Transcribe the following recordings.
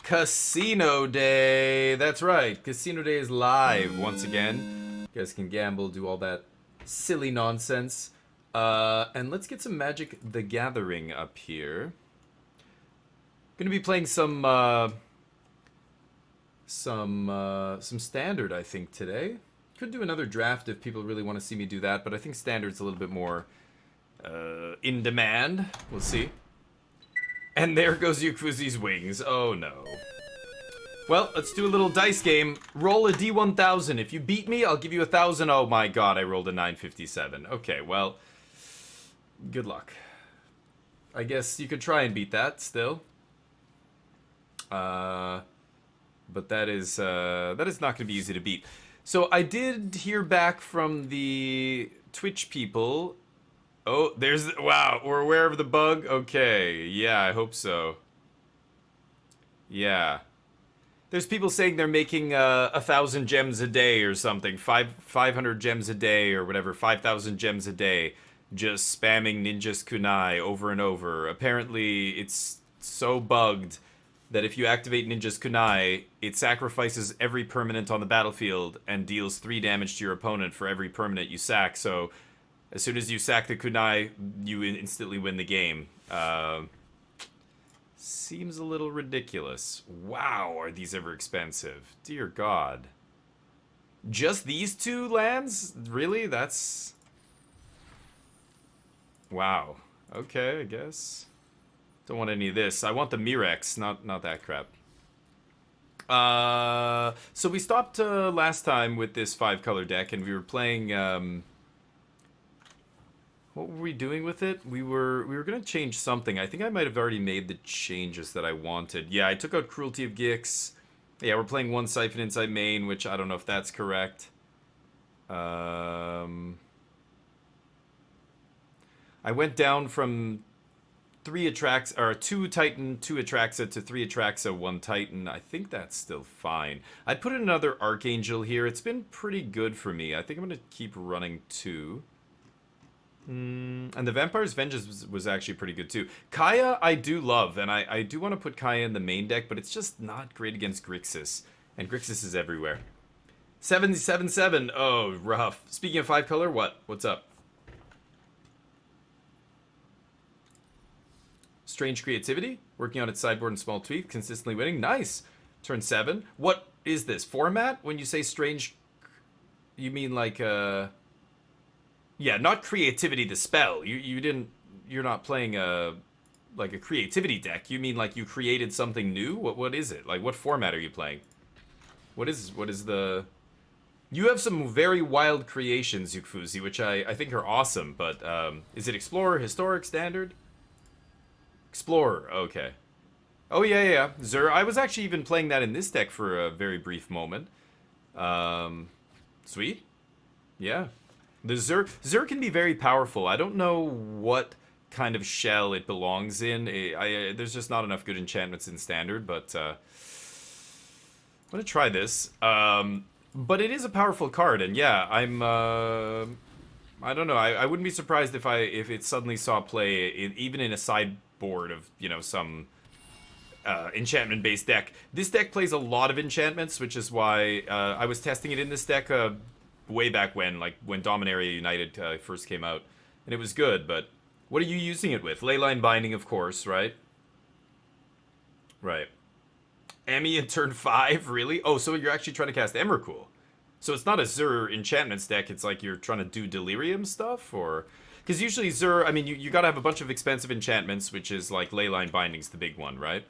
Casino Day. That's right. Casino Day is live once again. You guys can gamble, do all that silly nonsense. And let's get some Magic the Gathering up here. Gonna be playing some standard, I think, today. Could do another draft if people really want to see me do that, but I think standard's a little bit more in demand. We'll see. And there goes Yukuzi's wings. Oh no. Well, let's do a little dice game. Roll a D1000. If you beat me, I'll give you 1,000. Oh my god, I rolled a 957. Okay, well, good luck. I guess you could try and beat that still. But that is not going to be easy to beat. So I did hear back from the Twitch people. Oh, wow, we're aware of the bug? Okay, yeah, I hope so. Yeah. There's people saying they're making 1,000 gems a day or something. 500 gems a day or whatever, 5,000 gems a day. Just spamming Ninja's Kunai over and over. Apparently, it's so bugged that if you activate Ninja's Kunai, it sacrifices every permanent on the battlefield and deals 3 damage to your opponent for every permanent you sack, so as soon as you sack the kunai, you instantly win the game. Seems a little ridiculous. Wow, are these ever expensive? Dear God. Just these 2 lands? Really? That's... Wow. Okay, I guess. Don't want any of this. I want the Mirex, not that crap. So we stopped last time with this 5-color deck, and we were playing... What were we doing with it? We were gonna change something. I think I might have already made the changes that I wanted. Yeah, I took out Cruelty of Gix. Yeah, we're playing 1 Siphon inside main, which I don't know if that's correct. I went down from 2 Titan, 2 Atraxa to 3 Atraxa, 1 Titan. I think that's still fine. I'd put in another Archangel here. It's been pretty good for me. I think I'm gonna keep running 2. And the Vampire's Vengeance was actually pretty good too. Kaya I do love, and I do want to put Kaya in the main deck, but it's just not great against Grixis. And Grixis is everywhere. 777. Oh, rough. Speaking of 5-color, what's up? Strange Creativity, working on its sideboard and small tweak, consistently winning. Nice. Turn 7. What is this? Format? When you say strange, you mean like yeah, not Creativity the spell. You're not playing like a creativity deck. You mean like you created something new? What is it? Like what format are you playing? What is the... You have some very wild creations, Yukfuzi, which I think are awesome, but is it Explorer, Historic, Standard? Explorer, okay. Oh yeah. Zur, I was actually even playing that in this deck for a very brief moment. Sweet. Yeah. The Zur can be very powerful. I don't know what kind of shell it belongs in. There's just not enough good enchantments in Standard, but I'm gonna try this. But it is a powerful card, and yeah, I don't know. I wouldn't be surprised if it suddenly saw play even in a sideboard of some enchantment-based deck. This deck plays a lot of enchantments, which is why I was testing it in this deck. Way back when, like when Dominaria United first came out, and it was good, but what are you using it with? Leyline Binding, of course, right? Right. Emmy in turn 5, really? Oh, so you're actually trying to cast Emrakul. So it's not a Zur enchantments deck, it's like you're trying to do Delirium stuff, or... Because usually Zur, I mean, you gotta have a bunch of expensive enchantments, which is like Leyline Binding's the big one, right?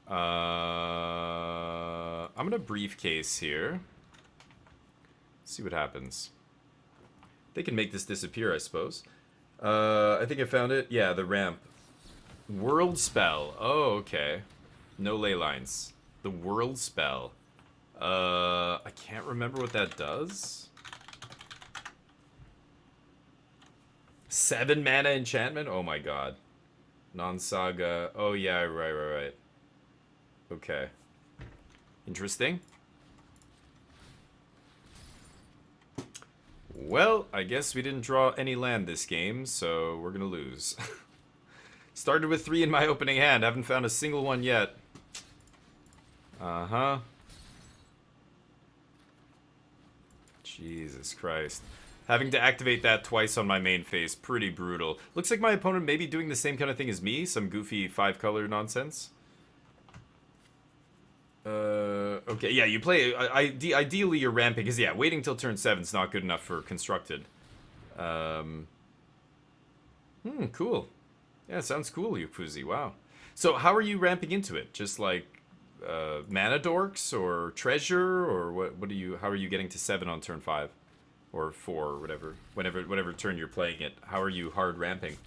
I'm gonna briefcase here. See what happens. They can make this disappear, I suppose. I think I found it. Yeah, the ramp. World Spell. Oh, okay. No ley lines. The World Spell. I can't remember what that does. 7 mana enchantment? Oh my god. Non-saga. Oh yeah, right. Okay. Interesting. Well, I guess we didn't draw any land this game, so we're gonna lose. Started with 3 in my opening hand, haven't found a single one yet. Uh-huh. Jesus Christ. Having to activate that twice on my main phase, pretty brutal. Looks like my opponent may be doing the same kind of thing as me, some goofy 5-color nonsense. Okay, yeah, you play, ideally you're ramping, because yeah, waiting till turn 7 is not good enough for constructed. Cool. Yeah, sounds cool, Yufuzi, wow. So how are you ramping into it? Just like, mana dorks, or treasure, or what do you, how are you getting to 7 on turn 5? Or 4, or whatever, whatever turn you're playing it. How are you hard ramping?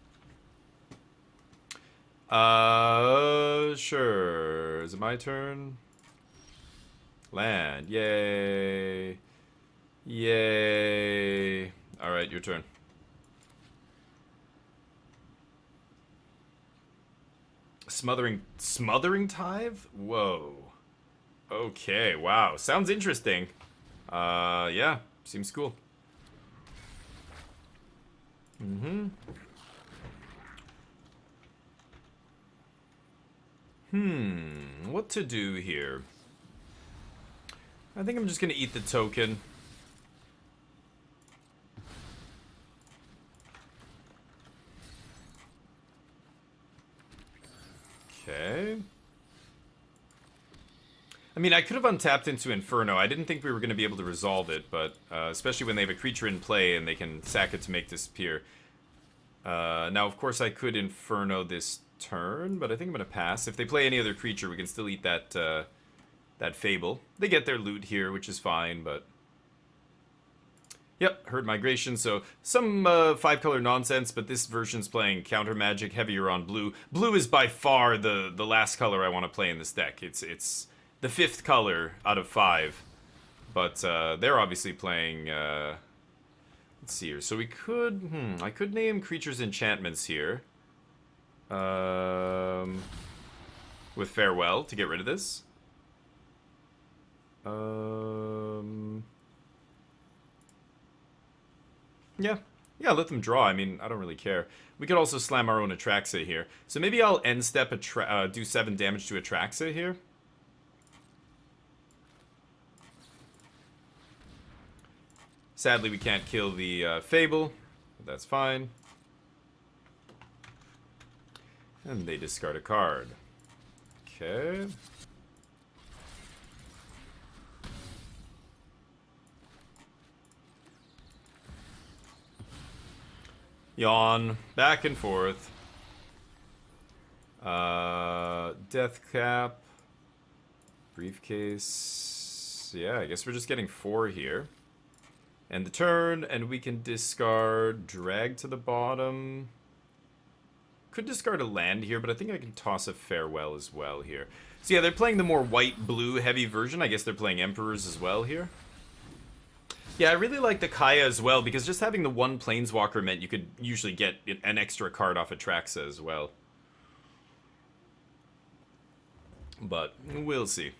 Sure. Is it my turn? Land. Yay. Yay. Alright, your turn. Smothering Tithe? Whoa. Okay, wow. Sounds interesting. Yeah. Seems cool. What to do here? I think I'm just gonna eat the token. Okay. I mean, I could have untapped into Inferno. I didn't think we were going to be able to resolve it, but especially when they have a creature in play and they can sack it to make disappear. Now, of course, I could Inferno this turn, but I think I'm going to pass. If they play any other creature, we can still eat that that Fable. They get their loot here, which is fine, but... Yep, Herd Migration, so some 5-color nonsense, but this version's playing Counter Magic, heavier on blue. Blue is by far the last color I want to play in this deck. It's the 5th color out of 5, but they're obviously playing... let's see here, so we could... I could name creatures enchantments here. With Farewell to get rid of this. Yeah, let them draw. I mean, I don't really care. We could also slam our own Atraxa here. So maybe I'll end step do 7 damage to Atraxa here. Sadly, we can't kill the Fable. But that's fine. And they discard a card. Okay. Yawn. Back and forth. Death Cap. Briefcase. Yeah, I guess we're just getting 4 here. And the turn, and we can discard Drag to the bottom. Could discard a land here, but I think I can toss a Farewell as well here. So yeah, they're playing the more white-blue heavy version. I guess they're playing Emperors as well here. Yeah, I really like the Kaya as well, because just having the 1 Planeswalker meant you could usually get an extra card off Atraxa as well. But we'll see.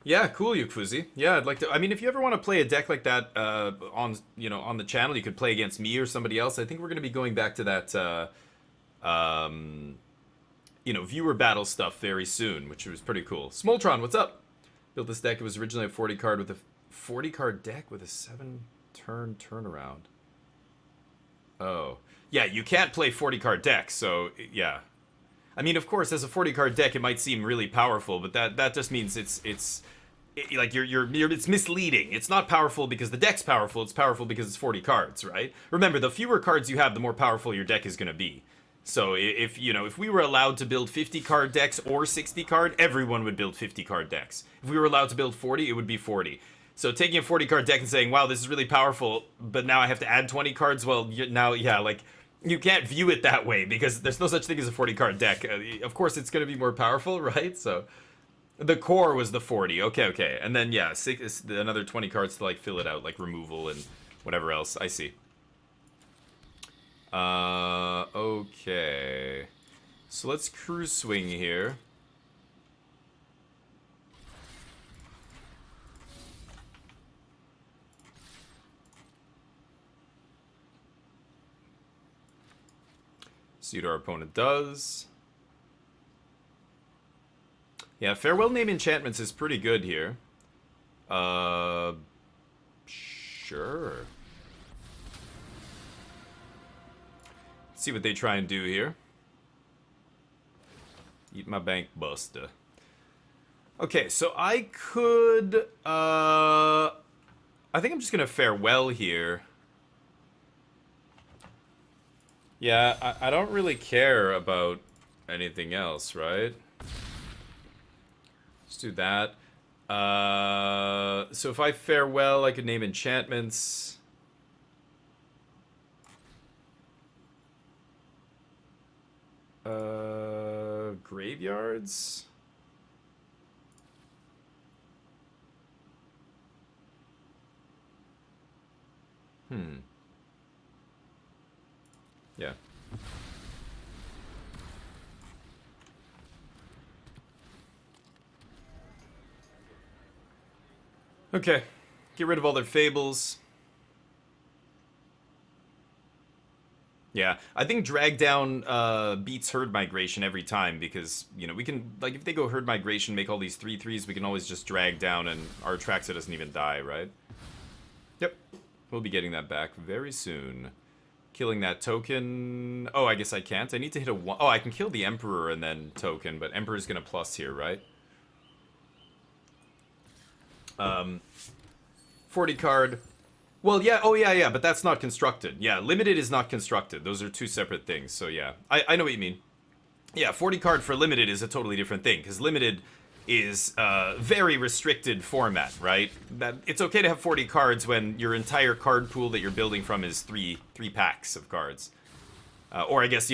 Yeah, cool, Yukuzi. Yeah, I'd like to... I mean, if you ever want to play a deck like that on the channel, you could play against me or somebody else. I think we're going to be going back to that, viewer battle stuff very soon, which was pretty cool. Smoltron, what's up? Built this deck. It was originally a 40 card with a 40 card deck with a 7-turn turnaround. Oh. Yeah, you can't play 40 card decks, so yeah. I mean, of course, as a 40 card deck, it might seem really powerful, but that just means it's misleading. It's not powerful because the deck's powerful. It's powerful because it's 40 cards, right? Remember, the fewer cards you have, the more powerful your deck is going to be. So if we were allowed to build 50 card decks or 60 card, everyone would build 50 card decks. If we were allowed to build 40, it would be 40. So taking a 40 card deck and saying, wow, this is really powerful, but now I have to add 20 cards, well, you can't view it that way because there's no such thing as a 40 card deck. Of course, it's going to be more powerful, right? So the core was the 40. Okay. And then, yeah, another 20 cards to, like, fill it out, like removal and whatever else. I see. Okay. So let's cruise swing here. See what our opponent does. Yeah, Farewell Name Enchantments is pretty good here. Sure. Let's see what they try and do here. Eat my bank buster. Okay, so I could, I think I'm just gonna Farewell here. Yeah, I don't really care about anything else, right? Let's do that. So if I Farewell, I could name enchantments. Graveyards? Yeah. Okay. Get rid of all their fables. Yeah, I think drag down beats herd migration every time because, you know, we can, like, if they go herd migration, make all these 3/3s, we can always just drag down and our Atraxa doesn't even die, right? Yep. We'll be getting that back very soon. Killing that token. Oh, I guess I can't. I need to hit a 1. Oh, I can kill the Emperor and then token, but Emperor's gonna plus here, right? 40 card. Well, yeah, oh yeah, but that's not constructed. Yeah, limited is not constructed. Those are two separate things, so yeah. I know what you mean. Yeah, 40 card for limited is a totally different thing, because limited is very restricted format, right? That it's okay to have 40 cards when your entire card pool that you're building from is three packs of cards. Or I guess,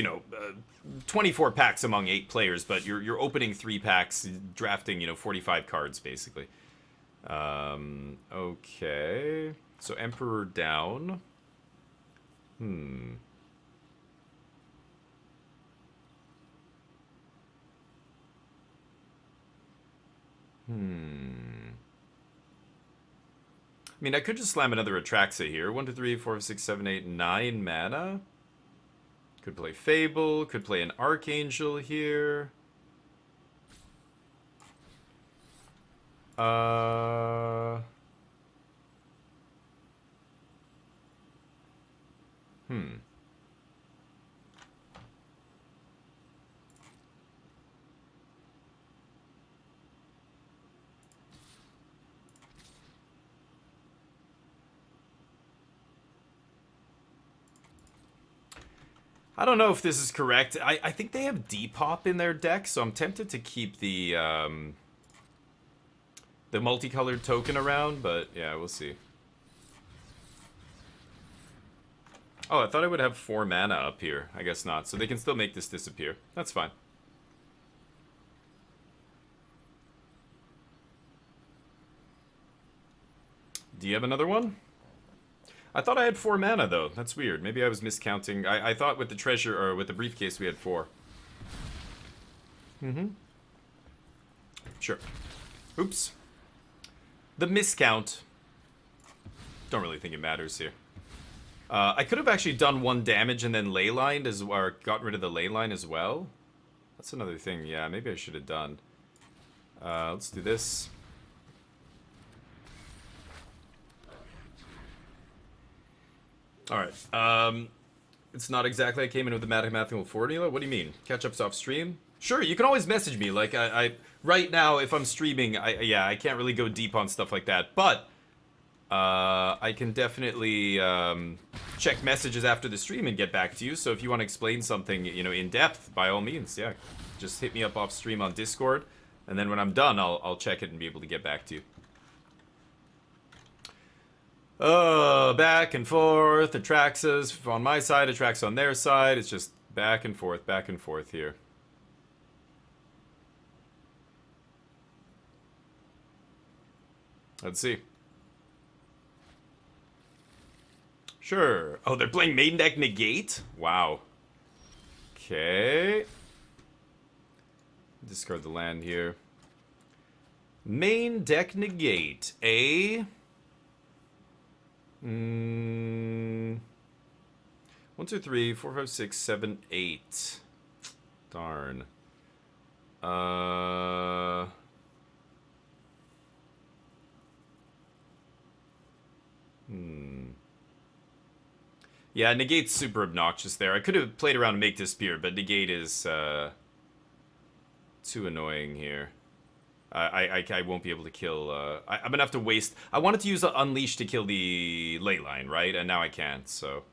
24 packs among 8 players, but you're opening 3 packs, drafting, 45 cards, basically. Okay. So Emperor down. I mean, I could just slam another Atraxa here. 1, 2, 3, 4, 6, 7, 8, 9 mana. Could play Fable. Could play an Archangel here. I don't know if this is correct. I think they have Depop in their deck, so I'm tempted to keep the multicolored token around, but yeah, we'll see. Oh, I thought I would have 4 mana up here. I guess not. So they can still make this disappear. That's fine. Do you have another one? I thought I had 4 mana, though. That's weird. Maybe I was miscounting. I thought with the treasure, or with the briefcase, we had 4. Sure. Oops. The miscount. Don't really think it matters here. I could have actually done 1 damage and then leylined, or gotten rid of the leyline as well. That's another thing. Yeah, maybe I should have done. Let's do this. Alright, it's not exactly I came in with the mathematical formula. What do you mean? Catch-up's off stream? Sure, you can always message me. Like, I right now, if I'm streaming, I can't really go deep on stuff like that. But, I can definitely, check messages after the stream and get back to you. So if you want to explain something, in depth, by all means, yeah. Just hit me up off stream on Discord. And then when I'm done, I'll check it and be able to get back to you. Back and forth. Atraxas on my side, Atraxa on their side. It's just back and forth here. Let's see. Sure. Oh, they're playing main deck negate? Wow. Okay. Discard the land here. Main deck negate. 1, 2, 3, 4, 5, 6, 7, 8. Darn. Uh... Yeah, negate's super obnoxious there. I could have played around to make disappear, but negate is too annoying here. I won't be able to kill... I'm gonna have to waste... I wanted to use Unleash to kill the ley line, right? And now I can't, so...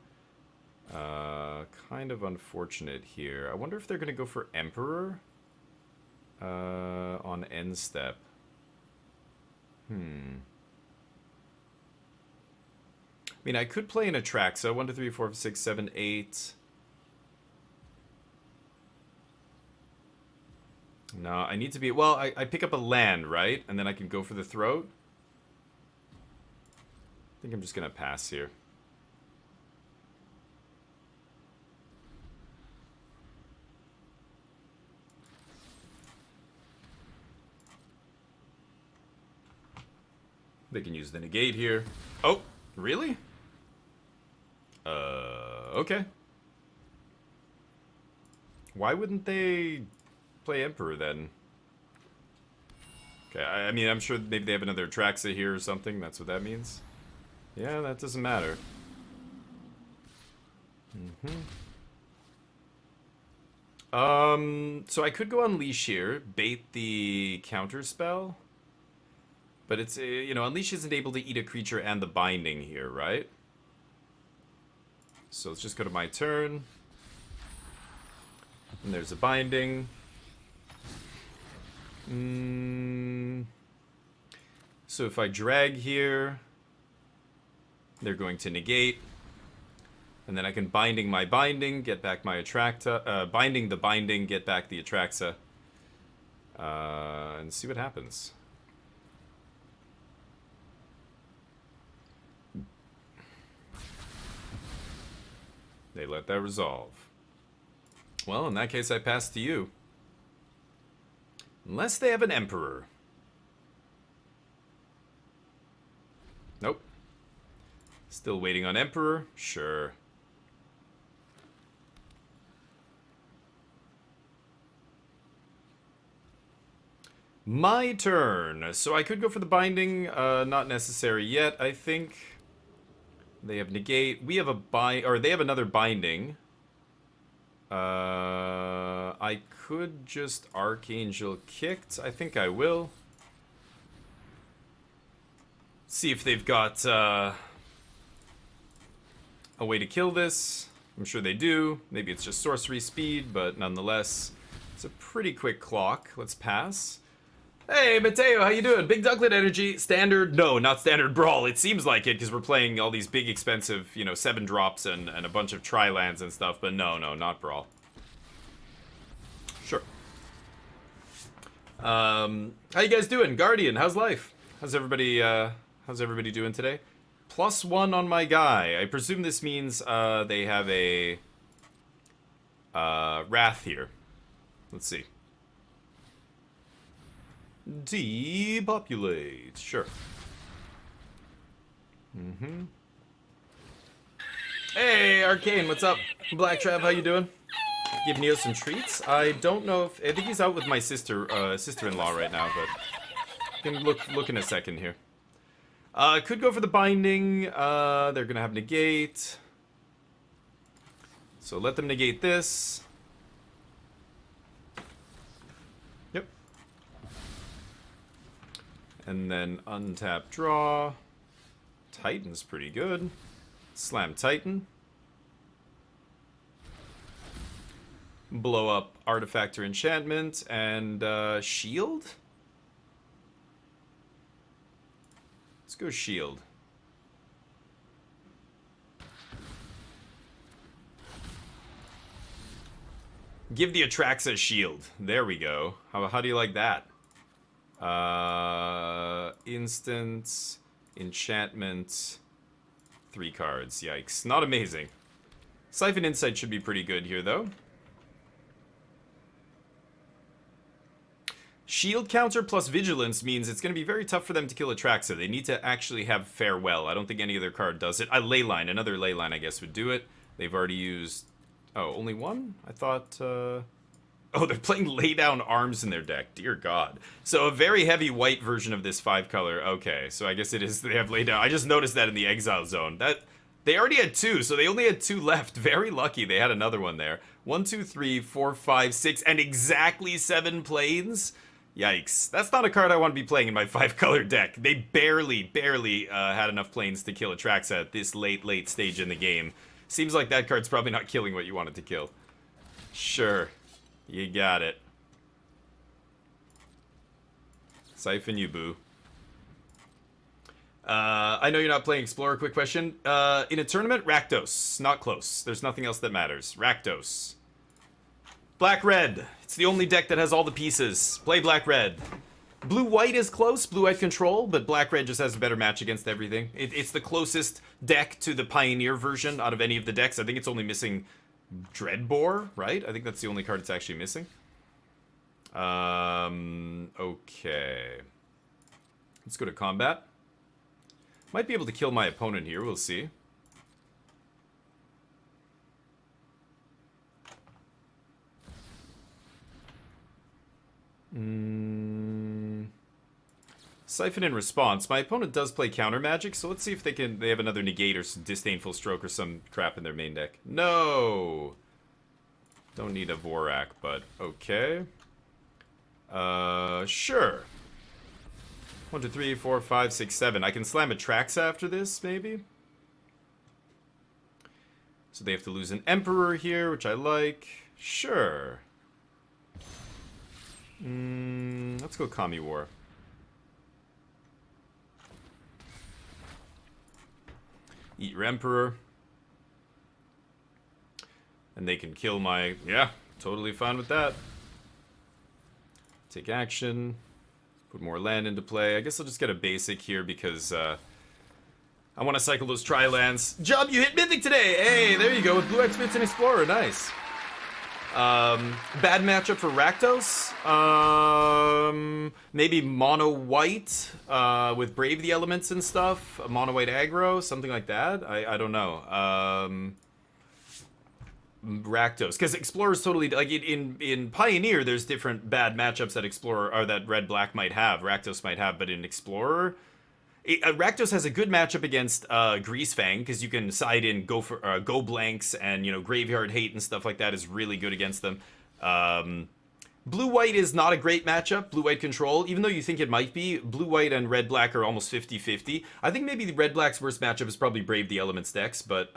kind of unfortunate here. I wonder if they're gonna go for Emperor? On end step. I mean, I could play an Atraxa. 1, 2, 3, 4, 5, 6, 7, 8. No, I need to be... Well, I pick up a land, right? And then I can go for the throat. I think I'm just going to pass here. They can use the negate here. Oh, really? Okay. Why wouldn't they play Emperor then? Okay, I mean, I'm sure maybe they have another Atraxa here or something. That's what that means. Yeah, that doesn't matter. So I could go Unleash here, bait the counter spell. But it's, you know, Unleash isn't able to eat a creature and the binding here, right? So let's just go to my turn. And there's a binding. So if I drag here, they're going to negate. And then I can binding my binding, get back my Atraxa. Binding the binding, get back the Atraxa. And see what happens. They let that resolve. Well, in that case, I pass to you. Unless they have an Emperor. Nope. Still waiting on Emperor? Sure. My turn. So I could go for the binding. Not necessary yet, I think. They have negate. We have a or they have another binding. I could just Archangel Kicked. I think I will. See if they've got a way to kill this. I'm sure they do. Maybe it's just sorcery speed, but nonetheless, it's a pretty quick clock. Let's pass. Hey, Mateo, how you doing? Big Ducklet energy. Standard? No, not standard Brawl. It seems like it because we're playing all these big, expensive, you know, 7 drops and a bunch of tri-lands and stuff. But no, not Brawl. Sure. How you guys doing? Guardian, how's life? How's everybody doing today? +1 on my guy. I presume this means they have a Wrath here. Let's see. Depopulate. Sure. Hey, Arcane, what's up? Black Trav, how you doing? Give Neo some treats. I don't know if... I think he's out with my sister-in-law right now, but... You can look in a second here. Could go for the binding. They're gonna have negate. So let them negate this. Yep. And then untap draw. Titan's pretty good. Slam Titan. Blow up artifact or enchantment. And shield? Let's go shield. Give the Atraxa shield. There we go. How do you like that? Instance, enchantment, 3 cards. Yikes. Not amazing. Siphon Insight should be pretty good here, though. Shield counter plus vigilance means it's going to be very tough for them to kill Atraxa. They need to actually have farewell. I don't think any other card does it. A Leyline. Another Leyline, I guess, would do it. They've already used... Oh, only one? I thought... Oh, they're playing Lay Down Arms in their deck. Dear God. So a very heavy white version of this 5-color. Okay, so I guess it is, they have Lay Down. I just noticed that in the Exile Zone. They already had 2, so they only had 2 left. Very lucky they had another one there. 1, 2, 3, 4, 5, 6, and exactly 7 planes? Yikes. That's not a card I want to be playing in my 5-color deck. They barely had enough planes to kill Atraxa at this late stage in the game. Seems like that card's probably not killing what you want it to kill. Sure. You got it. Siphon you, boo. I know you're not playing Explorer. Quick question. In a tournament, Rakdos. Not close. There's nothing else that matters. Rakdos. Black-red. It's the only deck that has all the pieces. Play black-red. Blue-white is close. Blue-white control, but black-red just has a better match against everything. It's the closest deck to the Pioneer version out of any of the decks. I think it's only missing Dreadbore, right? I think that's the only card it's actually missing. Okay. Let's go to combat. Might be able to kill my opponent here, we'll see. Siphon in response. My opponent does play counter magic, so let's see if they have another negate or disdainful stroke or some crap in their main deck. No! Don't need a Vorak, but okay. Sure. 1, 2, 3, 4, 5, 6, 7. I can slam Atraxa after this, maybe? So they have to lose an Emperor here, which I like. Sure. Let's go Kami War. Eat your Emperor. And they can kill my... Yeah, totally fine with that. Take action. Put more land into play. I guess I'll just get a basic here because I want to cycle those tri-lands. Job, you hit Mythic today! Hey, there you go, with Blue Expedition and Explorer. Nice. Bad matchup for Rakdos. Maybe mono white with Brave the Elements and stuff. Mono white aggro, something like that. I don't know. Rakdos, because Explorer is totally like in Pioneer. There's different bad matchups that Explorer or that Red Black might have, Rakdos might have, but in Explorer, Rakdos has a good matchup against Greasefang because you can side in go blanks and Graveyard Hate and stuff like that is really good against them. Blue-white is not a great matchup, blue-white control, even though you think it might be. Blue-white and red-black are almost 50-50. I think maybe the red-black's worst matchup is probably Brave the Elements decks, but,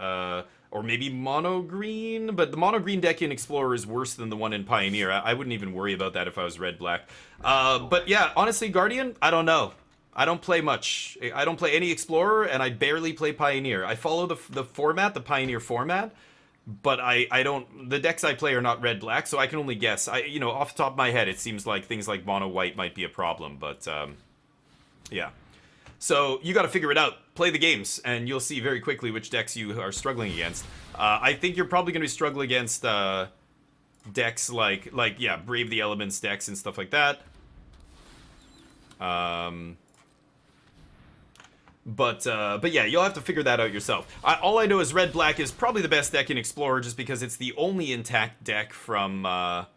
or maybe mono-green, but the mono-green deck in Explorer is worse than the one in Pioneer. I wouldn't even worry about that if I was red-black. But yeah, honestly, Guardian, I don't know. I don't play much. I don't play any Explorer, and I barely play Pioneer. I follow the format, the Pioneer format, but I don't. The decks I play are not red-black, so I can only guess. Off the top of my head, it seems like things like mono-white might be a problem, but yeah. So you got to figure it out. Play the games, and you'll see very quickly which decks you are struggling against. I think you're probably going to be struggling against decks like Brave the Elements decks and stuff like that. But yeah, you'll have to figure that out yourself. All I know is red-black is probably the best deck in Explorer just because it's the only intact deck from the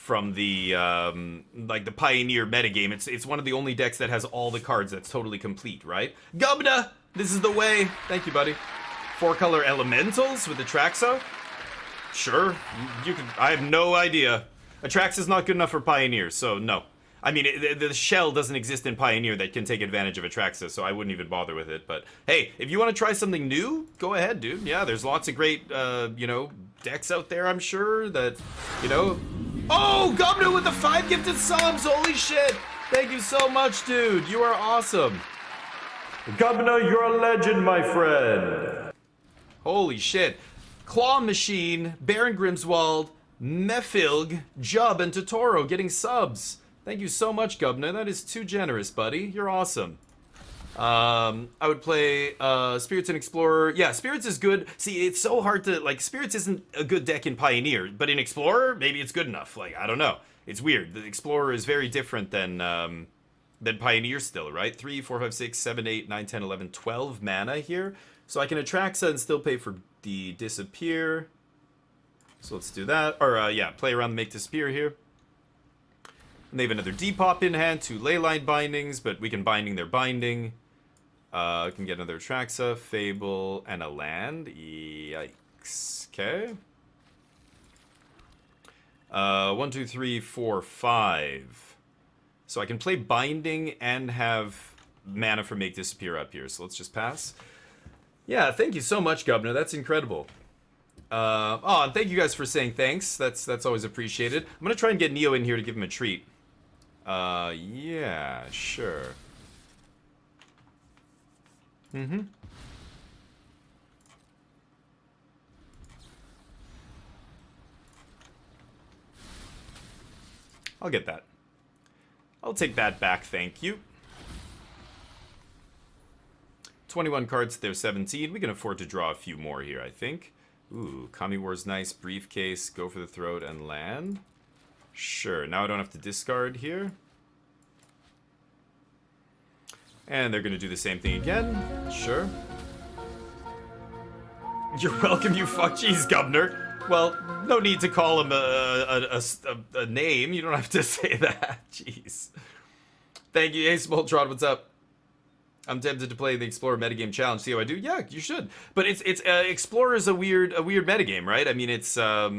the Pioneer metagame. It's one of the only decks that has all the cards that's totally complete, right? Gubna! This is the way! Thank you, buddy. 4-color Elementals with Atraxa? Sure. You can. I have no idea. Atraxa's not good enough for Pioneer, so no. I mean, the shell doesn't exist in Pioneer that can take advantage of Atraxa, so I wouldn't even bother with it. But hey, if you want to try something new, go ahead, dude. Yeah, there's lots of great, decks out there, I'm sure, that, Oh, Gumno with the 5 gifted subs! Holy shit! Thank you so much, dude. You are awesome. Gumno, you're a legend, my friend. Holy shit. Claw Machine, Baron Grimswald, Mefilg, Jub, and Totoro getting subs. Thank you so much, Gubna. That is too generous, buddy. You're awesome. I would play Spirits and Explorer. Yeah, Spirits is good. See, it's so hard to... Spirits isn't a good deck in Pioneer, but in Explorer, maybe it's good enough. I don't know. It's weird. The Explorer is very different than Pioneer still, right? 3, 4, 5, 6, 7, 8, 9, 10, 11, 12 mana here. So I can Atraxa and still pay for the Disappear. So let's do that. Or, yeah, play around the Make Disappear here. And they have another Depop in hand, 2 Leyline bindings, but we can binding their binding. Can get another Atraxa, Fable, and a land. Yikes. Okay. 1, 2, 3, 4, 5. So I can play binding and have mana for Make Disappear up here. So let's just pass. Yeah, thank you so much, Governor. That's incredible. Oh, and thank you guys for saying thanks. That's always appreciated. I'm gonna try and get Neo in here to give him a treat. Yeah, sure. Mm-hmm. I'll get that. I'll take that back, thank you. 21 cards, there's 17. We can afford to draw a few more here, I think. Ooh, Kami War's nice. Briefcase, go for the throat, and land. Sure, now I don't have to discard here. And they're gonna do the same thing again. Sure. You're welcome, you fuck cheese, Governor. Well, no need to call him a name. You don't have to say that. Jeez. Thank you. Hey, Smoltrod, what's up? I'm tempted to play the Explorer metagame challenge. See how I do? Yeah, you should. But it's Explorer is a weird metagame, right? I mean, it's I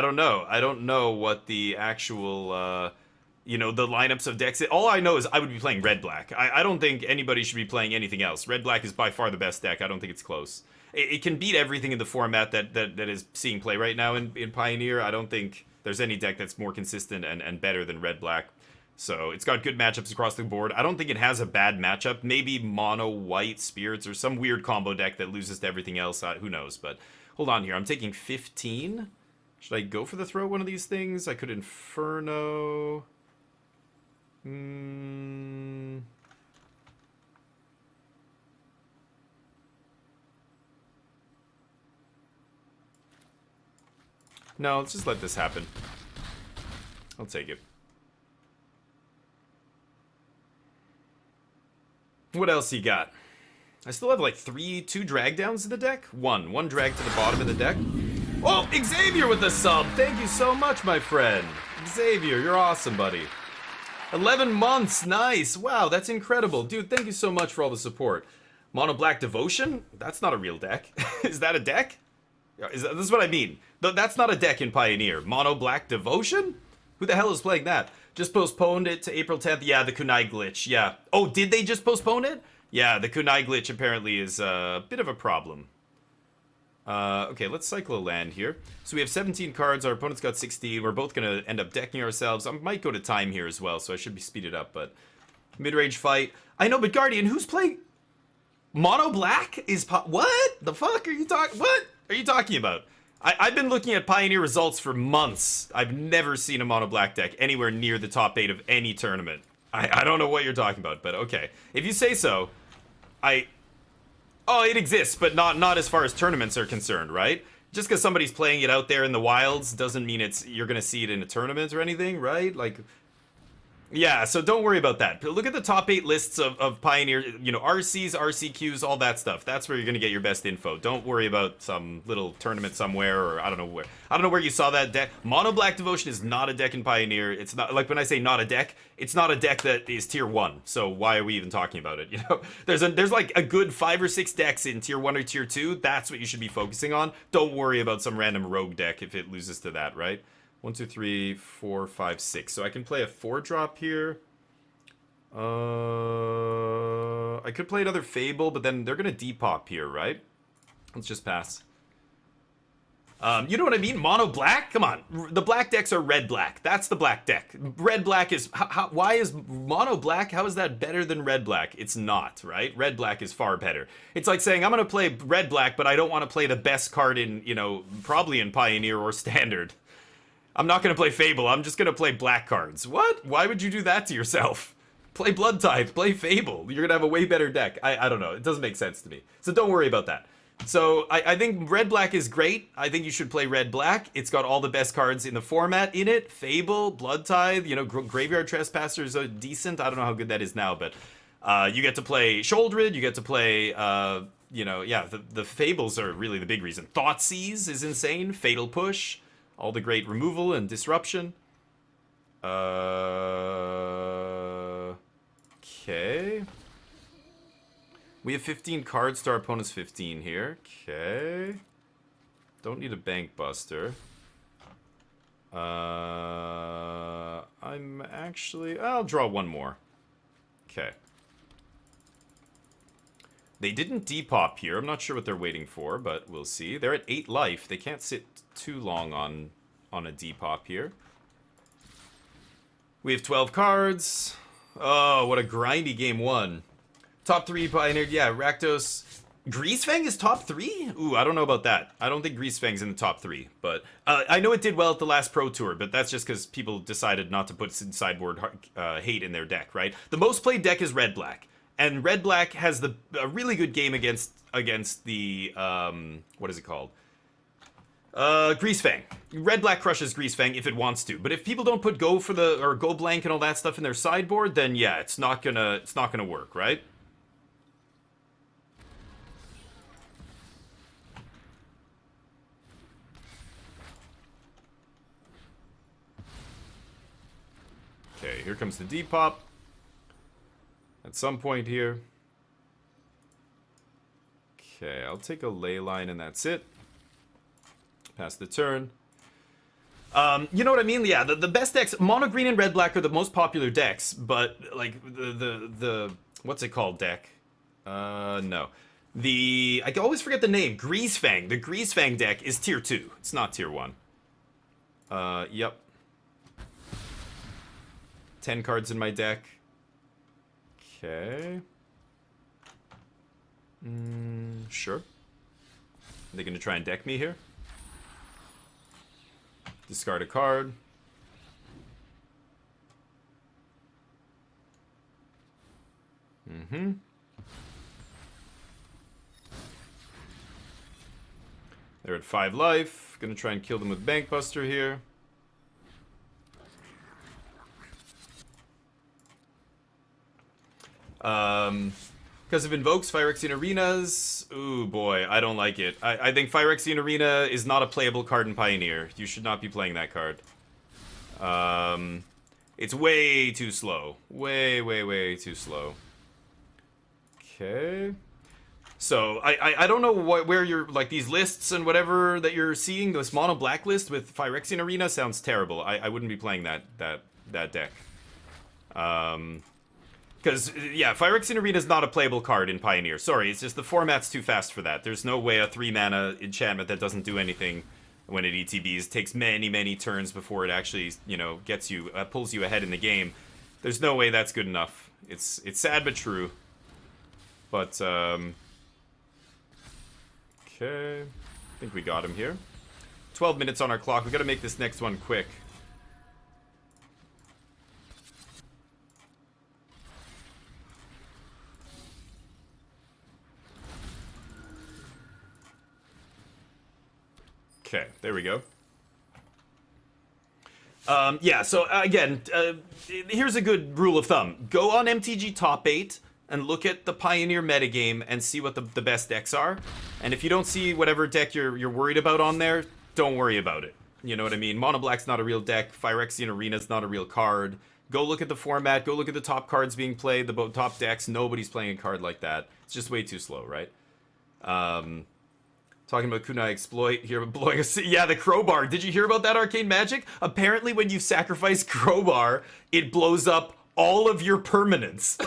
don't know. I don't know what the actual you know, the lineups of decks. All I know is I would be playing red black. I don't think anybody should be playing anything else. Red black is by far the best deck. I don't think it's close. It can beat everything in the format that is seeing play right now in Pioneer. I don't think there's any deck that's more consistent and better than red black. So it's got good matchups across the board. I don't think it has a bad matchup. Maybe mono white spirits or some weird combo deck that loses to everything else. Who knows? But hold on here. I'm taking 15. Should I go for the throw one of these things? I could Inferno. No, let's just let this happen. I'll take it. What else you got? I still have like 2 drag downs in the deck. One drag to the bottom of the deck. Oh, Xavier with the sub. Thank you so much, my friend. Xavier, you're awesome, buddy. 11 months, nice. Wow, that's incredible. Dude, thank you so much for all the support. Mono Black Devotion? That's not a real deck. Is that a deck? This is what I mean. That's not a deck in Pioneer. Mono Black Devotion? Who the hell is playing that? Just postponed it to April 10th. Yeah, the Kunai glitch. Yeah. Oh, did they just postpone it? Yeah, the Kunai glitch apparently is a bit of a problem. Okay, let's cycle a land here. So we have 17 cards. Our opponent's got 16. We're both going to end up decking ourselves. I might go to time here as well, so I should be speeded up. But mid-range fight. I know, but Guardian, who's playing? Mono Black is what? The fuck are you talking? What are you talking about? I've been looking at Pioneer results for months. I've never seen a Mono Black deck anywhere near the top 8 of any tournament. I don't know what you're talking about, but okay. If you say so, Oh, it exists, but not as far as tournaments are concerned, right? Just because somebody's playing it out there in the wilds doesn't mean you're gonna see it in a tournament or anything, right? Like, yeah, so don't worry about that. But look at the top 8 lists of Pioneer, you know, RCs, RCQs, all that stuff. That's where you're gonna get your best info. Don't worry about some little tournament somewhere, or I don't know where you saw that deck. Mono Black Devotion is not a deck in Pioneer. It's not, like when I say not a deck, it's not a deck that is tier 1. So why are we even talking about it? You know, there's like a good 5 or 6 decks in tier 1 or tier 2. That's what you should be focusing on. Don't worry about some random rogue deck if it loses to that, right? 1, 2, 3, 4, 5, 6. So I can play a 4-drop here. I could play another Fable, but then they're gonna depop here, right? Let's just pass. You know what I mean? Mono black? Come on. The black decks are red black. That's the black deck. Red black is... why is mono black? How is that better than red black? It's not, right? Red black is far better. It's like saying, I'm going to play red black, but I don't want to play the best card in, you know, probably in Pioneer or Standard. I'm not going to play Fable. I'm just going to play black cards. What? Why would you do that to yourself? Play Blood Tithe. Play Fable. You're going to have a way better deck. I don't know. It doesn't make sense to me. So don't worry about that. So I think red-black is great. I think you should play red-black. It's got all the best cards in the format in it. Fable, Blood Tithe, you know, Graveyard Trespasser is decent. I don't know how good that is now, but you get to play Sholdred. You get to play, you know, yeah, the Fables are really the big reason. Thoughtseize is insane. Fatal Push. All the great removal and disruption. Okay. We have 15 cards to our opponent's 15 here. Okay. Don't need a Bank Buster. I'm actually... I'll draw one more. Okay. They didn't depop here. I'm not sure what they're waiting for, but we'll see. They're at 8 life. They can't sit too long on a depop here. We have 12 cards. Oh, what a grindy game one. Top 3 Pioneer. Yeah, Rakdos. Greasefang is top 3? Ooh, I don't know about that. I don't think Greasefang's in the top 3. But I know it did well at the last Pro Tour, but that's just because people decided not to put sideboard hate in their deck, right? The most played deck is Red-Black. And Red-Black has a really good game against the, what is it called? Greasefang. Red-Black crushes Greasefang if it wants to. But if people don't put Go Blank and all that stuff in their sideboard, then yeah, it's not gonna work, right? Okay, here comes the Depop. At some point here. Okay, I'll take a ley line and that's it. Pass the turn. You know what I mean? Yeah, the best decks, mono green and red black are the most popular decks, but like the what's it called deck? No. I always forget the name. Greasefang. The Greasefang deck is tier 2. It's not tier 1. Yep. 10 cards in my deck. Okay. Sure. Are they going to try and deck me here? Discard a card. They're at 5 life. Going to try and kill them with Bank Buster here. Because of Invokes, Phyrexian Arenas. Ooh, boy, I don't like it. I think Phyrexian Arena is not a playable card in Pioneer. You should not be playing that card. It's way too slow. Way too slow. Okay. So, I don't know where you're, like, these lists and whatever that you're seeing, this mono black list with Phyrexian Arena sounds terrible. I wouldn't be playing that deck. Because, yeah, Phyrexian Arena is not a playable card in Pioneer. Sorry, it's just the format's too fast for that. There's no way a 3-mana enchantment that doesn't do anything when it ETBs takes many turns before it actually, you know, gets you, pulls you ahead in the game. There's no way that's good enough. It's sad but true. But, okay. I think we got him here. 12 minutes on our clock. We gotta make this next one quick. Okay, there we go. Yeah, so again, here's a good rule of thumb. Go on MTG Top 8 and look at the Pioneer metagame and see what the best decks are. And if you don't see whatever deck you're worried about on there, don't worry about it. You know what I mean? Mono Black's not a real deck. Phyrexian Arena's not a real card. Go look at the format. Go look at the top cards being played, the top decks. Nobody's playing a card like that. It's just way too slow, right? Talking about Kunai Exploit here, blowing a... Yeah, the Crowbar. Did you hear about that, Arcane Magic? Apparently, when you sacrifice Crowbar, it blows up all of your permanents.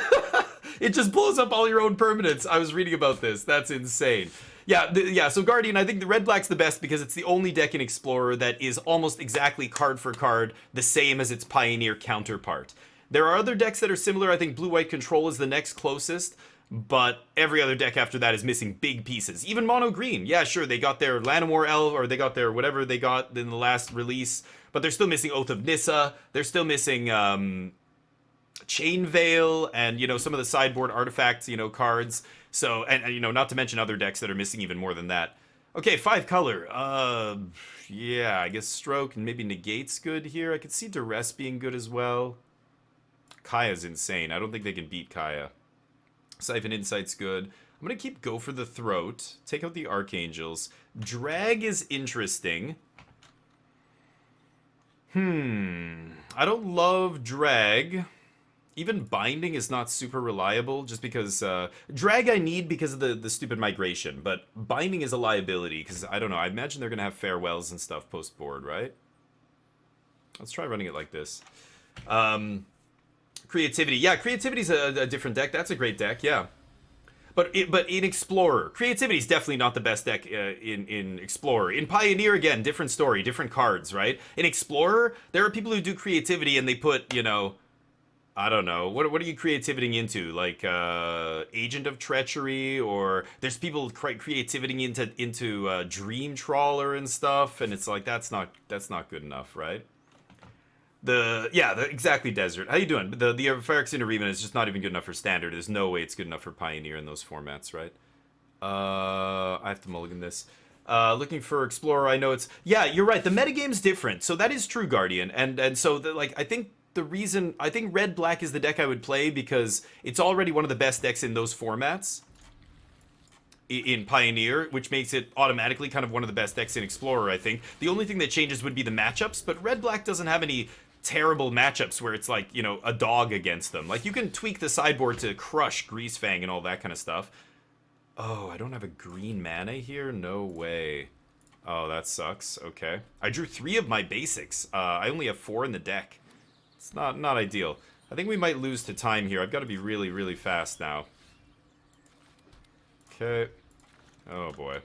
It just blows up all your own permanents. I was reading about this. That's insane. Yeah, so Guardian, I think the Red-Black's the best because it's the only deck in Explorer that is almost exactly card for card the same as its Pioneer counterpart. There are other decks that are similar. I think Blue-White Control is the next closest. But every other deck after that is missing big pieces. Even Mono Green. Yeah, sure, they got their Llanowar Elf, or they got their whatever they got in the last release. But they're still missing Oath of Nissa. They're still missing Chain Veil and, you know, some of the sideboard artifacts, you know, cards. So, and you know, not to mention other decks that are missing even more than that. Okay, 5 color. Yeah, I guess Stroke and maybe Negate's good here. I could see Duress being good as well. Kaya's insane. I don't think they can beat Kaya. Siphon Insight's good. I'm I'm going to keep Go for the Throat. Take out the Archangels. Drag is interesting. I don't love Drag. Even Binding is not super reliable, just because... Drag I need because of the stupid migration, but Binding is a liability, because, I don't know, I imagine they're going to have Farewells and stuff post-board, right? Let's try running it like this. Creativity. Yeah, Creativity's a different deck. That's a great deck, yeah. But in Explorer, Creativity is definitely not the best deck in Explorer. In Pioneer, again, different story, different cards, right? In Explorer, there are people who do Creativity and they put, you know... I don't know. What are you creativiting into? Like Agent of Treachery, or there's people creativiting into Dream Trawler and stuff, and it's like that's not good enough, right? Exactly, Desert. How you doing? The Phyrexian Arena is just not even good enough for Standard. There's no way it's good enough for Pioneer in those formats, right? I have to mulligan this. Looking for Explorer. I know it's you're right. The metagame's different, so that is true, Guardian, and so I think. I think Red-Black is the deck I would play because it's already one of the best decks in those formats in Pioneer, which makes it automatically kind of one of the best decks in Explorer, I think. The only thing that changes would be the matchups, but Red-Black doesn't have any terrible matchups where it's like, you know, a dog against them. Like, you can tweak the sideboard to crush Greasefang and all that kind of stuff. Oh, I don't have a green mana here? No way. Oh, that sucks. Okay. I drew 3 of my basics. I only have 4 in the deck. It's not ideal. I think we might lose to time here. I've got to be really, really fast now. Okay. Oh, boy.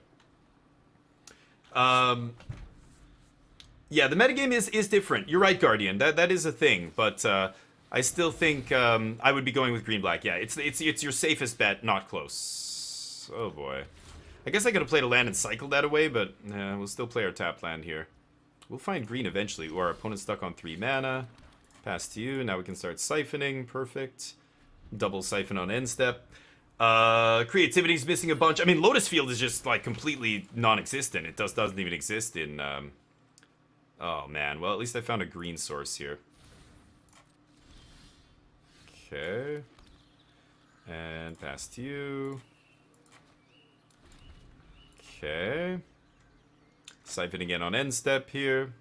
Yeah, the metagame is different. You're right, Guardian. That is a thing, but I still think I would be going with green-black. Yeah, it's your safest bet, not close. Oh, boy. I guess I could have played a land and cycled that away, but we'll still play our tap land here. We'll find green eventually. Or our opponent's stuck on 3 mana. Pass to you. Now we can start siphoning. Perfect. Double siphon on end step. Creativity's missing a bunch. I mean, Lotus Field is just like completely non-existent. It doesn't even exist in. Oh man. Well, at least I found a green source here. Okay. And pass to you. Okay. Siphon again on end step here.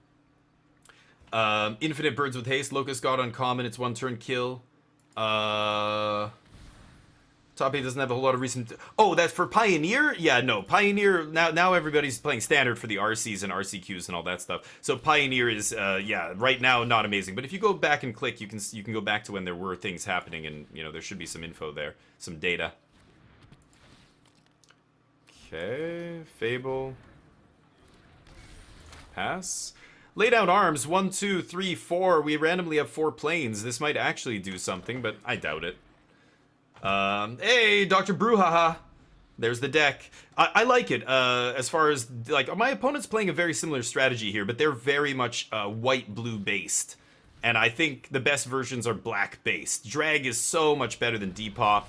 Infinite Birds with Haste, Locust God uncommon, it's 1 turn kill. Top 8 doesn't have a whole lot of recent... Oh, that's for Pioneer? Yeah, no. Pioneer, now everybody's playing Standard for the RCs and RCQs and all that stuff. So Pioneer is, right now not amazing. But if you go back and click, you can go back to when there were things happening and, you know, there should be some info there. Some data. Okay, Fable. Pass. Lay down arms, 1, 2, 3, 4. We randomly have 4 planes. This might actually do something, but I doubt it. Hey, Dr. Brouhaha. There's the deck. I like it, as far as, like, my opponent's playing a very similar strategy here, but they're very much white-blue based. And I think the best versions are black based. Drag is so much better than Depop.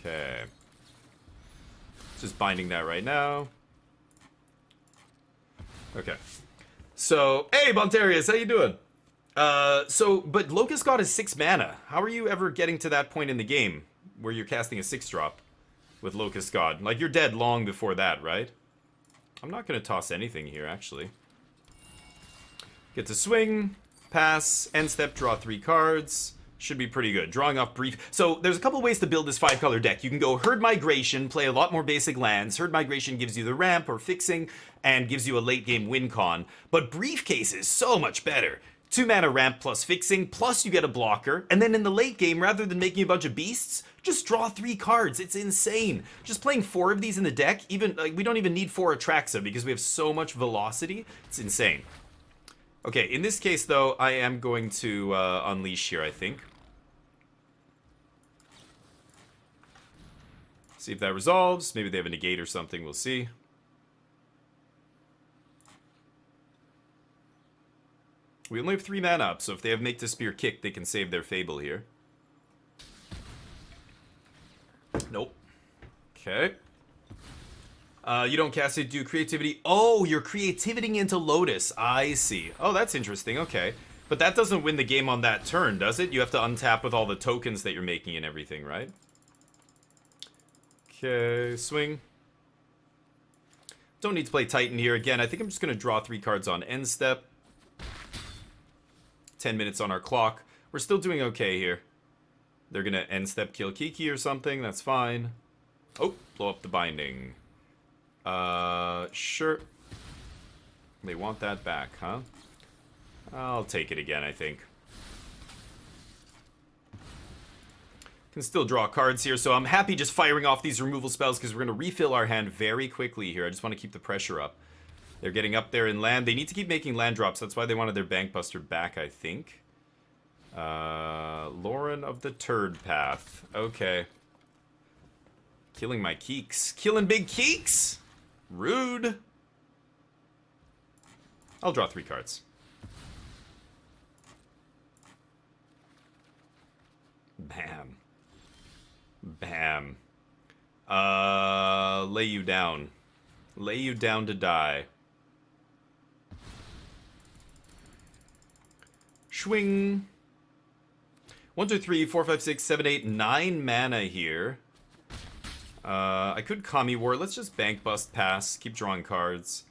Okay. Just binding that right now. Okay. So, hey, Bontarius, how you doing? But Locust God is 6 mana. How are you ever getting to that point in the game where you're casting a 6-drop with Locust God? Like, you're dead long before that, right? I'm not going to toss anything here, actually. Get to swing, pass, end step, draw 3 cards. Should be pretty good. Drawing off brief. So there's a couple ways to build this 5-color deck. You can go Herd Migration, play a lot more basic lands. Herd Migration gives you the ramp or fixing and gives you a late game win con. But Briefcase is so much better. 2 mana ramp plus fixing, plus you get a blocker. And then in the late game, rather than making a bunch of beasts, just draw 3 cards. It's insane. Just playing 4 of these in the deck, even like we don't even need 4 Atraxa because we have so much velocity. It's insane. Okay, in this case, though, I am going to unleash here, I think. See if that resolves. Maybe they have a negate or something. We'll see. We only have 3 mana up, so if they have Make the Spear Kick, they can save their Fable here. Nope. Okay. You don't cast it, do creativity. Oh, you're creativiting into Lotus. I see. Oh, that's interesting. Okay. But that doesn't win the game on that turn, does it? You have to untap with all the tokens that you're making and everything, right? Okay, swing. Don't need to play Titan here. Again, I think I'm just going to draw 3 cards on end step. 10 minutes on our clock. We're still doing okay here. They're going to end step kill Kiki or something. That's fine. Oh, blow up the binding. Sure. They want that back, huh? I'll take it again, I think. Can still draw cards here, so I'm happy just firing off these removal spells because we're going to refill our hand very quickly here. I just want to keep the pressure up. They're getting up there in land. They need to keep making land drops. That's why they wanted their Bankbuster back, I think. Lauren of the Turd Path. Okay. Killing my Keeks. Killing big Keeks! Rude. I'll draw 3 cards. Bam. Bam. Lay you down. Lay you down to die. Swing. 1, 2, 3, 4, 5, 6, 7, 8, 9 mana here. I could Kami War. Let's just bank bust pass. Keep drawing cards.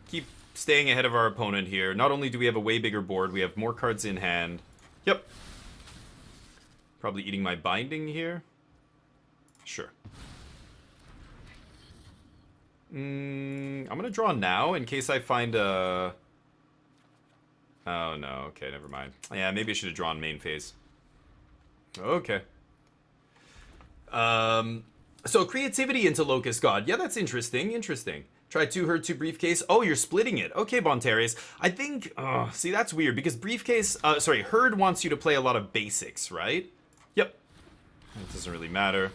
Keep staying ahead of our opponent here. Not only do we have a way bigger board, we have more cards in hand. Yep. Probably eating my binding here. Sure. I'm gonna draw now in case I find a... Oh, no. Okay, never mind. Yeah, maybe I should have drawn main phase. Okay. So creativity into Locust God. Yeah, that's interesting. Interesting. Try 2 herd 2 briefcase. Oh, you're splitting it. Okay, Bontarius. I think... see, that's weird because briefcase... sorry, herd wants you to play a lot of basics, right? Yep. That doesn't really matter.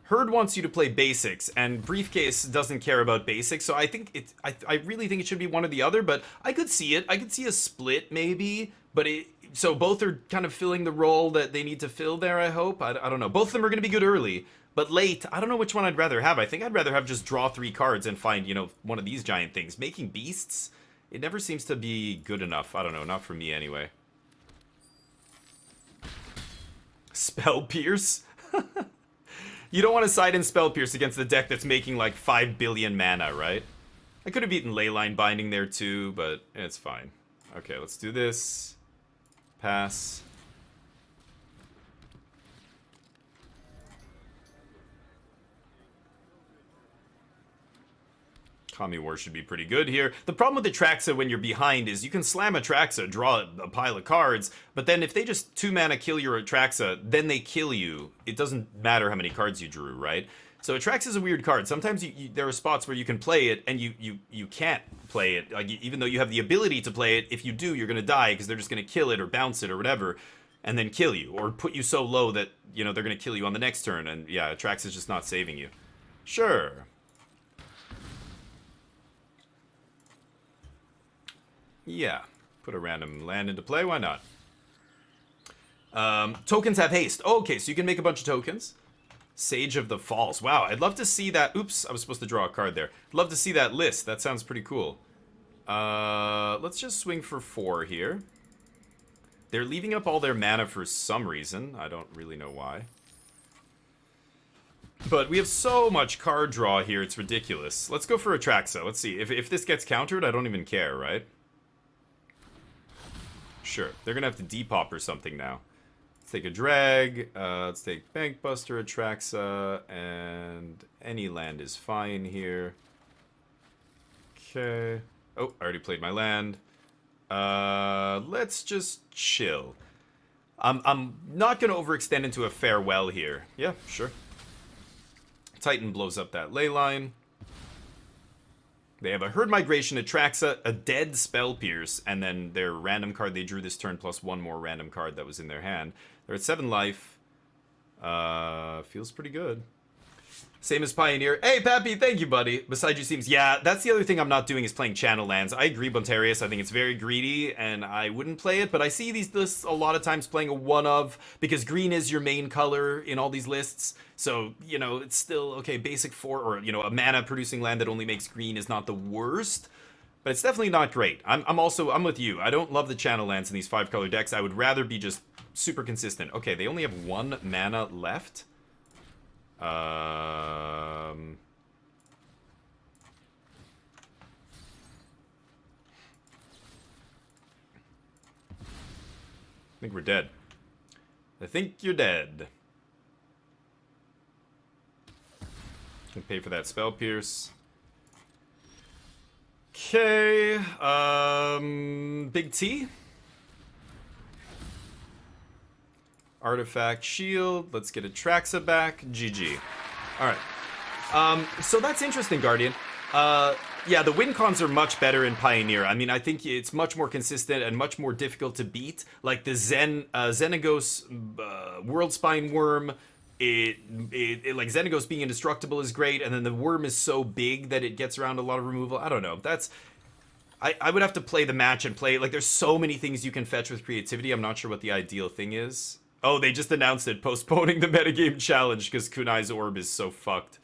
Herd wants you to play basics, and Briefcase doesn't care about basics, so I think it. I really think it should be one or the other, but I could see it. I could see a split, maybe, but so both are kind of filling the role that they need to fill there, I hope. I don't know. Both of them are going to be good early, but late, I don't know which one I'd rather have. I think I'd rather have just draw 3 cards and find, you know, one of these giant things. Making beasts, it never seems to be good enough. I don't know, not for me anyway. Spell Pierce? You don't want to side in Spell Pierce against the deck that's making like 5 billion mana, right? I could have beaten Leyline Binding there too, but it's fine. Okay, let's do this. Pass. Kami War should be pretty good here. The problem with Atraxa when you're behind is you can slam Atraxa, draw a pile of cards, but then if they just 2 mana kill your Atraxa, then they kill you. It doesn't matter how many cards you drew, right? So Atraxa is a weird card. Sometimes there are spots where you can play it and you can't play it. Like, even though you have the ability to play it, if you do, you're going to die because they're just going to kill it or bounce it or whatever and then kill you or put you so low that, you know, they're going to kill you on the next turn. And yeah, Atraxa is just not saving you. Sure. Yeah, put a random land into play, why not? Tokens have haste. Oh, okay, so you can make a bunch of tokens. Sage of the Falls. Wow, I'd love to see that. Oops, I was supposed to draw a card there. I'd love to see that list. That sounds pretty cool. Let's just swing for 4 here. They're leaving up all their mana for some reason. I don't really know why. But we have so much card draw here, it's ridiculous. Let's go for Atraxa. Let's see. If this gets countered, I don't even care, right? Sure, they're gonna have to depop or something now. Let's take a drag, let's take Bankbuster, Atraxa, and any land is fine here. Okay. Oh, I already played my land. Let's just chill. I'm not gonna overextend into a farewell here. Yeah, sure. Titan blows up that ley line. They have a Herd Migration, Atraxa, a dead Spell Pierce, and then their random card they drew this turn plus 1 more random card that was in their hand. They're at 7 life. Feels pretty good. Same as Pioneer. Hey, Pappy, thank you, buddy. Beside you seems... Yeah, that's the other thing I'm not doing is playing Channel Lands. I agree, Bontarius. I think it's very greedy, and I wouldn't play it, but I see these lists a lot of times playing a one-of, because green is your main color in all these lists. So, you know, it's still, okay, basic 4, or, you know, a mana-producing land that only makes green is not the worst, but it's definitely not great. I'm with you. I don't love the Channel Lands in these 5-color decks. I would rather be just super consistent. Okay, they only have 1 mana left. I think we're dead. I think you're dead. Can pay for that spell pierce. Okay, Big T. Artifact shield. Let's get Atraxa back. GG. Alright. So that's interesting, Guardian. Yeah, the win cons are much better in Pioneer. I mean, I think it's much more consistent and much more difficult to beat. Like the Xenagos World Spine Worm, like Xenagos being indestructible is great, and then the worm is so big that it gets around a lot of removal. I don't know. That's... I would have to play the match and play... Like, there's so many things you can fetch with creativity. I'm not sure what the ideal thing is. Oh, they just announced it, postponing the metagame challenge because Kunai's orb is so fucked.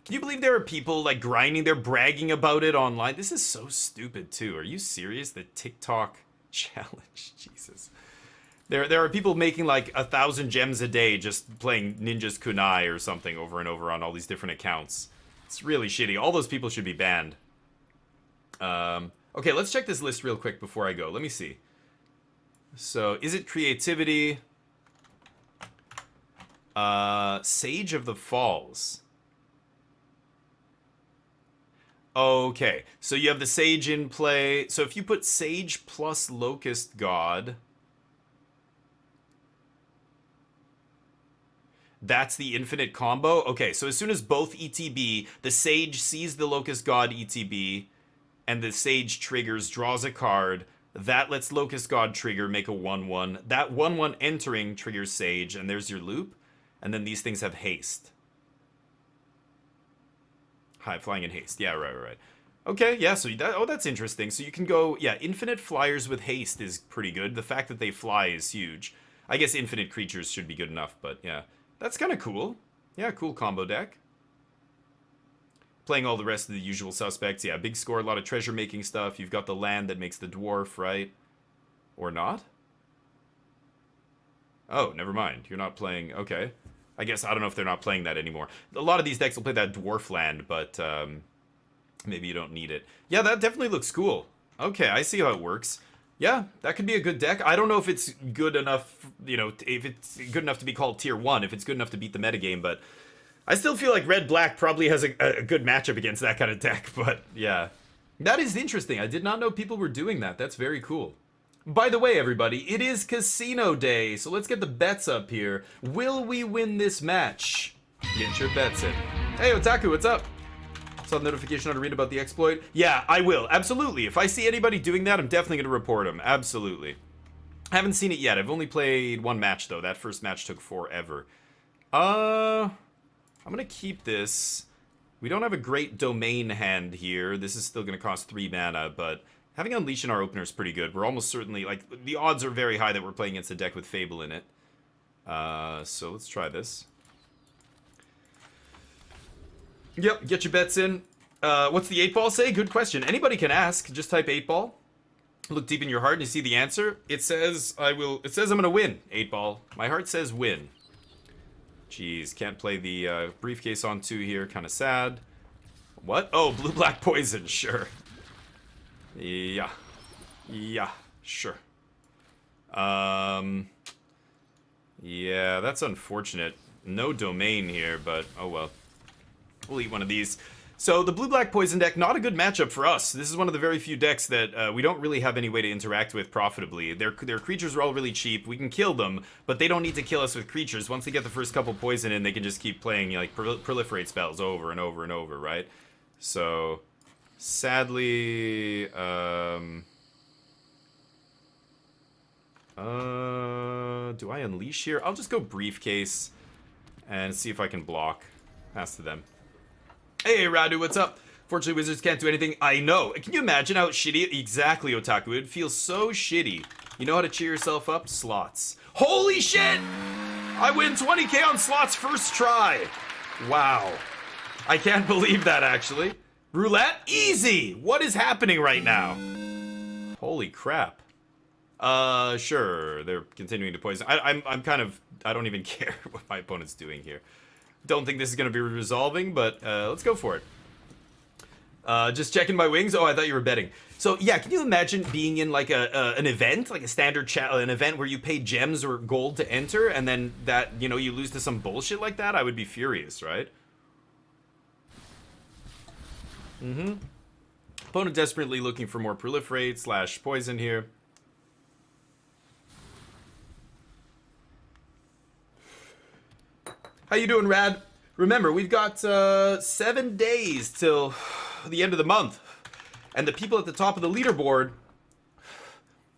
Can you believe there are people, like, grinding, they're bragging about it online? This is so stupid, too. Are you serious? The TikTok challenge? Jesus. There are people making, like, 1,000 gems a day just playing Ninja's Kunai or something over and over on all these different accounts. It's really shitty. All those people should be banned. Okay, let's check this list real quick before I go. Let me see. So, is it creativity? Sage of the Falls. Okay, so you have the Sage in play. So if you put Sage plus Locust God, that's the infinite combo? Okay, so as soon as both ETB, the Sage sees the Locust God ETB, and the Sage triggers, draws a card, that lets Locust God trigger, make a 1/1. That 1/1 entering triggers Sage, and there's your loop. And then these things have haste. High flying and haste. Yeah, right. Okay, yeah, so that's interesting. So you can go, yeah, infinite flyers with haste is pretty good. The fact that they fly is huge. I guess infinite creatures should be good enough, but yeah. That's kind of cool. Yeah, cool combo deck. Playing all the rest of the usual suspects. Yeah, big score, a lot of treasure making stuff. You've got the land that makes the dwarf, right? Or not? Oh, never mind. You're not playing... Okay. I guess, I don't know if they're not playing that anymore. A lot of these decks will play that dwarf land, but maybe you don't need it. Yeah, that definitely looks cool. Okay, I see how it works. Yeah, that could be a good deck. I don't know if it's good enough, you know, if it's good enough to be called tier 1, if it's good enough to beat the metagame, but I still feel like red-black probably has a good matchup against that kind of deck, but yeah. That is interesting. I did not know people were doing that. That's very cool. By the way, everybody, it is casino day, so let's get the bets up here. Will we win this match? Get your bets in. Hey, Otaku, what's up? Saw the notification on to read about the exploit. Yeah, I will. Absolutely. If I see anybody doing that, I'm definitely going to report them. Absolutely. I haven't seen it yet. I've only played one match, though. That first match took forever. I'm going to keep this. We don't have a great domain hand here. This is still going to cost 3 mana, but... Having Unleash in our opener is pretty good. We're almost certainly, like, the odds are very high that we're playing against a deck with Fable in it. So let's try this. Yep, get your bets in. What's the 8-ball say? Good question. Anybody can ask. Just type 8-ball. Look deep in your heart and you see the answer. It says it says I'm gonna win, 8-ball. My heart says win. Jeez, can't play the briefcase on 2 here. Kind of sad. What? Oh, blue-black poison. Sure. Yeah, sure. Yeah, that's unfortunate. No domain here, but oh well. We'll eat one of these. So the blue-black poison deck, not a good matchup for us. This is one of the very few decks that we don't really have any way to interact with profitably. Their creatures are all really cheap. We can kill them, but they don't need to kill us with creatures. Once they get the first couple poison in, they can just keep playing, like, proliferate spells over and over and over, right? So... Sadly, do I unleash here? I'll just go briefcase and see if I can block. Pass to them. Hey, Radu, what's up? Fortunately, wizards can't do anything. I know. Can you imagine how shitty... Exactly, Otaku. It feels so shitty. You know how to cheer yourself up? Slots. Holy shit! I win 20k on slots first try. Wow. I can't believe that, actually. Roulette? Easy! What is happening right now? Holy crap. Sure. They're continuing to poison. I'm kind of... I don't even care what my opponent's doing here. Don't think this is going to be resolving, but let's go for it. Just checking my wings. Oh, I thought you were betting. So yeah, can you imagine being in like an event, like a standard an event where you pay gems or gold to enter, and then that, you know, you lose to some bullshit like that? I would be furious, right? Mm-hmm. Opponent desperately looking for more proliferate / poison here. How you doing, Rad? Remember, we've got 7 days till the end of the month. And the people at the top of the leaderboard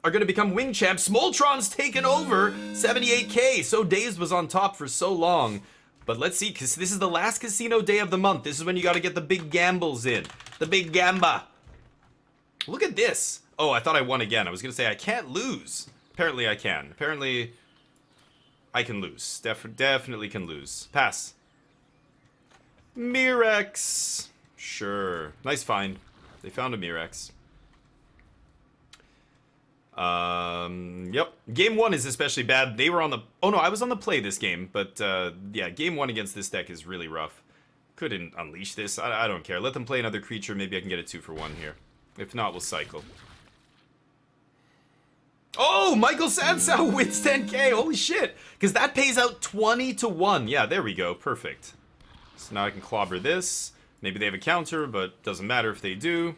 are going to become wing champs. Smoltron's taken over 78k. So Dazed was on top for so long. But let's see, because this is the last casino day of the month. This is when you got to get the big gambles in. The big gamba. Look at this. Oh, I thought I won again. I was going to say I can't lose. Apparently I can. Apparently I can lose. Definitely can lose. Pass. Mirex. Sure. Nice find. They found a Mirex. Yep. Game 1 is especially bad. They were on the... Oh, no, I was on the play this game. But, yeah, game 1 against this deck is really rough. Couldn't unleash this. I don't care. Let them play another creature. Maybe I can get a 2-for-1 here. If not, we'll cycle. Oh, Michael Sansow wins 10k. Holy shit. Because that pays out 20-1. Yeah, there we go. Perfect. So now I can clobber this. Maybe they have a counter, but doesn't matter if they do.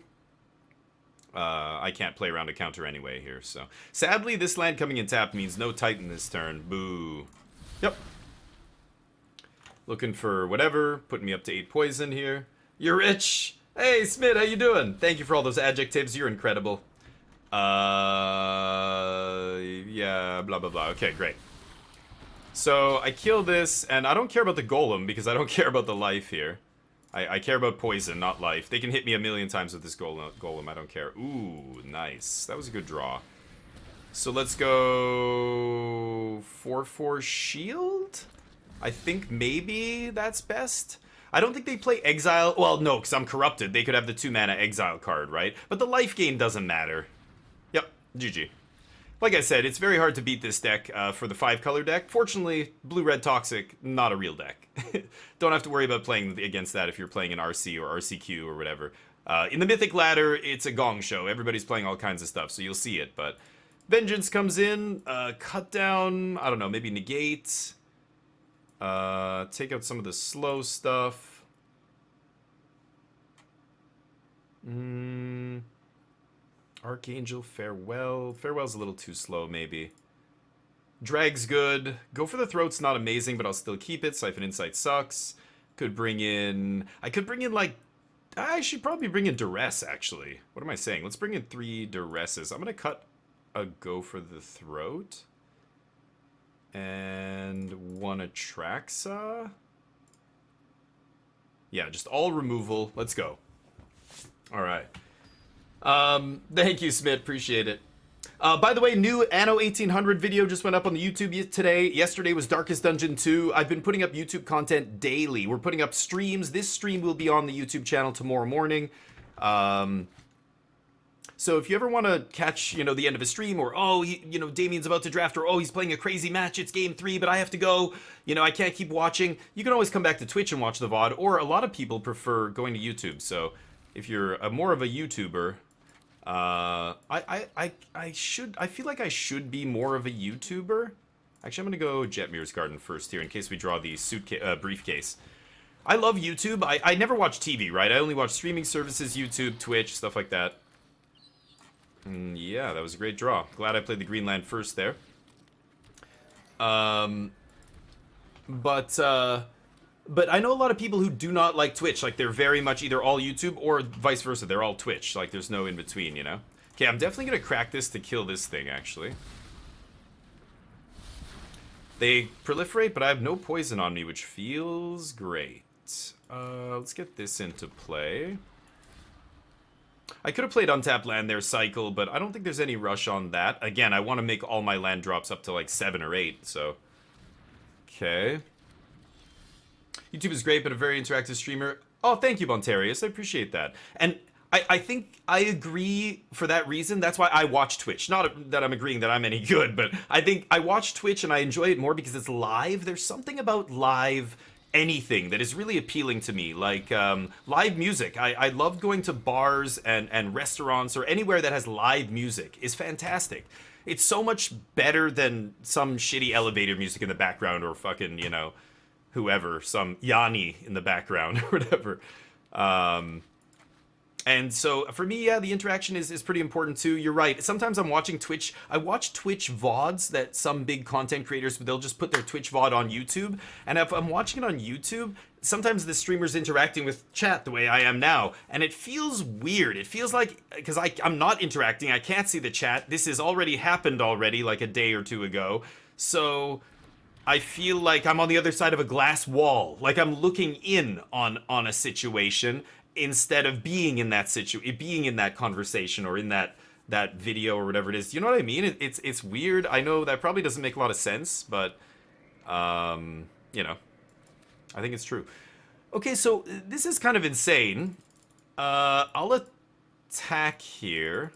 I can't play around a counter anyway here, so... Sadly, this land coming in tap means no Titan this turn. Boo. Yep. Looking for whatever. Putting me up to 8 poison here. You're rich! Hey, Smid, how you doing? Thank you for all those adjectives. You're incredible. Yeah, blah, blah, blah. Okay, great. So, I kill this, and I don't care about the golem, because I don't care about the life here. I care about poison, not life. They can hit me a million times with this golem. I don't care. Ooh, nice. That was a good draw. So let's go 4/4 shield? I think maybe that's best. I don't think they play exile. Well, no, because I'm corrupted. They could have the 2-mana exile card, right? But the life gain doesn't matter. Yep, GG. Like I said, it's very hard to beat this deck for the 5-color deck. Fortunately, Blue-Red Toxic, not a real deck. Don't have to worry about playing against that if you're playing an RC or RCQ or whatever. In the Mythic ladder, it's a gong show. Everybody's playing all kinds of stuff, so you'll see it. But Vengeance comes in, cut down, I don't know, maybe negate. Take out some of the slow stuff. Archangel, Farewell. Farewell's a little too slow, maybe. Drag's good. Go for the Throat's not amazing, but I'll still keep it. Siphon Insight sucks. Could bring in... I could bring in, like... I should probably bring in Duress, actually. What am I saying? Let's bring in 3 Duresses. I'm going to cut a Go for the Throat. And 1 Atraxa. Yeah, just all removal. Let's go. All right. Thank you, Smith. Appreciate it. By the way, new Anno 1800 video just went up on the YouTube today. Yesterday was Darkest Dungeon 2. I've been putting up YouTube content daily. We're putting up streams. This stream will be on the YouTube channel tomorrow morning. So if you ever want to catch, you know, the end of a stream, or, oh, you know, Damien's about to draft, or, oh, he's playing a crazy match, it's game 3, but I have to go, you know, I can't keep watching, you can always come back to Twitch and watch the VOD, or a lot of people prefer going to YouTube. So if you're more of a YouTuber... I feel like I should be more of a YouTuber. Actually, I'm gonna go Jetmir's Garden first here in case we draw the briefcase. I love YouTube. I never watch TV, right? I only watch streaming services, YouTube, Twitch, stuff like that. Yeah, that was a great draw. Glad I played the green land first there. But I know a lot of people who do not like Twitch. Like, they're very much either all YouTube or vice versa. They're all Twitch. Like, there's no in-between, you know? Okay, I'm definitely going to crack this to kill this thing, actually. They proliferate, but I have no poison on me, which feels great. Let's get this into play. I could have played untapped land there, cycle, but I don't think there's any rush on that. Again, I want to make all my land drops up to, like, 7 or 8, so... Okay... YouTube is great, but a very interactive streamer. Oh, thank you, Bontarius. I appreciate that. And I think I agree for that reason. That's why I watch Twitch. Not that I'm agreeing that I'm any good, but I think I watch Twitch and I enjoy it more because it's live. There's something about live anything that is really appealing to me, like live music. I love going to bars and restaurants or anywhere that has live music is fantastic. It's so much better than some shitty elevator music in the background or fucking, you know, whoever, some Yanni in the background or whatever. And so for me, yeah, the interaction is pretty important too. You're right. Sometimes I'm watching Twitch. I watch Twitch VODs that some big content creators, they'll just put their Twitch VOD on YouTube. And if I'm watching it on YouTube, sometimes the streamer's interacting with chat the way I am now. And it feels weird. It feels like, because I'm not interacting, I can't see the chat. This has already happened already, like a day or two ago. So I feel like I'm on the other side of a glass wall. Like I'm looking in on a situation instead of being in that being in that conversation or in that video or whatever it is. You know what I mean? It's weird. I know that probably doesn't make a lot of sense, but you know, I think it's true. Okay, so this is kind of insane. I'll attack here.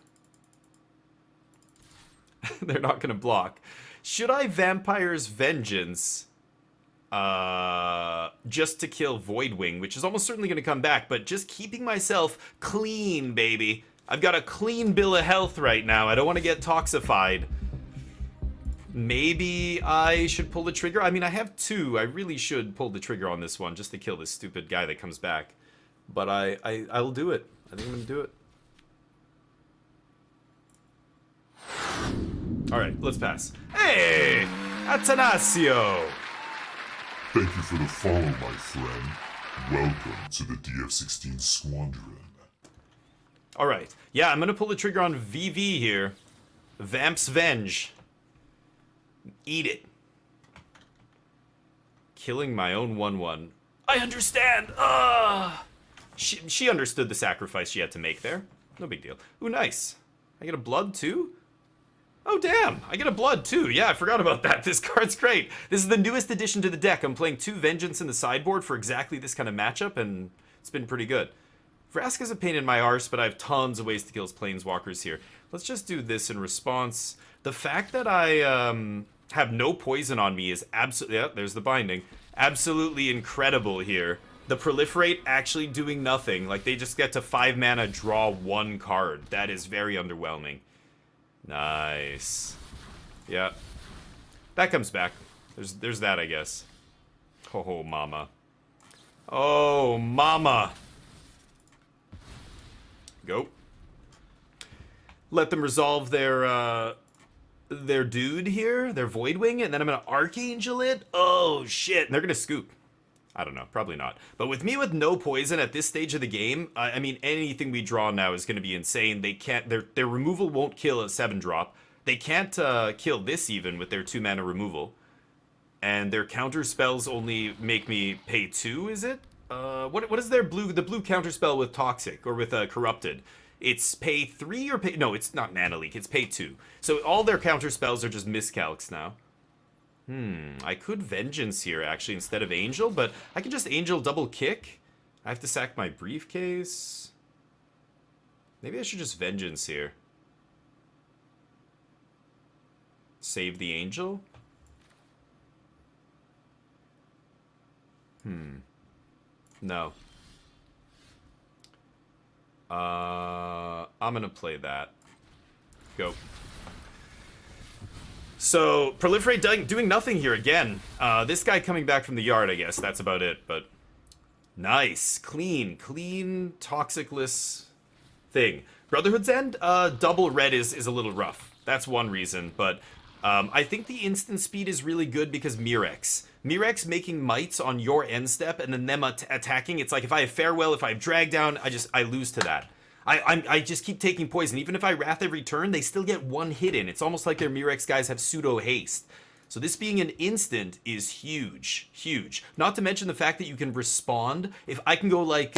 They're not gonna block. Should I Vampire's Vengeance? Just to kill Voidwing, which is almost certainly going to come back, but just keeping myself clean, baby. I've got a clean bill of health right now. I don't want to get toxified. Maybe I should pull the trigger. I mean, I have two. I really should pull the trigger on this one just to kill this stupid guy that comes back. But I'll do it. I think I'm going to do it. All right, let's pass. Hey, Atanasio. Thank you for the follow, my friend. Welcome to the DF16 Squadron. Alright. Yeah, I'm gonna pull the trigger on VV here. Vamp's Venge. Eat it. Killing my own 1-1. I understand! She understood the sacrifice she had to make there. No big deal. Ooh, nice. I get a blood too? Oh, damn! I get a blood, too. Yeah, I forgot about that. This card's great. This is the newest addition to the deck. I'm playing 2 Vengeance in the sideboard for exactly this kind of matchup, and it's been pretty good. Vraska's a pain in my arse, but I have tons of ways to kill his Planeswalkers here. Let's just do this in response. The fact that I have no poison on me is absolutely... Yeah, there's the binding. Absolutely incredible here. The Proliferate actually doing nothing. Like, they just get to 5 mana, draw 1 card. That is very underwhelming. Nice. Yeah. That comes back. There's that, I guess. Oh, mama. Oh, mama. Go. Let them resolve their dude here, their Voidwing, and then I'm gonna Archangel it. Oh, shit. And they're gonna scoop. I don't know, probably not. But with me with no poison at this stage of the game, I mean, anything we draw now is going to be insane. They can't, their removal won't kill a 7-drop. They can't kill this even with their 2-mana removal. And their counter spells only make me pay 2, is it? What is their the blue counter spell with Toxic or with Corrupted? It's pay 3 or pay, no, it's not Mana Leak, it's pay 2. So all their counter spells are just miscalcs now. I could Vengeance here, actually, instead of Angel, but I can just Angel double kick. I have to sack my briefcase. Maybe I should just Vengeance here. Save the Angel? No. I'm gonna play that. Go. So, Proliferate doing nothing here again. This guy coming back from the yard, I guess. That's about it, but... Nice. Clean, toxicless thing. Brotherhood's End, double red is a little rough. That's one reason, but... I think the instant speed is really good because Mirex. Mirex making mites on your end step and then them attacking. It's like if I have Farewell, if I have Drag Down, I lose to that. I just keep taking poison. Even if I Wrath every turn, they still get 1 hit in. It's almost like their Mirex guys have pseudo haste. So this being an instant is huge, huge. Not to mention the fact that you can respond. If I can go like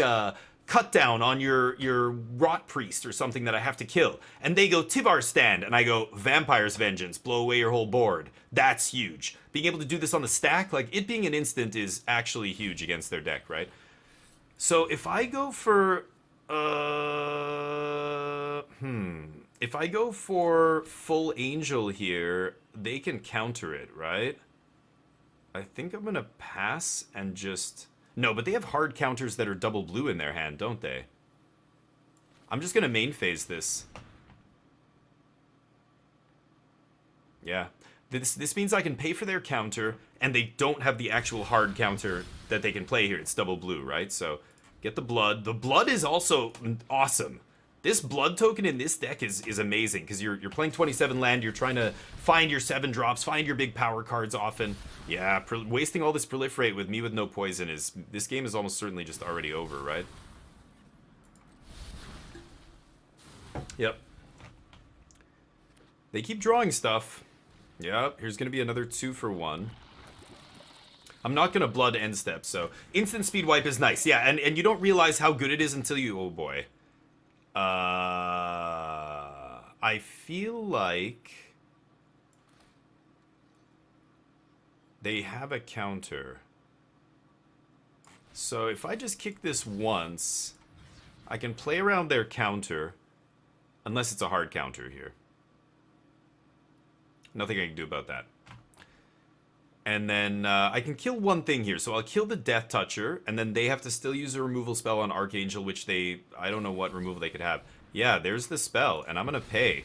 cut down on your Rot Priest or something that I have to kill, and they go Tivar Stand, and I go Vampire's Vengeance, blow away your whole board. That's huge. Being able to do this on the stack, like it being an instant is actually huge against their deck, right? So if I go for... If I go for full Angel here, they can counter it, right? I think I'm gonna pass and just... No, but they have hard counters that are double blue in their hand, don't they? I'm just gonna main phase this. Yeah. This means I can pay for their counter, and they don't have the actual hard counter that they can play here. It's double blue, right? So, get the blood. The blood is also awesome. This blood token in this deck is amazing, because you're playing 27 land, you're trying to find your 7 drops, find your big power cards often. Yeah, wasting all this proliferate with me with no poison is... This game is almost certainly just already over, right? Yep. They keep drawing stuff. Yep, here's gonna be another 2 for 1. I'm not gonna blood end step, so instant speed wipe is nice. Yeah, and you don't realize how good it is until you... Oh boy. I feel like they have a counter. So if I just kick this once, I can play around their counter, unless it's a hard counter here. Nothing I can do about that. And then I can kill one thing here. So I'll kill the Death Toucher, and then they have to still use a removal spell on Archangel, which they... I don't know what removal they could have. Yeah, there's the spell, and I'm going to pay.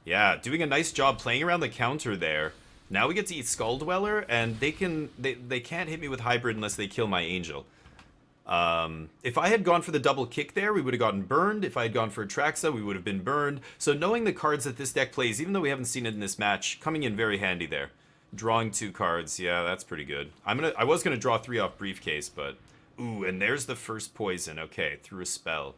Yeah, doing a nice job playing around the counter there. Now we get to eat Skull Dweller, and they can't hit me with Hybrid unless they kill my Angel. If I had gone for the double kick there, we would have gotten burned. If I had gone for Atraxa, we would have been burned. So knowing the cards that this deck plays, even though we haven't seen it in this match, coming in very handy there. Drawing 2 cards, yeah, that's pretty good. I was gonna draw 3 off Briefcase, but... Ooh, and there's the first poison. Okay, through a spell.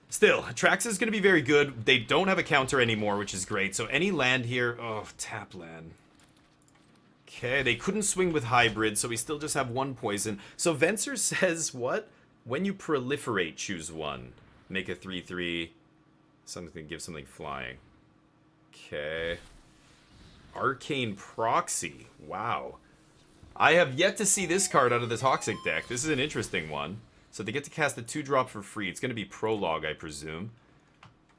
Still, Atraxa is gonna be very good. They don't have a counter anymore, which is great. So any land here... Oh, tap land. Okay, they couldn't swing with Hybrid, so we still just have 1 poison. So Venser says, what? When you proliferate, choose 1. Make a 3/3. Something, give something flying. Okay. Arcane Proxy. Wow. I have yet to see this card out of the Toxic deck. This is an interesting one. So they get to cast a 2-drop for free. It's going to be Prologue, I presume.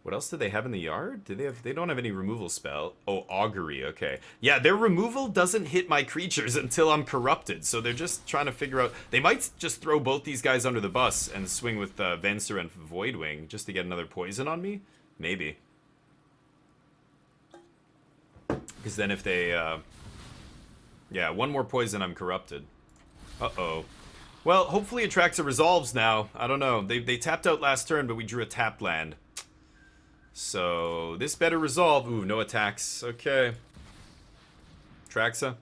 What else do they have in the yard? They don't have any removal spell. Oh, Augury, okay. Yeah, their removal doesn't hit my creatures until I'm corrupted, so they're just trying to figure out... They might just throw both these guys under the bus and swing with Venser and Voidwing just to get another poison on me? Maybe. Because then if they... Yeah, 1 more poison, I'm corrupted. Uh-oh. Well, hopefully Atraxa resolves now. I don't know. They tapped out last turn, but we drew a tapped land. So, this better resolve. Ooh, no attacks. Okay. Atraxa.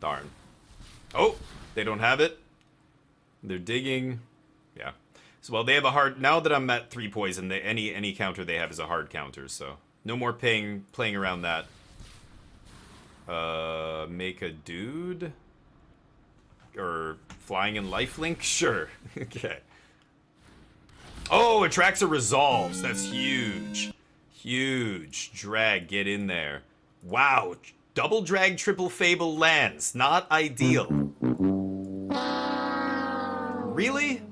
Darn. Oh! They don't have it. They're digging. Yeah. So, well, they have a hard... Now that I'm at 3 poison, any counter they have is a hard counter, so... No more playing around that. Make a dude? Or flying in lifelink? Sure. Okay. Oh, Atraxa resolves. That's huge. Huge. Drag, get in there. Wow. Double drag, triple fable lands. Not ideal. Really?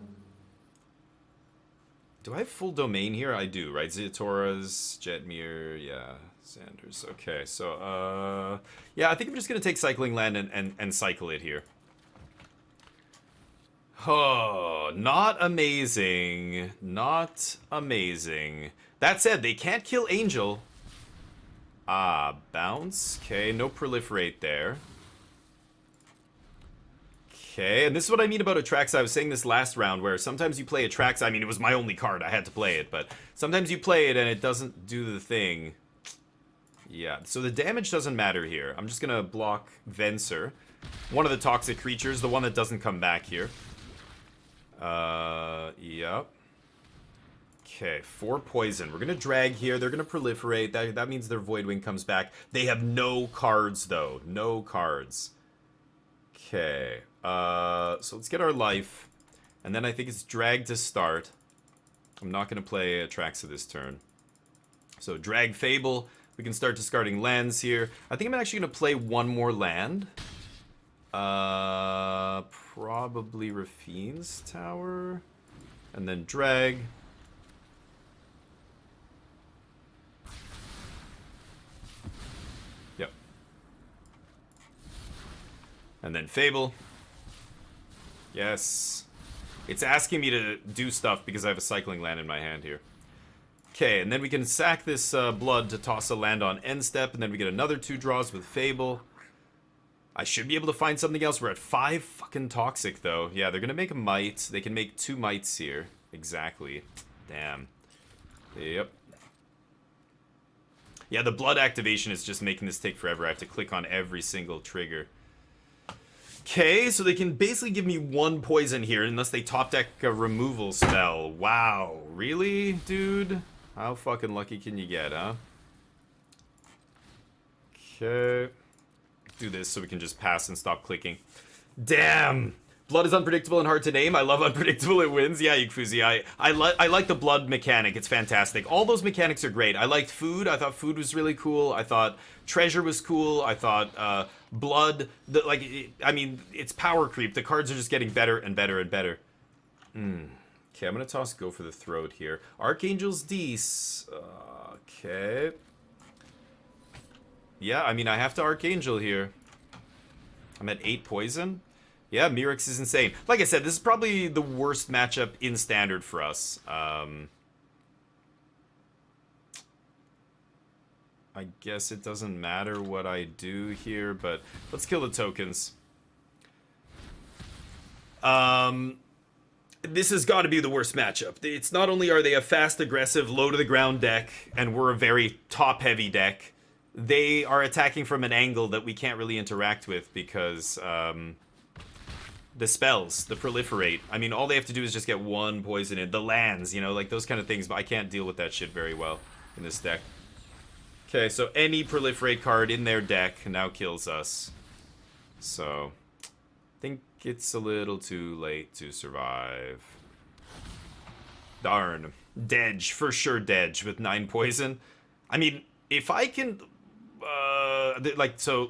Do I have full domain here? I do, right? Zitora's, Jetmir, yeah. Sanders. Okay, so, yeah, I think I'm just going to take Cycling Land and cycle it here. Oh, not amazing. Not amazing. That said, they can't kill Angel. Ah, bounce. Okay, no proliferate there. Okay, and this is what I mean about Atraxa. I was saying this last round, where sometimes you play Atraxa. I mean, it was my only card. I had to play it, but sometimes you play it and it doesn't do the thing. Yeah, so the damage doesn't matter here. I'm just going to block Venser. One of the toxic creatures, the one that doesn't come back here. Yep. Okay, 4 poison. We're going to drag here. They're going to proliferate. That means their Voidwing comes back. They have no cards, though. No cards. Okay. So let's get our life. And then I think it's drag to start. I'm not going to play Atraxa this turn. So drag Fable. We can start discarding lands here. I think I'm actually going to play 1 more land. Probably Rafine's Tower. And then drag. And then Fable. Yes. It's asking me to do stuff because I have a cycling land in my hand here. Okay, and then we can sack this blood to toss a land on end step, and then we get another 2 draws with Fable. I should be able to find something else. We're at 5 fucking toxic, though. Yeah, they're gonna make a might. They can make 2 mights here. Exactly. Damn. Yep. Yeah, the blood activation is just making this take forever. I have to click on every single trigger. Okay, so they can basically give me 1 poison here unless they top deck a removal spell. Wow, really, dude? How fucking lucky can you get, huh? Okay. Do this so we can just pass and stop clicking. Damn! Blood is unpredictable and hard to name. I love unpredictable, it wins. Yeah, Yukfuzi, I like the blood mechanic. It's fantastic. All those mechanics are great. I liked food. I thought food was really cool. I thought treasure was cool. I thought blood, I mean, it's power creep. The cards are just getting better and better and better. Okay, I'm gonna toss Go for the Throat here. Archangel's Dees. Okay. Yeah, I mean, I have to Archangel here. I'm at 8 poison. Yeah, Mirix is insane. Like I said, this is probably the worst matchup in Standard for us. I guess it doesn't matter what I do here, but let's kill the tokens. This has got to be the worst matchup. It's not only are they a fast, aggressive, low-to-the-ground deck, and we're a very top-heavy deck, they are attacking from an angle that we can't really interact with because... the spells, the proliferate. I mean, all they have to do is just get 1 poison in. The lands, you know, like those kind of things, but I can't deal with that shit very well in this deck. Okay, so any proliferate card in their deck now kills us. So, I think it's a little too late to survive. Darn. Dedge, for sure Dedge with 9 poison. I mean, if I can...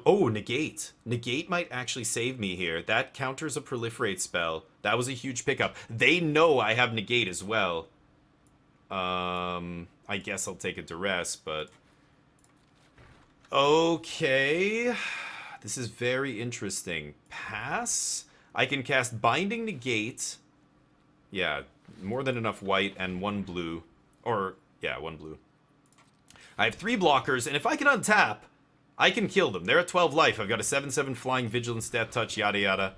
oh, negate. Negate might actually save me here. That counters a proliferate spell. That was a huge pickup. They know I have negate as well. I guess I'll take a duress, but... Okay. This is very interesting. Pass? I can cast Binding Negate. Yeah, more than enough white and 1 blue. Or, yeah, 1 blue. I have 3 blockers, and if I can untap, I can kill them. They're at 12 life. I've got a 7/7 flying, vigilance, death touch, yada yada.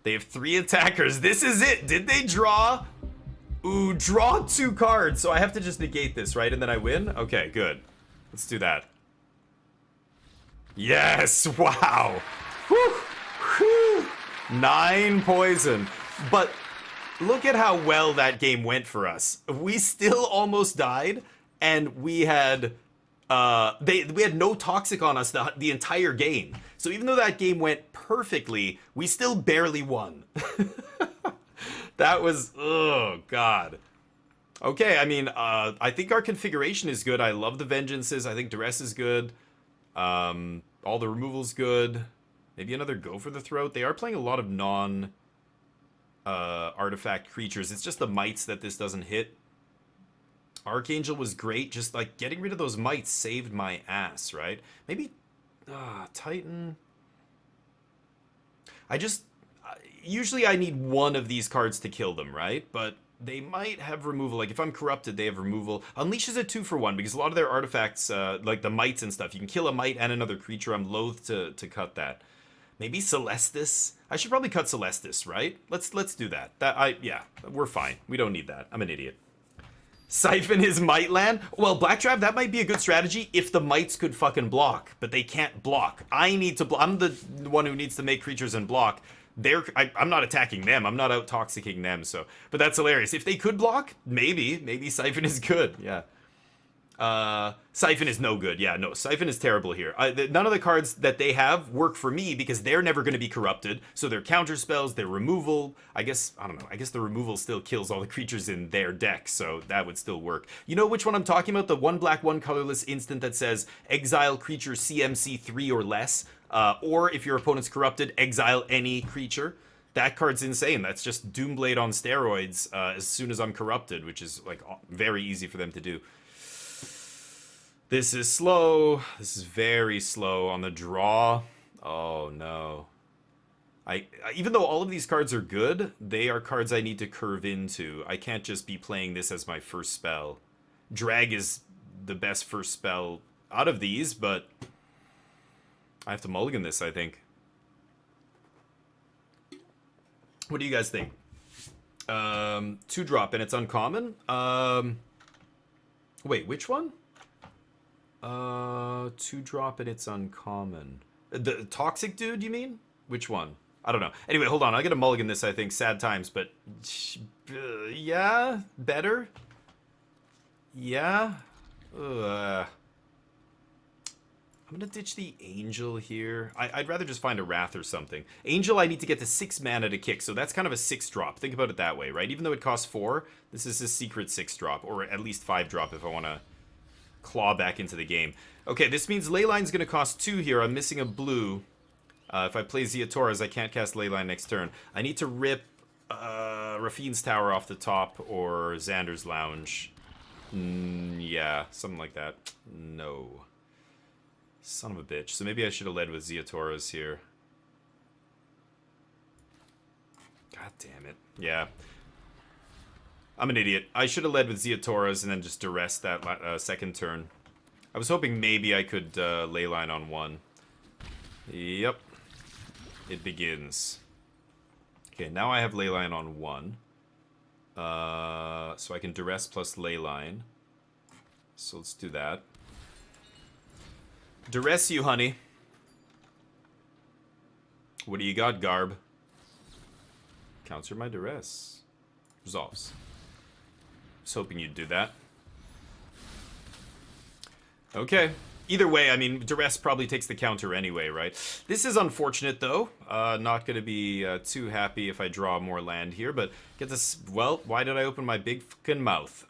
They have 3 attackers. This is it. Did they draw? Ooh, draw 2 cards. So I have to just negate this, right? And then I win? Okay, good. Let's do that. Yes! Wow! Whew! Whew! 9 poison. But look at how well that game went for us. We still almost died, and we had... we had no toxic on us the entire game. So even though that game went perfectly, we still barely won. That was, oh god. Okay, I mean, I think our configuration is good. I love the Vengeances. I think Duress is good. All the removal's good. Maybe another Go for the Throat. They are playing a lot of non artifact creatures. It's just the mites that this doesn't hit. Archangel was great, just like getting rid of those mites saved my ass, right? Maybe Titan. Usually I need 1 of these cards to kill them, right? But they might have removal. Like if I'm corrupted, they have removal. Unleash is a 2-for-1 because a lot of their artifacts, like the mites and stuff, you can kill a mite and another creature. I'm loath to cut that. Maybe Celestis. I should probably cut Celestis, right? Let's do that. Yeah, we're fine. We don't need that. I'm an idiot. Siphon his might land? Well, Blacktrap, that might be a good strategy if the mites could fucking block, but they can't block. I need to block. I'm the one who needs to make creatures and block. I'm not attacking them. I'm not out toxicking them, so. But that's hilarious. If they could block, maybe Siphon is good, yeah. Siphon is no good. Yeah, no, Siphon is terrible here. None of the cards that they have work for me because they're never going to be corrupted. So their counter spells, their removal, I don't know. I guess the removal still kills all the creatures in their deck, so that would still work. You know which one I'm talking about? The 1 black, 1 colorless instant that says exile creature CMC 3 or less. Or if your opponent's corrupted, exile any creature. That card's insane. That's just Doomblade on steroids as soon as I'm corrupted, which is like very easy for them to do. This is slow. This is very slow on the draw. Oh, no. Even though all of these cards are good, they are cards I need to curve into. I can't just be playing this as my first spell. Drag is the best first spell out of these, but I have to mulligan this, I think. What do you guys think? 2-drop and it's uncommon. Wait, which one? 2-drop and it's uncommon. The toxic dude, you mean? Which one? I don't know. Anyway, hold on. I gotta mulligan this, I think. Sad times, but yeah, better. Yeah. I'm gonna ditch the Angel here. I'd rather just find a Wrath or something. Angel, I need to get to 6 mana to kick, so that's kind of a 6-drop. Think about it that way, right? Even though it costs 4, this is a secret 6-drop, or at least 5-drop if I want to claw back into the game. Okay, this means Leyline's gonna cost 2 here. I'm missing a blue. If I play Ziatoras, I can't cast Leyline next turn. I need to rip Rafine's Tower off the top or Xander's Lounge. Yeah, something like that. No. Son of a bitch. So maybe I should have led with Ziatoras here. God damn it. Yeah. I'm an idiot. I should have led with Ziatoras and then just duress that second turn. I was hoping maybe I could Leyline on 1. Yep. It begins. Okay, now I have Leyline on 1. So I can duress plus Leyline. So let's do that. Duress you, honey. What do you got, Garb? Counter my duress. Resolves. I was hoping you'd do that. Okay. Either way, I mean, duress probably takes the counter anyway, right? This is unfortunate, though. Not going to be too happy if I draw more land here, but get this... Well, why did I open my big fucking mouth?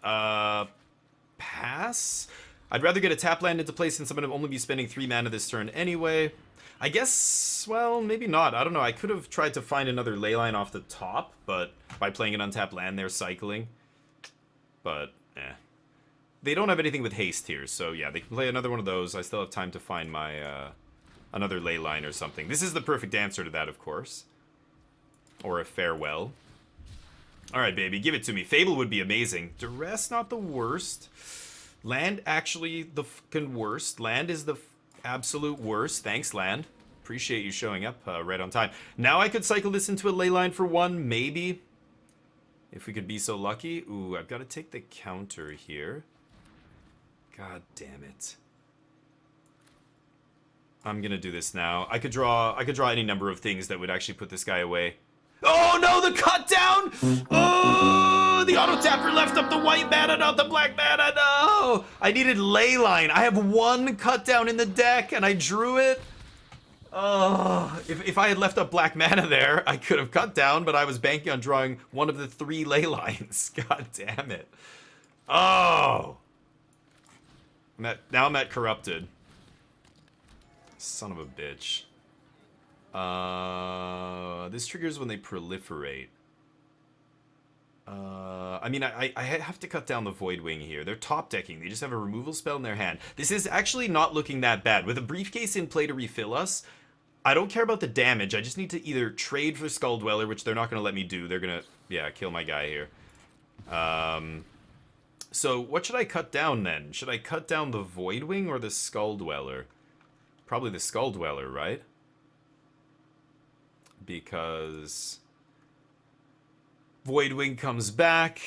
Pass? I'd rather get a tap land into play since I'm going to only be spending 3 mana this turn anyway. I guess, well, maybe not. I don't know. I could have tried to find another Leyline off the top, but by playing an untapped land, they're cycling. But, eh. They don't have anything with haste here, so yeah, they can play another one of those. I still have time to find my, another Leyline or something. This is the perfect answer to that, of course. Or a farewell. Alright, baby, give it to me. Fable would be amazing. Duress, not the worst. Land, actually, the fucking worst. Land is the absolute worst. Thanks, Land. Appreciate you showing up right on time. Now I could cycle this into a Leyline for 1, maybe. If we could be so lucky. Ooh, I've got to take the counter here. God damn it. I'm gonna do this now. I could draw any number of things that would actually put this guy away. Oh no, the cut down! Oh, the auto tapper left up the white mana, not the black mana. No! I needed Leyline. I have 1 cut down in the deck and I drew it. Oh, if I had left up black mana there, I could have cut down, but I was banking on drawing one of the 3 Leylines. God damn it. Oh. Now I'm at corrupted. Son of a bitch. This triggers when they proliferate. I mean, I have to cut down the Voidwing here. They're top decking. They just have a removal spell in their hand. This is actually not looking that bad. With a briefcase in play to refill us, I don't care about the damage. I just need to either trade for Skull Dweller, which they're not going to let me do. They're going to, yeah, kill my guy here. So what should I cut down then? Should I cut down the Voidwing or the Skull Dweller? Probably the Skull Dweller, right? Because Voidwing comes back.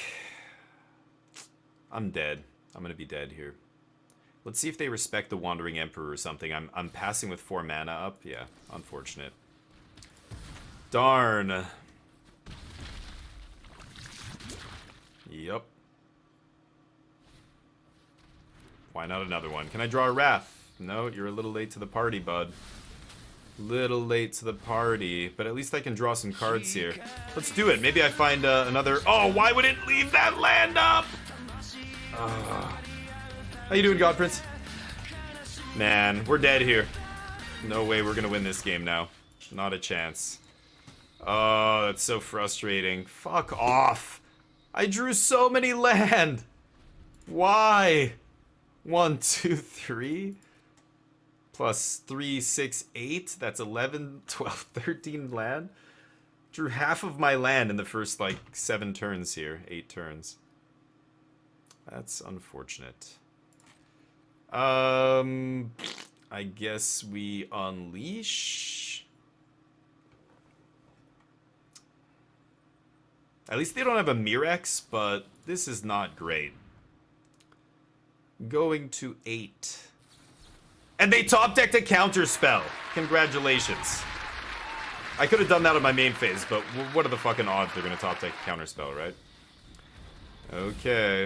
I'm dead. I'm gonna be dead here. Let's see if they respect the Wandering Emperor or something. I'm passing with 4 mana up. Yeah, unfortunate. Darn. Yep. Why not another one? Can I draw a Wrath? No, you're a little late to the party, bud. Little late to the party, but at least I can draw some cards here. Let's do it. Maybe I find another... Oh, why would it leave that land up? How you doing, God Prince? Man, we're dead here. No way we're gonna win this game now. Not a chance. Oh, that's so frustrating. Fuck off. I drew so many land. Why? 1, 2, 3. Plus 3, 6, 8. That's 11, 12, 13 land. Drew half of my land in the first, like, 7 turns here. 8 turns. That's unfortunate. I guess we unleash. At least they don't have a Mirex, but this is not great. Going to 8. And they top decked a counter spell. Congratulations. I could have done that on my main phase, but what are the fucking odds they're going to top deck a counter spell, right? Okay.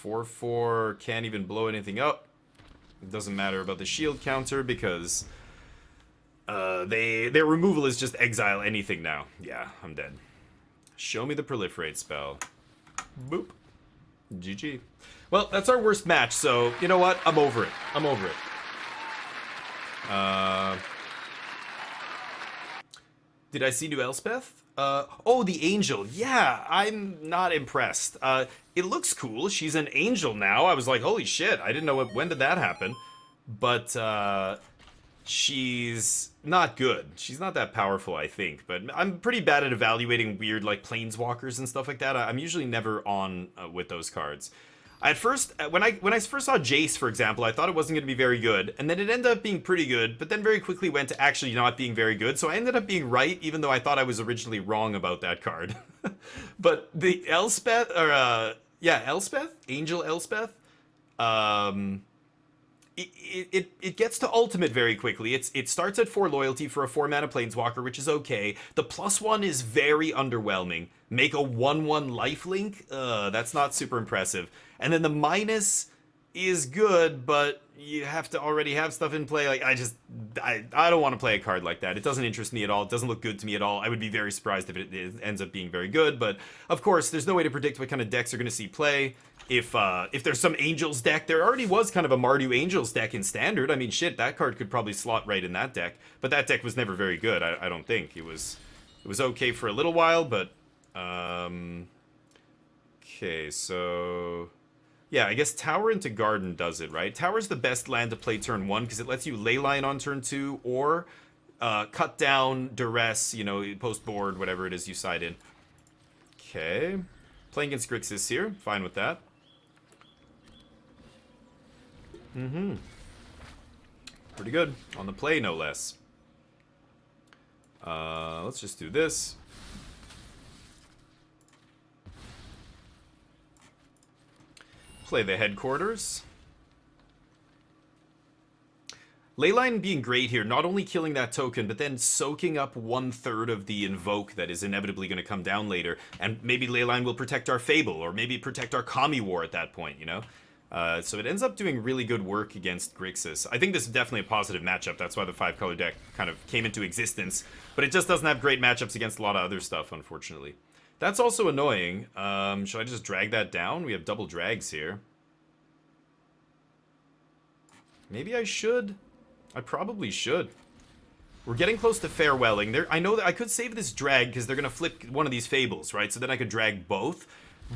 4/4 can't even blow anything up. It doesn't matter about the shield counter because their removal is just exile anything now. Yeah, I'm dead. Show me the proliferate spell. Boop. GG. Well, that's our worst match, so you know what? I'm over it. I'm over it. Did I see new Elspeth? Oh, the angel. Yeah, I'm not impressed. It looks cool. She's an angel now. I was like, holy shit. I didn't know when did that happen. But she's not good. She's not that powerful, I think. But I'm pretty bad at evaluating weird, like, planeswalkers and stuff like that. I'm usually never on with those cards. At first, when I first saw Jace, for example, I thought it wasn't going to be very good, and then it ended up being pretty good, but then very quickly went to actually not being very good, so I ended up being right, even though I thought I was originally wrong about that card. But the Elspeth, or, yeah, Elspeth? Angel Elspeth? It gets to ultimate very quickly. It starts at 4 loyalty for a 4-mana planeswalker, which is okay. The +1 is very underwhelming. Make a 1/1 lifelink? That's not super impressive. And then the minus is good, but you have to already have stuff in play. Like, I don't want to play a card like that. It doesn't interest me at all. It doesn't look good to me at all. I would be very surprised if it ends up being very good. But of course, there's no way to predict what kind of decks you're going to see play. If there's some Angels deck, there already was kind of a Mardu Angels deck in Standard. I mean, shit, that card could probably slot right in that deck. But that deck was never very good. I don't think it was okay for a little while, but okay, so yeah, I guess Tower into Garden does it, right? Tower's the best land to play turn 1 because it lets you Leyline on turn 2 or cut down, duress, you know, post board, whatever it is you side in. Okay, playing against Grixis here, fine with that. Pretty good on the play, no less. Let's just do this. Play the headquarters. Leyline being great here, not only killing that token, but then soaking up 1/3 of the invoke that is inevitably going to come down later. And maybe Leyline will protect our Fable, or maybe protect our Kami War at that point, you know? So it ends up doing really good work against Grixis. I think this is definitely a positive matchup. That's why the 5-color deck kind of came into existence. But it just doesn't have great matchups against a lot of other stuff, unfortunately. That's also annoying. Should I just drag that down? We have double drags here. Maybe I should. I probably should. We're getting close to farewelling. I know that I could save this drag because they're going to flip one of these Fables, right? So then I could drag both.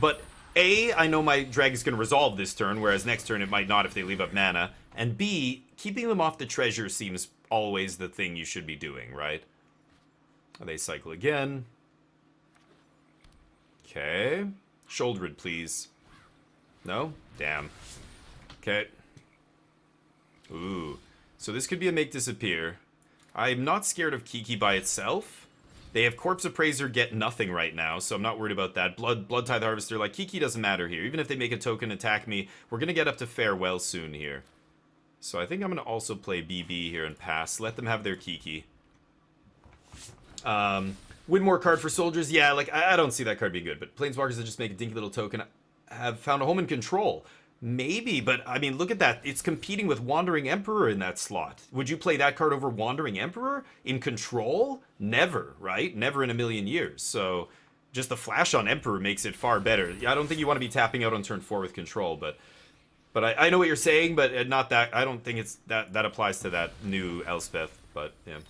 But A, I know my drag is going to resolve this turn, whereas next turn it might not if they leave up mana. And B, keeping them off the treasure seems always the thing you should be doing, right? They cycle again. Okay. Shoulder it, please. No? Damn. Okay. Ooh. So this could be a make disappear. I'm not scared of Kiki by itself. They have Corpse Appraiser get nothing right now, so I'm not worried about that. Blood Tithe Harvester, like, Kiki doesn't matter here. Even if they make a token attack me, we're going to get up to farewell soon here. So I think I'm going to also play BB here and pass. Let them have their Kiki. Win more card for soldiers. Yeah, like, I don't see that card being good. But Planeswalkers that just make a dinky little token have found a home in Control. Maybe, but I mean, look at that. It's competing with Wandering Emperor in that slot. Would you play that card over Wandering Emperor in Control? Never, right? Never in a million years. So just the flash on Emperor makes it far better. I don't think you want to be tapping out on turn 4 with Control, but I know what you're saying, but not that. I don't think it's that applies to that new Elspeth. But yeah,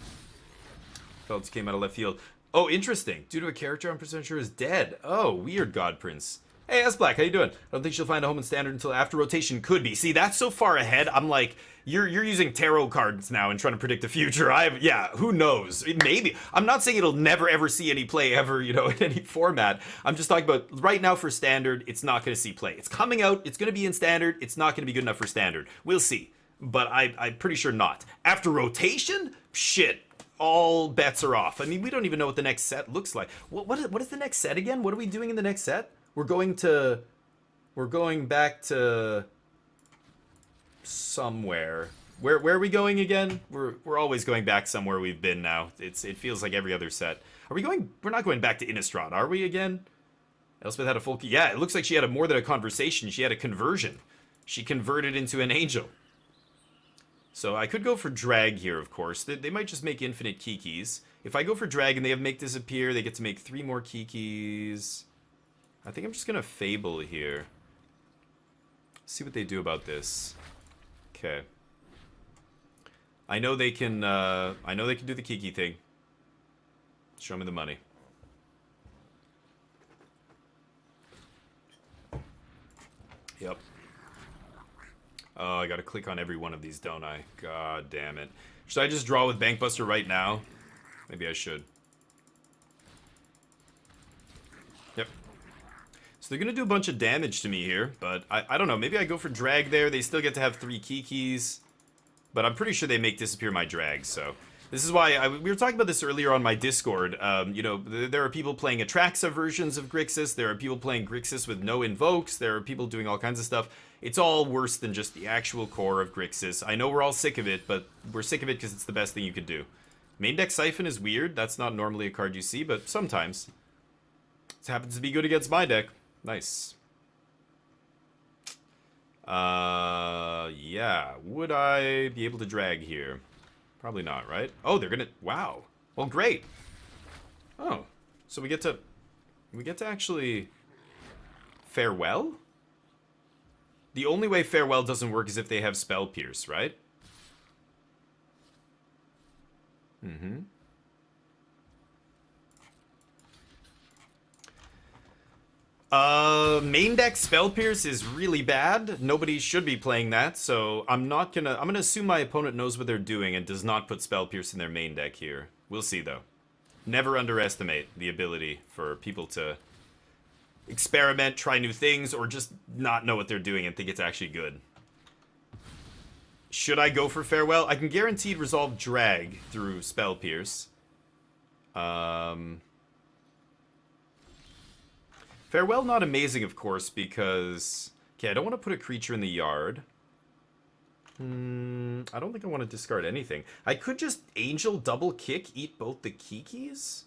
Felds came out of left field. Oh, interesting. Due to a character I'm percent sure is dead. Oh, weird, God Prince. Hey, S Black, how you doing? I don't think she'll find a home in standard until after rotation. Could be. See, that's so far ahead. I'm like, you're using tarot cards now and trying to predict the future. Yeah, who knows? Maybe. I'm not saying it'll never ever see any play ever, you know, in any format. I'm just talking about right now for standard, it's not going to see play. It's coming out. It's going to be in standard. It's not going to be good enough for standard. We'll see. But I'm pretty sure not. After rotation, shit. All bets are off. I mean, we don't even know what the next set looks like. What is the next set again? What are we doing in the next set? We're going back to somewhere. Where are we going again? We're always going back somewhere we've been now. It feels like every other set. Are we going? We're not going back to Innistrad, are we again? Elspeth had a full key. Yeah, it looks like she had more than a conversation. She had a conversion. She converted into an angel. So I could go for drag here, of course. They might just make infinite Kikis. If I go for drag and they have make disappear, they get to make 3 more Kikis. I think I'm just gonna Fable here. See what they do about this. Okay. I know they can do the Kiki thing. Show me the money. Yep. Oh, I gotta click on every one of these, don't I? God damn it. Should I just draw with Bankbuster right now? Maybe I should. Yep. So they're going to do a bunch of damage to me here, but I don't know. Maybe I go for drag there. They still get to have 3 Kikis, but I'm pretty sure they make disappear my drag, so... This is why we were talking about this earlier on my Discord. You know, there are people playing Atraxa versions of Grixis. There are people playing Grixis with no invokes. There are people doing all kinds of stuff. It's all worse than just the actual core of Grixis. I know we're all sick of it, but we're sick of it because it's the best thing you could do. Main deck Siphon is weird. That's not normally a card you see, but sometimes. It happens to be good against my deck. Nice. Yeah. Would I be able to drag here? Probably not, right? Oh, they're gonna... Wow. Well, great. Oh. So we get to actually... Farewell? The only way Farewell doesn't work is if they have Spell Pierce, right? Mm-hmm. Main deck Spell Pierce is really bad. Nobody should be playing that, so I'm gonna assume my opponent knows what they're doing and does not put Spell Pierce in their main deck here. We'll see, though. Never underestimate the ability for people to experiment, try new things, or just not know what they're doing and think it's actually good. Should I go for Farewell? I can guaranteed resolve Drag through Spell Pierce. Farewell not amazing, of course, because... Okay, I don't want to put a creature in the yard. I don't think I want to discard anything. I could just Angel double kick, eat both the Kikis?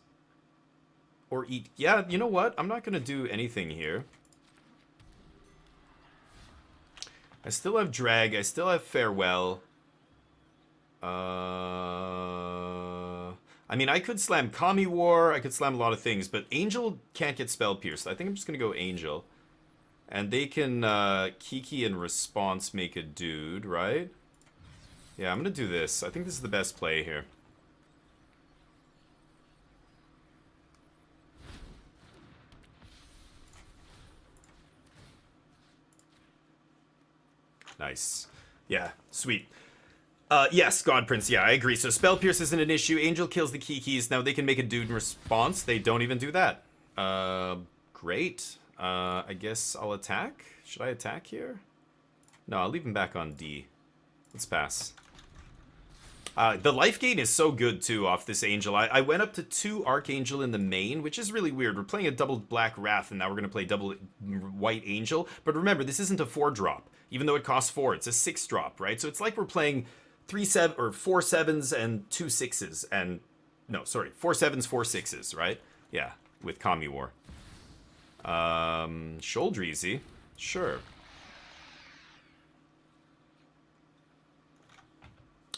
Or eat... Yeah, you know what? I'm not going to do anything here. I still have Drag. I still have Farewell. I mean, I could slam Kami War. I could slam a lot of things. But Angel can't get Spell Pierced. I think I'm just going to go Angel. And they can Kiki in response make a dude, right? Yeah, I'm going to do this. I think this is the best play here. Nice. Yeah, sweet. Yes, God Prince, yeah, I agree. So Spell Pierce isn't an issue. Angel kills the Kikis. Now they can make a dude in response. They don't even do that. Great. I guess I'll attack. Should I attack here? No, I'll leave him back on D. Let's pass. The life gain is so good, too, off this Angel. I went up to 2 Archangel in the main, which is really weird. We're playing a double Black Wrath, and now we're going to play double White Angel. But remember, this isn't a 4-drop, even though it costs 4. It's a 6-drop, right? So it's like we're playing 4 7s and 2 6s. And, no, sorry, 4 7s, 4 6s, right? Yeah, with Kami War. Shoulder easy. Sure.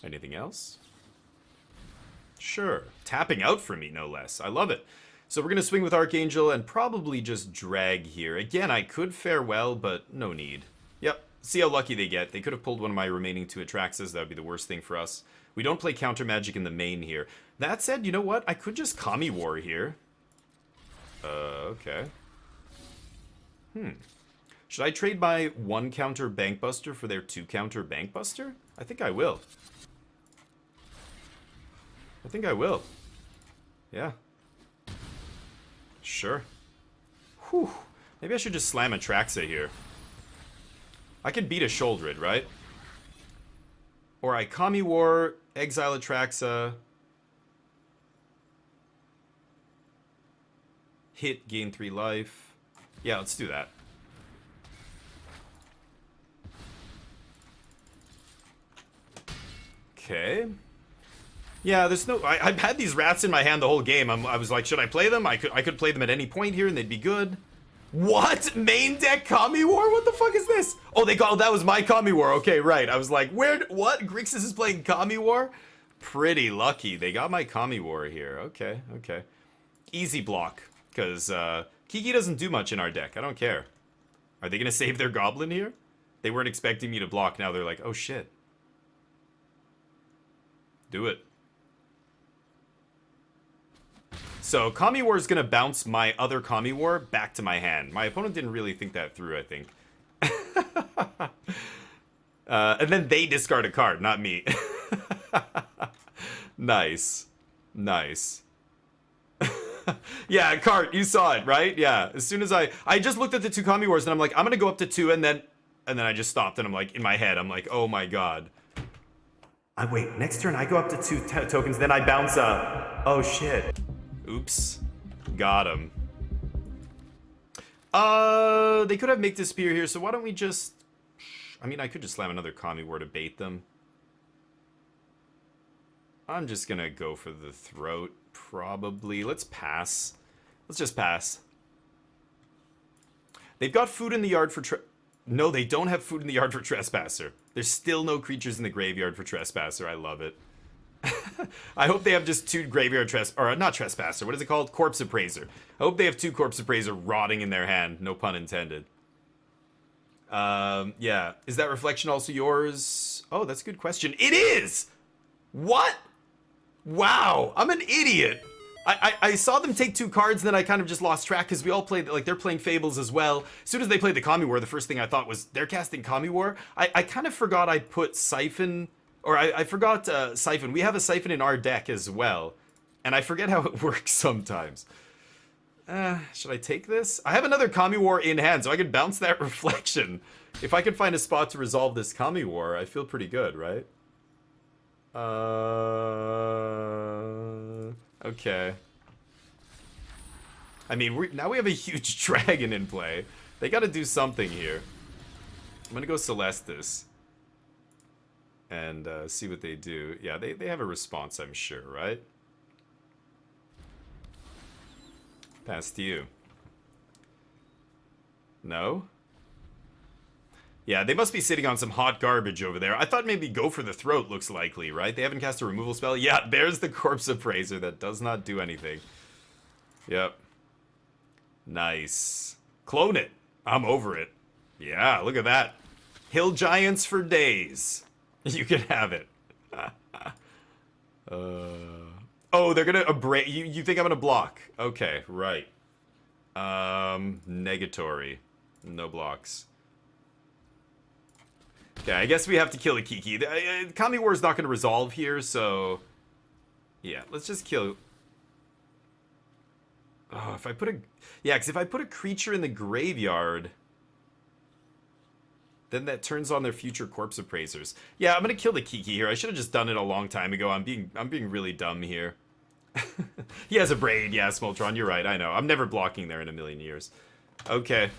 Anything else? Sure. Tapping out for me, no less. I love it. So we're going to swing with Archangel and probably just drag here. Again, I could Farewell, but no need. Yep. See how lucky they get. They could have pulled one of my remaining 2 Atraxas. That would be the worst thing for us. We don't play Counter Magic in the main here. That said, you know what? I could just Kami War here. Okay. Should I trade my 1 counter Bankbuster for their 2 counter Bankbuster? I think I will. I think I will. Yeah. Sure. Whew. Maybe I should just slam a Traxa here. I could beat a Sholdred, right? Or I Kami War, exile a Traxa. Hit, gain 3 life. Yeah, let's do that. Okay. Yeah, there's no... I've had these rats in my hand the whole game. I was like, should I play them? I could play them at any point here and they'd be good. What? Main deck Kami War? What the fuck is this? Oh, that was my Kami War. Okay, right. I was like, what? Grixis is playing Kami War? Pretty lucky. They got my Kami War here. Okay, okay. Easy block. Because Kiki doesn't do much in our deck. I don't care. Are they going to save their Goblin here? They weren't expecting me to block. Now they're like, oh shit. Do it. So, Kami War is going to bounce my other Kami War back to my hand. My opponent didn't really think that through, I think. And then they discard a card, not me. Nice. Nice. Yeah, Cart, you saw it, right? Yeah, as soon as I just looked at the 2 Kami Wars and I'm like, I'm going to go up to 2 and then I just stopped and I'm like, in my head, I'm like, oh my god. Wait, next turn I go up to 2 tokens, then I bounce up. Oh shit. Oops. Got him. They could have Make Disappear here, so why don't we just... I mean, I could just slam another Kami War to bait them. I'm just gonna go for the throat, probably. Let's pass. Let's just pass. They've got food in the yard for... No, they don't have food in the yard for Trespasser. There's still no creatures in the graveyard for Trespasser. I love it. I hope they have just 2 graveyard or not Trespasser, what is it called? Corpse Appraiser. I hope they have 2 Corpse Appraiser rotting in their hand, no pun intended. Yeah. Is that reflection also yours? Oh, that's a good question. It is! What? Wow, I'm an idiot. I saw them take 2 cards, and then I kind of just lost track, because we all played, like, they're playing Fables as well. As soon as they played the Kami War, the first thing I thought was, they're casting Kami War? I kind of forgot I put Siphon... Or I forgot Siphon. We have a Siphon in our deck as well. And I forget how it works sometimes. Should I take this? I have another Kami War in hand, so I could bounce that reflection. If I could find a spot to resolve this Kami War, I feel pretty good, right? Okay. I mean, now we have a huge dragon in play. They gotta do something here. I'm gonna go Celestis. And see what they do. Yeah, they have a response, I'm sure, right? Pass to you. No? Yeah, they must be sitting on some hot garbage over there. I thought maybe Go for the Throat looks likely, right? They haven't cast a removal spell. Yeah, there's the Corpse Appraiser that does not do anything. Yep. Nice. Clone it. I'm over it. Yeah, look at that. Hill Giants for days. You can have it. Oh, they're gonna abrade. You think I'm gonna block? Okay, right. Negatory. No blocks. Okay, I guess we have to kill a Kiki. Kami War is not gonna resolve here, so yeah, let's just kill. Oh, if I put a because if I put a creature in the graveyard. Then that turns on their future Corpse Appraisers. Yeah, I'm gonna kill the Kiki here. I should have just done it a long time ago. I'm being really dumb here. He has a braid, yeah, Smoltron, you're right, I know. I'm never blocking there in a million years. Okay.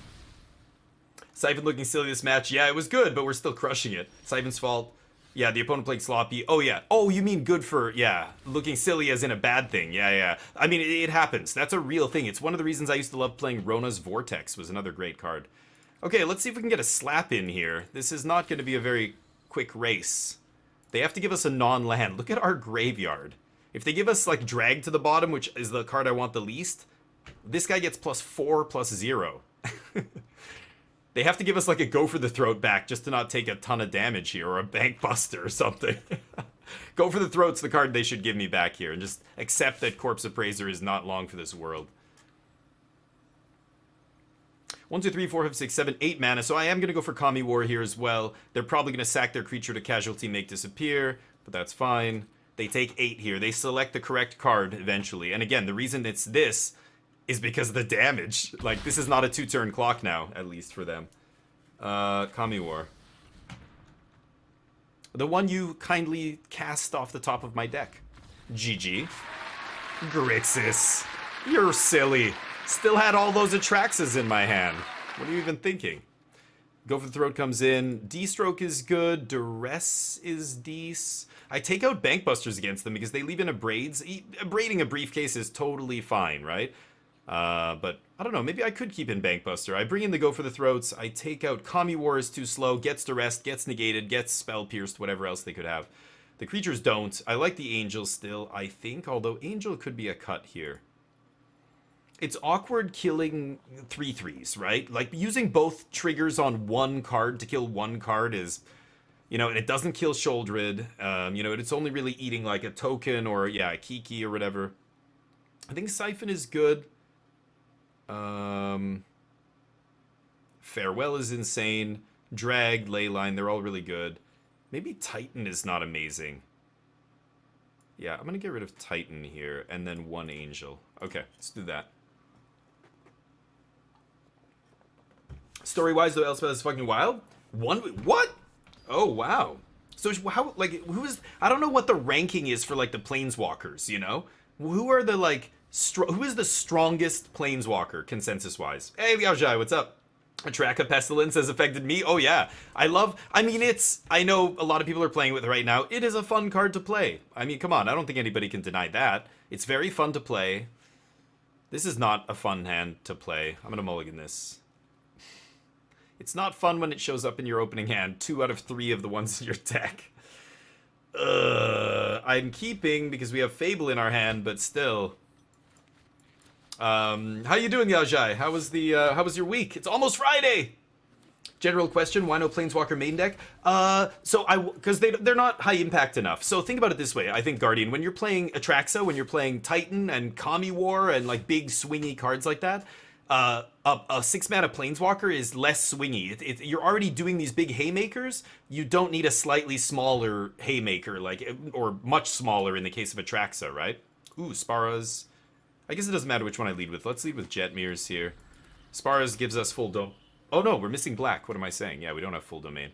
Siphon looking silly this match. Yeah, it was good, but we're still crushing it. Siphon's fault. Yeah, the opponent played sloppy. Oh, yeah. Oh, you mean good for, yeah, looking silly as in a bad thing. Yeah, yeah. I mean, it happens. That's a real thing. It's one of the reasons I used to love playing Rona's Vortex, was another great card. Okay, let's see if we can get a slap in here. This is not going to be a very quick race. They have to give us a non-land. Look at our graveyard. If they give us, like, Drag to the bottom, which is the card I want the least, this guy gets +4/+0. They have to give us, like, a Go for the Throat back just to not take a ton of damage here, or a Bank Buster or something. Go for the Throat's the card they should give me back here, and just accept that Corpse Appraiser is not long for this world. 1, 2, 3, 4, 5, 6, 7, 8 mana. So I am going to go for Kami War here as well. They're probably going to sack their creature to casualty, make disappear, but that's fine. They take 8 here. They select the correct card eventually. And again, the reason it's this is because of the damage. Like, this is not a 2-turn clock now, at least for them. Kami War. The one you kindly cast off the top of my deck. GG. Grixis. You're silly. Still had all those Atraxas in my hand. What are you even thinking? Go for the Throat comes in. D-Stroke is good. Duress is dece. I take out Bankbusters against them because they leave in Abrades. Abrading a Briefcase is totally fine, right? But I don't know. Maybe I could keep in Bankbuster. I bring in the Go for the Throats. I take out Kami War is too slow. Gets Duress, gets negated, gets Spell Pierced, whatever else they could have. The creatures don't. I like the Angel still, I think. Although Angel could be a cut here. It's awkward killing 3/3s, right? Like, using both triggers on one card to kill one card is, you know, and it doesn't kill Sholdred. You know, it's only really eating, like, a token or, yeah, a Kiki or whatever. I think Siphon is good. Farewell is insane. Drag, Leyline, they're all really good. Maybe Titan is not amazing. Yeah, I'm going to get rid of Titan here, and then 1 Angel. Okay, let's do that. Story-wise, though, Elspeth is fucking wild. What? Oh, wow. So how, like, who is... I don't know what the ranking is for, like, the Planeswalkers, you know? Who are the, like... who is the strongest Planeswalker, consensus-wise? Hey, Liao Jai, what's up? A track of Pestilence has affected me? Oh, yeah. I mean, I know a lot of people are playing with it right now. It is a fun card to play. I mean, come on. I don't think anybody can deny that. It's very fun to play. This is not a fun hand to play. I'm going to mulligan this. It's not fun when it shows up in your opening hand. 2 out of 3 of the ones in your deck. I'm keeping because we have Fable in our hand, but still. How you doing, Yao Jai? How was your week? It's almost Friday! General question, why no Planeswalker main deck? Because they're not high impact enough. So think about it this way. I think, Guardian, when you're playing Atraxa, when you're playing Titan and Kami War and, like, big swingy cards like that, a 6-mana Planeswalker is less swingy. You're already doing these big haymakers. You don't need a slightly smaller haymaker, like, or much smaller in the case of Atraxa, right? Ooh, Sparas. I guess it doesn't matter which one I lead with. Let's lead with Jetmir's here. Sparas gives us full dome. Oh no, we're missing black. What am I saying? Yeah, we don't have full domain.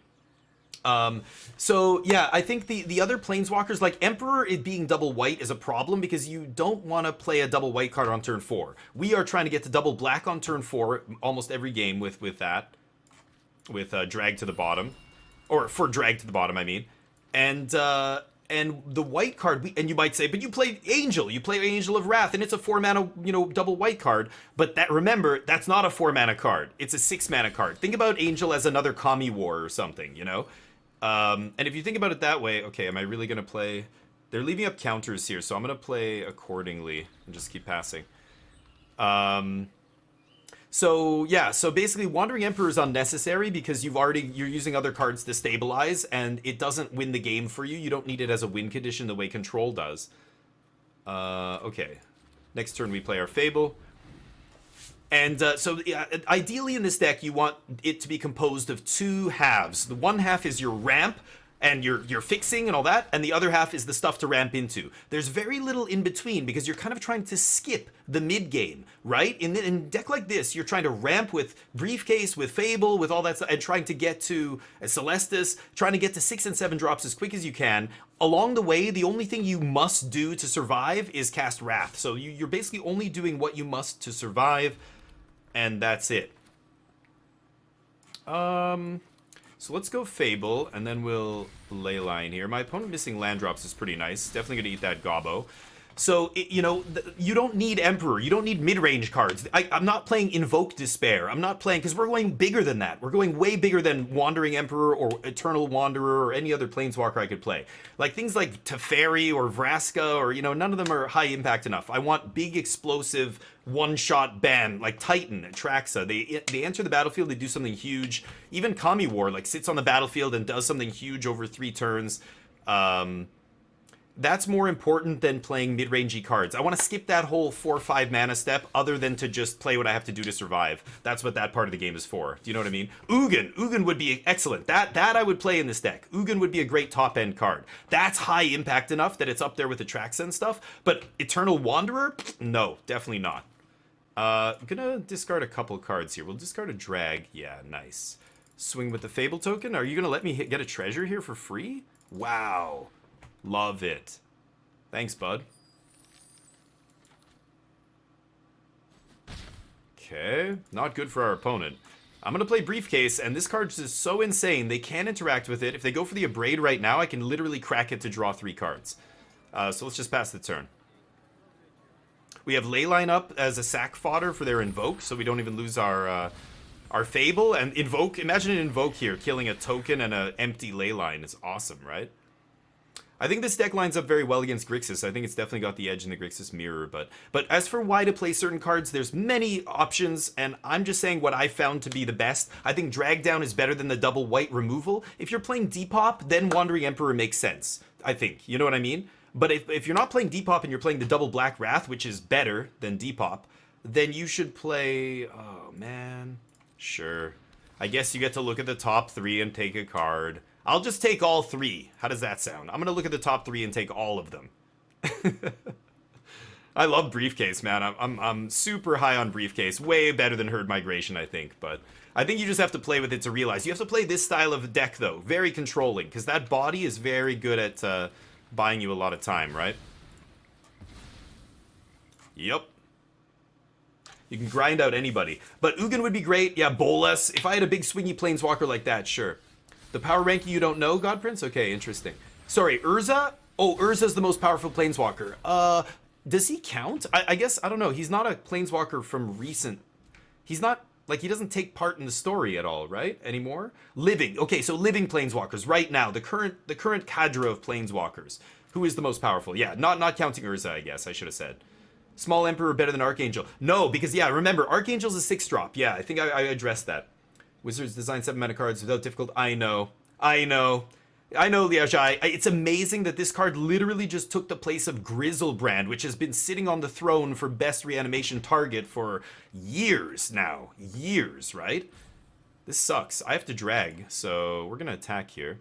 So yeah, I think the other Planeswalkers, like Emperor, it being double white is a problem because you don't want to play a double white card on turn 4. We are trying to get to double black on turn 4 almost every game with that. With drag to the bottom. Or for drag to the bottom, I mean. And the white card, and you might say, but you play Angel of Wrath, and it's a 4-mana, you know, double white card. But remember, that's not a 4-mana card. It's a 6-mana card. Think about Angel as another Kami War or something, you know? And if you think about it that way, okay, am I really going to play... They're leaving up counters here, so I'm going to play accordingly and just keep passing. So yeah, so basically Wandering Emperor is unnecessary because you're using other cards to stabilize, and it doesn't win the game for you. You don't need it as a win condition the way Control does. Okay. Next turn we play our Fable. And so yeah, ideally in this deck you want it to be composed of 2 halves. The one half is your ramp and your fixing and all that, and the other half is the stuff to ramp into. There's very little in between because you're kind of trying to skip the mid game, right? In a deck like this, you're trying to ramp with Briefcase, with Fable, with all that stuff, and trying to get to Celestis, trying to get to 6 and 7 drops as quick as you can. Along the way, the only thing you must do to survive is cast Wrath. So you're basically only doing what you must to survive, and that's it. So let's go Fable, and then we'll Leyline here. My opponent missing land drops is pretty nice. Definitely going to eat that Gobbo. So, you know, you don't need Emperor. You don't need mid-range cards. I'm not playing Invoke Despair. I'm not playing... Because we're going bigger than that. We're going way bigger than Wandering Emperor or Eternal Wanderer or any other Planeswalker I could play. Like, things like Teferi or Vraska or, you know, none of them are high impact enough. I want big, explosive, one-shot bam, like Titan, Atraxa. They enter the battlefield, they do something huge. Even Kami War, like, sits on the battlefield and does something huge over 3 turns. That's more important than playing mid-rangey cards. I want to skip that whole 4-5 mana step other than to just play what I have to do to survive. That's what that part of the game is for. Do you know what I mean? Ugin would be excellent. That I would play in this deck. Ugin would be a great top-end card. That's high impact enough that it's up there with the Traxa and stuff. But Eternal Wanderer? No, definitely not. I'm gonna discard a couple cards here. We'll discard a drag. Yeah, nice. Swing with the Fable token. Are you gonna let me get a treasure here for free? Wow. Love it. Thanks, bud. Okay, not good for our opponent. I'm gonna play Briefcase, and this card is so insane, they can't interact with it. If they go for the Abrade right now, I can literally crack it to draw 3 cards. So let's just pass the turn. We have Leyline up as a sack fodder for their Invoke, so we don't even lose our Fable. And Invoke, imagine an Invoke here, killing a token and an empty Leyline. It's awesome, right? I think this deck lines up very well against Grixis. I think it's definitely got the edge in the Grixis mirror. But as for why to play certain cards, there's many options, and I'm just saying what I found to be the best. I think Drag Down is better than the double white removal. If you're playing Depop, then Wandering Emperor makes sense, I think. You know what I mean? But if you're not playing Depop and you're playing the double Black Wrath, which is better than Depop, then you should play... Oh, man. Sure. I guess you get to look at the top 3 and take a card. I'll just take all 3. How does that sound? I'm going to look at the top 3 and take all of them. I love Briefcase, man. I'm super high on Briefcase. Way better than Herd Migration, I think. But I think you just have to play with it to realize. You have to play this style of deck, though. Very controlling. Because that body is very good at buying you a lot of time, right? Yep. You can grind out anybody. But Ugin would be great. Yeah, Bolas. If I had a big swingy Planeswalker like that, sure. The power ranking you don't know, God Prince? Okay, interesting. Sorry, Urza? Oh, Urza's the most powerful Planeswalker. Does he count? I guess, I don't know. He's not a Planeswalker from recent... He's not... Like, he doesn't take part in the story at all, right? Anymore? Living. Okay, so living Planeswalkers right now. The current cadre of Planeswalkers. Who is the most powerful? Yeah, not counting Urza, I guess. I should have said. Small Emperor better than Archangel. No, because, yeah, remember, Archangel's a 6-drop. Yeah, I think I addressed that. Wizards design 7 mana cards without difficult. I know, Liajai. It's amazing that this card literally just took the place of Grizzlebrand, which has been sitting on the throne for best reanimation target for years now. Years, right? This sucks. I have to drag, so we're gonna attack here.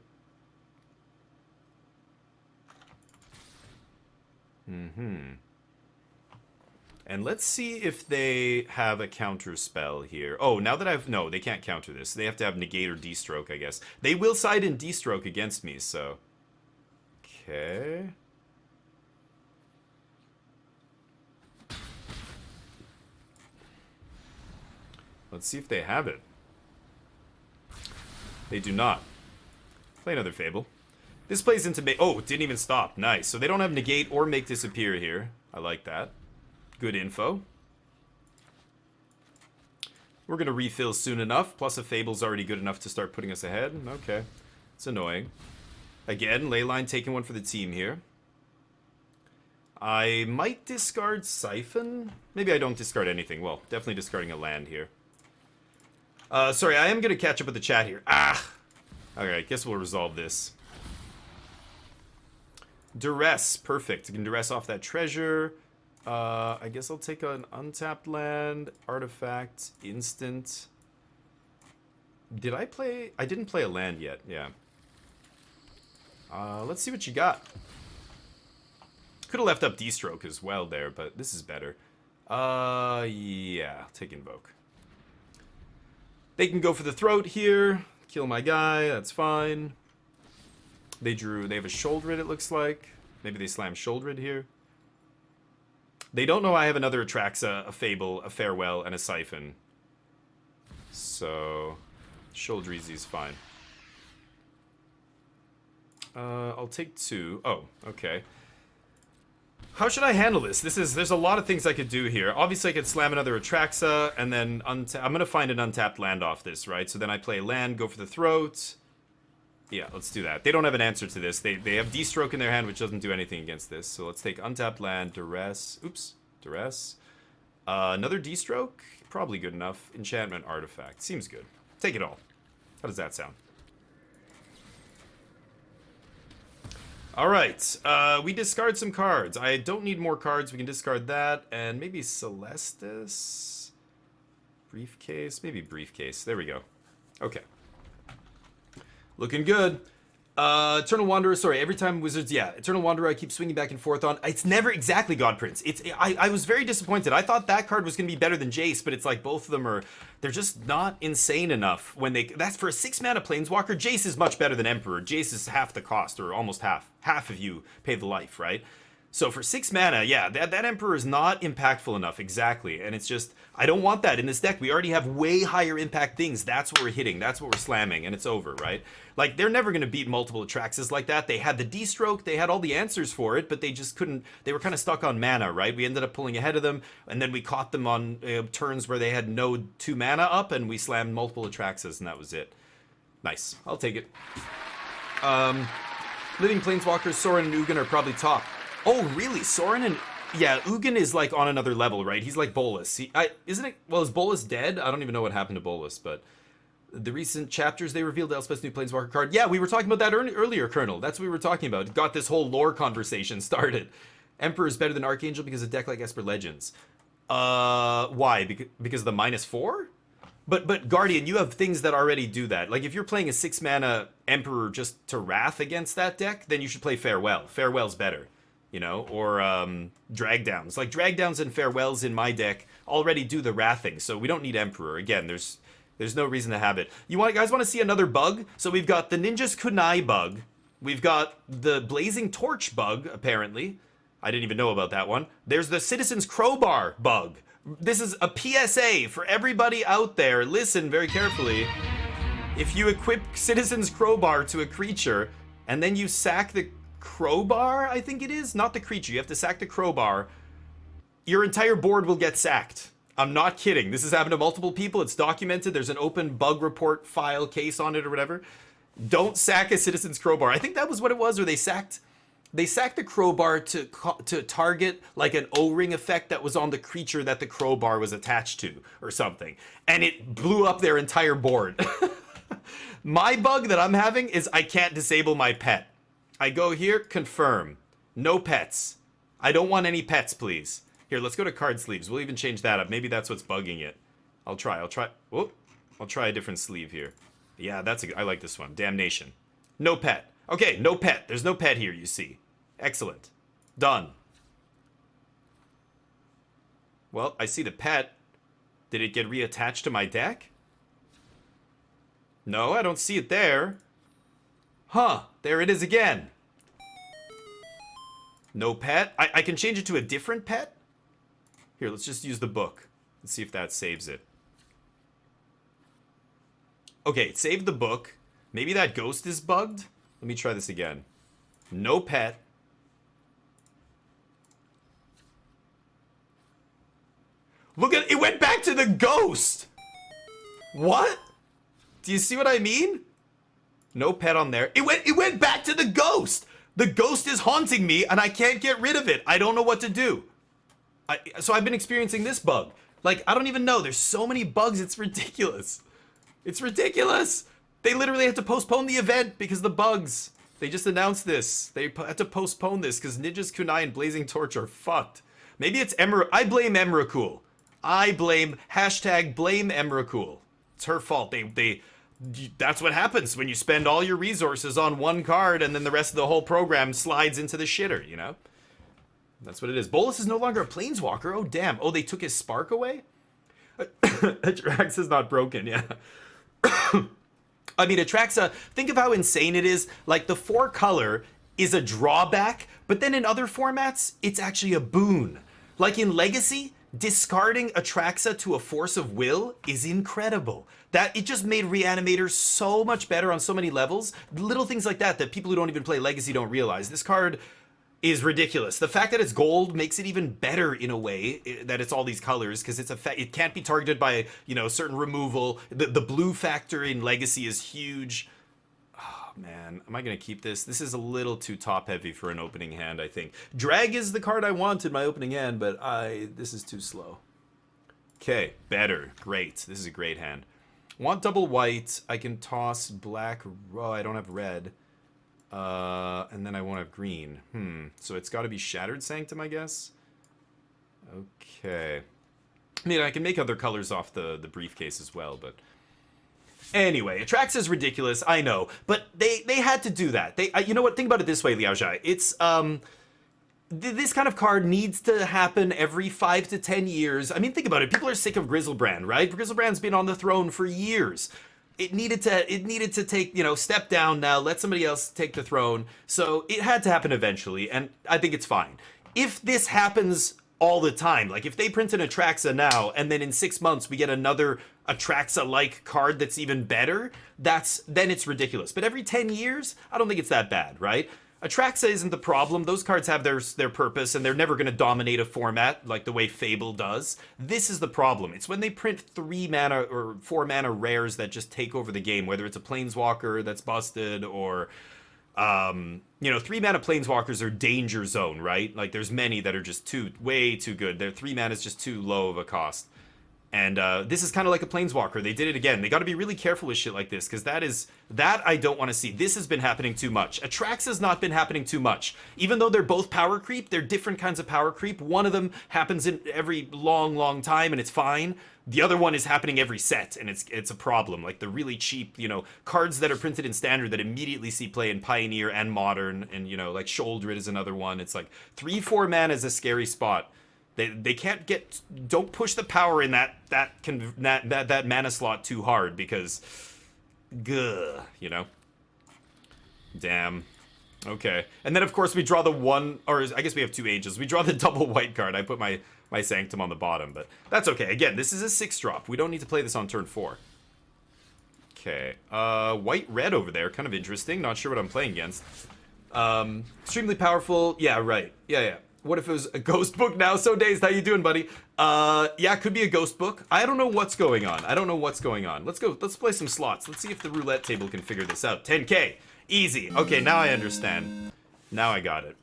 And let's see if they have a counter spell here. Oh, now that no, they can't counter this. They have to have negate or D-stroke, I guess. They will side in D-stroke against me, so... Okay... Let's see if they have it. They do not. Play another Fable. This plays into... Oh, it didn't even stop. Nice. So they don't have negate or make disappear here. I like that. Good info. We're going to refill soon enough. Plus a Fable's already good enough to start putting us ahead. Okay. It's annoying. Again, Leyline taking one for the team here. I might discard Siphon. Maybe I don't discard anything. Well, definitely discarding a land here. Sorry, I am going to catch up with the chat here. Ah! Alright, I guess we'll resolve this. Duress. Perfect. You can Duress off that treasure. I guess I'll take an untapped land, artifact, instant. Did I play? I didn't play a land yet, yeah. Let's see what you got. Could have left up D-stroke as well there, but this is better. Yeah, I'll take Invoke. They can go for the throat here, kill my guy, that's fine. They have a Shouldered, it looks like. Maybe they slam Shouldered here. They don't know I have another Atraxa, a Fable, a Farewell, and a Siphon. So, Shouldered is fine. I'll take 2. Oh, okay. How should I handle this? There's a lot of things I could do here. Obviously, I could slam another Atraxa, and then I'm going to find an untapped land off this, right? So then I play land, go for the throat. Yeah, let's do that. They don't have an answer to this. They have D-stroke in their hand, which doesn't do anything against this. So let's take untapped land, Duress. Oops, Duress. Another D-stroke? Probably good enough. Enchantment, artifact. Seems good. Take it all. How does that sound? All right, we discard some cards. I don't need more cards. We can discard that, and maybe Celestis? Briefcase? Maybe Briefcase. There we go. Okay. Looking good. Eternal Wanderer, sorry, every time Wizards, yeah, Eternal Wanderer I keep swinging back and forth on. It's never exactly God Prince. I was very disappointed. I thought that card was going to be better than Jace, but it's like both of them are, they're just not insane enough when they, that's for a 6-mana Planeswalker. Jace is much better than Emperor. Jace is half the cost, or almost half. Half of you pay the life, right? So for 6 mana, yeah, that Emperor is not impactful enough, exactly. And it's just, I don't want that in this deck. We already have way higher impact things. That's what we're hitting. That's what we're slamming, and it's over, right? Like, they're never going to beat multiple Atraxas like that. They had the D-Stroke. They had all the answers for it, but they just couldn't. They were kind of stuck on mana, right? We ended up pulling ahead of them, and then we caught them on turns where they had no 2 mana up, and we slammed multiple Atraxas, and that was it. Nice. I'll take it. Living Planeswalkers, Sorin and Ugin are probably top. Oh, really? Sorin and... Yeah, Ugin is, like, on another level, right? He's like Bolas. Isn't it... Well, is Bolas dead? I don't even know what happened to Bolas, but... The recent chapters, they revealed Elspeth's new Planeswalker card. Yeah, we were talking about that earlier, Colonel. That's what we were talking about. It got this whole lore conversation started. Emperor is better than Archangel because of a deck like Esper Legends. Why? Because of the -4? But Guardian, you have things that already do that. Like, if you're playing a 6-mana Emperor just to Wrath against that deck, then you should play Farewell. Farewell's better. You know, or drag downs. Like, drag downs and farewells in my deck already do the wrathing, so we don't need Emperor. Again, there's no reason to have it. Guys want to see another bug? So we've got the Ninja's Kunai bug. We've got the Blazing Torch bug, apparently. I didn't even know about that one. There's the Citizen's Crowbar bug. This is a PSA for everybody out there. Listen very carefully. If you equip Citizen's Crowbar to a creature, and then you sack the crowbar, I think it is, not the creature, you have to sack the crowbar, your entire board will get sacked. I'm not kidding. This has happened to multiple people. It's documented. There's an open bug report file case on it or whatever. Don't sack a Citizen's Crowbar. I think that was what it was, or they sacked the crowbar to target like an O-ring effect that was on the creature that the crowbar was attached to or something, and it blew up their entire board. My bug that I'm having is I can't disable my pet. I go here, confirm. No pets. I don't want any pets, please. Here, let's go to card sleeves. We'll even change that up. Maybe that's what's bugging it. I'll try. Whoop. I'll try a different sleeve here. Yeah, I like this one. Damnation. No pet. Okay, no pet. There's no pet here, you see. Excellent. Done. Well, I see the pet. Did it get reattached to my deck? No, I don't see it there. Huh, there it is again. No pet? I can change it to a different pet? Here, let's just use the book. Let's see if that saves it. Okay, it saved the book. Maybe that ghost is bugged? Let me try this again. No pet. Look at it, went back to the ghost! What? Do you see what I mean? No pet on there. It went back to the ghost! The ghost is haunting me and I can't get rid of it. I don't know what to do. So I've been experiencing this bug. Like, I don't even know. There's so many bugs, it's ridiculous. It's ridiculous. They literally had to postpone the event because of the bugs. They just announced this. They had to postpone this because Ninja's Kunai and Blazing Torch are fucked. Maybe it's I blame Emrakul. I blame Emrakul. It's her fault. That's what happens when you spend all your resources on one card and then the rest of the whole program slides into the shitter, you know? That's what it is. Bolas is no longer a Planeswalker. Oh, damn. Oh, they took his spark away? Atraxa is not broken, yeah. I mean, Atraxa, think of how insane it is. Like, the 4-color is a drawback, but then in other formats, it's actually a boon. Like in Legacy, discarding Atraxa to a Force of Will is incredible. It just made Reanimator so much better on so many levels. Little things like that people who don't even play Legacy don't realize. This card is ridiculous. The fact that it's gold makes it even better in a way, that it's all these colors, because it can't be targeted by, you know, certain removal. The blue factor in Legacy is huge. Oh, man. Am I going to keep this? This is a little too top-heavy for an opening hand, I think. Drag is the card I want in my opening hand, but this is too slow. Okay, better. Great. This is a great hand. Want double white. I can toss black. Oh, I don't have red. And then I won't have green. So it's got to be Shattered Sanctum, I guess? Okay. I mean, I can make other colors off the briefcase as well, but... Anyway, Atraxa's ridiculous, I know. But they had to do that. You know what? Think about it this way, Liao Zhai. It's, this kind of card needs to happen every 5 to 10 years. I mean, think about it. People are sick of Grizzlebrand, right? Grizzlebrand's been on the throne for years. It needed to take, you know, step down now, let somebody else take the throne. So it had to happen eventually, and I think it's fine. If this happens all the time, like if they print an Atraxa now, and then in 6 months we get another Atraxa-like card that's even better, then it's ridiculous. But every 10 years, I don't think it's that bad, right? Atraxa isn't the problem. Those cards have their purpose, and they're never going to dominate a format like the way Fable does. This is the problem. It's when they print 3 mana or 4 mana rares that just take over the game, whether it's a Planeswalker that's busted or, you know, 3 mana Planeswalkers are danger zone, right? Like there's many that are just way too good. Their 3 mana is just too low of a cost. And this is kind of like a Planeswalker. They did it again. They got to be really careful with shit like this, because that I don't want to see. This has been happening too much. Atraxa's not been happening too much. Even though they're both power creep, they're different kinds of power creep. One of them happens in every long time, and it's fine. The other one is happening every set, and it's a problem. Like the really cheap, you know, cards that are printed in Standard that immediately see play in Pioneer and Modern, and, you know, like Sholdred is another one. It's like 3-4 mana is a scary spot. They can't don't push the power in that mana slot too hard, because, you know. Damn. Okay. And then of course we draw the one, or I guess we have 2 ages. We draw the double white card. I put my Sanctum on the bottom, but that's okay. Again, this is a 6-drop. We don't need to play this on turn 4. Okay. White-red over there. Kind of interesting. Not sure what I'm playing against. Extremely powerful. Yeah, right. Yeah. What if it was a ghost book now? So Dazed, how you doing, buddy? Yeah, it could be a ghost book. I don't know what's going on. Let's go. Let's play some slots. Let's see if the roulette table can figure this out. 10K. Easy. Okay, now I understand. Now I got it.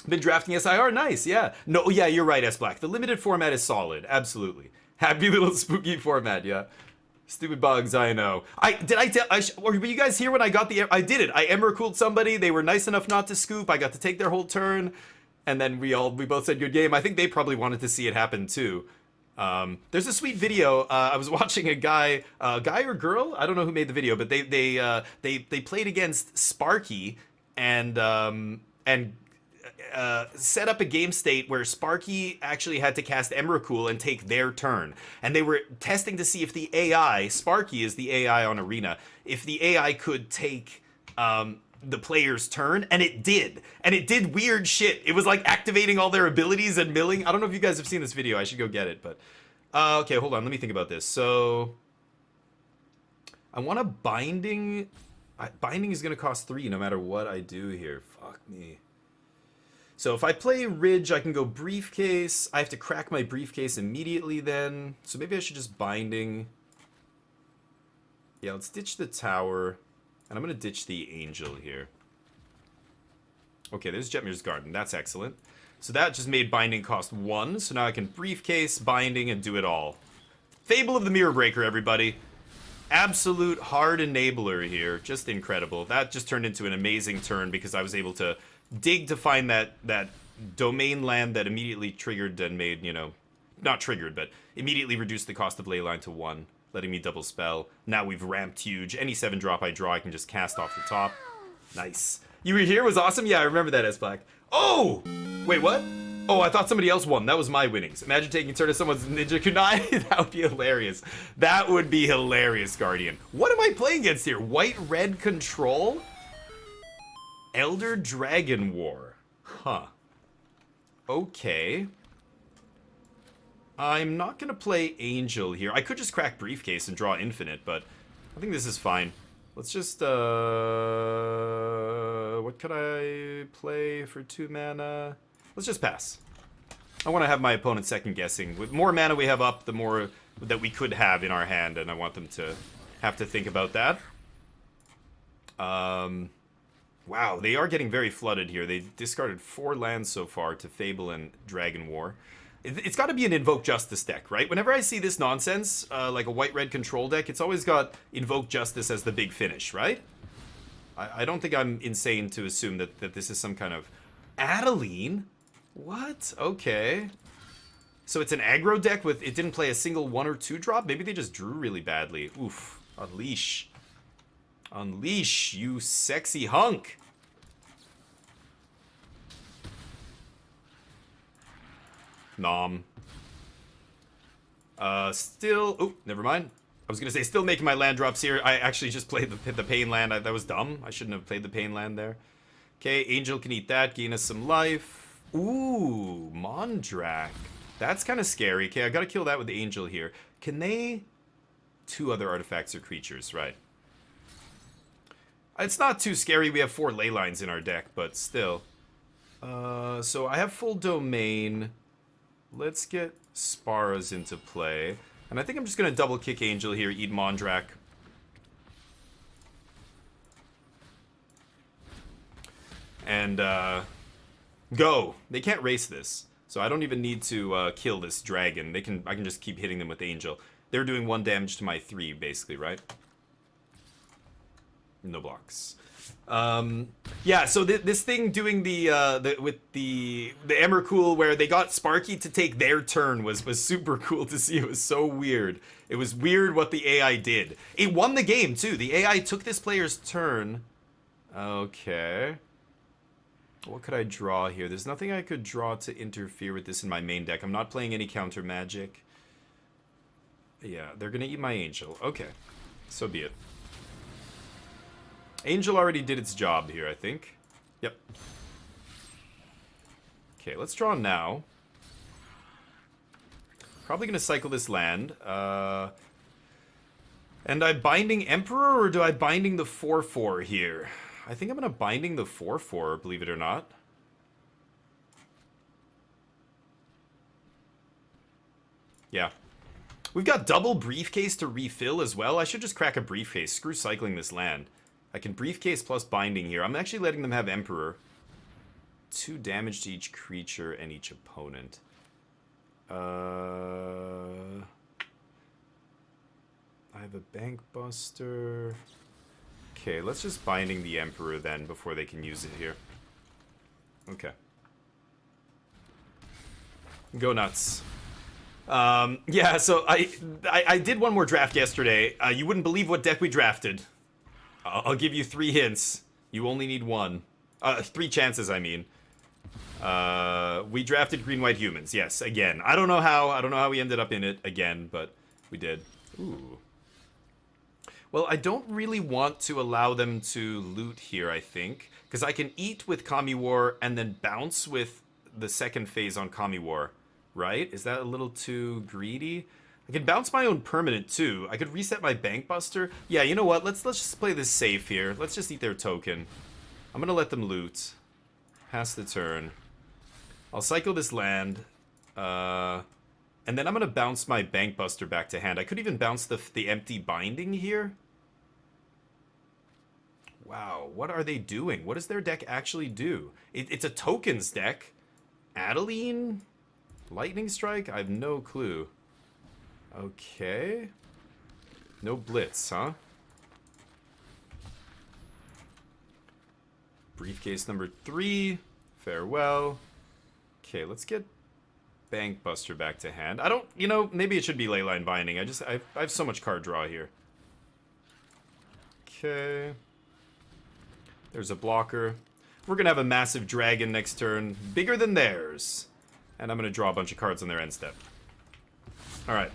Been drafting SIR? Nice, yeah. No, yeah, you're right, S-Black. The limited format is solid. Absolutely. Happy little spooky format, yeah. Stupid bugs, I know. Were you guys here when I got I did it. I Emrakul somebody. They were nice enough not to scoop. I got to take their whole turn. And then we both said good game. I think they probably wanted to see it happen too. There's a sweet video. I was watching a guy or girl, I don't know who made the video, but they played against Sparky and set up a game state where Sparky actually had to cast Emrakul and take their turn. And they were testing to see if the AI, Sparky is the AI on Arena, if the AI could take the player's turn, and it did. And it did weird shit. It was like activating all their abilities and milling. I don't know if you guys have seen this video. I should go get it, but... okay, hold on. Let me think about this. So... I want a Binding... Binding is going to cost 3 no matter what I do here. Fuck me. So if I play Ridge, I can go Briefcase. I have to crack my Briefcase immediately then. So maybe I should just Binding. Yeah, let's ditch the Tower. And I'm going to ditch the Angel here. Okay, there's Jetmir's Garden. That's excellent. So that just made Binding cost 1. So now I can Briefcase, Binding, and do it all. Fable of the Mirror Breaker, everybody. Absolute hard enabler here. Just incredible. That just turned into an amazing turn because I was able to dig to find that domain land that immediately triggered and made, you know... Not triggered, but immediately reduced the cost of Leyline to 1. Letting me double spell. Now we've ramped huge. Any 7-drop I draw, I can just cast off the top. Nice. You were here? Was awesome? Yeah, I remember that, S-Black. Oh! Wait, what? Oh, I thought somebody else won. That was my winnings. Imagine taking turn of someone's Ninja Kunai. That would be hilarious. That would be hilarious, Guardian. What am I playing against here? White-red control? Elder Dragon War. Huh. Okay. I'm not going to play Angel here. I could just crack Briefcase and draw Infinite, but I think this is fine. Let's just, what could I play for 2 mana? Let's just pass. I want to have my opponent second guessing. With more mana we have up, the more that we could have in our hand, and I want them to have to think about that. Wow, they are getting very flooded here. They discarded 4 lands so far to Fable and Dragon War. It's got to be an Invoke Justice deck, right? Whenever I see this nonsense, like a white-red control deck, it's always got Invoke Justice as the big finish, right? I don't think I'm insane to assume that this is some kind of... Adeline? What? Okay. So it's an aggro deck with... It didn't play a single 1 or 2 drop? Maybe they just drew really badly. Oof. Unleash. Unleash, you sexy hunk. Nom. Still... Oh, never mind. I was gonna say, still making my land drops here. I actually just played the pain land. That was dumb. I shouldn't have played the pain land there. Okay, Angel can eat that, gain us some life. Ooh, Mondrak. That's kind of scary. Okay, I gotta kill that with the Angel here. Can they... 2 other artifacts or creatures, right. It's not too scary. We have 4 ley lines in our deck, but still. So I have full domain. Let's get Sparas into play. And I think I'm just going to double kick Angel here, eat Mondrak. And go. They can't race this. So I don't even need to kill this dragon. I can just keep hitting them with Angel. They're doing 1 damage to my 3, basically, right? No blocks. Yeah, so this thing doing the Emrakul where they got Sparky to take their turn was super cool to see. It was so weird. It was weird what the AI did. It won the game too. The AI took this player's turn. Okay. What could I draw here? There's nothing I could draw to interfere with this in my main deck. I'm not playing any counter magic. Yeah, they're gonna eat my Angel. Okay. So be it. Angel already did its job here, I think. Yep. Okay, let's draw now. Probably going to cycle this land. And I binding Emperor, or do I binding the 4/4 here? I think I'm going to binding the 4/4, believe it or not. Yeah. We've got double briefcase to refill as well. I should just crack a briefcase. Screw cycling this land. I can briefcase plus binding here. I'm actually letting them have Emperor. 2 damage to each creature and each opponent. I have a Bank Buster. Okay, let's just binding the Emperor then before they can use it here. Okay. Go nuts. Yeah, so I did one more draft yesterday. You wouldn't believe what deck we drafted. I'll give you 3 hints. You only need 1. 3 chances, I mean. We drafted green-white humans. Yes, again. I don't know how we ended up in it again, but we did. Ooh. Well, I don't really want to allow them to loot here, I think. Because I can eat with Kami War and then bounce with the second phase on Kami War. Right? Is that a little too greedy? I can bounce my own permanent too. I could reset my Bank Buster. Yeah, you know what? Let's just play this safe here. Let's just eat their token. I'm gonna let them loot. Pass the turn. I'll cycle this land. And then I'm gonna bounce my Bank Buster back to hand. I could even bounce the empty binding here. Wow, what are they doing? What does their deck actually do? It's a tokens deck. Adeline? Lightning Strike? I have no clue. Okay. No blitz, huh? Briefcase number 3. Farewell. Okay, let's get Bank Buster back to hand. I don't, you know, maybe it should be Leyline Binding. I have so much card draw here. Okay. There's a blocker. We're gonna have a massive dragon next turn. Bigger than theirs. And I'm gonna draw a bunch of cards on their end step. Alright.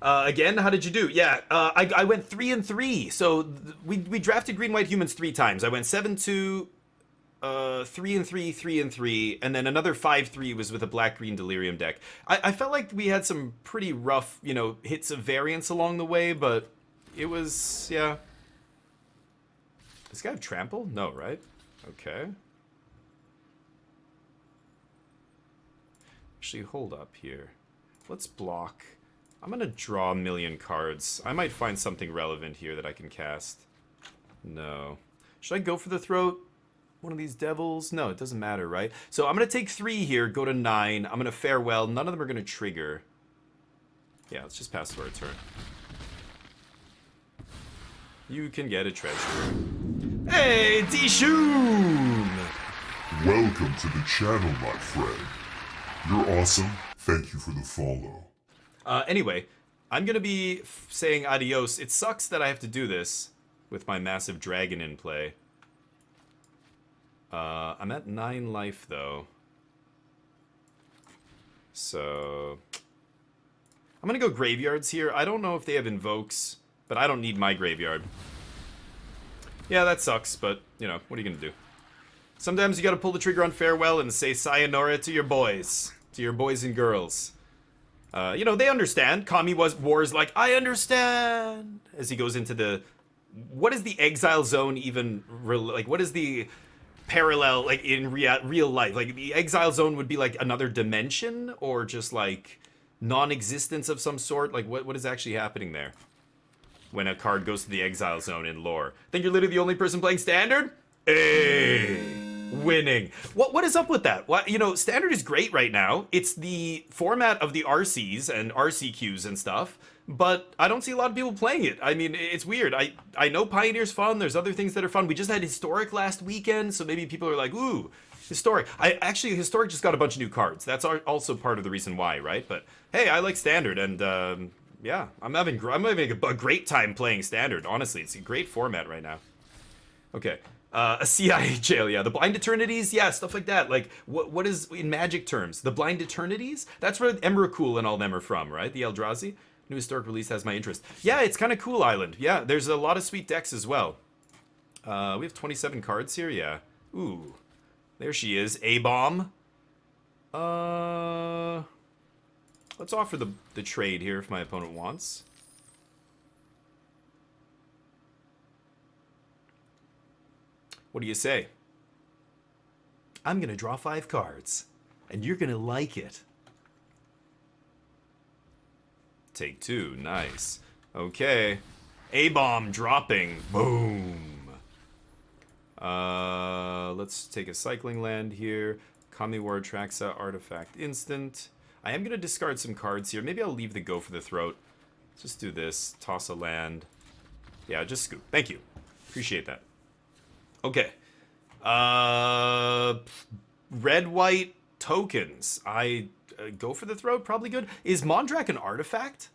Again, how did you do? Yeah, I went 3 and 3. So we drafted green-white humans 3 times. I went 7-2, 3 and 3, 3 and 3, and then another 5-3 was with a black-green delirium deck. I felt like we had some pretty rough, you know, hits of variance along the way, but it was, yeah. Does this guy have trample? No, right? Okay. Actually, hold up here. Let's block. I'm gonna draw a million cards. I might find something relevant here that I can cast. No. Should I go for the throat? One of these devils? No, it doesn't matter, right? So I'm gonna take 3 here, go to 9. I'm gonna farewell. None of them are gonna trigger. Yeah, let's just pass to our turn. You can get a treasure. Hey, Dishoon! Welcome to the channel, my friend. You're awesome. Thank you for the follow. Anyway, I'm gonna be saying adios. It sucks that I have to do this with my massive dragon in play. I'm at 9 life, though. So... I'm gonna go graveyards here. I don't know if they have invokes, but I don't need my graveyard. Yeah, that sucks, but, you know, what are you gonna do? Sometimes you gotta pull the trigger on farewell and say sayonara to your boys. To your boys and girls. You know, they understand. Kami War's like, I understand! As he goes into the... What is the exile zone even... Like, what is the parallel, like, in real life? Like, the exile zone would be, like, another dimension? Or just, like, non-existence of some sort? Like, what is actually happening there? When a card goes to the exile zone in lore. Think you're literally the only person playing Standard? Hey! Winning. What is up with that? What, you know, Standard is great right now. It's the format of the RCs and RCQs and stuff, but I don't see a lot of people playing it. I mean, it's weird. I know Pioneer's fun. There's other things that are fun. We just had Historic last weekend, so maybe people are like, ooh, Historic. Historic just got a bunch of new cards. That's also part of the reason why, right? But hey, I like Standard, and yeah, I'm having a great time playing Standard. Honestly, it's a great format right now. Okay. A CIA jail, yeah. The Blind Eternities, yeah, stuff like that. Like, what is, in Magic terms, the Blind Eternities? That's where Emrakul and all them are from, right? The Eldrazi? New historic release has my interest. Yeah, it's kind of cool island. Yeah, there's a lot of sweet decks as well. We have 27 cards here, yeah. Ooh, there she is, A-Bomb. Let's offer the trade here if my opponent wants. What do you say? I'm gonna draw 5 cards, and you're gonna like it. Take 2, nice. Okay. A-Bomb dropping, boom. Let's take a cycling land here. Kami War Traxa, Artifact Instant. I am gonna discard some cards here. Maybe I'll leave the Go for the Throat. Let's just do this, toss a land. Yeah, just scoop, thank you. Appreciate that. Okay. Red-white tokens. I Go for the Throat, probably good. Is Mondrak an artifact?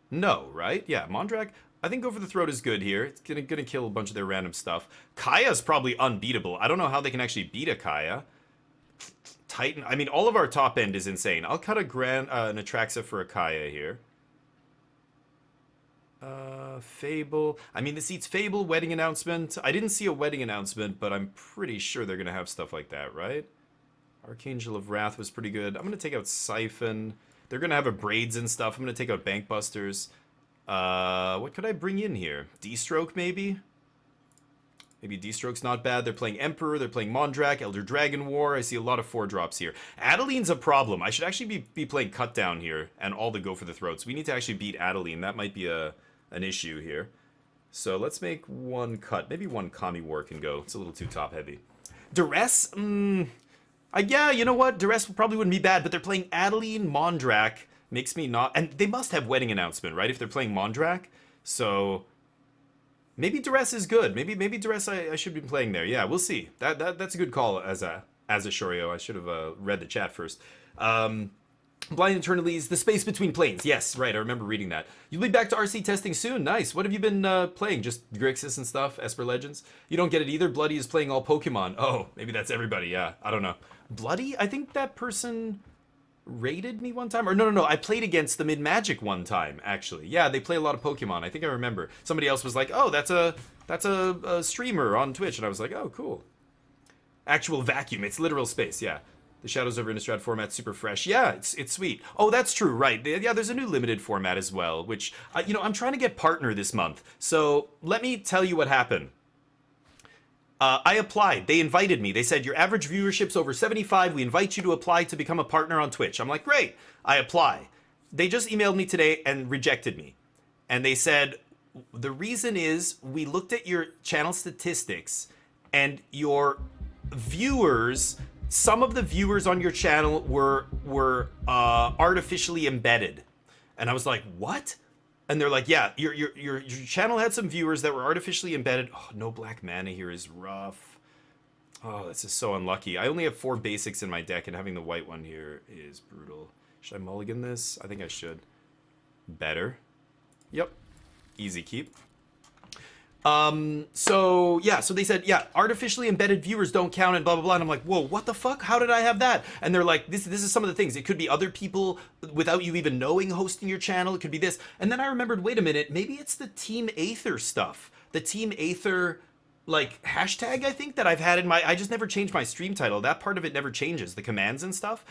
No, right? Yeah, Mondrak. I think Go for the Throat is good here. It's gonna kill a bunch of their random stuff. Kaya's probably unbeatable. I don't know how they can actually beat a Kaya. Titan. I mean, all of our top end is insane. I'll cut an Atraxa for a Kaya here. Fable. I mean, this eats Fable, Wedding Announcement. I didn't see a Wedding Announcement, but I'm pretty sure they're gonna have stuff like that, right? Archangel of Wrath was pretty good. I'm gonna take out Siphon. They're gonna have a Braids and stuff. I'm gonna take out Bankbusters. What could I bring in here? D-Stroke, maybe? Maybe D-Stroke's not bad. They're playing Emperor, they're playing Mondrak, Elder Dragon War. I see a lot of 4-drops here. Adeline's a problem. I should actually be playing Cut Down here and all the Go for the Throats. We need to actually beat Adeline. That might be an issue here. So let's make 1 cut. Maybe 1 Kami War can go. It's a little too top-heavy. Duress? Yeah, you know what? Duress probably wouldn't be bad, but they're playing Adeline, Mondrak. Makes me not... And they must have Wedding Announcement, right? If they're playing Mondrak. So... Maybe Duress is good. Maybe Duress I should be playing there. Yeah, we'll see. That's a good call as a Shorio. I should have read the chat first. Blind Eternities, The Space Between Planes. Yes, right, I remember reading that. You'll be back to RC testing soon. Nice. What have you been playing? Just Grixis and stuff? Esper Legends? You don't get it either? Bloody is playing all Pokemon. Oh, maybe that's everybody, yeah. I don't know. Bloody? I think that person raided me one time. Or no. I played against them in Magic one time, actually. Yeah, they play a lot of Pokemon. I think I remember. Somebody else was like, oh, that's a streamer on Twitch. And I was like, oh, cool. Actual vacuum. It's literal space, yeah. The Shadows over Innistrad format, super fresh. Yeah, it's sweet. Oh, that's true, right. Yeah, there's a new limited format as well, which, you know, I'm trying to get partner this month. So let me tell you what happened. I applied. They invited me. They said, your average viewership's over 75. We invite you to apply to become a partner on Twitch. I'm like, great. I apply. They just emailed me today and rejected me. And they said, the reason is we looked at your channel statistics and your viewers... Some of the viewers on your channel were artificially embedded. And I was like, what? And they're like, yeah, your channel had some viewers that were artificially embedded. Oh, no black mana here is rough. Oh, this is so unlucky. I only have 4 basics in my deck, and having the white one here is brutal. Should I mulligan this? I think I should. Better. Yep. Easy keep. So yeah, so they said, yeah, artificially embedded viewers don't count and blah, blah, blah. And I'm like, whoa, what the fuck? How did I have that? And they're like, this is some of the things. It could be other people without you even knowing hosting your channel. It could be this. And then I remembered, wait a minute, maybe it's the Team Aether stuff. The Team Aether, like, hashtag, I think, that I've had in my, I just never changed my stream title. That part of it never changes, the commands and stuff.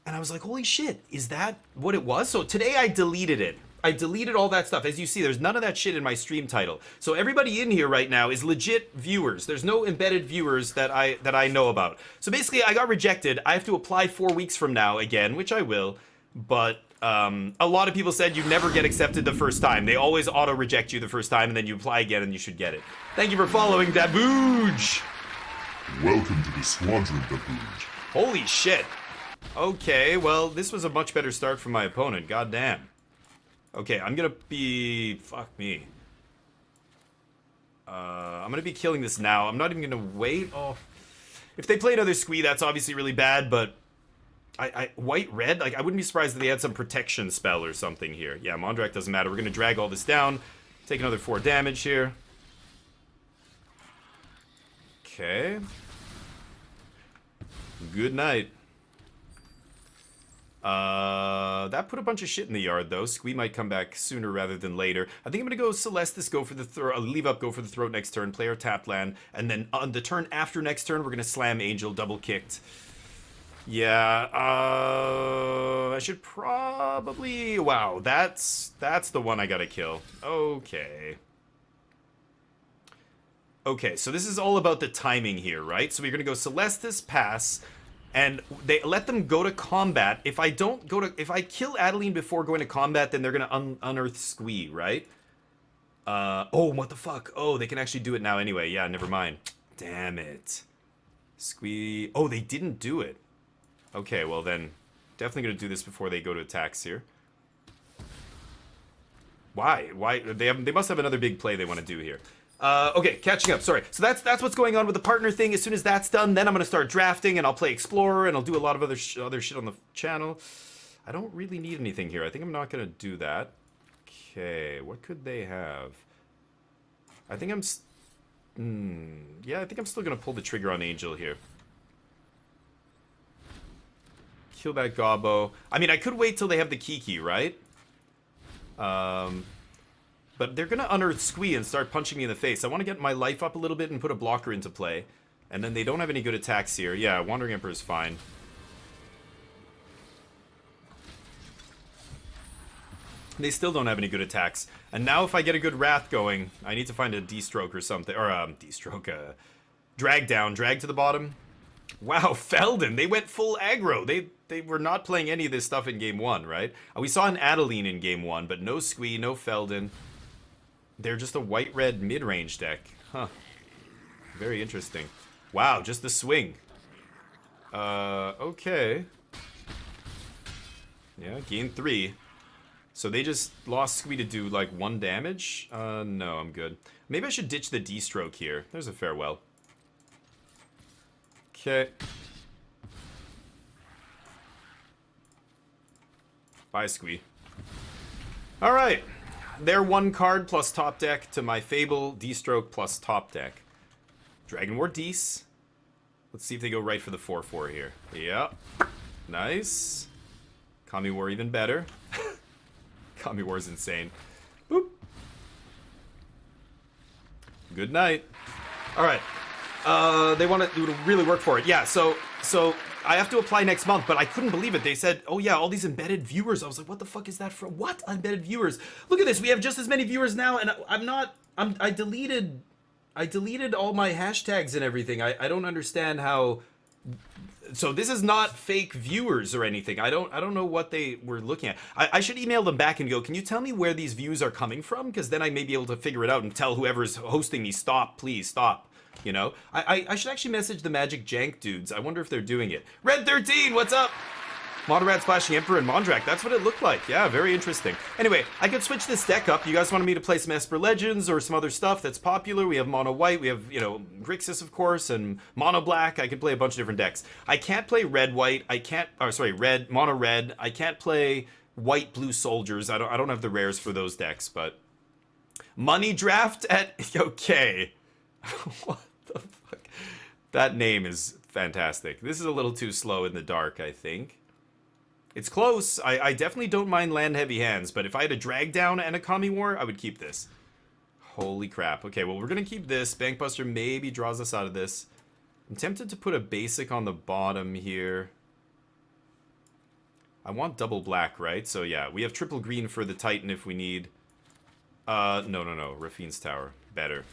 And I was like, holy shit, is that what it was? So today I deleted it. I deleted all that stuff. As you see, there's none of that shit in my stream title. So everybody in here right now is legit viewers. There's no embedded viewers that I know about. So basically, I got rejected. I have to apply 4 weeks from now again, which I will. But a lot of people said you never get accepted the first time. They always auto-reject you the first time, and then you apply again, and you should get it. Thank you for following, Dabooj! Welcome to the Squadron, Dabooj. Holy shit. Okay, well, this was a much better start from my opponent. Goddamn. Okay, I'm gonna be... Fuck me. I'm gonna be killing this now. I'm not even gonna wait. Oh. If they play another squee, that's obviously really bad, but... White-red? Like, I wouldn't be surprised if they had some protection spell or something here. Yeah, Mondrak doesn't matter. We're gonna drag all this down. Take another 4 damage here. Okay. Good night. That put a bunch of shit in the yard, though. Squee might come back sooner rather than later. I think I'm gonna go Celestis, go for the throat, leave up, go for the throat next turn, play our tap land, and then on the turn after next turn, we're gonna slam Angel, double kicked. Yeah, I should probably... Wow, that's the one I gotta kill. Okay. Okay, so this is all about the timing here, right? So we're gonna go Celestis, pass... And they let them go to combat. If I kill Adeline before going to combat, then they're gonna unearth Squee, right? Oh, what the fuck? Oh, they can actually do it now anyway. Yeah, never mind. Damn it. Squee. Oh, they didn't do it. Okay, well then, definitely gonna do this before they go to attacks here. Why? Why? They must have another big play they want to do here. Okay, catching up, sorry. So that's what's going on with the partner thing. As soon as that's done, then I'm gonna start drafting, and I'll play Explorer, and I'll do a lot of other shit on the channel. I don't really need anything here. I think I'm not gonna do that. Okay, what could they have? I think yeah, I think I'm still gonna pull the trigger on Angel here. Kill that Gobbo. I mean, I could wait till they have the Kiki, right? But they're gonna unearth Squee and start punching me in the face. I want to get my life up a little bit and put a blocker into play. And then they don't have any good attacks here. Yeah, Wandering Emperor is fine. They still don't have any good attacks. And now if I get a good Wrath going, I need to find a D-stroke or something. Or, D-stroke, drag down, drag to the bottom. Wow, Feldon, they went full aggro. They were not playing any of this stuff in game 1, right? We saw an Adeline in game 1, but no Squee, no Feldon. They're just a white-red mid-range deck. Huh. Very interesting. Wow, just the swing. Okay. Yeah, gain 3. So they just lost Squee to do, like, 1 damage? No, I'm good. Maybe I should ditch the D-stroke here. There's a farewell. Okay. Bye, Squee. Alright. They're 1 card plus top deck to my Fable, D-stroke plus top deck. Dragon War Dees. Let's see if they go right for the 4-4 here. Yep. Nice. Kami War even better. Kami War is insane. Boop. Good night. Alright. They want to really work for it. Yeah, so I have to apply next month, but I couldn't believe it. They said, oh yeah, all these embedded viewers. I was like, what the fuck is that for? What? Embedded viewers? Look at this. We have just as many viewers now, and I deleted all my hashtags and everything. I don't understand how. So this is not fake viewers or anything. I don't know what they were looking at. I should email them back and go, can you tell me where these views are coming from? Because then I may be able to figure it out and tell whoever's hosting me, stop, please, stop. You know, I should actually message the Magic Jank dudes. I wonder if they're doing it. Red 13, what's up? Monorad Splashing Emperor and Mondrak. That's what it looked like. Yeah, very interesting. Anyway, I could switch this deck up. You guys wanted me to play some Esper Legends or some other stuff that's popular. We have Mono White. We have, you know, Grixis, of course, and Mono Black. I could play a bunch of different decks. I can't play Red White. I can't, or sorry, Red, Mono Red. I can't play White Blue Soldiers. I don't have the rares for those decks, but Money Draft at, okay. What the fuck? That name is fantastic. This is a little too slow in the dark, I think. It's close. I definitely don't mind land heavy hands, but if I had a drag down and a Kami War, I would keep this. Holy crap. Okay, well, we're going to keep this. Bankbuster maybe draws us out of this. I'm tempted to put a basic on the bottom here. I want double black, right? So yeah, we have triple green for the Titan if we need. No. Rafine's Tower. Better.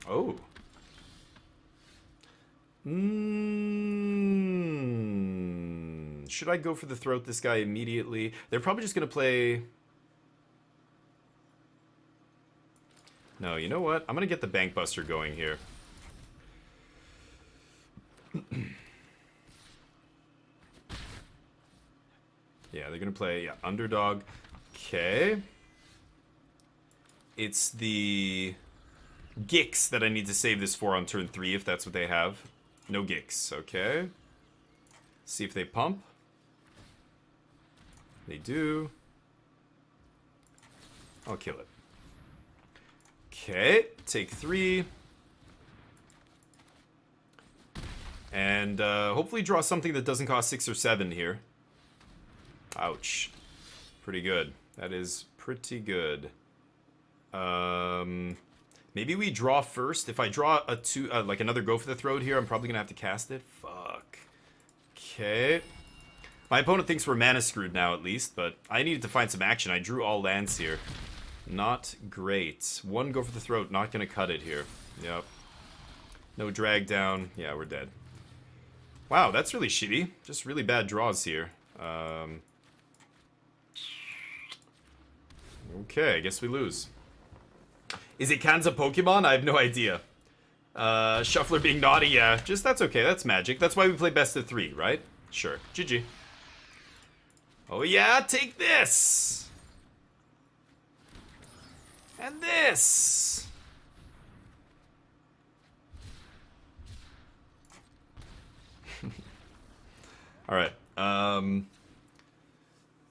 Oh. Should I go for the throat this guy immediately? They're probably just going to play... No, you know what? I'm going to get the Bankbuster going here. Yeah, they're going to play Underdog. Okay. It's the Gix that I need to save this for on turn 3 if that's what they have. No Gix, okay. See if they pump. They do. I'll kill it. Okay, take 3. And hopefully draw something that doesn't cost 6 or 7 here. Ouch. Pretty good. That is pretty good. Maybe we draw first. If I draw a 2, like another Go for the Throat here, I'm probably going to have to cast it. Fuck. Okay. My opponent thinks we're mana screwed now, at least, but I needed to find some action. I drew all lands here. Not great. 1 Go for the Throat, not going to cut it here. Yep. No drag down. Yeah, we're dead. Wow, that's really shitty. Just really bad draws here. Okay, I guess we lose. Is it Kanza Pokemon? I have no idea. Shuffler being naughty, yeah. Just, that's okay, that's magic. That's why we play best of 3, right? Sure. GG. Oh yeah, take this! And this! Alright,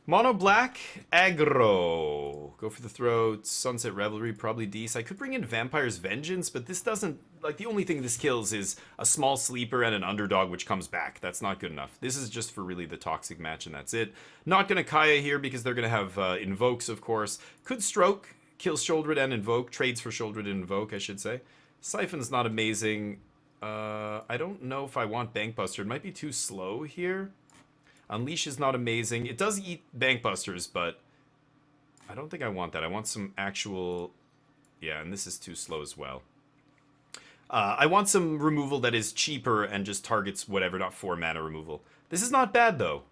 Mono Black, Aggro. Go for the Throat, Sunset Revelry, probably decent. I could bring in Vampire's Vengeance, but this doesn't... Like, the only thing this kills is a small sleeper and an underdog which comes back. That's not good enough. This is just for really the toxic match, and that's it. Not gonna Kaya here because they're gonna have Invokes, of course. Could Stroke, kills Shouldered and Invoke. Trades for Shouldered and Invoke, I should say. Siphon's not amazing. I don't know if I want Bankbuster. It might be too slow here. Unleash is not amazing. It does eat Bankbusters, but I don't think I want that. I want some actual... Yeah, and this is too slow as well. I want some removal that is cheaper and just targets whatever, not 4 mana removal. This is not bad, though.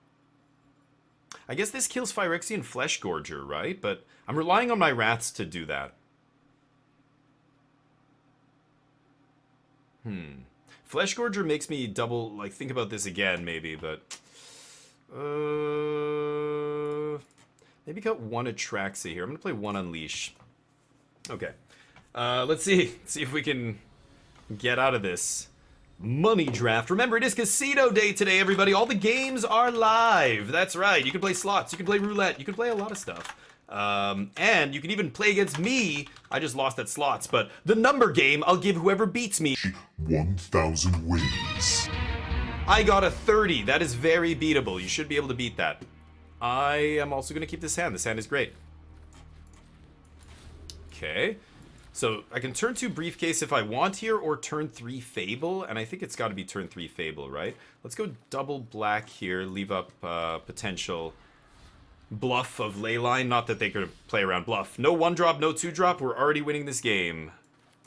I guess this kills Phyrexian Flesh Gorger, right? But I'm relying on my Wraths to do that. Flesh Gorger makes me double, like, think about this again, maybe, but... maybe got 1 Atraxa here. I'm gonna play 1 Unleash. Okay. Let's see. See if we can get out of this money draft. Remember, it is Casino Day today, everybody. All the games are live. That's right. You can play slots. You can play roulette. You can play a lot of stuff. And you can even play against me. I just lost at slots, but the number game, I'll give whoever beats me 1,000 wins. I got a 30. That is very beatable. You should be able to beat that. I am also going to keep this hand. This hand is great. Okay. So I can turn 2 Briefcase if I want here, or turn 3 Fable. And I think it's got to be turn 3 Fable, right? Let's go double black here. Leave up potential bluff of Leyline. Not that they could play around bluff. No 1-drop, no 2-drop. We're already winning this game.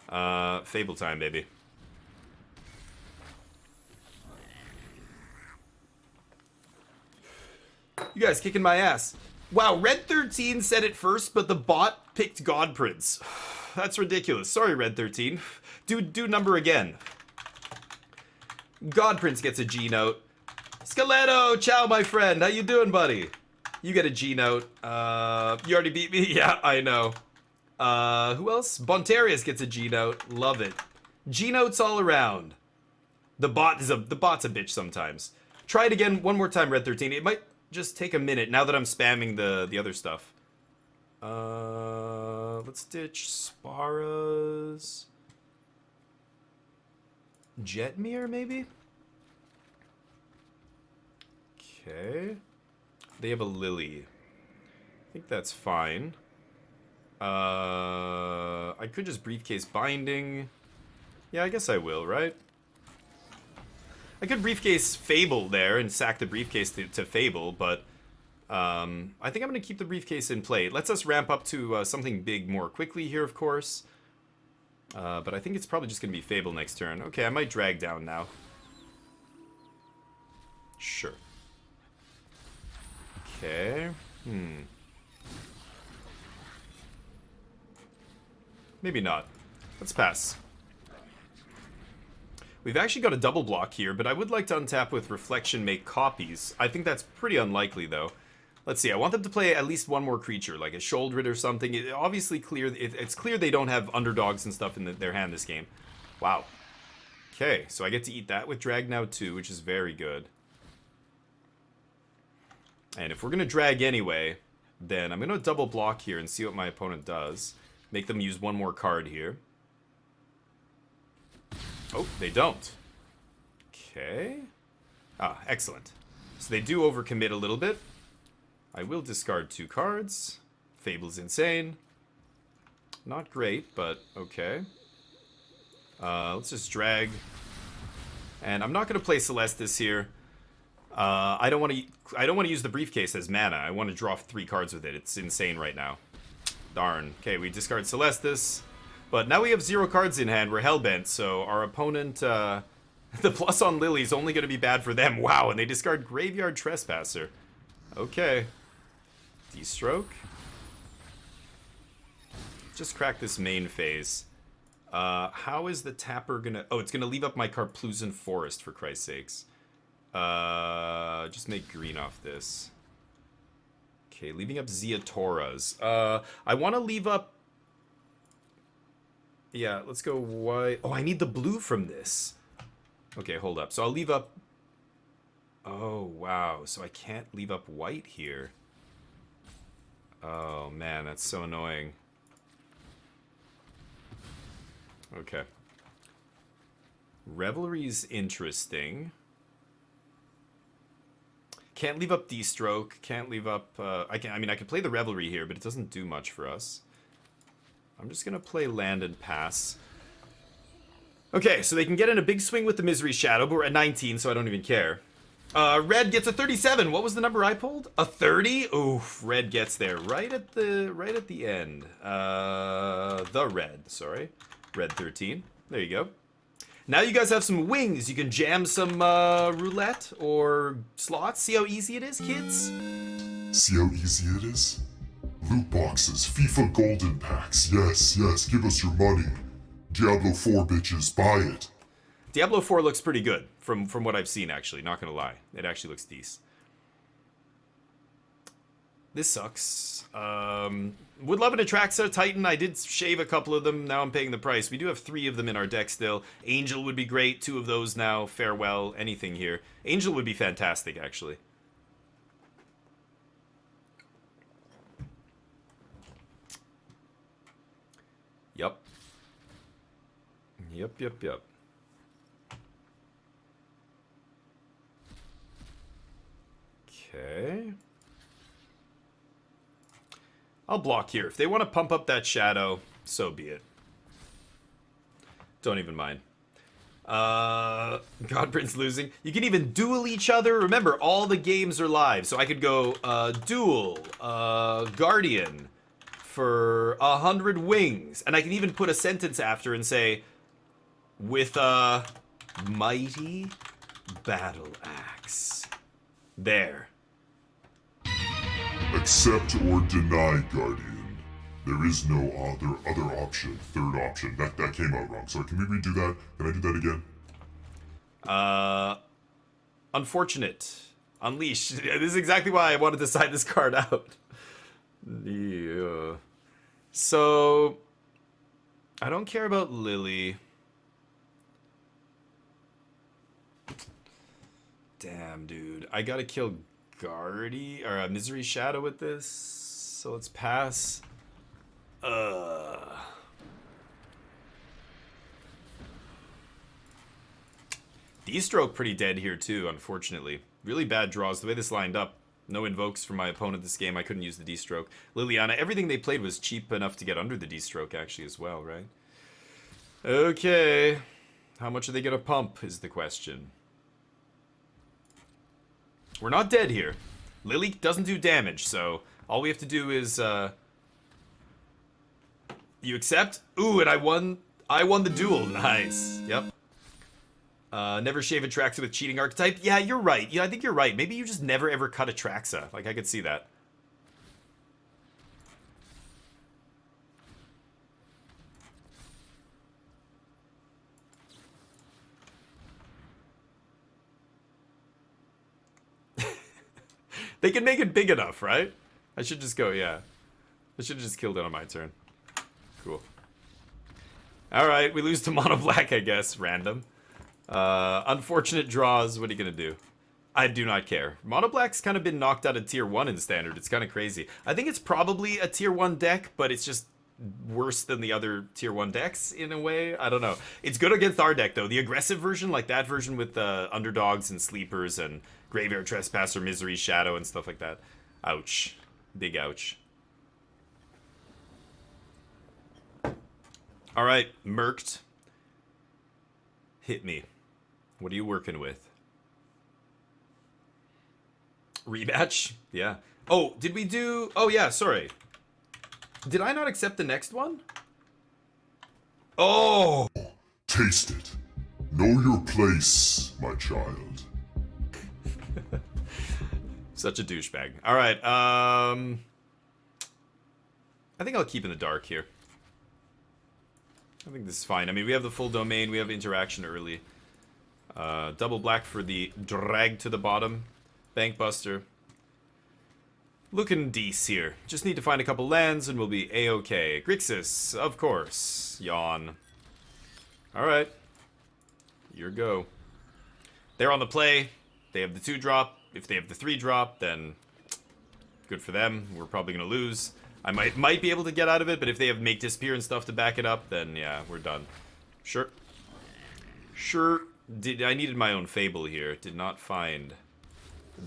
Fable time, baby. You guys kicking my ass. Wow, Red 13 said it first, but the bot picked God Prince. That's ridiculous. Sorry, Red 13. Do number again. God Prince gets a G note. Skeleto, ciao, my friend. How you doing, buddy? You get a G note. You already beat me? Yeah, I know. Who else? Bontarius gets a G note. Love it. G notes all around. The bot's a bitch sometimes. Try it again one more time, Red 13. It might just take a minute now that I'm spamming the other stuff. Let's ditch Sparas. Jetmir, maybe? Okay. They have a Lily. I think that's fine. I could just briefcase binding. Yeah, I guess I will, right? I could briefcase Fable there and sack the briefcase to Fable, but I think I'm going to keep the briefcase in play. It lets us ramp up to something big more quickly here, of course. But I think it's probably just going to be Fable next turn. Okay, I might drag down now. Sure. Okay. Maybe not. Let's pass. We've actually got a double block here, but I would like to untap with Reflection, make copies. I think that's pretty unlikely, though. Let's see, I want them to play at least one more creature, like a Sholdred or something. It's clear they don't have underdogs and stuff in their hand this game. Wow. Okay, so I get to eat that with Drag now too, which is very good. And if we're going to drag anyway, then I'm going to double block here and see what my opponent does. Make them use one more card here. Oh, they don't. Okay. Ah, excellent. So they do overcommit a little bit. I will discard 2 cards. Fable's insane. Not great, but okay. Let's just drag. And I'm not going to play Celestis here. I don't want to use the briefcase as mana. I want to draw 3 cards with it. It's insane right now. Darn. Okay, we discard Celestis. But now we have 0 cards in hand. We're hellbent, so our opponent, the plus on Lily is only going to be bad for them. Wow, and they discard Graveyard Trespasser. Okay. D-stroke. Just crack this main phase. How is the tapper going to... Oh, it's going to leave up my Carplusan Forest, for Christ's sakes. Just make green off this. Okay, leaving up Zeatoras. I want to leave up... Yeah, let's go white. Oh, I need the blue from this. Okay, hold up. So I'll leave up... Oh, wow. So I can't leave up white here. Oh, man, that's so annoying. Okay. Revelry's interesting. Can't leave up D-stroke. Can't leave up... I could play the Revelry here, but it doesn't do much for us. I'm just going to play land and pass. Okay, so they can get in a big swing with the Misery Shadow, but we're at 19, so I don't even care. Red gets a 37. What was the number I pulled? A 30? Oof, red gets there right at the end. The red, sorry. Red 13. There you go. Now you guys have some wings. You can jam some roulette or slots. See how easy it is, kids? See how easy it is? Loot boxes, FIFA golden packs, yes, give us your money. Diablo 4 bitches, buy it. Diablo 4 looks pretty good from what I've seen, actually, not gonna lie. It actually looks decent. This sucks. Would love an Atraxa Titan. I did shave a couple of them, now I'm paying the price. We do have 3 of them in our deck still. Angel would be great, 2 of those now. Farewell, anything here. Angel would be fantastic, actually. Yep. Okay. I'll block here. If they want to pump up that shadow, so be it. Don't even mind. Godprince losing. You can even duel each other. Remember, all the games are live. So I could go duel, Guardian for 100 wings. And I can even put a sentence after and say, with a mighty battle axe. There. Accept or deny, Guardian. There is no other option, third option. That came out wrong. Sorry, can we redo that? Can I do that again? Unfortunate. Unleash. This is exactly why I wanted to side this card out. Yeah. So, I don't care about Lily. Damn, dude. I gotta kill Guardy or Misery Shadow with this. So let's pass. D-Stroke pretty dead here too, unfortunately. Really bad draws. The way this lined up, no invokes from my opponent this game. I couldn't use the D-Stroke. Liliana, everything they played was cheap enough to get under the D-Stroke actually as well, right? Okay. How much are they gonna pump is the question. We're not dead here. Lily doesn't do damage, so all we have to do is, you accept? Ooh, and I won the duel. Nice. Yep. Never shave Atraxa with cheating archetype. Yeah, you're right. Yeah, I think you're right. Maybe you just never ever cut Atraxa. Like, I could see that. They can make it big enough, right? I should just go, yeah. I should have just killed it on my turn. Cool. Alright, we lose to Mono Black, I guess. Random. Unfortunate draws. What are you gonna do? I do not care. Mono Black's kind of been knocked out of tier 1 in Standard. It's kind of crazy. I think it's probably a tier 1 deck, but it's just worse than the other tier 1 decks in a way. I don't know. It's good against our deck, though. The aggressive version, like that version with underdogs and sleepers and Graveyard Trespasser, Misery Shadow, and stuff like that. Ouch. Big ouch. Alright, Merked. Hit me. What are you working with? Rematch? Yeah. Oh, did we do... Oh, yeah, sorry. Did I not accept the next one? Oh! Taste it. Know your place, my child. Such a douchebag. Alright, I think I'll keep in the dark here. I think this is fine. I mean, we have the full domain, we have interaction early. Double black for the drag to the bottom. Bankbuster. Looking decent here. Just need to find a couple lands and we'll be a-okay. Grixis, of course. Yawn. Alright. Your go. They're on the play. They have the 2-drop. If they have the 3-drop, then good for them. We're probably going to lose. I might be able to get out of it, but if they have Make Disappear and stuff to back it up, then yeah, we're done. Sure. Sure. I needed my own Fable here. Did not find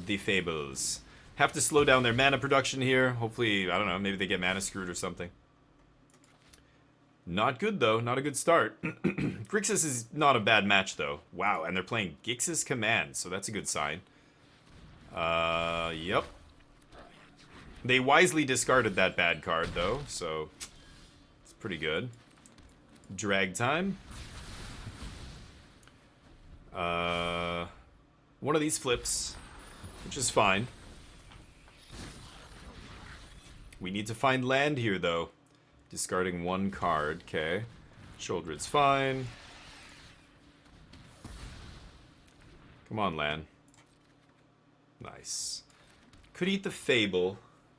the Fables. Have to slow down their mana production here. Hopefully, I don't know, maybe they get mana screwed or something. Not good, though. Not a good start. Grixis is not a bad match, though. Wow, and they're playing Gix's Command, so that's a good sign. Yep. They wisely discarded that bad card, though, so it's pretty good. Drag time. One of these flips, which is fine. We need to find land here, though. Discarding one card, okay. Shouldred's fine. Come on, land. Nice. Could eat the Fable.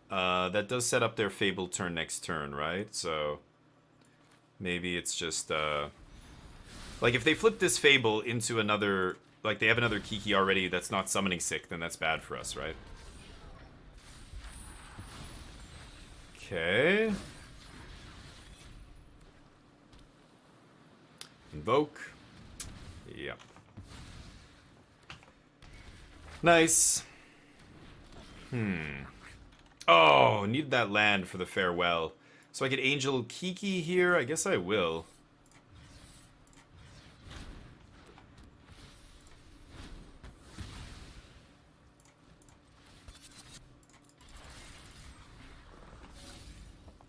That does set up their Fable turn next turn, right? So maybe it's just like if they flip this Fable into another, like they have another Kiki already that's not summoning sick, then that's bad for us, right? Okay. Invoke. Yep. Nice. Oh, need that land for the farewell. So I could Angel Kiki here? I guess I will.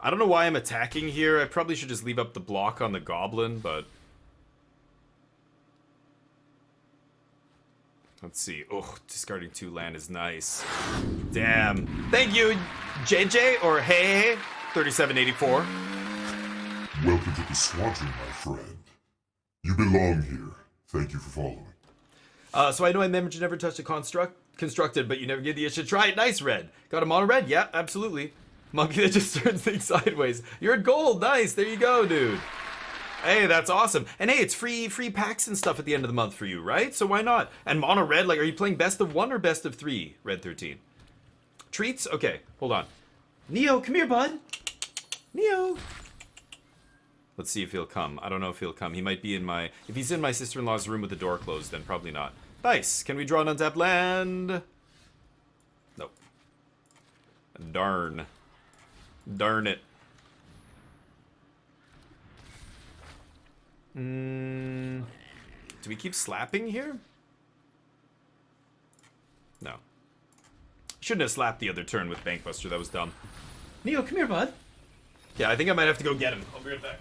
I don't know why I'm attacking here. I probably should just leave up the block on the Goblin, but... Let's see. Oh, discarding 2 land is nice. Damn. Thank you, JJ, or Hey, 3784. Welcome to the squadron, my friend. You belong here. Thank you for following. So I know I mentioned never touched a constructed, but you never gave the itch to try it. Nice, Red. Got a mono red? Yeah, absolutely. Monkey that just turns things sideways. You're at gold. Nice. There you go, dude. Hey, that's awesome. And hey, it's free packs and stuff at the end of the month for you, right? So why not? And mono red, like, are you playing best of 1 or best of 3, Red 13? Treats? Okay, hold on. Neo, come here, bud. Neo. Let's see if he'll come. I don't know if he'll come. He might be in my... If he's in my sister-in-law's room with the door closed, then probably not. Nice. Can we draw an untapped land? Nope. Darn. Darn it. Do we keep slapping here? No. Shouldn't have slapped the other turn with Bankbuster. That was dumb. Neo, come here, bud. Yeah, I think I might have to go get him. I'll be right back.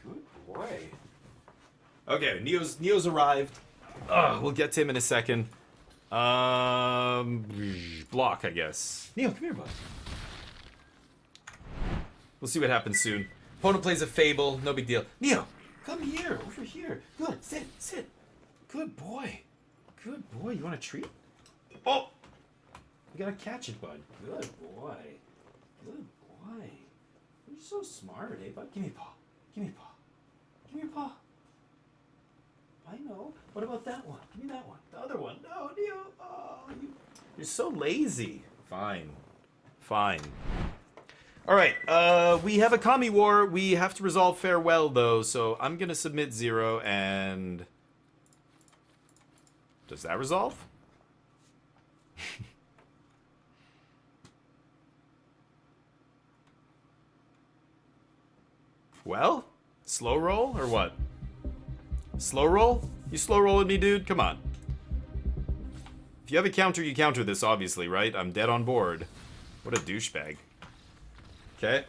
Good boy. Okay, Neo's arrived. We'll get to him in a second. Block, I guess. Neo, come here, bud. We'll see what happens soon. Opponent plays a Fable, no big deal. Neo, come here, over here. Good, sit. Good boy. Good boy. You want a treat? Oh! You gotta catch it, bud. Good boy. Good boy. You're so smart, eh, bud? Give me a paw. Give me a paw. Give me your paw. I know. What about that one? Give me that one. The other one. No, Neo. Oh, you're so lazy. Fine. All right. We have a Kami War. We have to resolve Farewell, though, so I'm going to submit 0, and... Does that resolve? Well, slow roll or what? Slow roll? You slow rolling me, dude? Come on. If you have a counter, you counter this, obviously, right? I'm dead on board. What a douchebag. Okay.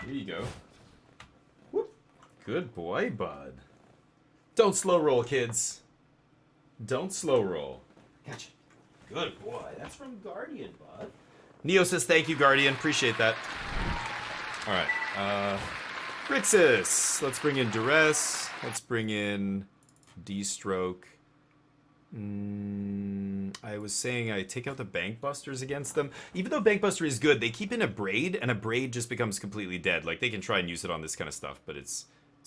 Here you go. Whoop. Good boy, bud. Don't slow roll, kids. Don't slow roll. Gotcha. Good boy. That's from Guardian, bud. Neo says thank you, Guardian. Appreciate that. Alright. Grixis. Let's bring in Duress. Let's bring in D-Stroke. I was saying I take out the Bankbusters against them. Even though Bankbuster is good, they keep in a Braid, and a Braid just becomes completely dead. Like, they can try and use it on this kind of stuff, but it's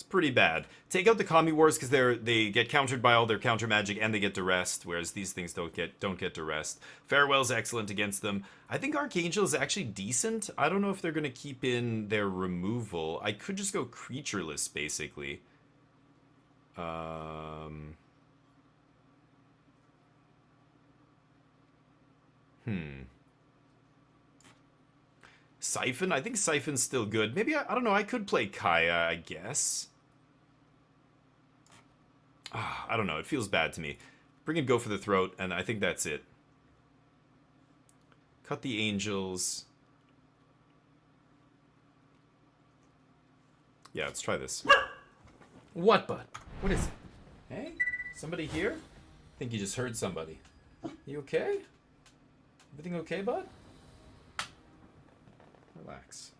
pretty bad. Take out the Kami Wars because they get countered by all their counter magic and they get duressed, whereas these things don't get duressed. Farewell's excellent against them. I think Archangel is actually decent. I don't know if they're going to keep in their removal. I could just go creatureless, basically. Siphon? I think Siphon's still good. Maybe, I don't know, I could play Kaya, I guess. I don't know, it feels bad to me. Bring in Go for the Throat, and I think that's it. Cut the Angels. Yeah, let's try this. What, bud? What is it? Hey? Somebody here? I think you just heard somebody. You okay? Everything okay, bud? Relax.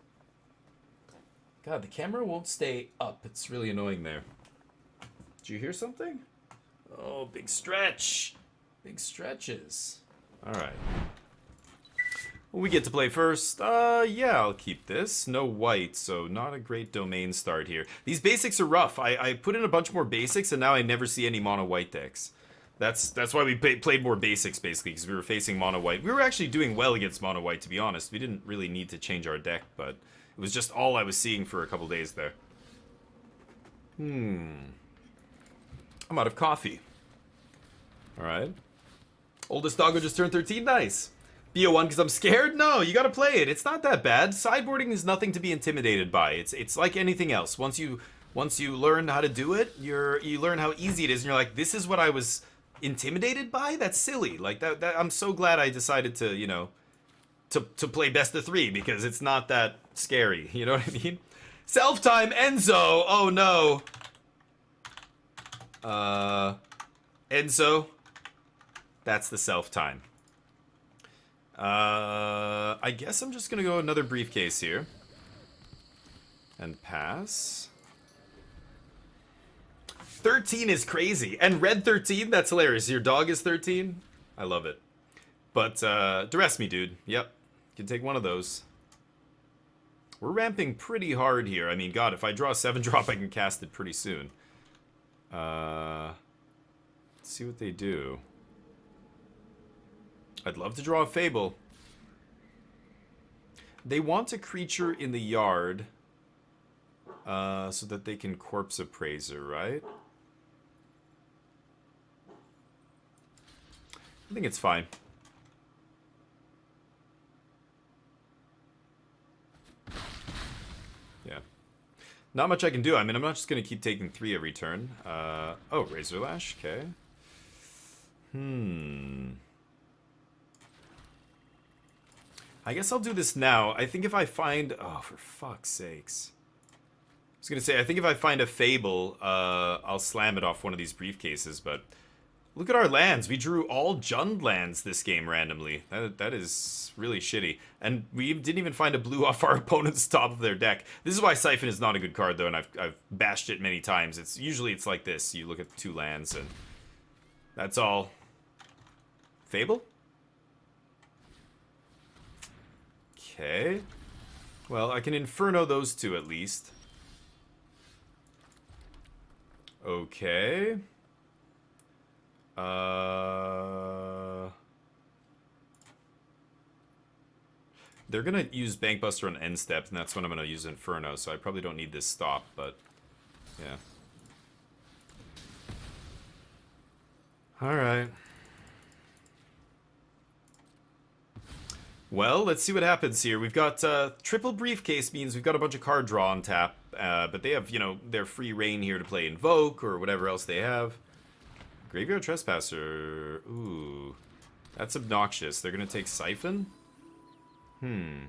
God, the camera won't stay up. It's really annoying there. Did you hear something? Oh, big stretch. Big stretches. Alright. Well, we get to play first. Yeah, I'll keep this. No white, so not a great domain start here. These basics are rough. I put in a bunch more basics, and now I never see any mono white decks. That's why we played more basics, basically, because we were facing mono white. We were actually doing well against mono white, to be honest. We didn't really need to change our deck, but it was just all I was seeing for a couple days there. I'm out of coffee. Alright. Oldest doggo just turned 13, nice. BO1 because I'm scared? No, you gotta play it. It's not that bad. Sideboarding is nothing to be intimidated by. It's like anything else. Once you learn how to do it, you learn how easy it is, and you're like, this is what I was intimidated by? That's silly. Like that I'm so glad I decided to, you know, to play best of 3, because it's not that scary. You know what I mean? Self-time Enzo! Oh no! Enzo. That's the self-time. I guess I'm just gonna go another briefcase here. And pass. 13 is crazy. And red 13, that's hilarious. Your dog is 13? I love it. But, duress me, dude. Yep. Can take one of those. We're ramping pretty hard here. I mean, God, if I draw a 7-drop, I can cast it pretty soon. Let's see what they do. I'd love to draw a Fable. They want a creature in the yard so that they can Corpse Appraiser, right? I think it's fine. Yeah. Not much I can do. I mean, I'm not just going to keep taking 3 every turn. Oh, Razor Lash. Okay. I guess I'll do this now. I think if I find... Oh, for fuck's sakes. I was going to say, I think if I find a Fable, I'll slam it off one of these briefcases, but... Look at our lands. We drew all Jund lands this game randomly. That is really shitty. And we didn't even find a blue off our opponent's top of their deck. This is why Siphon is not a good card, though, and I've bashed it many times. Usually it's like this. You look at 2 lands, and that's all. Fable? Okay. Well, I can Inferno those 2 at least. Okay. They're gonna use Bankbuster on end step, and that's when I'm gonna use Inferno, so I probably don't need this stop, but yeah. Alright. Well, let's see what happens here. We've got triple briefcase means we've got a bunch of card draw on tap, but they have, you know, their free reign here to play Invoke or whatever else they have. Graveyard Trespasser. Ooh. That's obnoxious. They're going to take Siphon? Yeah,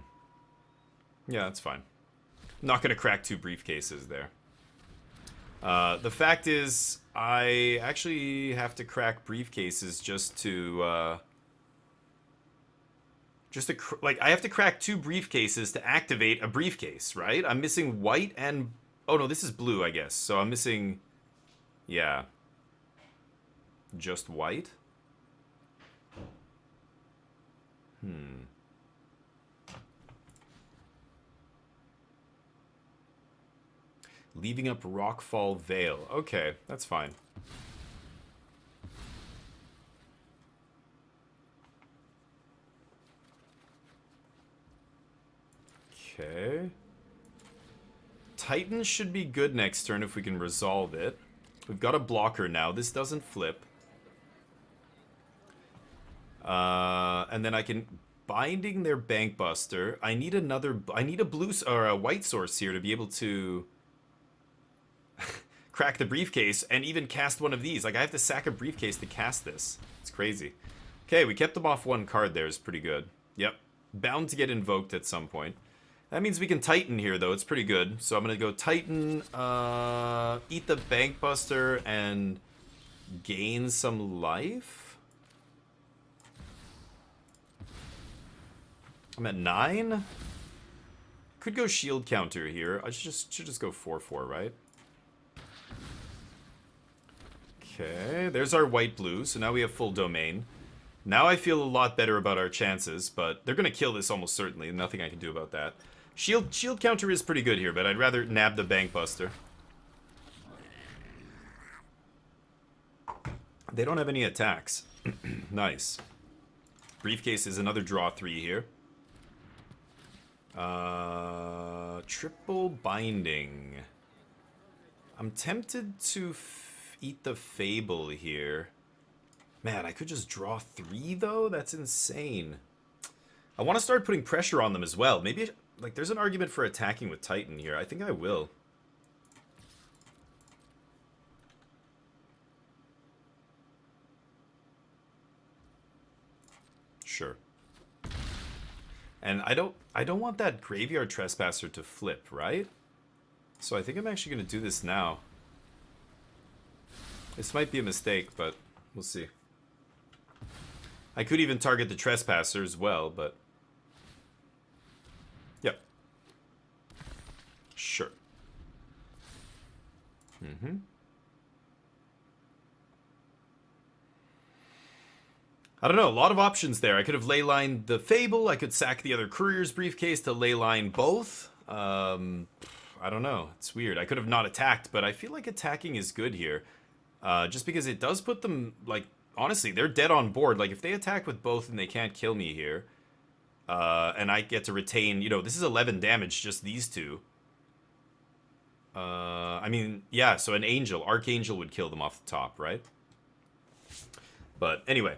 that's fine. I'm not going to crack 2 briefcases there. The fact is, I actually have to crack briefcases just to... like, I have to crack 2 briefcases to activate a briefcase, right? I'm missing white and... Oh, no, this is blue, I guess. So I'm missing... Yeah. Just white? Leaving up Rockfall Vale. Okay, that's fine. Okay. Titan should be good next turn if we can resolve it. We've got a blocker now. This doesn't flip. And then I can... Binding their Bankbuster. I need a blue... or a white source here to be able to... crack the briefcase and even cast one of these. Like, I have to sack a briefcase to cast this. It's crazy. Okay, we kept them off 1 card there. It's pretty good. Yep. Bound to get invoked at some point. That means we can Titan here, though. It's pretty good. So I'm going to go Titan, eat the Bankbuster, and gain some life. I'm at 9. Could go shield counter here. I should just go 4/4, right? Okay, there's our white-blue. So now we have full domain. Now I feel a lot better about our chances, but they're going to kill this almost certainly. Nothing I can do about that. Shield counter is pretty good here, but I'd rather nab the Bankbuster. They don't have any attacks. Nice. Briefcase is another draw 3 here. Triple binding. I'm tempted to eat the Fable here. Man, I could just draw 3 though? That's insane. I want to start putting pressure on them as well. Maybe, like, there's an argument for attacking with Titan here. I think I will. Sure. And I don't... I don't want that Graveyard Trespasser to flip, right? So I think I'm actually going to do this now. This might be a mistake, but we'll see. I could even target the Trespasser as well, but... Yep. Sure. Mm-hmm. I don't know, a lot of options there. I could have leylined the Fable, I could sack the other Courier's Briefcase to leyline both. I don't know, it's weird. I could have not attacked, but I feel like attacking is good here. Just because it does put them, like, honestly, they're dead on board. Like, if they attack with both and they can't kill me here, and I get to retain, you know, this is 11 damage, just these two. I mean, yeah, so an Angel, Archangel would kill them off the top, right? But anyway,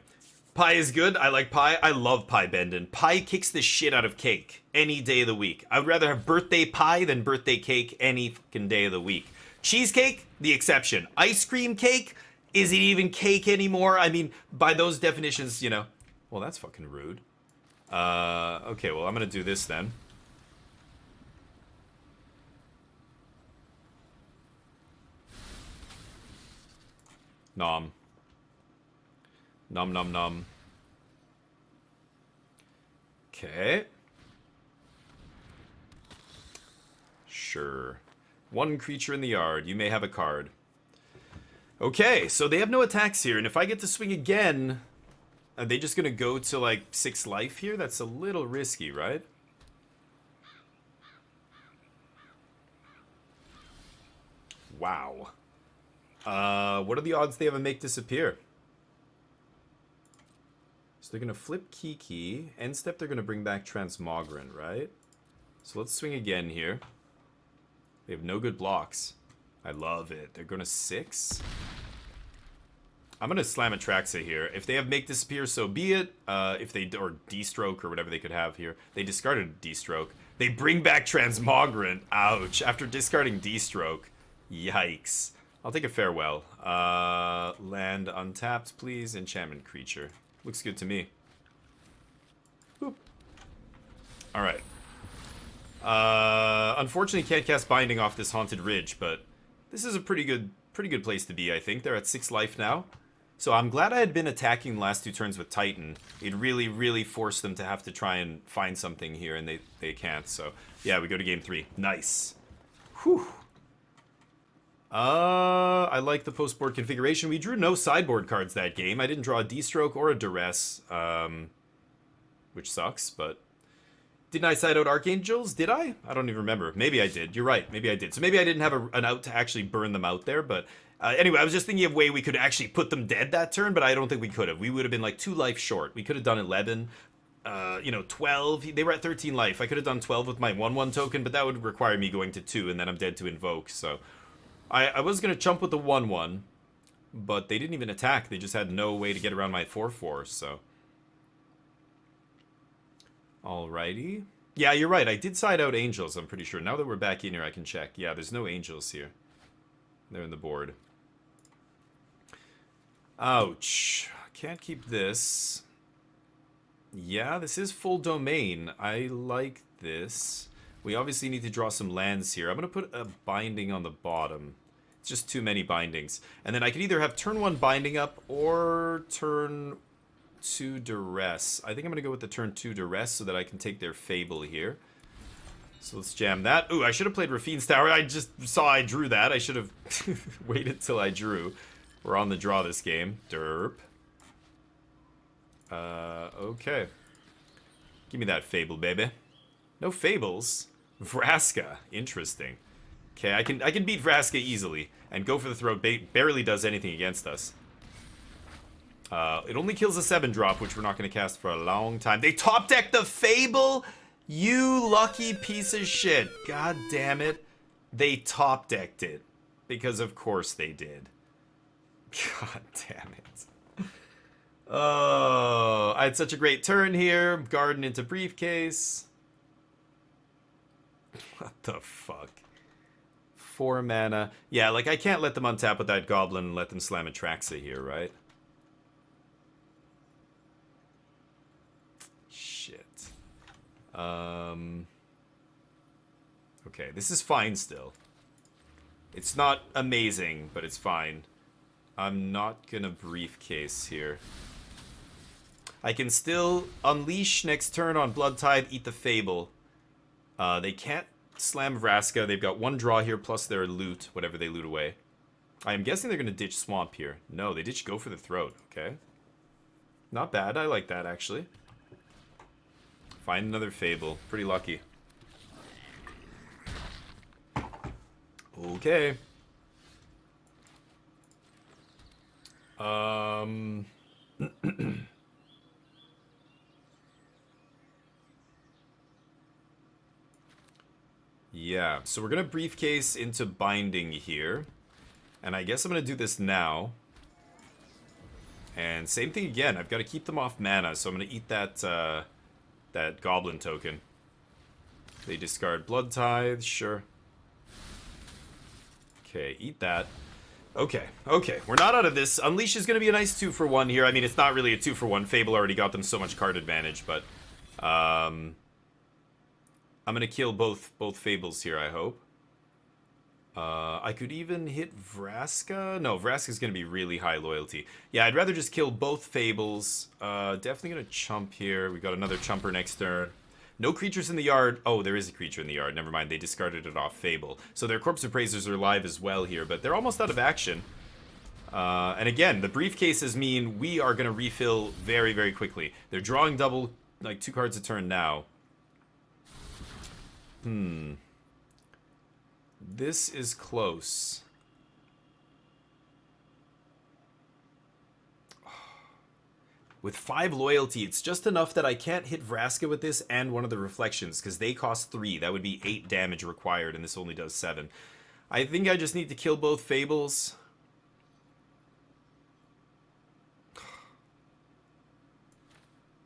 pie is good. I like pie. I love pie bending. Pie kicks the shit out of cake any day of the week. I would rather have birthday pie than birthday cake any fucking day of the week. Cheesecake, the exception. Ice cream cake, is it even cake anymore? I mean, by those definitions, you know. Well, that's fucking rude. Okay, well, I'm gonna do this then. Nom. Nom nom nom. Okay. Sure. One creature in the yard. You may have a card. Okay, so they have no attacks here, and if I get to swing again, are they just gonna go to like 6 life here? That's a little risky, right? Wow. What are the odds they have a make disappear? So they're going to flip Kiki. End step, they're going to bring back Transmogrant, right? So let's swing again here. They have no good blocks. I love it. They're going to 6. I'm going to slam Atraxa here. If they have make disappear, so be it. If they, or D-stroke or whatever they could have here. They discarded D-stroke. They bring back Transmogrant. Ouch. After discarding D-stroke. Yikes. I'll take a farewell. Land untapped, please. Enchantment creature. Looks good to me. Boop. Alright. Unfortunately, can't cast Binding off this Haunted Ridge, but this is a pretty good place to be, I think. They're at 6 life now. So I'm glad I had been attacking the last 2 turns with Titan. It really, really forced them to have to try and find something here, and they can't. So, yeah, we go to game 3. Nice. Whew. I like the post-board configuration. We drew no sideboard cards that game. I didn't draw a D-stroke or a Duress, which sucks, but... Didn't I side out Archangels? Did I? I don't even remember. Maybe I did. You're right. Maybe I did. So maybe I didn't have an out to actually burn them out there, but... anyway, I was just thinking of a way we could actually put them dead that turn, but I don't think we could have. We would have been like 2 life short. We could have done 11, 12. They were at 13 life. I could have done 12 with my 1/1 token, but that would require me going to 2, and then I'm dead to invoke, so... I was going to chump with the 1/1, but they didn't even attack. They just had no way to get around my 4/4, so... Alrighty. Yeah, you're right. I did side out Angels, I'm pretty sure. Now that we're back in here, I can check. Yeah, there's no Angels here. They're in the board. Ouch. Can't keep this. Yeah, this is full domain. I like this. We obviously need to draw some lands here. I'm going to put a binding on the bottom. It's just too many bindings. And then I can either have turn 1 binding up or turn 2 duress. I think I'm going to go with the turn 2 duress so that I can take their Fable here. So let's jam that. Ooh, I should have played Rafine's Tower. I just saw I drew that. I should have waited till I drew. We're on the draw this game. Derp. Okay. Give me that Fable, baby. No Fables. Vraska. Interesting. Okay, I can beat Vraska easily. And Go for the Throat barely does anything against us. It only kills a 7-drop, which we're not going to cast for a long time. They top deck the Fable? You lucky piece of shit. God damn it. They top decked it. Because of course they did. God damn it. Oh, I had such a great turn here. Garden into Briefcase. What the fuck? 4 mana. Yeah, like, I can't let them untap with that Goblin and let them slam Atraxa here, right? Shit. Okay, this is fine still. It's not amazing, but it's fine. I'm not gonna briefcase here. I can still unleash next turn on Blood Tithe, eat the Fable. They can't slam Vraska. They've got one draw here, plus their loot, whatever they loot away. I am guessing they're gonna ditch Swamp here. No, they ditch Go for the Throat. Okay. Not bad. I like that, actually. Find another Fable. Pretty lucky. Okay. Yeah, so we're gonna briefcase into Binding here. And I guess I'm gonna do this now. And same thing again, I've got to keep them off mana, so I'm gonna eat that that Goblin token. They discard Blood Tithe, sure. Okay, eat that. Okay, we're not out of this. Unleash is gonna be a nice 2-for-1 here. I mean, it's not really a 2-for-1. Fable already got them so much card advantage, but I'm gonna kill both Fables here, I hope. I could even hit Vraska. No, Vraska's gonna be really high loyalty. Yeah, I'd rather just kill both Fables. Definitely gonna chump here. We got another chumper next turn. No creatures in the yard. Oh, there is a creature in the yard. Never mind, they discarded it off Fable. So their Corpse Appraisers are live as well here, but they're almost out of action. And again, the briefcases mean we are gonna refill very, very quickly. They're drawing double, like 2 cards a turn now. This is close. With 5 loyalty, it's just enough that I can't hit Vraska with this and one of the reflections, because they cost 3. That would be 8 damage required, and this only does 7. I think I just need to kill both Fables.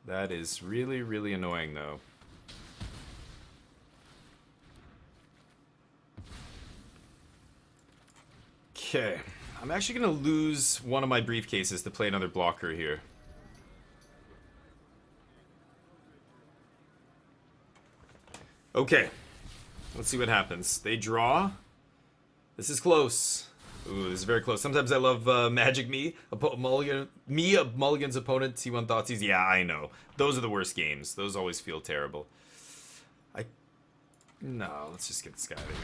That is really, really annoying, though. Okay, I'm actually going to lose one of my briefcases to play another blocker here. Okay, let's see what happens. They draw. This is close. Ooh, this is very close. Sometimes I love Magic Me. Mulligan's opponent, T1 Thoughtseize. Yeah, I know. Those are the worst games. Those always feel terrible. No, let's just get this guy out of here.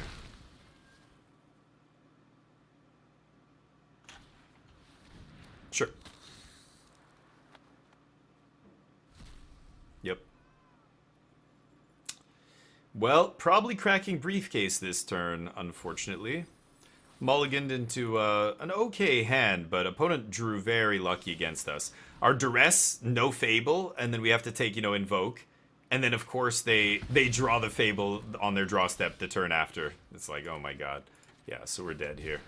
Sure. Yep. Well, probably cracking briefcase this turn, unfortunately. Mulliganed into an okay hand, but opponent drew very lucky against us. Our duress, no Fable, and then we have to take, you know, Invoke. And then, of course, they draw the Fable on their draw step the turn after. It's like, oh my god. Yeah, so we're dead here.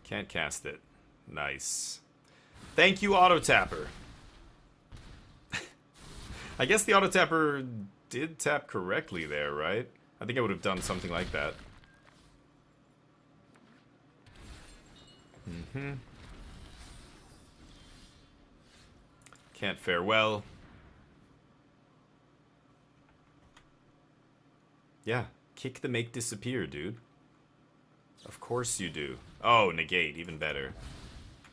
Can't cast it. Nice. Thank you, Auto Tapper. I guess the Auto Tapper did tap correctly there, right? I think I would have done something like that. Can't farewell. Yeah, kick the make disappear, dude. Of course you do. Oh, negate, even better.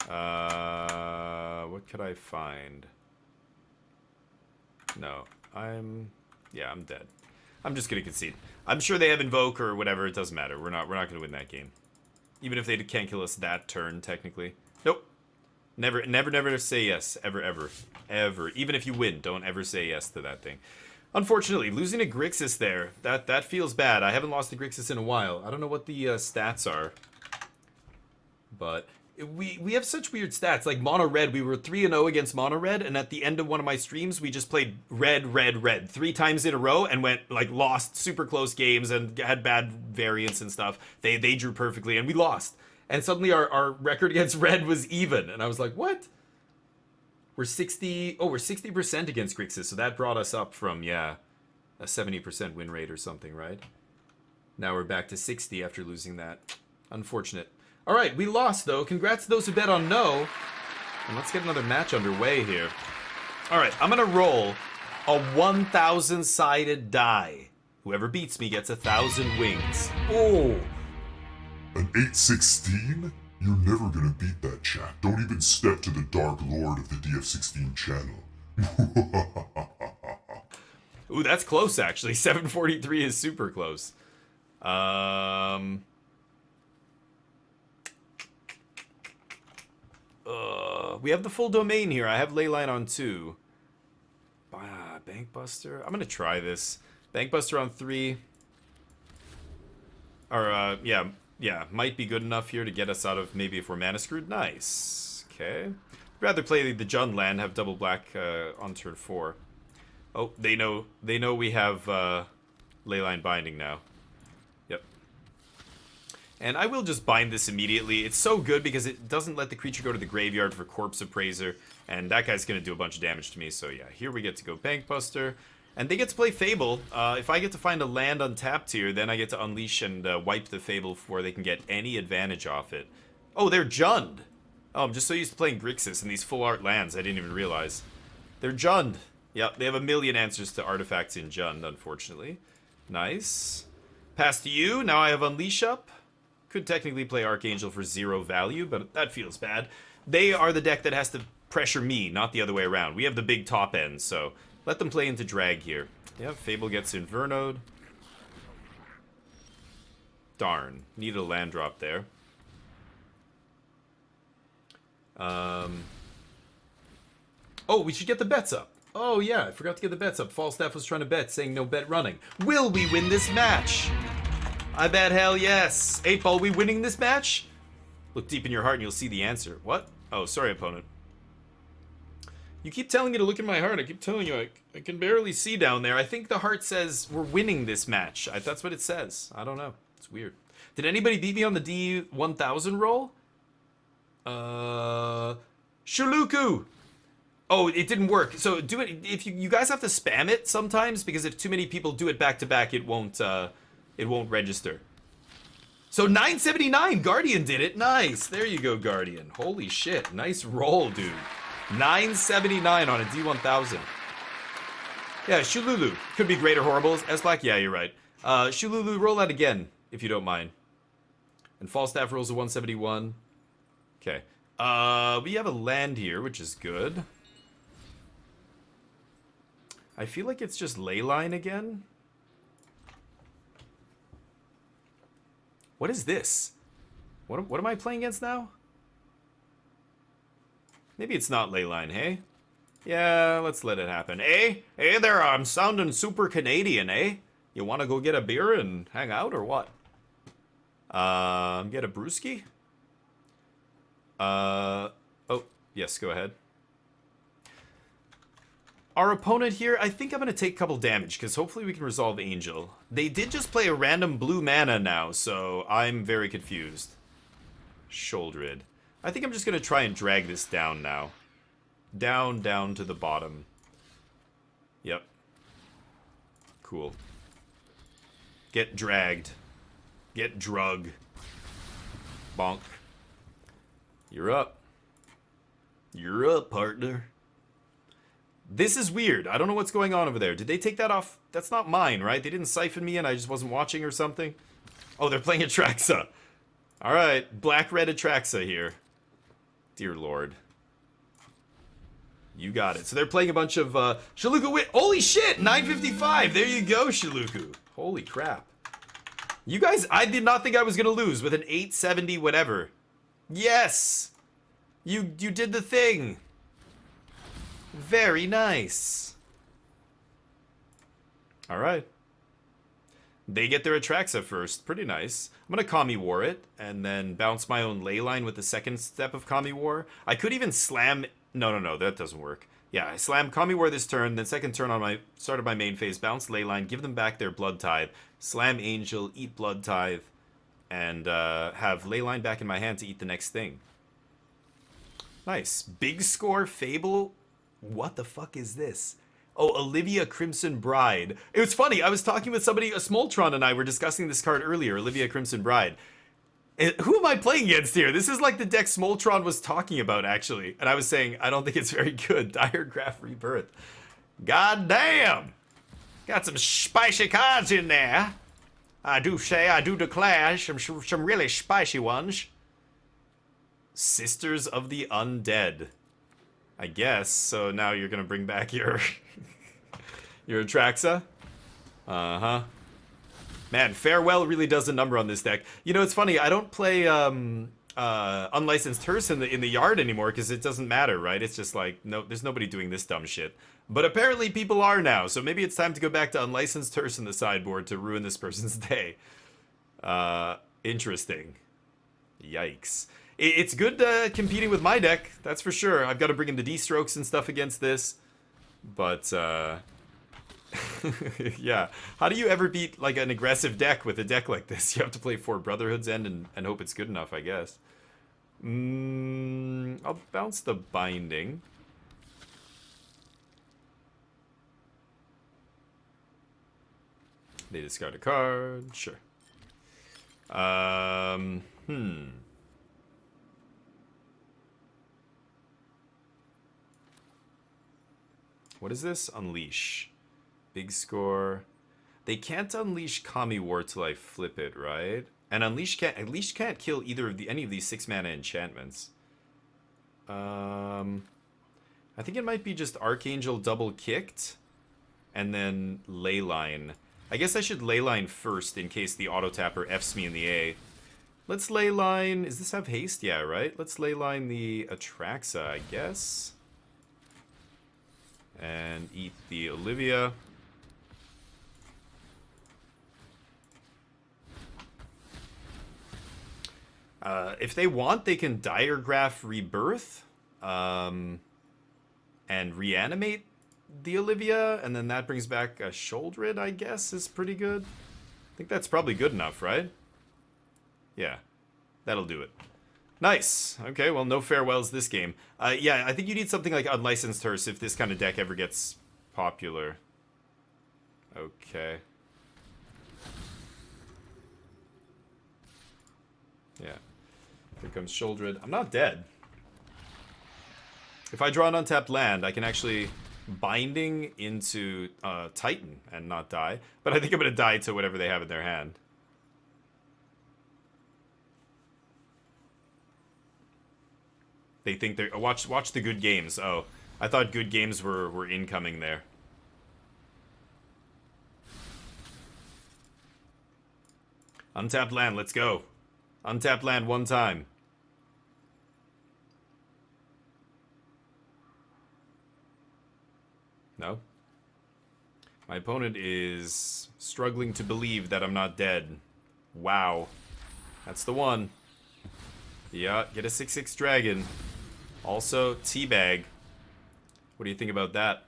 What could I find? No, yeah, I'm dead. I'm just gonna concede. I'm sure they have Invoke or whatever, it doesn't matter. We're not gonna win that game. Even if they can't kill us that turn, technically. Nope. Never say yes. Ever. Even if you win, don't ever say yes to that thing. Unfortunately, losing a Grixis there, that feels bad. I haven't lost a Grixis in a while. I don't know what the stats are. But we have such weird stats. Like Mono Red, we were 3-0 against Mono Red, and at the end of one of my streams, we just played Red 3 times in a row and went, like, lost super close games and had bad variance and stuff. They drew perfectly, and we lost. And suddenly our record against Red was even. And I was like, what? We're 60% against Grixis, so that brought us up from, yeah, a 70% win rate or something, right? Now we're back to 60 after losing that. Unfortunate. All right, we lost, though. Congrats to those who bet on no. And let's get another match underway here. Alright, I'm gonna roll a 1,000-sided die. Whoever beats me gets 1,000 wings. Oh! An 816? You're never gonna beat that, chat. Don't even step to the Dark Lord of the DF16 channel. Ooh, that's close, actually. 743 is super close. We have the full domain here. I have Leyline on 2. Bankbuster. I'm gonna try this. Bankbuster on 3. Or, yeah, might be good enough here to get us out of maybe if we're mana screwed. Nice. Okay. Rather play the Jund land, have double black on turn 4. Oh, they know we have Leyline binding now. Yep. And I will just bind this immediately. It's so good because it doesn't let the creature go to the graveyard for Corpse Appraiser, and that guy's gonna do a bunch of damage to me. So yeah, here we get to go Bankbuster. And they get to play Fable. If I get to find a land untapped here, then I get to unleash and wipe the Fable before they can get any advantage off it. Oh, they're Jund. Oh, I'm just so used to playing Grixis and these full art lands, I didn't even realize. They're Jund. Yep, they have a million answers to artifacts in Jund, unfortunately. Nice. Pass to you. Now I have Unleash up. Could technically play Archangel for 0 value, but that feels bad. They are the deck that has to pressure me, not the other way around. We have the big top end, so let them play into drag here. Yep, Fable gets Invernoed. Darn. Needed a land drop there. Oh, we should get the bets up. Oh, yeah, I forgot to get the bets up. Falstaff was trying to bet, saying no bet running. Will we win this match? I bet hell yes. 8-Ball, we winning this match? Look deep in your heart and you'll see the answer. What? Oh, sorry, opponent. You keep telling me to look in my heart. I keep telling you I can barely see down there. I think the heart says we're winning this match. That's what it says. I don't know. It's weird. Did anybody beat me on the D1000 roll? Shuluku! Oh, it didn't work. So do it. If you guys have to spam it sometimes, because if too many people do it back to back, it won't register. So 979, Guardian did it. Nice. There you go, Guardian. Holy shit. Nice roll, dude. 979 on a D1000. Yeah, Shululu. Could be great or horrible. S-Black, yeah, you're right. Shululu, roll that again, if you don't mind. And Falstaff rolls a 171. Okay. We have a land here, which is good. I feel like it's just Leyline again. What is this? What am I playing against now? Maybe it's not Leyline, hey? Yeah, let's let it happen. Hey there, I'm sounding super Canadian, eh? You want to go get a beer and hang out, or what? Get a brewski? Oh, yes, go ahead. Our opponent here, I think I'm going to take a couple damage, because hopefully we can resolve Angel. They did just play a random blue mana now, so I'm very confused. Shouldered. I think I'm just going to try and drag this down now. Down to the bottom. Yep. Cool. Get dragged. Get drug. Bonk. You're up. You're up, partner. This is weird. I don't know what's going on over there. Did they take that off? That's not mine, right? They didn't siphon me and I just wasn't watching or something? Oh, they're playing Atraxa. Alright, black-red Atraxa here. Dear Lord. You got it. So they're playing a bunch of, Shaluku holy shit! 955! There you go, Shaluku. Holy crap. You guys, I did not think I was gonna lose with an 870 whatever. Yes! You did the thing. Very nice. Alright. They get their Atraxa first. Pretty nice. I'm gonna Kami War it, and then bounce my own Leyline with the second step of Kami War. I could even slam... No, that doesn't work. Yeah, I slam Kami War this turn, then second turn on my start of my main phase, bounce Leyline, give them back their Blood Tithe, slam Angel, eat Blood Tithe, and have Leyline back in my hand to eat the next thing. Nice. Big score, Fable. What the fuck is this? Oh, Olivia Crimson Bride. It was funny, I was talking with somebody, a Smoltron and I were discussing this card earlier, Olivia Crimson Bride. Who am I playing against here? This is like the deck Smoltron was talking about, actually. And I was saying, I don't think it's very good. Diregraph Rebirth. God damn! Got some spicy cards in there. I do declare some really spicy ones. Sisters of the Undead. I guess. So now you're gonna bring back your your Atraxa? Uh-huh. Man, Farewell really does a number on this deck. You know, it's funny, I don't play Unlicensed Hearse in the yard anymore because it doesn't matter, right? It's just like, no, there's nobody doing this dumb shit. But apparently people are now, so maybe it's time to go back to Unlicensed Hearse in the sideboard to ruin this person's day. Interesting. Yikes. It's good competing with my deck, that's for sure. I've got to bring in the D-strokes and stuff against this. But, yeah. How do you ever beat, like, an aggressive deck with a deck like this? You have to play 4 Brotherhood's End and hope it's good enough, I guess. I'll bounce the Binding. They discard a card. Sure. What is this? Unleash. Big score. They can't unleash Kami War till I flip it, right? And Unleash can't kill either of any of these 6-mana enchantments. I think it might be just Archangel double kicked, and then Leyline. I guess I should Leyline first in case the auto tapper Fs me in the A. Let's Leyline. Does this have haste? Yeah, right. Let's Leyline the Atraxa, I guess. And eat the Olivia. If they want, they can Diregraph Rebirth and reanimate the Olivia, and then that brings back a Sholdred, I guess, is pretty good. I think that's probably good enough, right? Yeah, that'll do it. Nice. Okay, well, no farewells this game. Yeah, I think you need something like Unlicensed Hearse if this kind of deck ever gets popular. Okay. Yeah. Here comes Sholdred. I'm not dead. If I draw an untapped land, I can actually Binding into Titan and not die. But I think I'm going to die to whatever they have in their hand. They think they're... Watch the good games. Oh, I thought good games were incoming there. Untapped land, let's go. Untapped land one time. No? My opponent is struggling to believe that I'm not dead. Wow. That's the one. Yeah, get a 6/6 dragon. Also, teabag. What do you think about that?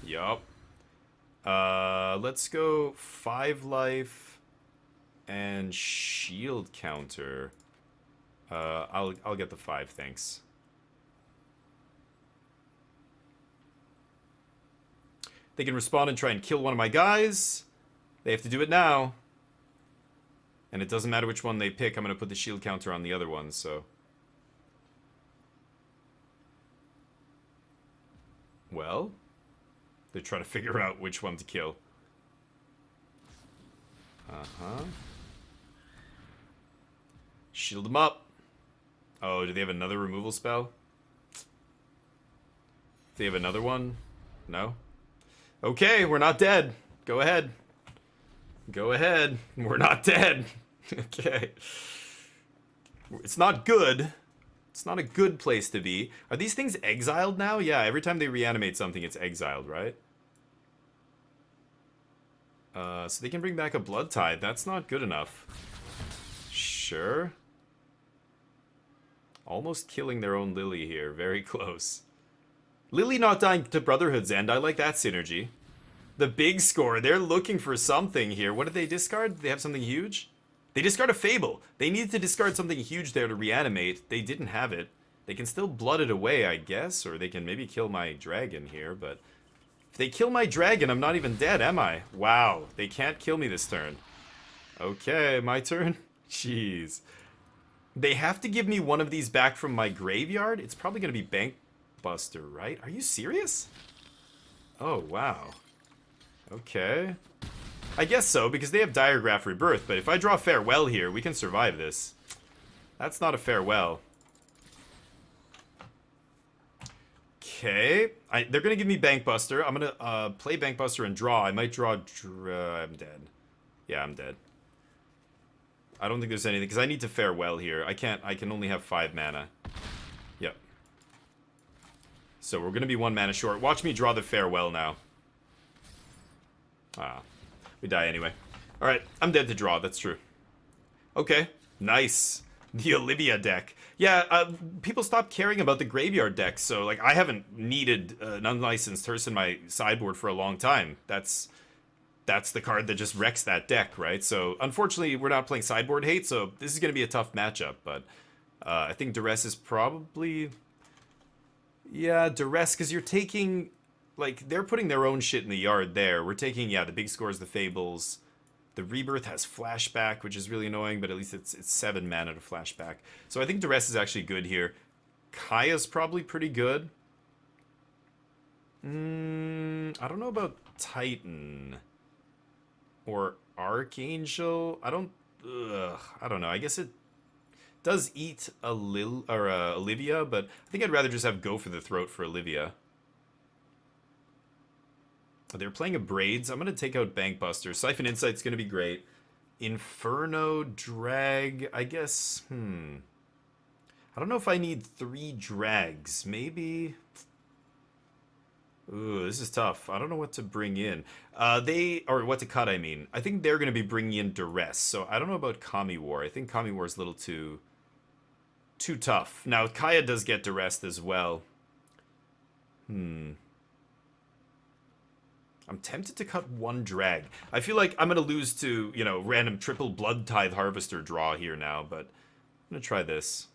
Yup. Let's go 5 life and shield counter. I'll get the 5, thanks. They can respond and try and kill one of my guys. They have to do it now. And it doesn't matter which one they pick, I'm going to put the shield counter on the other one, so... Well, they're trying to figure out which one to kill. Uh-huh. Shield them up. Oh, do they have another removal spell? Do they have another one? No? Okay, we're not dead. Go ahead. Go ahead. We're not dead. Okay. It's not good. It's not a good place to be. Are these things exiled now? Yeah, every time they reanimate something, it's exiled, right? So they can bring back a Blood Tide. That's not good enough. Sure. Almost killing their own Lily here. Very close. Lily not dying to Brotherhood's End. I like that synergy. The big score. They're looking for something here. What did they discard? Did they have something huge? They discard a Fable. They needed to discard something huge there to reanimate. They didn't have it. They can still blood it away, I guess. Or they can maybe kill my dragon here. But if they kill my dragon, I'm not even dead, am I? Wow. They can't kill me this turn. Okay, my turn. Jeez. They have to give me one of these back from my graveyard? It's probably going to be Bank Buster, right? Are you serious? Oh, wow. Okay. I guess so, because they have Diregraph Rebirth, but if I draw Farewell here, we can survive this. That's not a Farewell. Okay. They're going to give me Bank Buster. I'm going to play Bank Buster and draw. I might draw... I'm dead. Yeah, I'm dead. I don't think there's anything, because I need to Farewell here. I can only have 5 mana. Yep. So we're going to be 1 mana short. Watch me draw the Farewell now. Ah. We die anyway. Alright, I'm dead to draw, that's true. Okay, nice. The Olivia deck. Yeah, people stopped caring about the graveyard deck, so, like, I haven't needed an unlicensed hearse in my sideboard for a long time. That's the card that just wrecks that deck, right? So, unfortunately, we're not playing sideboard hate, so this is going to be a tough matchup, but I think Duress is probably... Yeah, Duress, because you're taking... Like, they're putting their own shit in the yard there. We're taking, yeah, the big scores, the Fables. The Rebirth has Flashback, which is really annoying, but at least it's 7 mana to Flashback. So I think Duress is actually good here. Kaya's probably pretty good. I don't know about Titan. Or Archangel. I don't know. I guess it does eat Olivia, but I think I'd rather just have Go for the Throat for Olivia. They're playing a Braids. I'm going to take out Bankbuster. Siphon Insight's going to be great. Inferno, Drag, I guess, I don't know if I need 3 Drags. Maybe... Ooh, this is tough. I don't know what to bring in. Or what to cut, I mean. I think they're going to be bringing in Duress, so I don't know about Kami War. I think Kami War is a little too tough. Now, Kaya does get Duress as well. I'm tempted to cut 1 Drag. I feel like I'm going to lose to, you know, random triple Blood Tithe Harvester draw here now, but I'm going to try this.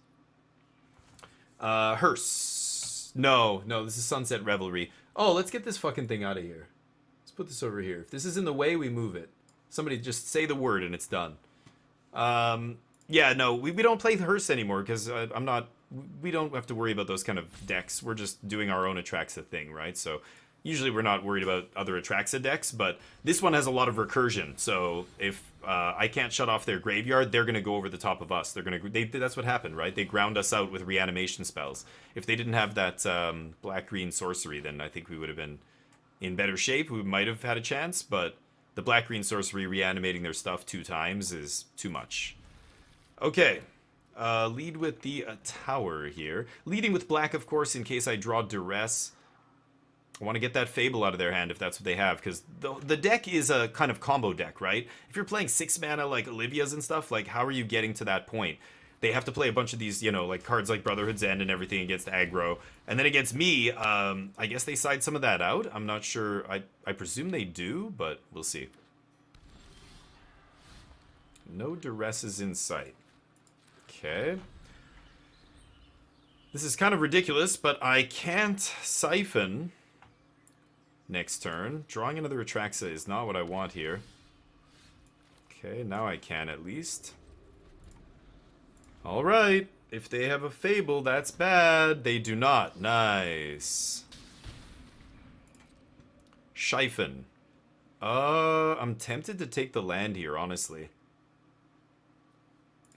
Hearse. No, this is Sunset Revelry. Oh, let's get this fucking thing out of here. Let's put this over here. If this is in the way, we move it. Somebody just say the word and it's done. Yeah, no, we don't play the Hearse anymore because we don't have to worry about those kind of decks. We're just doing our own Atraxa thing, right? So... Usually we're not worried about other Atraxa decks, but this one has a lot of recursion. So if I can't shut off their graveyard, they're going to go over the top of us. That's what happened, right? They ground us out with reanimation spells. If they didn't have that black-green sorcery, then I think we would have been in better shape. We might have had a chance, but the black-green sorcery reanimating their stuff 2 times is too much. Okay. Lead with the tower here. Leading with black, of course, in case I draw Duress. I want to get that Fable out of their hand if that's what they have, because the deck is a kind of combo deck, right? If you're playing 6 mana like Olivia's and stuff, like, how are you getting to that point? They have to play a bunch of these, you know, like cards like Brotherhood's End and everything against aggro. And then against me, I guess they side some of that out. I'm not sure. I presume they do, but we'll see. No Duresses in sight. Okay. This is kind of ridiculous, but I can't Siphon... next turn. Drawing another Atraxa is not what I want here. Okay, now I can at least. Alright, if they have a Fable, that's bad. They do not. Nice. Siphon. I'm tempted to take the land here, honestly.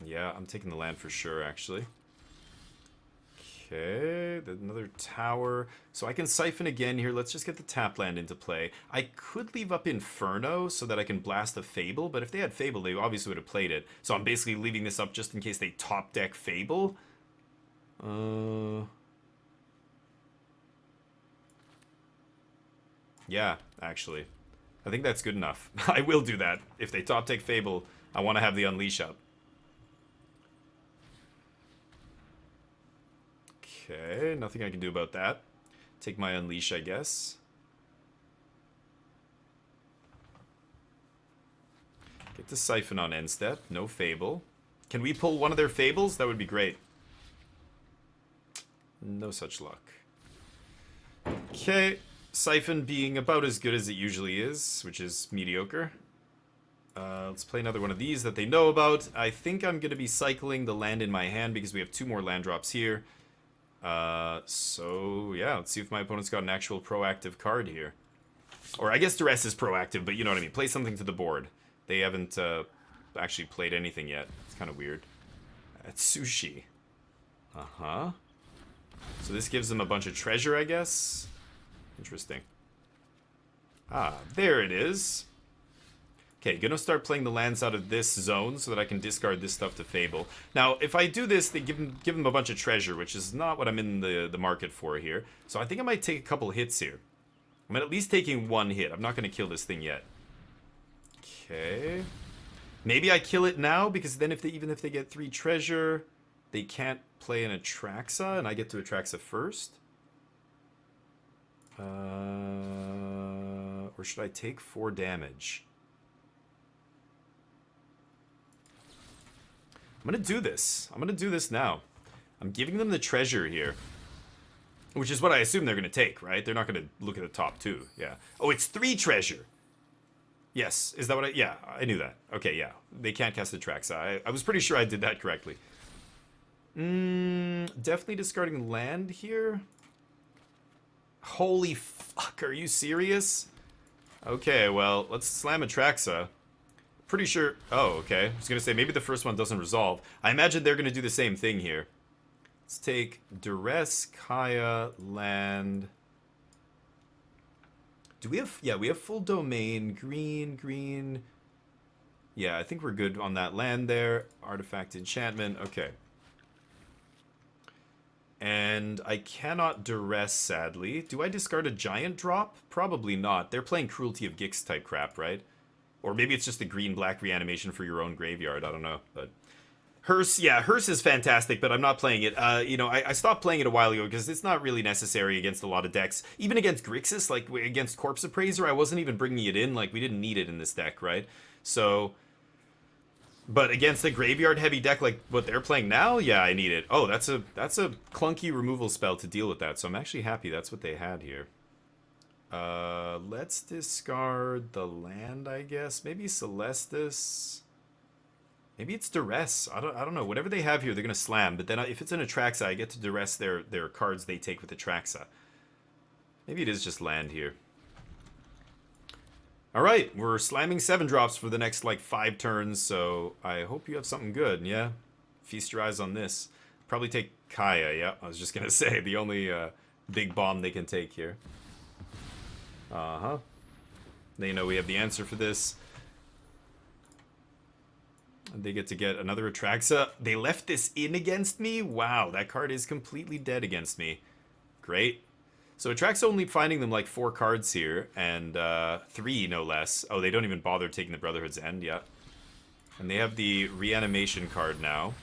Yeah, I'm taking the land for sure, actually. Okay, another tower. So I can Siphon again here. Let's just get the tap land into play. I could leave up Inferno so that I can blast a Fable, but if they had Fable, they obviously would have played it. So I'm basically leaving this up just in case they top deck Fable. Yeah, actually. I think that's good enough. I will do that. If they top deck Fable, I want to have the Unleash up. Okay, nothing I can do about that. Take my Unleash, I guess. Get the Siphon on end step. No Fable. Can we pull one of their Fables? That would be great. No such luck. Okay, Siphon being about as good as it usually is, which is mediocre. Let's play another one of these that they know about. I think I'm going to be cycling the land in my hand because we have 2 more land drops here. So, yeah, let's see if my opponent's got an actual proactive card here. Or I guess Duress is proactive, but you know what I mean. Play something to the board. They haven't actually played anything yet. It's kind of weird. That's sushi. Uh-huh. So this gives them a bunch of treasure, I guess. Interesting. Ah, there it is. Okay, gonna start playing the lands out of this zone so that I can discard this stuff to Fable. Now, if I do this, they give them a bunch of treasure, which is not what I'm in the market for here. So I think I might take a couple hits here. I'm at least taking 1 hit. I'm not gonna kill this thing yet. Okay. Maybe I kill it now, because then even if they get 3 treasure, they can't play an Atraxa, and I get to Atraxa first. Or should I take 4 damage? I'm gonna do this. I'm gonna do this now. I'm giving them the treasure here. Which is what I assume they're gonna take, right? They're not gonna look at the top 2. Yeah. Oh, it's 3 treasure. Yes. Is that what yeah, I knew that. Okay, yeah. They can't cast Atraxa. I was pretty sure I did that correctly. Definitely discarding land here. Holy fuck, are you serious? Okay, well, let's slam Atraxa. Pretty sure... Oh, okay. I was going to say, maybe the first one doesn't resolve. I imagine they're going to do the same thing here. Let's take Duress, Kaya, land... Do we have... Yeah, we have full domain. Green, green... Yeah, I think we're good on that land there. Artifact enchantment. Okay. And I cannot Duress, sadly. Do I discard a giant drop? Probably not. They're playing Cruelty of Gix type crap, right? Or maybe it's just the green-black reanimation for your own graveyard. I don't know. But Hearse, yeah, Hearse is fantastic, but I'm not playing it. You know, I stopped playing it a while ago because it's not really necessary against a lot of decks. Even against Grixis, like against Corpse Appraiser, I wasn't even bringing it in. Like, we didn't need it in this deck, right? So... But against a graveyard-heavy deck like what they're playing now, yeah, I need it. Oh, that's a clunky removal spell to deal with that, so I'm actually happy that's what they had here. Let's discard the land, I guess. Maybe Celestis. Maybe it's Duress. I don't know. Whatever they have here, they're gonna slam. But then if it's an Atraxa, I get to Duress their cards they take with Atraxa. Maybe it is just land here. Alright, we're slamming 7 drops for the next, like, 5 turns, so I hope you have something good, yeah? Feast your eyes on this. Probably take Kaya, yeah, I was just gonna say, the only big bomb they can take here. Uh-huh. They know we have the answer for this. They get to get another Atraxa. They left this in against me? Wow, that card is completely dead against me. Great. So Atraxa only finding them like 4 cards here, and 3 no less. Oh, they don't even bother taking the Brotherhood's End yet. And they have the Reanimation card now,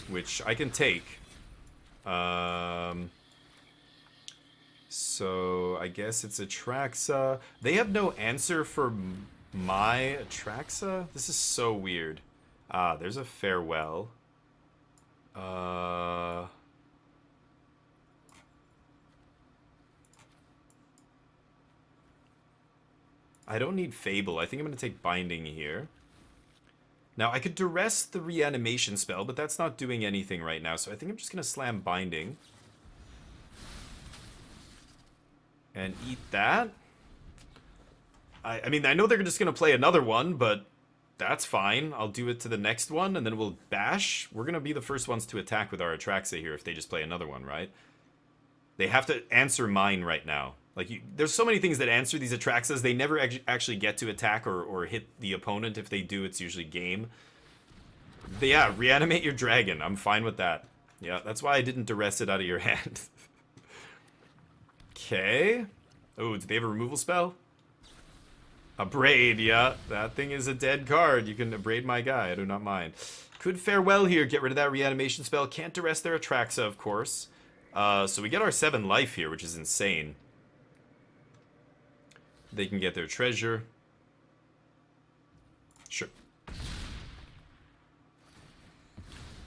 which I can take. So I guess it's Atraxa. They have no answer for my Atraxa? This is so weird. Ah, there's a Farewell. I don't need Fable. I think I'm going to take Binding here. Now, I could Duress the Reanimation spell, but that's not doing anything right now, so I think I'm just going to slam Binding. And eat that. I mean, I know they're just going to play another one, but that's fine. I'll do it to the next one, and then we'll bash. We're going to be the first ones to attack with our Atraxa here if they just play another one, right? They have to answer mine right now. Like, there's so many things that answer these Atraxas. They never actually get to attack or hit the opponent. If they do, it's usually game. But yeah, reanimate your dragon. I'm fine with that. Yeah, that's why I didn't Duress it out of your hand. Okay. Oh, do they have a removal spell? A Braid, yeah. That thing is a dead card. You can Braid my guy. I do not mind. Could Farewell here. Get rid of that Reanimation spell. Can't Duress their Atraxa, of course. So we get our 7 life here, which is insane. They can get their treasure. Sure.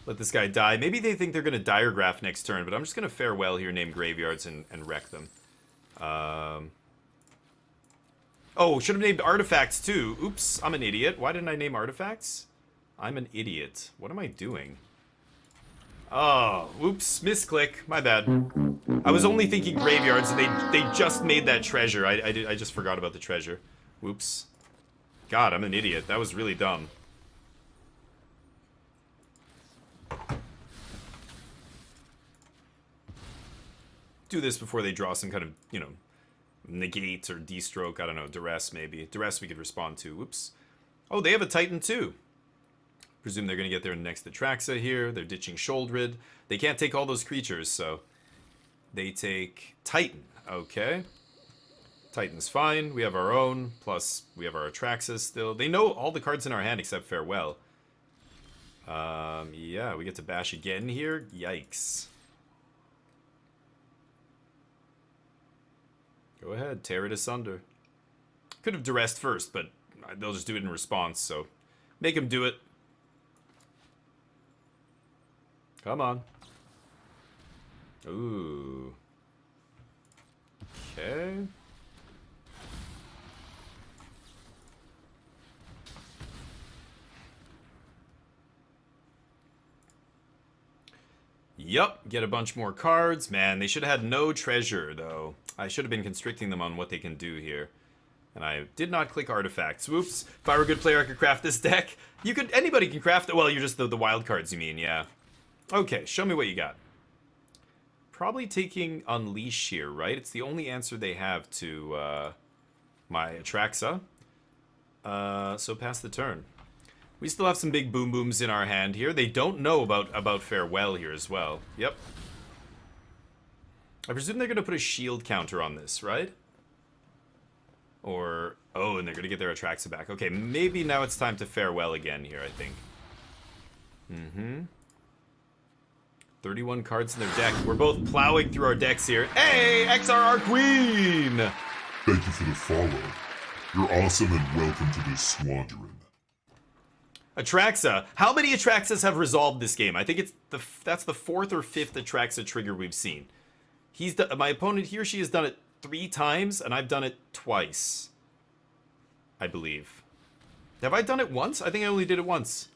Let this guy die. Maybe they think they're going to Diregraph next turn, but I'm just going to Farewell here, name Graveyards, and wreck them. Oh, should have named artifacts too. Oops, I'm an idiot. Why didn't I name artifacts? I'm an idiot. What am I doing? Oh, oops, misclick. My bad. I was only thinking graveyards, and they just made that treasure. I just forgot about the treasure. Whoops. God, I'm an idiot. That was really dumb. Do this before they draw some kind of, you know, negate or destroke. I don't know, duress maybe. Duress we could respond to. Whoops. Oh, they have a Titan too. Presume they're going to get their next Atraxa here. They're ditching Sholdred. They can't take all those creatures, so they take Titan. Okay. Titan's fine. We have our own. Plus, we have our Atraxas still. They know all the cards in our hand except Farewell. Yeah, we get to bash again here. Yikes. Go ahead, tear it asunder. Could have duressed first, but they'll just do it in response, so make them do it. Come on. Ooh. Okay. Yup, get a bunch more cards. Man, they should have had no treasure, though. I should have been constricting them on what they can do here. And I did not click artifacts. Whoops. If I were a good player, I could craft this deck. You could, anybody can craft it. Well, you're just the wild cards, you mean, yeah. Okay, show me what you got. Probably taking Unleash here, right? It's the only answer they have to my Atraxa. So pass the turn. We still have some big boom booms in our hand here. They don't know about Farewell here as well. Yep. I presume they're going to put a shield counter on this, right? Or, oh, and they're going to get their Atraxa back. Okay, maybe now it's time to Farewell again here, I think. 31 cards in their deck. We're both plowing through our decks here. Hey, XR our queen! Thank you for the follow. You're awesome and welcome to this Swanderin. Atraxa. How many Atraxas have resolved this game? I think it's that's the 4th or 5th Atraxa trigger we've seen. My opponent, he or she has done it 3 times, and I've done it twice. I believe. Have I done it once? I think I only did it once.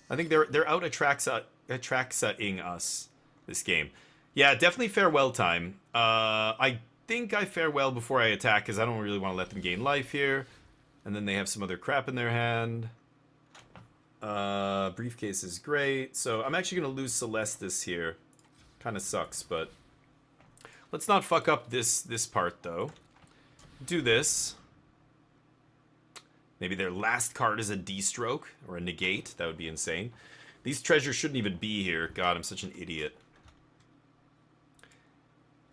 I think they're out Atraxa-ing us this game. Yeah, definitely Farewell time. I think I Farewell before I attack, because I don't really want to let them gain life here. And then they have some other crap in their hand. Briefcase is great. So I'm actually going to lose Celestis here. Kind of sucks, but let's not fuck up this part, though. Do this. Maybe their last card is a D-stroke or a negate. That would be insane. These treasures shouldn't even be here. God, I'm such an idiot.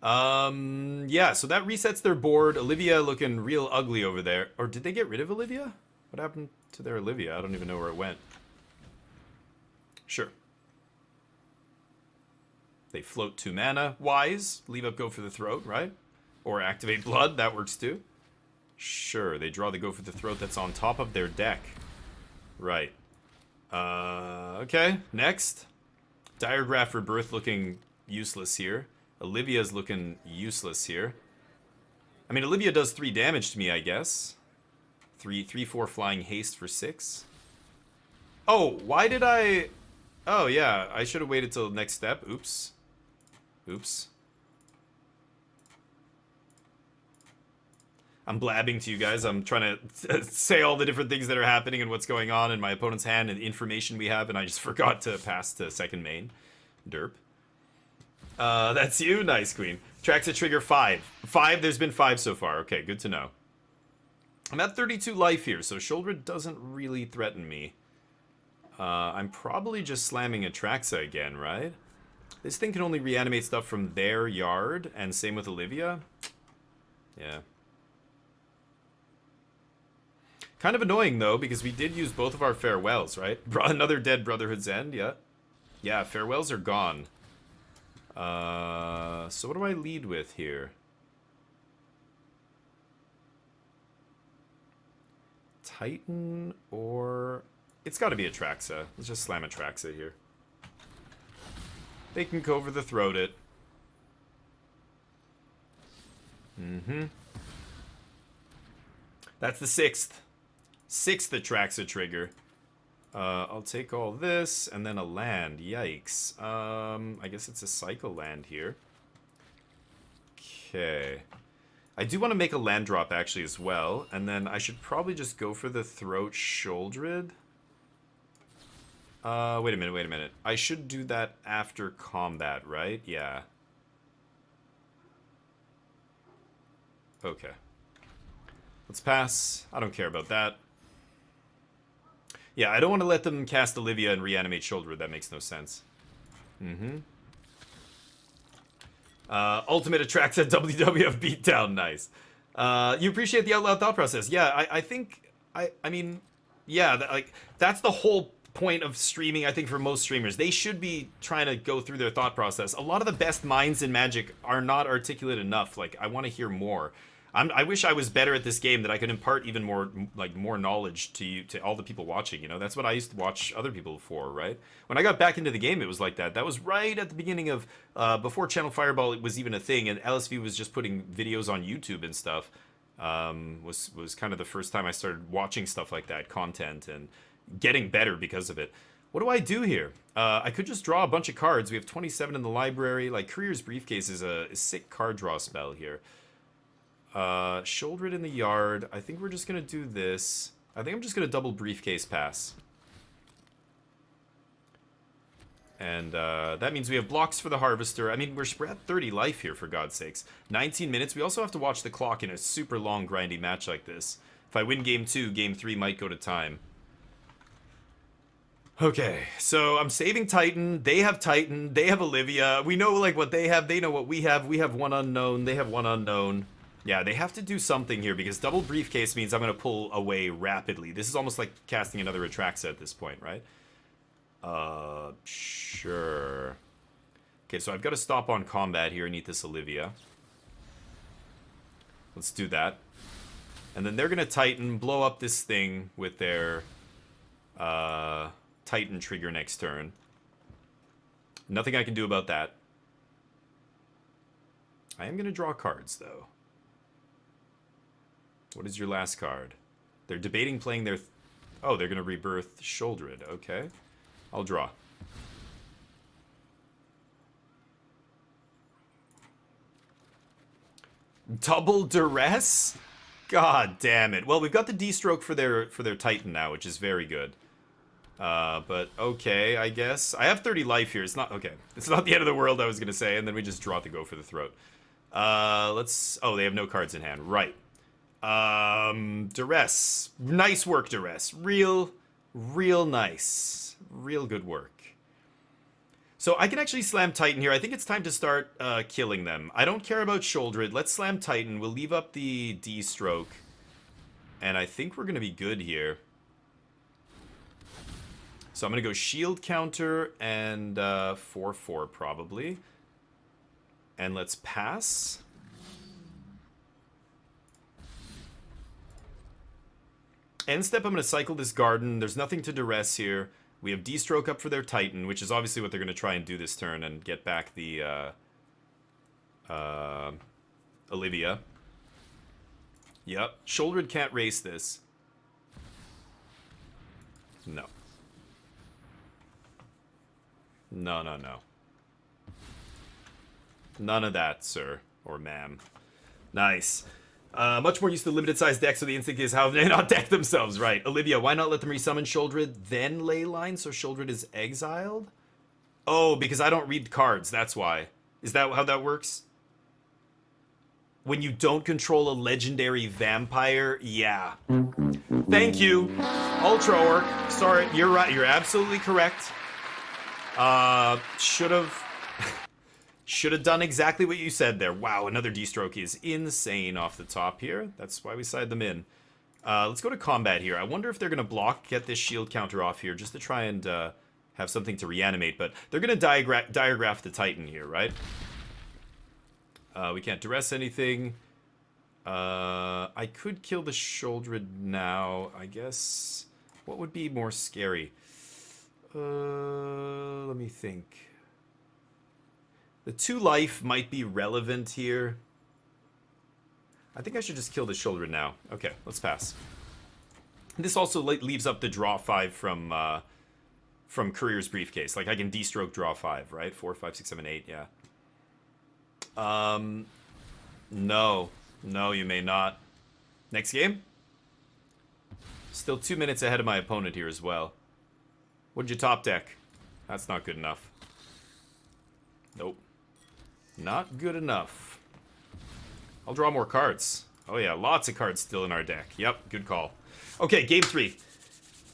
Yeah, so that resets their board. Olivia looking real ugly over there. Or did they get rid of Olivia? What happened to their Olivia? I don't even know where it went. Sure. They float 2 mana. Wise. Leave up Go for the Throat, right? Or activate Blood. That works too. Sure. They draw the Go for the Throat that's on top of their deck. Right. Okay. Next. Diregraph Rebirth looking useless here. Olivia's looking useless here. I mean, Olivia does 3 damage to me, I guess. 3/4 flying haste for 6. Oh, why did I... Oh, yeah, I should have waited till the next step. Oops. Oops. I'm blabbing to you guys. I'm trying to say all the different things that are happening and what's going on in my opponent's hand and the information we have, and I just forgot to pass to second main. Derp. That's you? Nice, Queen. Atraxa trigger 5. 5, there's been 5 so far. Okay, good to know. I'm at 32 life here, so Sholdred doesn't really threaten me. I'm probably just slamming Atraxa again, right? This thing can only reanimate stuff from their yard, and same with Olivia. Yeah. Kind of annoying, though, because we did use both of our Farewells, right? Another dead Brotherhood's End, yeah. Yeah, Farewells are gone. So what do I lead with here? Titan or... It's got to be Atraxa. Let's just slam Atraxa here. They can go over the throat it. That's the sixth. Sixth Atraxa trigger. I'll take all this, and then a land. Yikes. I guess it's a cycle land here. Okay. I do want to make a land drop, actually, as well. And then I should probably just go for the Throat Sholdred. Wait a minute. I should do that after combat, right? Yeah. Okay. Let's pass. I don't care about that. Yeah, I don't want to let them cast Olivia and reanimate Shoulder. That makes no sense. Ultimate attracts a WWF beatdown. Nice. You appreciate the out loud thought process. Yeah, I think... I mean... Yeah, that's the whole point of streaming, I think, for most streamers. They should be trying to go through their thought process. A lot of the best minds in Magic are not articulate enough. Like, I want to hear more. I wish I was better at this game, that I could impart even more, like, more knowledge to all the people watching, you know? That's what I used to watch other people for, right? When I got back into the game, it was like that. That was right at the beginning of, before Channel Fireball was even a thing, and LSV was just putting videos on YouTube and stuff. Was kind of the first time I started watching stuff like that, content, and getting better because of it. What do I do here? I could just draw a bunch of cards. We have 27 in the library. Like, Career's Briefcase is a sick card draw spell here. Shoulder it in the yard. I think we're just gonna do this. I think I'm just gonna double Briefcase pass. And that means we have blocks for the Harvester. I mean, we're at 30 life here, for God's sakes. 19 minutes. We also have to watch the clock in a super long, grindy match like this. If I win game 2, game 3 might go to time. Okay, so I'm saving Titan. They have Titan. They have Olivia. We know, like, what they have. They know what we have. We have one unknown. They have one unknown. Yeah, they have to do something here, because double Briefcase means I'm going to pull away rapidly. This is almost like casting another Atraxa at this point, right? Sure. Okay, so I've got to stop on combat here and eat this Olivia. Let's do that. And then they're going to Titan, blow up this thing with their Titan trigger next turn. Nothing I can do about that. I am going to draw cards, though. What is your last card? They're debating playing their... Oh, they're going to rebirth Sholdred. Okay. I'll draw. Double Duress? God damn it. Well, we've got the D-stroke for their Titan now, which is very good. But okay, I guess. I have 30 life here. It's not... Okay. It's not the end of the world, I was going to say, and then we just draw to go for the throat. Let's... Oh, they have no cards in hand. Right. Duress. Nice work, Duress. Real nice. Real good work. So I can actually slam Titan here. I think it's time to start killing them. I don't care about Sholdred. Let's slam Titan. We'll leave up the D-stroke. And I think we're going to be good here. So I'm going to go shield counter and 4/4 probably. And let's pass. End step, I'm going to cycle this garden. There's nothing to duress here. We have D-stroke up for their Titan, which is obviously what they're going to try and do this turn and get back the Olivia. Yep. Shouldered can't race this. No. No. None of that, sir. Or ma'am. Nice. Much more used to limited size decks, so the instinct is how they not deck themselves, right? Olivia, why not let them resummon Sholdred, then Leyline, so Sholdred is exiled? Oh, because I don't read cards, that's why. Is that how that works? When you don't control a legendary vampire? Yeah. Thank you, Ultra Orc. Sorry, you're right, you're absolutely correct. Should have done exactly what you said there. Wow, another D-stroke is insane off the top here. That's why we side them in. Let's go to combat here. I wonder if they're going to block, get this shield counter off here, just to try and have something to reanimate. But they're going to diagraph the Titan here, right? We can't duress anything. I could kill the Sholdred now, I guess. What would be more scary? Let me think. The 2 life might be relevant here. I think I should just kill the shoulder now. Okay, let's pass. This also leaves up the draw 5 from Courier's Briefcase. Like, I can D-stroke draw 5, right? 4, 5, 6, 7, 8, yeah. No. No, you may not. Next game? Still 2 minutes ahead of my opponent here as well. What'd you top deck? That's not good enough. Nope. Not good enough. I'll draw more cards. Oh yeah, lots of cards still in our deck. Yep, good call. Okay, game 3.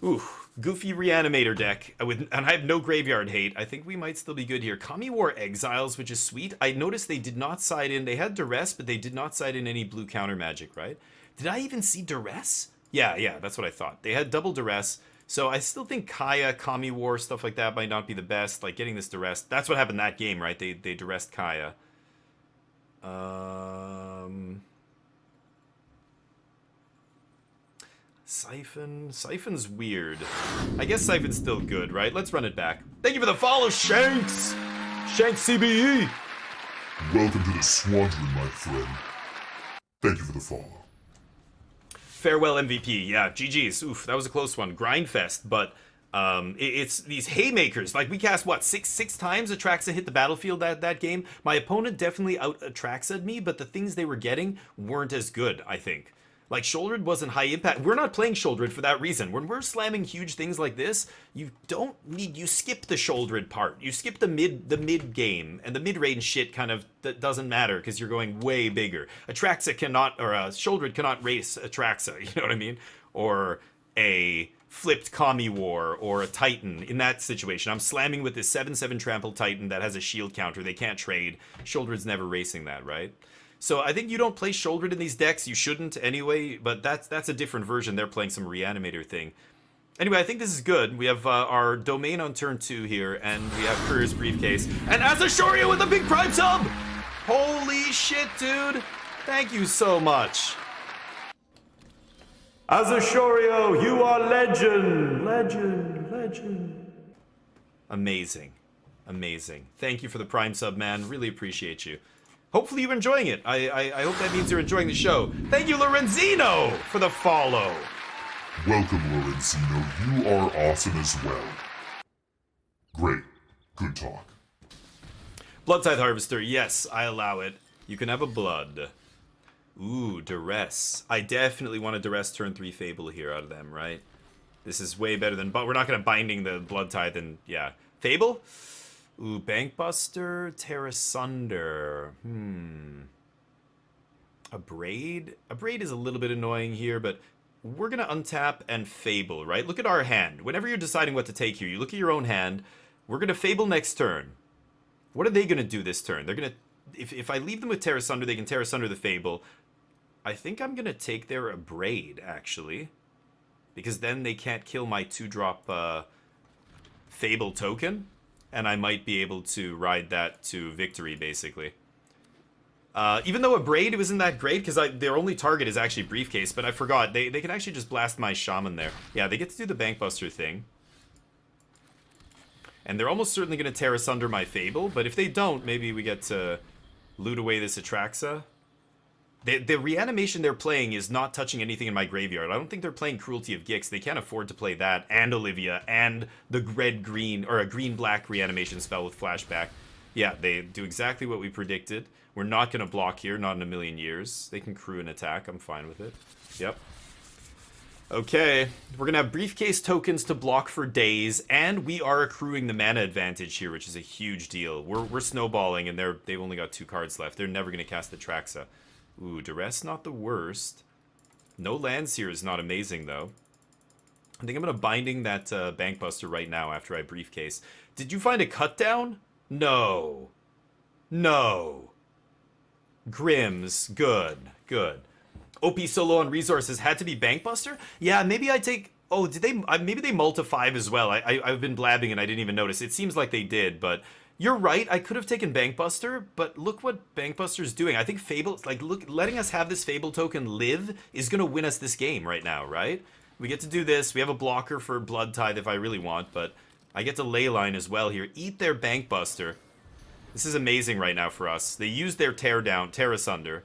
Ooh, goofy Reanimator deck. And I have no graveyard hate. I think we might still be good here. Kami War Exiles, which is sweet. I noticed they did not side in. They had Duress, but they did not side in any blue counter magic, right? Did I even see Duress? Yeah, that's what I thought. They had double Duress. So I still think Kaya, Kami War, stuff like that might not be the best. Like, getting this Duress. That's what happened that game, right? They Duressed Kaya. Siphon. Siphon's weird. I guess Siphon's still good, right? Let's run it back. Thank you for the follow, Shanks! Shanks CBE! Welcome to the Squadron, my friend. Thank you for the follow. Farewell MVP. Yeah, GG's. Oof, that was a close one. Grindfest, but it's these haymakers. Like, we cast, what, six times Atraxa hit the battlefield that game? My opponent definitely out-Atraxa'd me, but the things they were getting weren't as good, I think. Like, Shouldered wasn't high impact. We're not playing Shouldered for that reason. When we're slamming huge things like this, you skip the Shouldered part. You skip the mid game, and the mid-range shit kind of doesn't matter because you're going way bigger. Atraxa cannot, or Shouldered cannot race Atraxa, you know what I mean? Or a flipped Kami War, or a Titan. In that situation, I'm slamming with this 7/7 trample Titan that has a shield counter. They can't trade. Shouldered's never racing that, right? So I think you don't play Shouldered in these decks. You shouldn't anyway, but that's a different version. They're playing some Reanimator thing. Anyway, I think this is good. We have our Domain on turn 2 here, and we have Courier's Briefcase. And Azashoria with a big Prime sub! Holy shit, dude! Thank you so much. Azashorio, you are legend! Legend. Amazing. Amazing. Thank you for the Prime sub, man. Really appreciate you. Hopefully you're enjoying it. I hope that means you're enjoying the show. Thank you, Lorenzino, for the follow. Welcome, Lorenzino. You are awesome as well. Great. Good talk. Bloodtithe Harvester. Yes, I allow it. You can have a blood. Ooh, Duress. I definitely want a Duress turn 3 Fable here out of them, right? This is way better than... But we're not going to Binding the Bloodtithe and... Yeah. Fable? Ooh, Bankbuster, Terra Sunder. A Braid? A Braid is a little bit annoying here, but we're going to untap and Fable, right? Look at our hand. Whenever you're deciding what to take here, you look at your own hand. We're going to Fable next turn. What are they going to do this turn? They're going to... If I leave them with Terra Sunder, they can Terra Sunder the Fable. I think I'm going to take their Braid, actually. Because then they can't kill my 2-drop Fable token. And I might be able to ride that to victory, basically. Even though a Braid wasn't that great, because their only target is actually Briefcase, but I forgot. They can actually just blast my Shaman there. Yeah, they get to do the Bankbuster thing. And they're almost certainly going to tear asunder my Fable, but if they don't, maybe we get to loot away this Atraxa. The reanimation they're playing is not touching anything in my graveyard. I don't think they're playing Cruelty of Gix. They can't afford to play that, and Olivia, and the red-green, or a green-black reanimation spell with Flashback. Yeah, they do exactly what we predicted. We're not going to block here, not in a million years. They can crew an attack. I'm fine with it. Yep. Okay, we're going to have Briefcase tokens to block for days, and we are accruing the mana advantage here, which is a huge deal. We're snowballing, and they've only got 2 cards left. They're never going to cast the Atraxa. Ooh, Duress not the worst. No lands here is not amazing, though. I think I'm going to Binding that Bankbuster right now after I Briefcase. Did you find a cut down? No. No. Grims. Good. Good. OP solo on resources had to be Bankbuster? Yeah, maybe I take... Oh, did they... maybe they multi 5 as well. I've been blabbing and I didn't even notice. It seems like they did, but... You're right, I could have taken Bankbuster, but look what Bankbuster's doing. I think Fable, like, look, letting us have this Fable token live is going to win us this game right now, right? We get to do this. We have a blocker for Bloodtithe if I really want, but I get to Leyline as well here. Eat their Bankbuster. This is amazing right now for us. They use their Tear Asunder.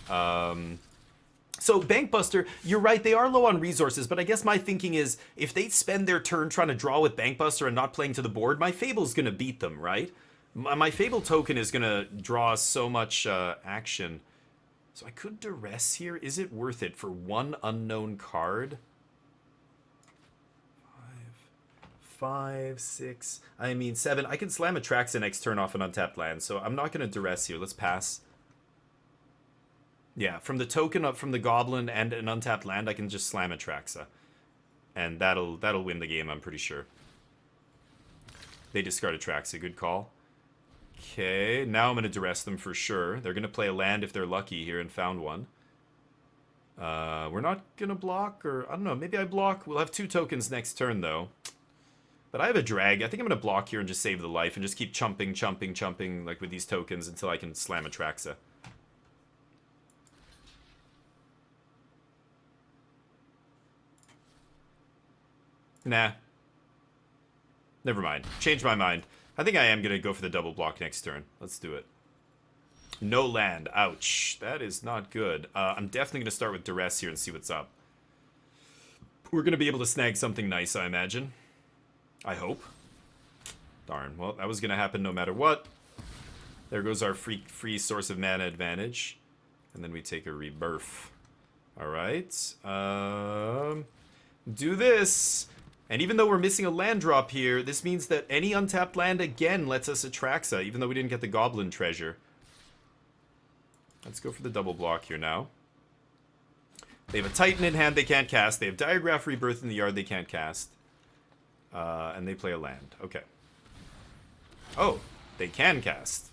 So Bankbuster, you're right, they are low on resources, but I guess my thinking is if they spend their turn trying to draw with Bankbuster and not playing to the board, my Fable's going to beat them, right? My Fable token is going to draw so much action. So I could duress here. Is it worth it for one unknown card? 5, 6, I mean 7. I can slam Atraxa next turn off an untapped land, so I'm not going to duress here. Let's pass. Yeah, from the token up from the Goblin and an untapped land, I can just slam Atraxa. And that'll win the game, I'm pretty sure. They discard Atraxa, good call. Okay, now I'm going to duress them for sure. They're going to play a land if they're lucky here and found one. We're not going to block, or I don't know, maybe I block. We'll have 2 tokens next turn, though. But I have a drag. I think I'm going to block here and just save the life and just keep chumping, like with these tokens until I can slam Atraxa. Nah. Never mind. Change my mind. I think I am going to go for the double block next turn. Let's do it. No land. Ouch. That is not good. I'm definitely going to start with duress here and see what's up. We're going to be able to snag something nice, I imagine. I hope. Darn. Well, that was going to happen no matter what. There goes our free source of mana advantage. And then we take a rebirth. Alright. Do this. And even though we're missing a land drop here, this means that any untapped land again lets us Atraxa, even though we didn't get the Goblin treasure. Let's go for the double block here now. They have a Titan in hand they can't cast. They have Diagraph Rebirth in the yard they can't cast. And they play a land. Okay. Oh, they can cast.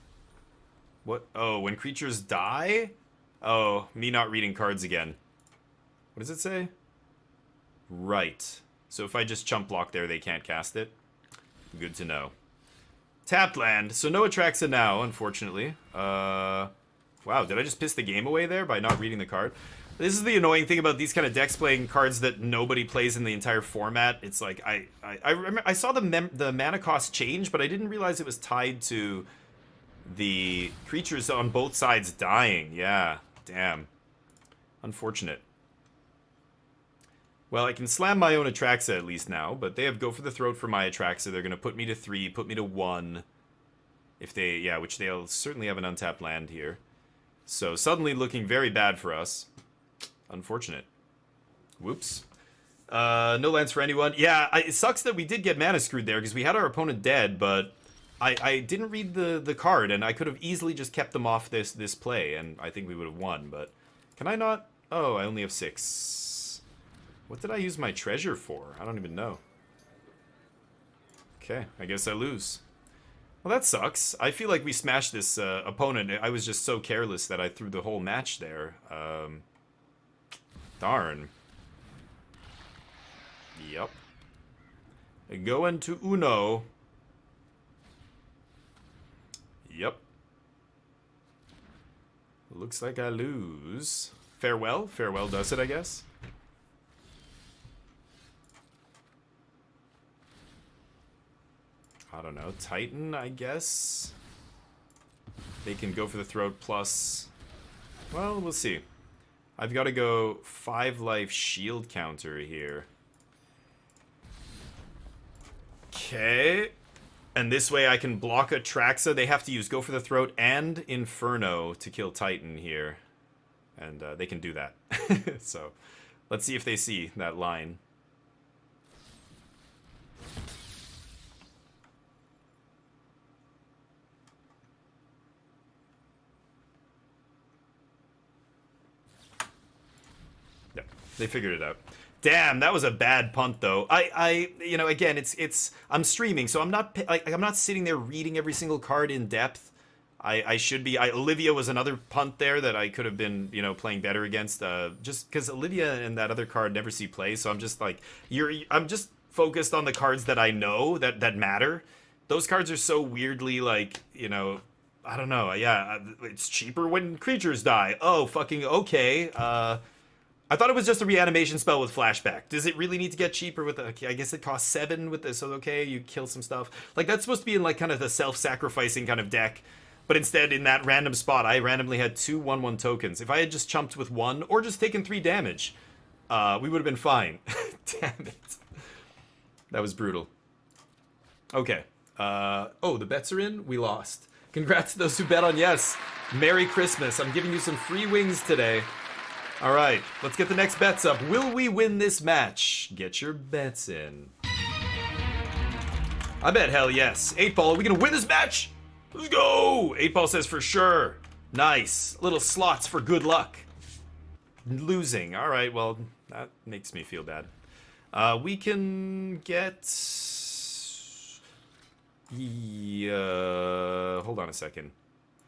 What? Oh, when creatures die? Oh, me not reading cards again. What does it say? Right. So if I just chump block there, they can't cast it. Good to know. Tapped land. So no Atraxa now, unfortunately. Wow, did I just piss the game away there by not reading the card? This is the annoying thing about these kind of decks playing cards that nobody plays in the entire format. It's like, I remember, I saw the mana cost change, but I didn't realize it was tied to the creatures on both sides dying. Yeah, damn. Unfortunate. Well, I can slam my own Atraxa at least now, but they have Go for the Throat for my Atraxa. They're going to put me to 3, put me to 1. If they, yeah, which they'll certainly have an untapped land here. So suddenly looking very bad for us. Unfortunate. Whoops. No lands for anyone. Yeah, it sucks that we did get mana screwed there because we had our opponent dead, but I didn't read the card, and I could have easily just kept them off this play, and I think we would have won, but can I not? Oh, I only have 6. What did I use my treasure for? I don't even know. Okay, I guess I lose. Well, that sucks. I feel like we smashed this opponent. I was just so careless that I threw the whole match there. Darn. Yep. Going to Uno. Yep. Looks like I lose. Farewell? Farewell does it, I guess. I don't know. Titan, I guess. They can go for the throat plus... Well, we'll see. I've got to go 5 life shield counter here. Okay. And this way I can block Atraxa. They have to use Go for the Throat and Inferno to kill Titan here. And they can do that. So, let's see if they see that line. Yeah, they figured it out. Damn, that was a bad punt though. You know, again, I'm streaming, so I'm not sitting there reading every single card in depth. I should be. Olivia was another punt there that I could have been, you know, playing better against. Just because Olivia and that other card never see play, so I'm just like, I'm just focused on the cards that I know that matter. Those cards are so weirdly like, you know, I don't know. Yeah, it's cheaper when creatures die. Oh, fucking okay. I thought it was just a reanimation spell with flashback. Does it really need to get cheaper with okay, I guess it costs 7 with this, so okay, you kill some stuff. Like, that's supposed to be in, like, kind of the self-sacrificing kind of deck. But instead, in that random spot, I randomly had 2 1/1 tokens. If I had just chumped with 1, or just taken 3 damage, we would have been fine. Damn it. That was brutal. Okay. Oh, the bets are in? We lost. Congrats to those who bet on yes. Merry Christmas. I'm giving you some free wings today. All right, let's get the next bets up. Will we win this match? Get your bets in. I bet hell yes. 8-Ball, are we gonna win this match? Let's go! 8-Ball says for sure. Nice. Little slots for good luck. Losing. All right, well, that makes me feel bad. We can get... hold on a second.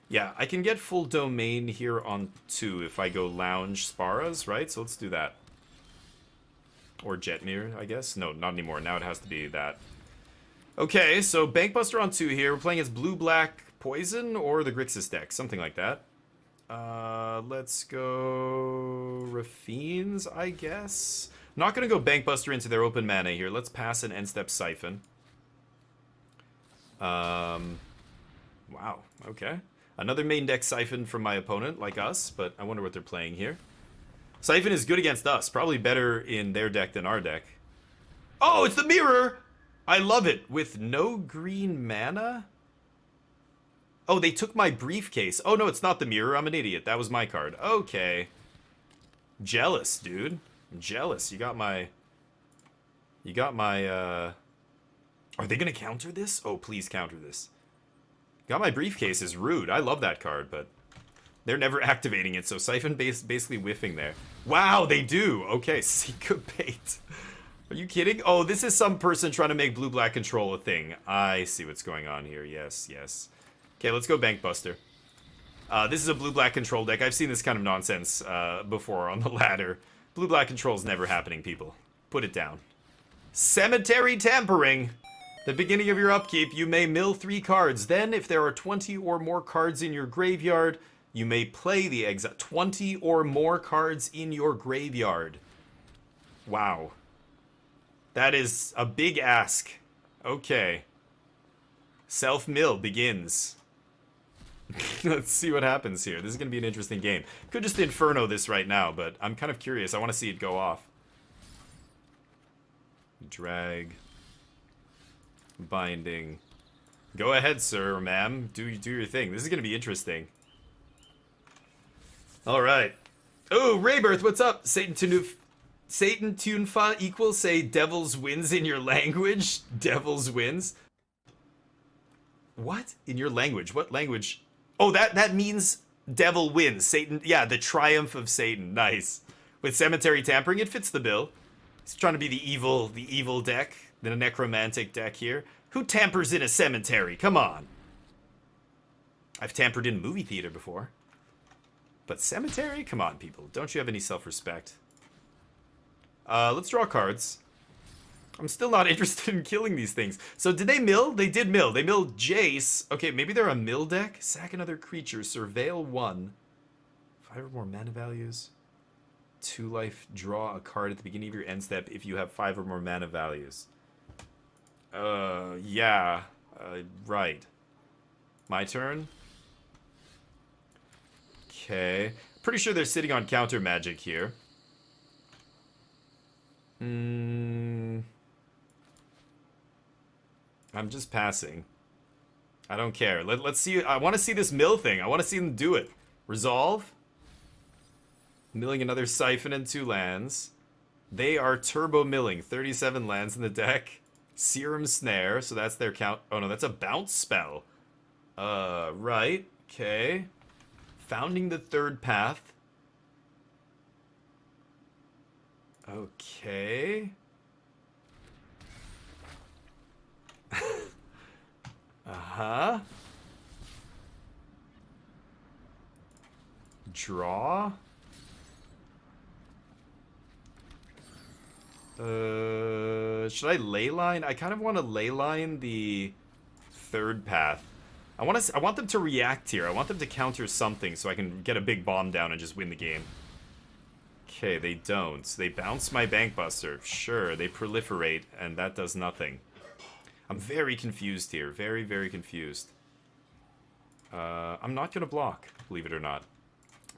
Yeah, I can get full domain here on 2 if I go lounge Sparas, right? So let's do that. Or Jetmir, I guess. No, not anymore. Now it has to be that. Okay, so Bankbuster on 2 here. We're playing as blue-black Poison or the Grixis deck. Something like that. Let's go... Rafines, I guess? Not going to go Bankbuster into their open mana here. Let's pass an end-step Siphon. Wow, okay. Another main deck Siphon from my opponent, like us, but I wonder what they're playing here. Siphon is good against us. Probably better in their deck than our deck. Oh, it's the Mirror! I love it. With no green mana? Oh, they took my briefcase. Oh, no, it's not the Mirror. I'm an idiot. That was my card. Okay. Jealous, dude. I'm jealous. You got my... Are they going to counter this? Oh, please counter this. Got my briefcase is rude. I love that card, but they're never activating it, so Siphon basically whiffing there. Wow, they do. Okay, Seeker Bait. Are you kidding? Oh, this is some person trying to make blue-black control a thing. I see what's going on here. Yes, yes. Okay, let's go Bankbuster. This is a blue-black control deck. I've seen this kind of nonsense before on the ladder. Blue-black control is never happening, people. Put it down. Cemetery Tampering. The beginning of your upkeep, you may mill 3 cards. Then, if there are 20 or more cards in your graveyard, you may play the exile. 20 or more cards in your graveyard. Wow. That is a big ask. Okay. Self-mill begins. Let's see what happens here. This is going to be an interesting game. Could just Inferno this right now, but I'm kind of curious. I want to see it go off. Drag. Binding. Go ahead, sir or ma'am. Do your thing. This is going to be interesting. Alright. Oh, Raybirth, what's up? Satan Tunfa equals, say, Devil's wins in your language? Devil's wins? What? In your language? What language? Oh, that means Devil wins. Satan, yeah, the triumph of Satan. Nice. With Cemetery Tampering, it fits the bill. He's trying to be the evil deck. The necromantic deck here. Who tampers in a cemetery? Come on. I've tampered in movie theater before. But cemetery? Come on, people. Don't you have any self-respect? Let's draw cards. I'm still not interested in killing these things. So did they mill? They did mill. They milled Jace. Okay, maybe they're a mill deck. Sack another creature. Surveil 1. 5 or more mana values. 2 life. Draw a card at the beginning of your end step if you have 5 or more mana values. Yeah. Right. My turn? Okay. Pretty sure they're sitting on counter magic here. I'm just passing. I don't care. Let's see. I want to see this mill thing. I want to see them do it. Resolve. Milling another Siphon and 2 lands. They are turbo milling. 37 lands in the deck. Serum Snare, so that's their count. Oh no, that's a bounce spell. Right. Okay. Founding the Third Path. Okay. Uh-huh. Draw. Should I leyline? I kind of want to leyline the Third Path. I want them to react here. I want them to counter something so I can get a big bomb down and just win the game. Okay, they don't. They bounce my Bankbuster. Sure, they proliferate, and that does nothing. I'm very confused here. Very, very confused. I'm not going to block, believe it or not.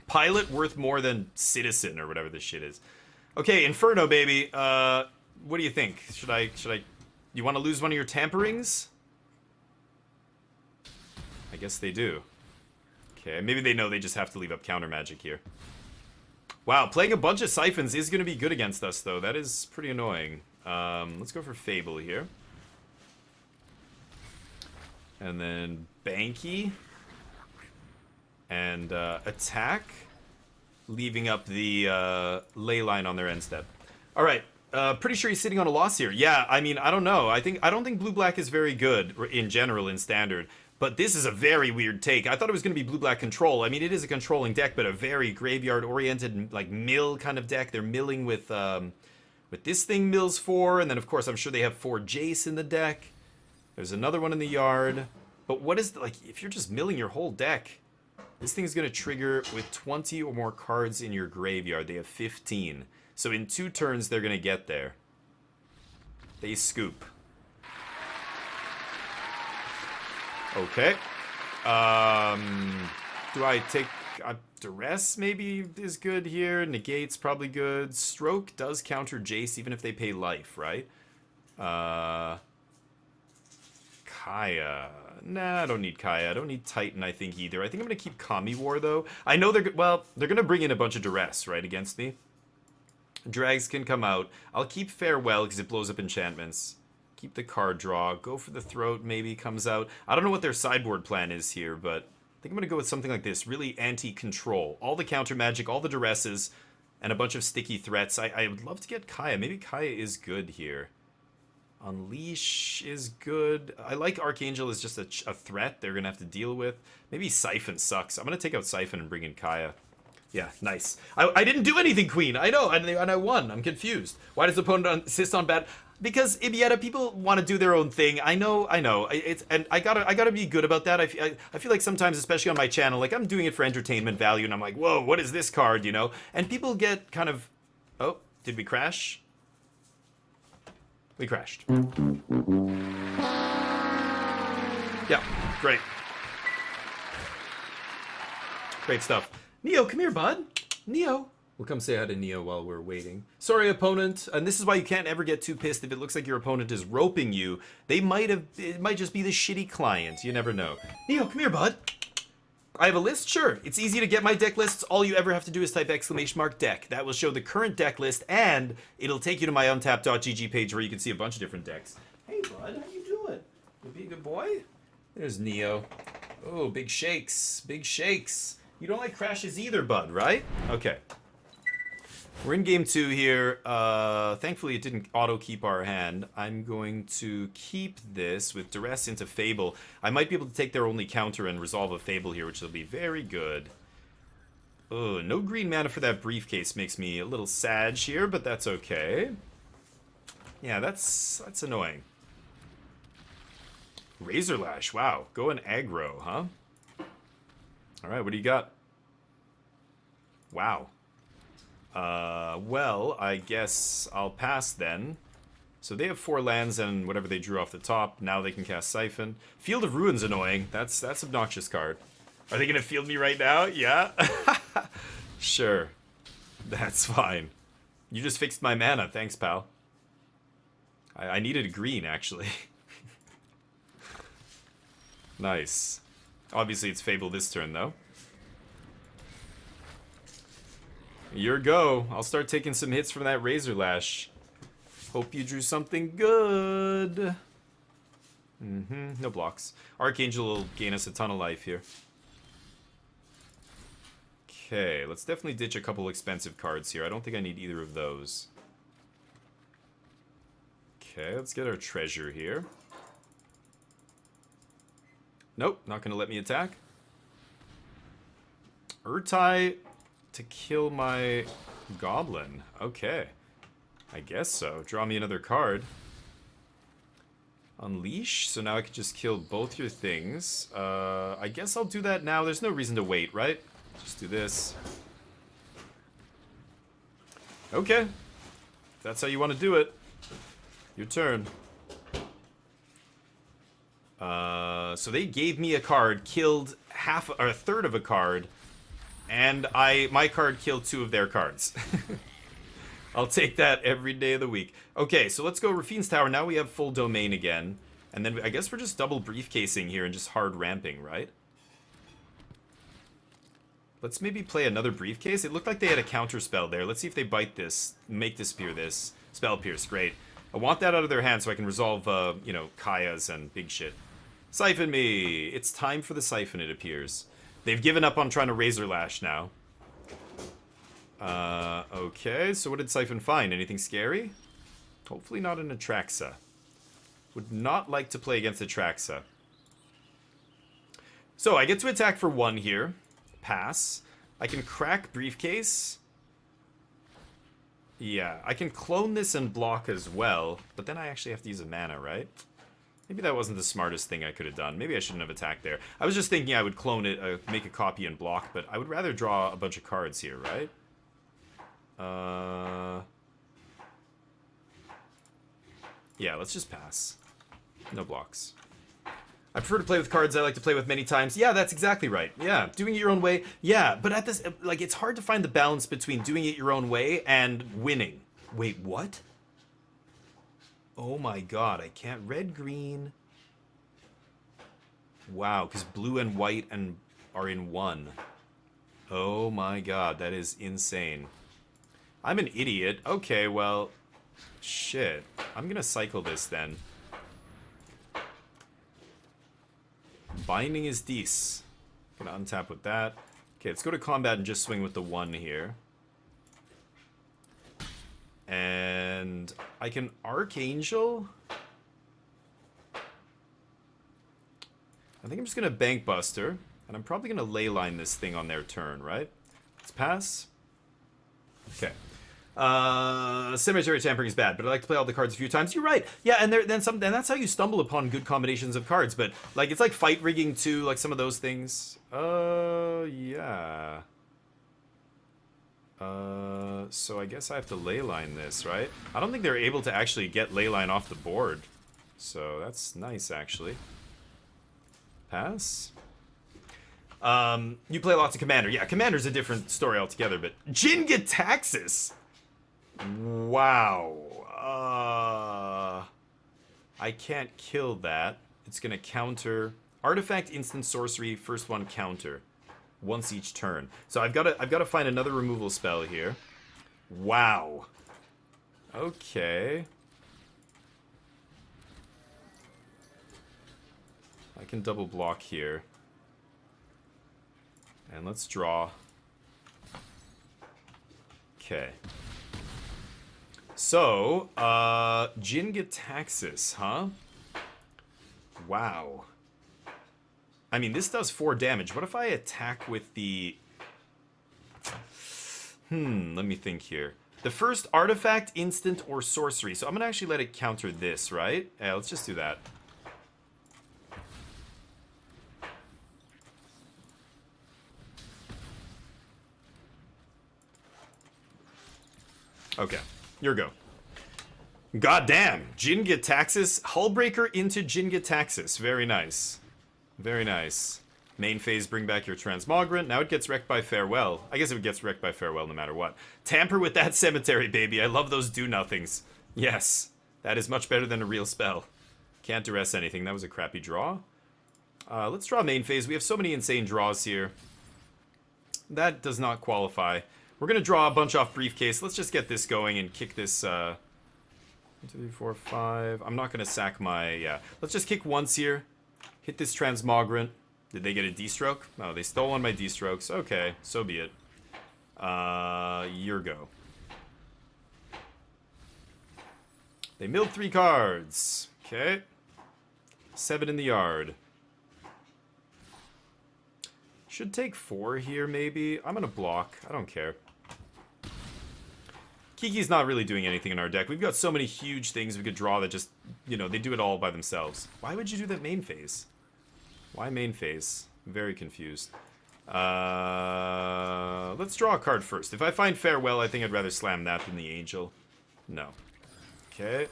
Pilot worth more than citizen or whatever this shit is. Okay, Inferno, baby. What do you think? Should I... You want to lose one of your tamperings? I guess they do. Okay, maybe they know they just have to leave up counter magic here. Wow, playing a bunch of siphons is going to be good against us, though. That is pretty annoying. Let's go for Fable here. And then Banky. And attack. Leaving up the ley line on their end step. Alright, pretty sure he's sitting on a loss here. Yeah, I mean, I don't know. I don't think blue-black is very good in general in Standard. But this is a very weird take. I thought it was going to be blue-black control. I mean, it is a controlling deck, but a very graveyard-oriented, like, mill kind of deck. They're milling with this thing mills 4, and then, of course, I'm sure they have 4 Jace in the deck. There's another one in the yard. But what is, like, if you're just milling your whole deck, this thing's going to trigger with 20 or more cards in your graveyard. They have 15. So in 2 turns, they're going to get there. They scoop. Okay. Do I take... Duress maybe is good here. Negate's probably good. Stroke does counter Jace even if they pay life, right? Kaya. Nah, I don't need Kaya. I don't need Titan, I think, either. I think I'm going to keep Kami War, though. I know they're... Well, they're going to bring in a bunch of Duress, right, against me. Drags can come out. I'll keep Farewell because it blows up enchantments. Keep the card draw. Go for the Throat, maybe, comes out. I don't know what their sideboard plan is here, but I think I'm going to go with something like this. Really anti-control. All the counter magic, all the Duresses, and a bunch of sticky threats. I would love to get Kaya. Maybe Kaya is good here. Unleash is good. I like Archangel as just a threat they're going to have to deal with. Maybe Siphon sucks. I'm going to take out Siphon and bring in Kaya. Yeah, nice. I didn't do anything, Queen. I know, and I won. I'm confused. Why does the opponent insist on bad? Because Ibieta, people want to do their own thing. I know. And I gotta be good about that. I feel like sometimes, especially on my channel, like I'm doing it for entertainment value, and I'm like, whoa, what is this card? You know? And people get kind of, oh, did we crash? We crashed. Yeah, great. Great stuff. Neo, come here, bud. Neo. We'll come say hi to Neo while we're waiting. Sorry, opponent. And this is why you can't ever get too pissed if it looks like your opponent is roping you. It might just be the shitty client. You never know. Neo, come here, bud. I have a list? Sure. It's easy to get my deck lists. All you ever have to do is type !deck. That will show the current deck list, and it'll take you to my untapped.gg page where you can see a bunch of different decks. Hey, bud. How you doing? You be a good boy? There's Neo. Oh, big shakes. Big shakes. You don't like crashes either, bud, right? Okay. We're in game 2 here. Thankfully, it didn't auto-keep our hand. I'm going to keep this with Duress into Fable. I might be able to take their only counter and resolve a Fable here, which will be very good. Oh, no green mana for that briefcase makes me a little sad here, but that's okay. Yeah, that's annoying. Razor Lash, wow. Going aggro, huh? Alright, what do you got? Wow. Well, I guess I'll pass then. So they have 4 lands and whatever they drew off the top. Now they can cast Siphon. Field of Ruin's annoying. That's obnoxious card. Are they gonna field me right now? Yeah? Sure. That's fine. You just fixed my mana. Thanks, pal. I needed a green, actually. Nice. Obviously, it's Fable this turn, though. Your go. I'll start taking some hits from that Razor Lash. Hope you drew something good. No blocks. Archangel will gain us a ton of life here. Okay, let's definitely ditch a couple expensive cards here. I don't think I need either of those. Okay, let's get our treasure here. Nope, not going to let me attack. Urtai to kill my goblin. Okay. I guess so. Draw me another card. Unleash. So now I can just kill both your things. I guess I'll do that now. There's no reason to wait, right? Just do this. Okay. If that's how you want to do it. Your turn. So they gave me a card, killed half or a third of a card, and my card killed 2 of their cards. I'll take that every day of the week. Okay, so let's go Rafine's Tower. Now we have full domain again. And then I guess we're just double briefcasing here and just hard ramping, right? Let's maybe play another briefcase. It looked like they had a counter spell there. Let's see if they bite this, make disappear this. Spell pierce, great. I want that out of their hand so I can resolve, you know, Kaya's and big shit. Siphon me! It's time for the siphon, it appears. They've given up on trying to Razor Lash now. Okay, so what did Siphon find? Anything scary? Hopefully not an Atraxa. Would not like to play against Atraxa. So, I get to attack for 1 here. Pass. I can crack Briefcase. Yeah, I can clone this and block as well, but then I actually have to use a mana, right? Maybe that wasn't the smartest thing I could have done. Maybe I shouldn't have attacked there. I was just thinking I would clone it, make a copy and block, but I would rather draw a bunch of cards here, right? Yeah, let's just pass. No blocks. I prefer to play with cards I like to play with many times. Yeah, that's exactly right. Yeah, doing it your own way. Yeah, but at this, like, it's hard to find the balance between doing it your own way and winning. Wait, what? Oh my god, I can't. Red, green. Wow, because blue and white are in 1. Oh my god, that is insane. I'm an idiot. Okay, well, shit. I'm gonna cycle this then. Binding is Dees. Gonna untap with that. Okay, let's go to combat and just swing with the 1 here. And I can Archangel. I think I'm just gonna Bank Buster. And I'm probably gonna Leyline this thing on their turn, right? Let's pass. Okay. Cemetery Tampering is bad, but I like to play all the cards a few times. You're right. Yeah, and that's how you stumble upon good combinations of cards. But like, it's like fight rigging too, like some of those things. Yeah. So I guess I have to Leyline this, right? I don't think they're able to actually get Leyline off the board. So that's nice, actually. Pass. You play lots of Commander. Yeah, Commander's a different story altogether, but Jin Gitaxis! Wow. I can't kill that. It's gonna counter artifact, instant, sorcery, first one counter. Once each turn. So I've gotta find another removal spell here. Wow. Okay. I can double block here. And let's draw. Okay. So, Jin Gitaxis, huh? Wow. I mean, this does 4 damage. What if I attack with the... let me think here. The first artifact, instant, or sorcery. So I'm gonna actually let it counter this, right? Yeah, let's just do that. Okay, your go. God damn, Jin Gitaxis, Hullbreaker into Jin Gitaxis. Very nice. Very nice. Main phase, bring back your Transmogrant. Now it gets wrecked by Farewell. I guess it gets wrecked by Farewell no matter what. Tamper with that cemetery, baby. I love those do-nothings. Yes, that is much better than a real spell. Can't duress anything. That was a crappy draw. Let's draw main phase. We have so many insane draws here. That does not qualify. We're going to draw a bunch off Briefcase. Let's just get this going and kick this... 1, 2, 3, 4, 5. I'm not going to sack my... Yeah. Let's just kick once here. Hit this Transmogrant. Did they get a D-stroke? No, they stole one of my D-strokes. Okay, so be it. Your go. They milled 3 cards. Okay. 7 in the yard. Should take 4 here, maybe. I'm gonna block. I don't care. Kiki's not really doing anything in our deck. We've got so many huge things we could draw that just, you know, they do it all by themselves. Why would you do that main phase? Why main phase? I'm very confused. Let's draw a card first. If I find Farewell, I think I'd rather slam that than the Angel. No. Okay.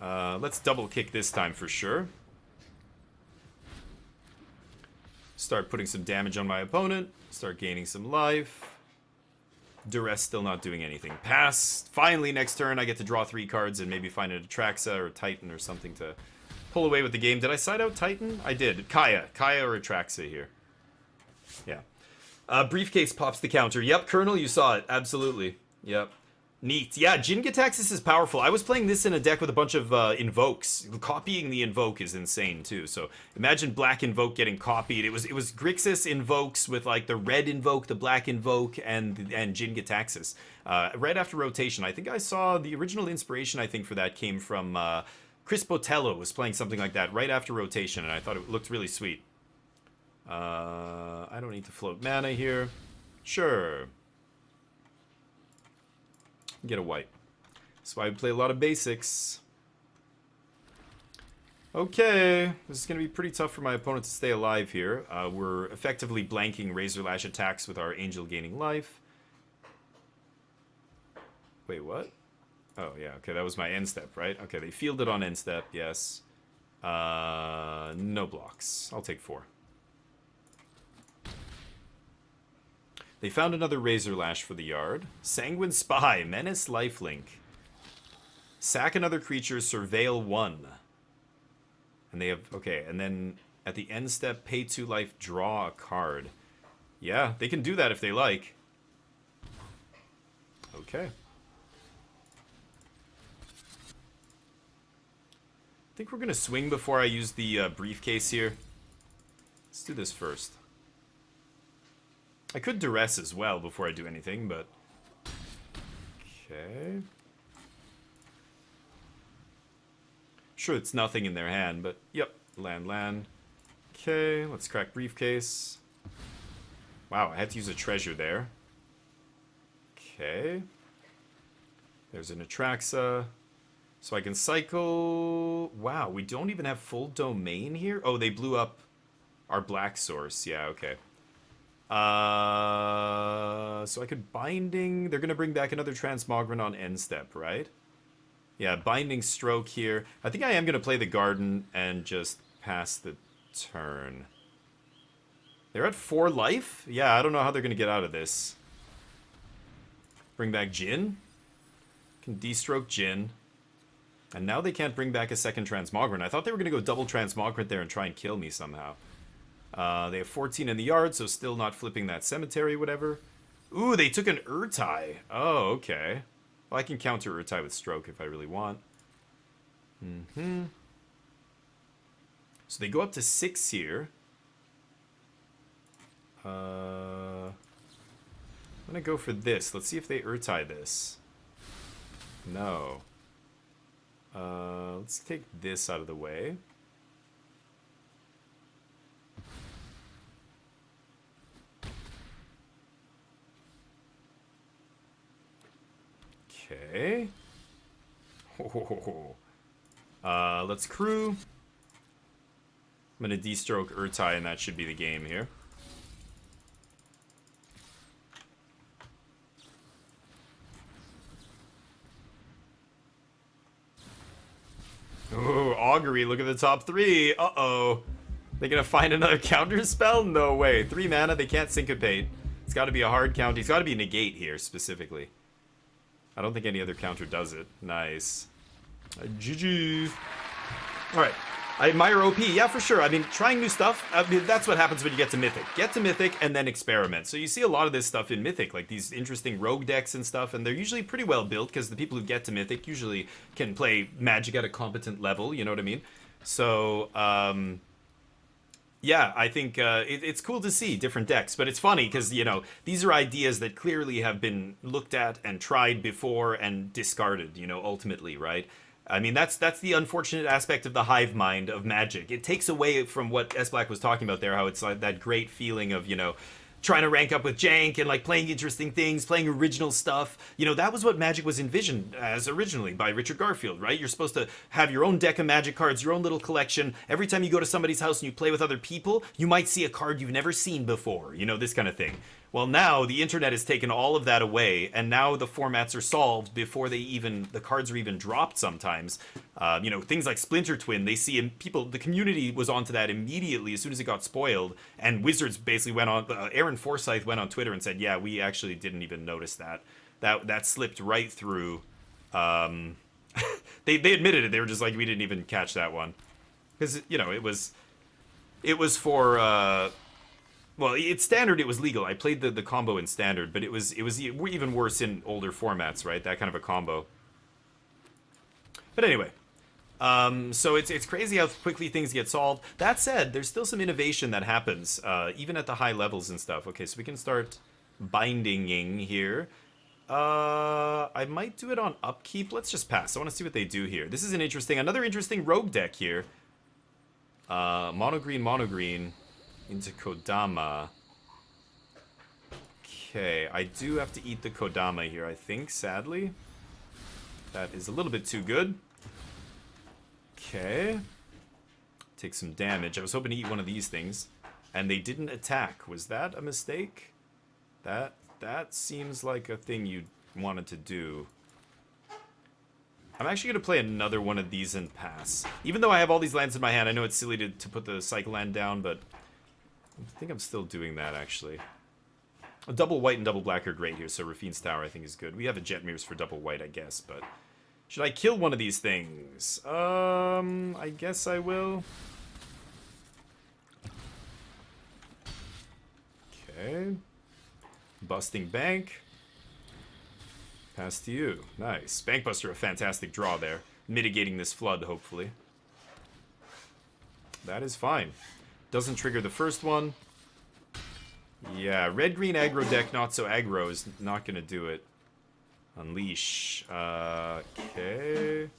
Let's double kick this time for sure. Start putting some damage on my opponent. Start gaining some life. Duress still not doing anything. Pass. Finally, next turn, I get to draw 3 cards and maybe find a Atraxa or a Titan or something to pull away with the game. Did I side out Titan? I did. Kaya. Kaya or Atraxa here. Yeah. Briefcase pops the counter. Yep, Colonel, you saw it. Absolutely. Yep. Neat. Yeah, Jin-Gitaxias is powerful. I was playing this in a deck with a bunch of invokes. Copying the invoke is insane too. So imagine black invoke getting copied. It was Grixis invokes with like the red invoke, the black invoke, and Jin-Gitaxias. Right after rotation, I think I saw the original inspiration. I think for that came from Chris Botello was playing something like that right after rotation, and I thought it looked really sweet. I don't need to float mana here. Sure. Get a white. That's why I play a lot of basics. Okay, this is going to be pretty tough for my opponent to stay alive here. We're effectively blanking Razor Lash attacks with our Angel gaining life. Wait, what? Oh, yeah, okay, that was my end step, right? Okay, they fielded on end step, yes. No blocks. I'll take 4. They found another Razor Lash for the yard. Sanguine Spy, Menace Lifelink. Sack another creature, Surveil 1. And they have, okay, and then at the end step, pay 2 life, draw a card. Yeah, they can do that if they like. Okay. I think we're going to swing before I use the briefcase here. Let's do this first. I could duress as well before I do anything, but... Okay. Sure, it's nothing in their hand, but... Yep, land. Okay, let's crack briefcase. Wow, I had to use a treasure there. Okay. There's an Atraxa. So I can cycle... Wow, we don't even have full domain here? Oh, they blew up our black source. Yeah, okay. So I could Binding... They're going to bring back another Transmogran on end step, right? Yeah, Binding Stroke here. I think I am going to play the Garden and just pass the turn. They're at 4 life? Yeah, I don't know how they're going to get out of this. Bring back Jin. Can D-stroke Jin. And now they can't bring back a second Transmogran. I thought they were going to go double Transmogran there and try and kill me somehow. They have 14 in the yard, so still not flipping that cemetery, whatever. Ooh, they took an Urtai. Oh, okay. Well, I can counter Urtai with Stroke if I really want. So they go up to 6 here. I'm going to go for this. Let's see if they Urtai this. No. Let's take this out of the way. Okay. Let's crew. I'm gonna D-stroke Urtai, and that should be the game here. Oh, Augury, look at the top 3. Uh-oh. They gonna find another counter spell? No way. 3 mana, they can't syncopate. It's gotta be a hard counter. It's gotta be negate here, specifically. I don't think any other counter does it. Nice. GG. Alright. I admire OP. Yeah, for sure. I mean, trying new stuff, I mean, that's what happens when you get to Mythic. Get to Mythic and then experiment. So you see a lot of this stuff in Mythic, like these interesting rogue decks and stuff, and they're usually pretty well built because the people who get to Mythic usually can play Magic at a competent level, you know what I mean? So, yeah, I think it's cool to see different decks, but it's funny because, you know, these are ideas that clearly have been looked at and tried before and discarded, you know, ultimately, right? I mean, that's the unfortunate aspect of the hive mind of Magic. It takes away from what S Black was talking about there, how it's like that great feeling of, you know, trying to rank up with jank and like playing interesting things, playing original stuff. You know, that was what Magic was envisioned as originally by Richard Garfield, right? You're supposed to have your own deck of Magic cards, your own little collection. Every time you go to somebody's house and you play with other people, you might see a card you've never seen before, you know, this kind of thing. Well, now the internet has taken all of that away, and now the formats are solved before the cards are even dropped. Sometimes, you know, things like Splinter Twin, they see people, the community was onto that immediately as soon as it got spoiled, and Wizards basically went on. Aaron Forsyth went on Twitter and said, "Yeah, we actually didn't even notice that. That slipped right through." They admitted it. They were just like, "We didn't even catch that one," because you know it was for. Well, it's standard. It was legal. I played the combo in standard, but it was even worse in older formats, right? That kind of a combo. But anyway, so it's crazy how quickly things get solved. That said, there's still some innovation that happens, even at the high levels and stuff. Okay, so we can start bindinging here. I might do it on upkeep. Let's just pass. I want to see what they do here. This is another interesting rogue deck here. Mono green. Into Kodama. Okay, I do have to eat the Kodama here, I think, sadly. That is a little bit too good. Okay. Take some damage. I was hoping to eat one of these things. And they didn't attack. Was that a mistake? That seems like a thing you wanted to do. I'm actually going to play another one of these and pass. Even though I have all these lands in my hand, I know it's silly to put the cycle land down, but I think I'm still doing that, actually. A double white and double black are great here, so Rafine's Tower I think is good. We have a Jetmir's for double white, I guess, but should I kill one of these things? I guess I will. Okay. Busting Bank. Pass to you. Nice. Bankbuster, a fantastic draw there. Mitigating this flood, hopefully. That is fine. Doesn't trigger the first one. Yeah, red-green aggro deck, not so aggro, is not going to do it. Unleash. Okay.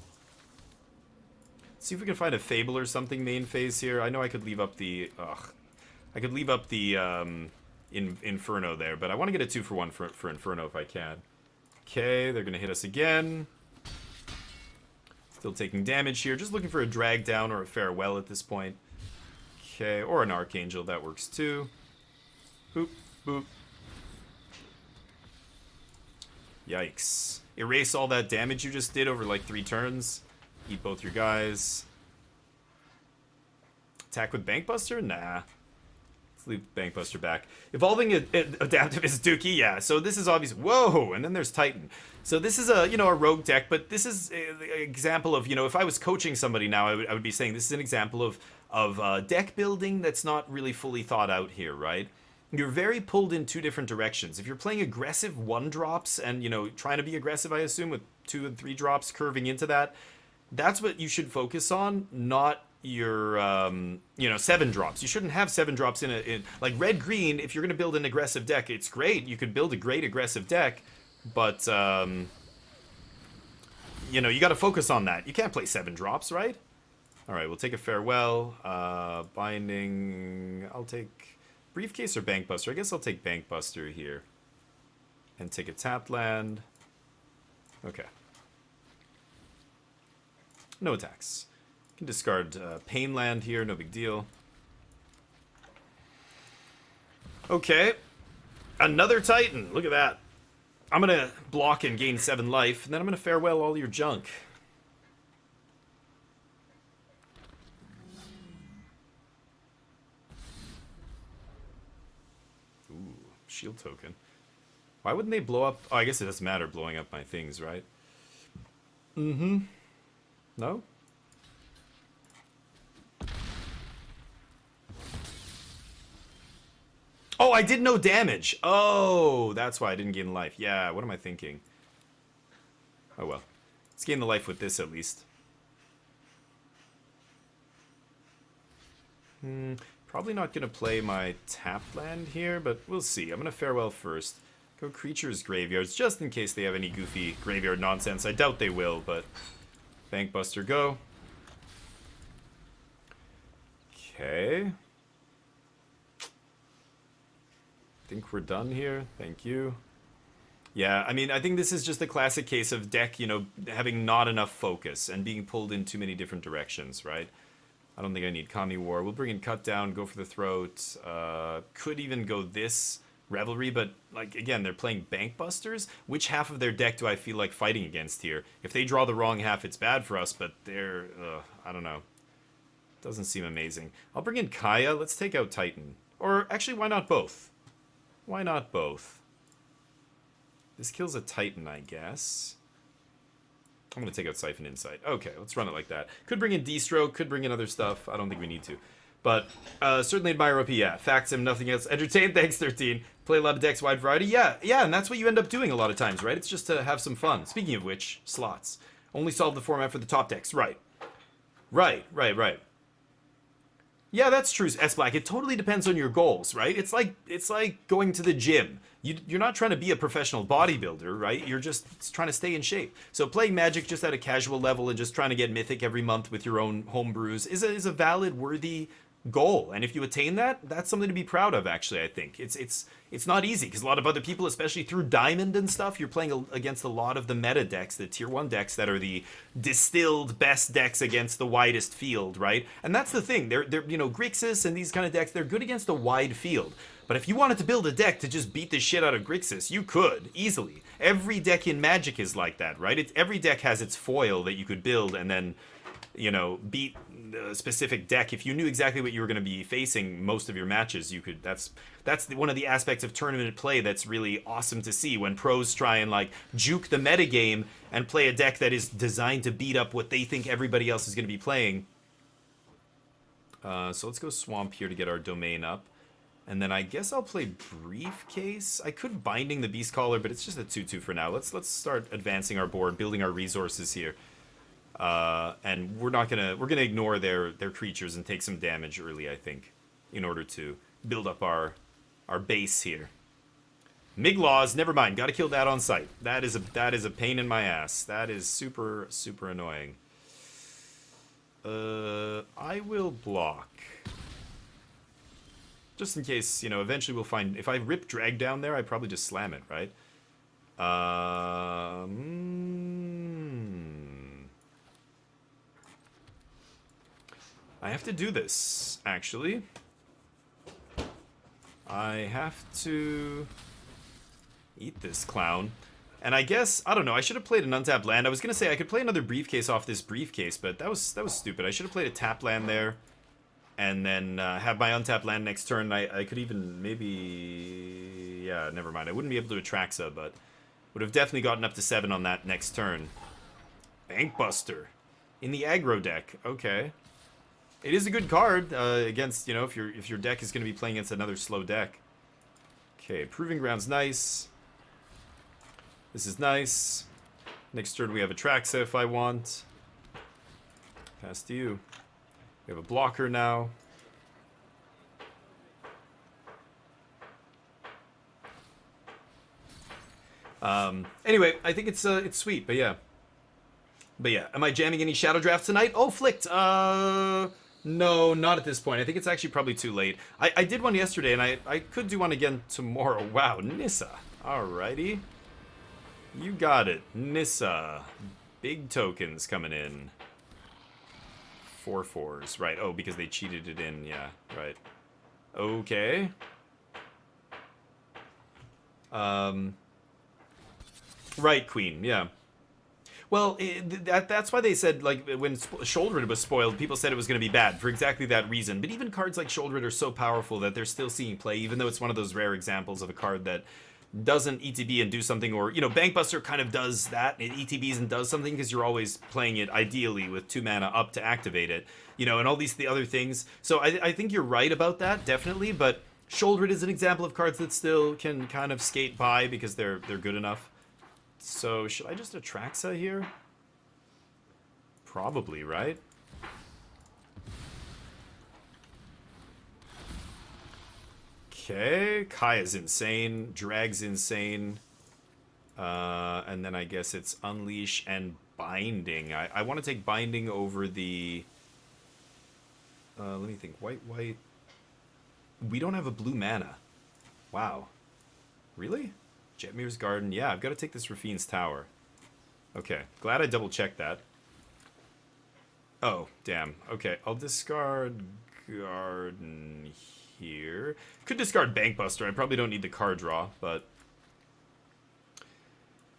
See if we can find a Fable or something main phase here. I know I could leave up the... I could leave up the Inferno there, but I want to get a 2-for-1 for Inferno if I can. Okay, they're going to hit us again. Still taking damage here. Just looking for a drag down or a farewell at this point. Okay, or an Archangel, that works too. Boop, boop. Yikes. Erase all that damage you just did over like 3 turns. Eat both your guys. Attack with Bankbuster? Nah. Let's leave Bankbuster back. Evolving Adaptive is Dookie, yeah. So this is obvious. Whoa! And then there's Titan. So this is a, you know, a rogue deck, but this is an example of, you know, if I was coaching somebody now, I would be saying this is an example of deck building that's not really fully thought out here, right? You're very pulled in 2 different directions. If you're playing aggressive 1-drops and, you know, trying to be aggressive, I assume, with 2 and 3 drops curving into that, that's what you should focus on, not your, you know, 7 drops. You shouldn't have 7 drops in like red-green. If you're going to build an aggressive deck, it's great. You could build a great aggressive deck, but, you know, you got to focus on that. You can't play 7 drops, right? All right, we'll take a farewell. Binding. I'll take Briefcase or Bankbuster. I guess I'll take Bankbuster here. And take a tapped land. Okay. No attacks. Can discard Pain land here, no big deal. Okay. Another Titan. Look at that. I'm going to block and gain 7 life, and then I'm going to farewell all your junk. Shield token. Why wouldn't they blow up? Oh, I guess it doesn't matter blowing up my things, right? Mm-hmm. No? Oh, I did no damage. Oh, that's why I didn't gain life. Yeah, what am I thinking? Oh, well. Let's gain the life with this, at least. Probably not going to play my tap land here, but we'll see. I'm going to farewell first. Go Creatures Graveyards, just in case they have any goofy graveyard nonsense. I doubt they will, but... Bankbuster, go. Okay. Think we're done here. Thank you. Yeah, I mean, I think this is just a classic case of deck, you know, having not enough focus and being pulled in too many different directions, right? I don't think I need Kami War. We'll bring in Cut Down, go for the throat. Could even go this Revelry, but like again, they're playing Bankbusters. Which half of their deck do I feel like fighting against here? If they draw the wrong half, it's bad for us, but they're I don't know. Doesn't seem amazing. I'll bring in Kaya. Let's take out Titan. Or actually, why not both? Why not both? This kills a Titan, I guess. I'm going to take out Siphon Insight. Okay, let's run it like that. Could bring in D-Stroke, could bring in other stuff. I don't think we need to. But certainly admire OP, yeah. Facts him, nothing else. Entertain, thanks, 13. Play a lot of decks, wide variety. Yeah, and that's what you end up doing a lot of times, right? It's just to have some fun. Speaking of which, slots. Only solve the format for the top decks. Right. Right. Yeah, that's true, S-Black. It totally depends on your goals, right? It's like going to the gym. You're not trying to be a professional bodybuilder, right? You're just trying to stay in shape. So playing Magic just at a casual level and just trying to get Mythic every month with your own homebrews is a valid, worthy goal. And if you attain that, that's something to be proud of, actually, I think. It's not easy, because a lot of other people, especially through Diamond and stuff, you're playing against a lot of the meta decks, the tier 1 decks that are the distilled best decks against the widest field, right? And that's the thing. They're Grixis and these kind of decks, they're good against a wide field. But if you wanted to build a deck to just beat the shit out of Grixis, you could, easily. Every deck in Magic is like that, right? Every deck has its foil that you could build and then, beat a specific deck. If you knew exactly what you were going to be facing most of your matches, you could. That's one of the aspects of tournament play that's really awesome to see, when pros try and like juke the metagame and play a deck that is designed to beat up what they think everybody else is going to be playing. So let's go Swamp here to get our domain up. And then I guess I'll play Briefcase. I could Binding the Beast Caller, but it's just a 2/2 for now. Let's start advancing our board, building our resources here. And we're gonna ignore their creatures and take some damage early, I think, in order to build up our base here. Miglaws, never mind. Got to kill that on sight. That is a pain in my ass. That is super annoying. I will block. Just in case, eventually we'll find... If I rip Drag down there, I'd probably just slam it, right? I have to do this, actually. I have to eat this clown. And I guess, I don't know, I should have played an untapped land. I was going to say I could play another Briefcase off this Briefcase, but that was stupid. I should have played a tap land there. And then have my untapped land next turn. I could even maybe... Yeah, never mind. I wouldn't be able to Atraxa, but would have definitely gotten up to 7 on that next turn. Bankbuster. In the aggro deck. Okay. It is a good card against, if your deck is going to be playing against another slow deck. Okay, Proving Ground's nice. This is nice. Next turn we have Atraxa if I want. Pass to you. We have a blocker now. Anyway, I think it's sweet, but yeah. Am I jamming any Shadow Drafts tonight? Oh, Flicked! No, not at this point. I think it's actually probably too late. I did one yesterday, and I could do one again tomorrow. Wow, Nissa. Alrighty. You got it. Nissa. Big tokens coming in. 4/4s, right? Oh, because they cheated it in. Yeah, right. Okay. Right, Queen. Yeah. Well, that's why they said, like, when Shouldered was spoiled, people said it was going to be bad for exactly that reason. But even cards like Shouldered are so powerful that they're still seeing play, even though it's one of those rare examples of a card that doesn't ETB and do something, or, Bankbuster kind of does that. It ETBs and does something because you're always playing it ideally with 2 mana up to activate it, and all the other things. So I think you're right about that, definitely, but Shouldered is an example of cards that still can kind of skate by because they're good enough. So should I just Atraxa here? Probably, right? Okay, Kaya's insane, Drag's insane, and then I guess it's Unleash and Binding. I want to take Binding over the, let me think, white. We don't have a blue mana. Wow. Really? Jetmir's Garden, yeah, I've got to take this Rafine's Tower. Okay, glad I double-checked that. Oh, damn, okay, I'll discard Garden here. Could discard Bankbuster. I probably don't need the card draw, but...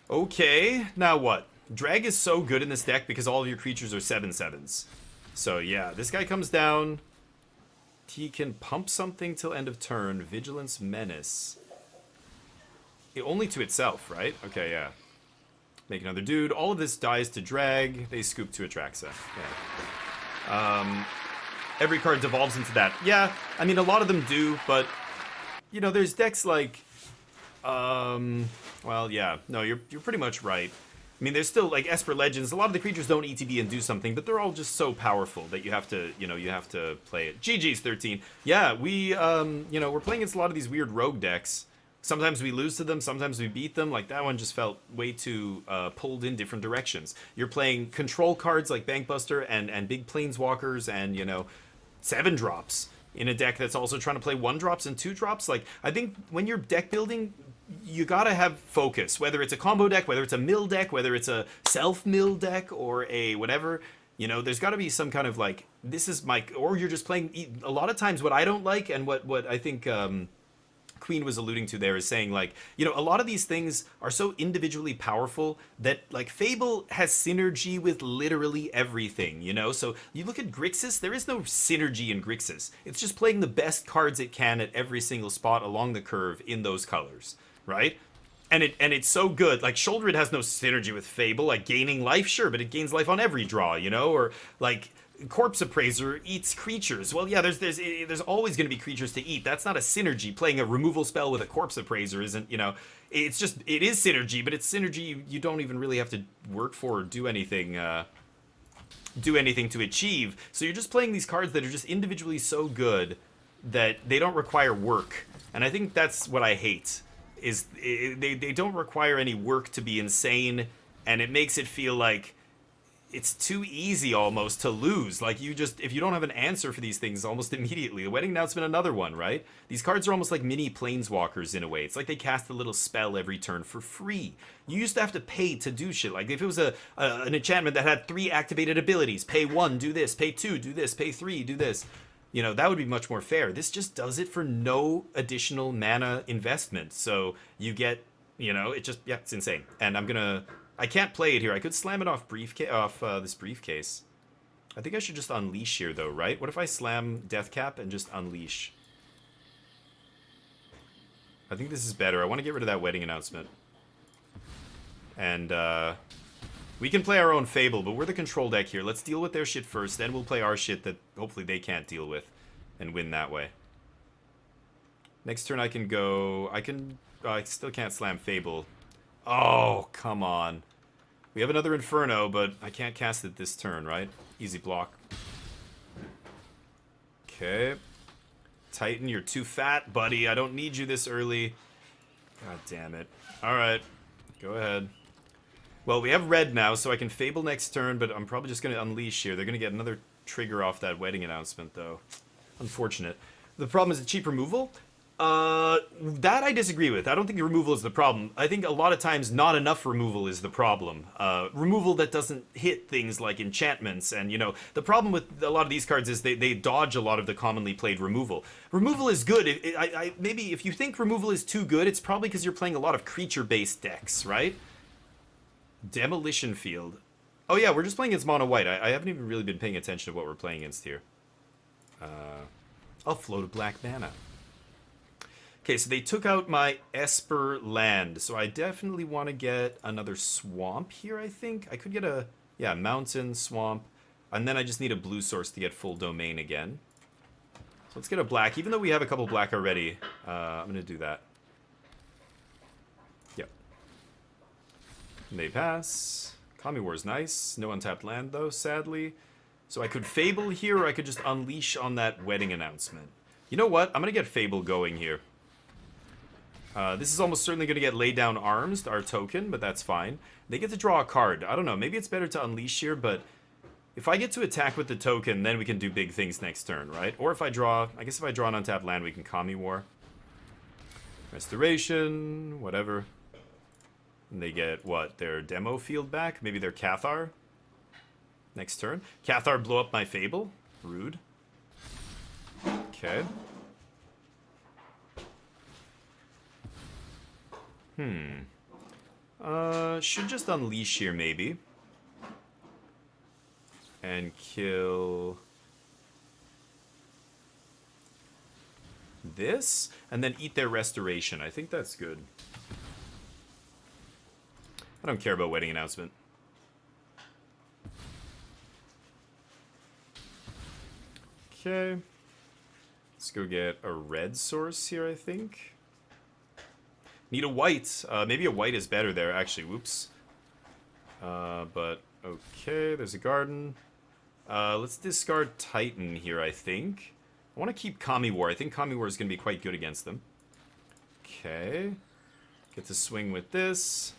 Okay, now what? Drag is so good in this deck because all of your creatures are 7/7s. So yeah, this guy comes down. He can pump something till end of turn. Vigilance, Menace. Only to itself, right? Okay, yeah. Make another dude. All of this dies to drag. They scoop to Atraxa. Yeah. Every card devolves into that. Yeah, I mean, a lot of them do, but... You know, there's decks like... Well, yeah. No, you're pretty much right. I mean, there's still, like, Esper Legends. A lot of the creatures don't ETB and do something, but they're all just so powerful that you have to, you know, you have to play it. GG's 13. Yeah, we, you know, we're playing against a lot of these weird rogue decks. Sometimes we lose to them, sometimes we beat them. Like, that one just felt way too pulled in different directions. You're playing control cards like Bankbuster and big Planeswalkers and, you know, 7-drops in a deck that's also trying to play 1-drops and 2-drops. Like, I think when you're deck building, you gotta have focus. Whether it's a combo deck, whether it's a mill deck, whether it's a self-mill deck, or a whatever, you know, there's gotta be some kind of, like, this is my... Or you're just playing... A lot of times what I don't like, and what I think... Queen was alluding to there is saying, like, you know, a lot of these things are so individually powerful that, like, Fable has synergy with literally everything, you know? So you look at Grixis, there is no synergy in Grixis. It's just playing the best cards it can at every single spot along the curve in those colors, right? And it's so good. Like, Shoulder It has no synergy with Fable. Like, gaining life, sure, but it gains life on every draw, you know? Or, like... Corpse Appraiser eats creatures. Well, yeah, there's always going to be creatures to eat. That's not a synergy. Playing a removal spell with a Corpse Appraiser isn't, you know, it's just, it is synergy, but it's synergy you don't even really have to work for or do anything to achieve. So you're just playing these cards that are just individually so good that they don't require work. And I think that's what I hate, is they don't require any work to be insane, and it makes it feel like it's too easy almost to lose. Like, you just, if you don't have an answer for these things almost immediately. The Wedding Announcement, another one, right? These cards are almost like mini Planeswalkers in a way. It's like they cast a little spell every turn for free. You used to have to pay to do shit. Like, if it was an enchantment that had 3 activated abilities, pay 1, do this, pay 2, do this, pay 3, do this. You know, that would be much more fair. This just does it for no additional mana investment. So you get, you know, it just, yeah, it's insane. And I can't play it here. I could slam it off this briefcase. I think I should just unleash here, though, right? What if I slam Deathcap and just unleash? I think this is better. I want to get rid of that Wedding Announcement. And, we can play our own Fable, but we're the control deck here. Let's deal with their shit first, then we'll play our shit that hopefully they can't deal with and win that way. Next turn I can go... I still can't slam Fable. Oh, come on. We have another Inferno, but I can't cast it this turn, right? Easy block. Okay. Titan, you're too fat, buddy. I don't need you this early. God damn it. Alright. Go ahead. Well, we have red now, so I can Fable next turn, but I'm probably just going to Unleash here. They're going to get another trigger off that Wedding Announcement, though. Unfortunate. The problem is the cheap removal. That I disagree with. I don't think removal is the problem. I think a lot of times not enough removal is the problem. Removal that doesn't hit things like enchantments, and, you know, the problem with a lot of these cards is they dodge a lot of the commonly played removal. Removal is good. Maybe if you think removal is too good, it's probably because you're playing a lot of creature-based decks, right? Demolition Field. Oh yeah, we're just playing against mono white. I haven't even really been paying attention to what we're playing against here. I'll float a black mana. Okay, so they took out my Esper land, so I definitely want to get another swamp here, I think. I could get a, yeah, mountain, swamp, and then I just need a blue source to get full domain again. So let's get a black. Even though we have a couple black already, I'm going to do that. Yep. And they pass. Kami War's nice. No untapped land, though, sadly. So I could Fable here, or I could just Unleash on that Wedding Announcement. You know what? I'm going to get Fable going here. This is almost certainly going to get Laid Down Arms, our token, but that's fine. They get to draw a card. I don't know, maybe it's better to Unleash here, but if I get to attack with the token, then we can do big things next turn, right? Or if I draw, I guess if I draw an untapped land, we can Kami War. Restoration, whatever. And they get, what, their demo field back? Maybe their Cathar? Next turn. Cathar blow up my Fable? Rude. Okay. Should just unleash here, maybe. And kill... this? And then eat their restoration. I think that's good. I don't care about wedding announcement. Okay. Let's go get a red source here, I think. Need a white. Maybe a white is better there, actually. Whoops. But, okay, there's a garden. Let's discard Titan here, I think. I want to keep Kami War. I think Kami War is going to be quite good against them. Okay. Get to swing with this.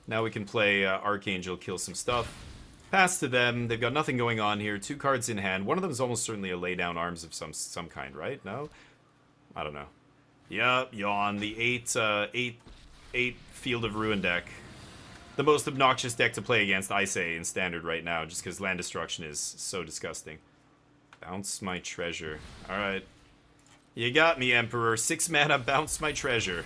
Now we can play Archangel, kill some stuff. Pass to them. They've got nothing going on here. 2 cards in hand. One of them is almost certainly a lay down arms of some kind, right? No? I don't know. Yep, yawn. The 8 Field of Ruin deck. The most obnoxious deck to play against, I say, in Standard right now, just because land destruction is so disgusting. Bounce my treasure. Alright. You got me, Emperor. 6 mana, bounce my treasure.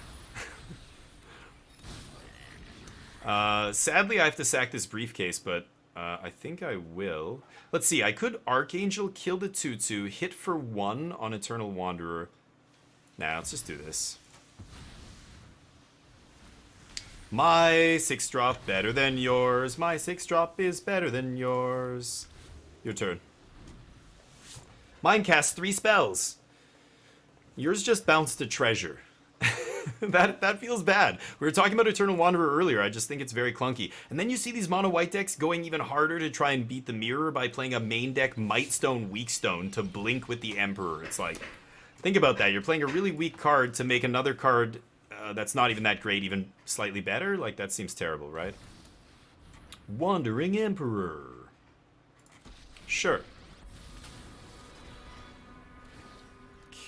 Sadly, I have to sack this briefcase, but I think I will. Let's see, I could Archangel, kill the 2/2, hit for 1 on Eternal Wanderer. Nah, let's just do this. My 6-drop better than yours. My 6-drop is better than yours. Your turn. Mine casts 3 spells. Yours just bounced a treasure. that feels bad. We were talking about Eternal Wanderer earlier. I just think it's very clunky. And then you see these mono white decks going even harder to try and beat the mirror by playing a main deck Mightstone Weakstone to blink with the Emperor. It's like, think about that. You're playing a really weak card to make another card that's not even that great even slightly better. Like, that seems terrible, right? Wandering Emperor. Sure.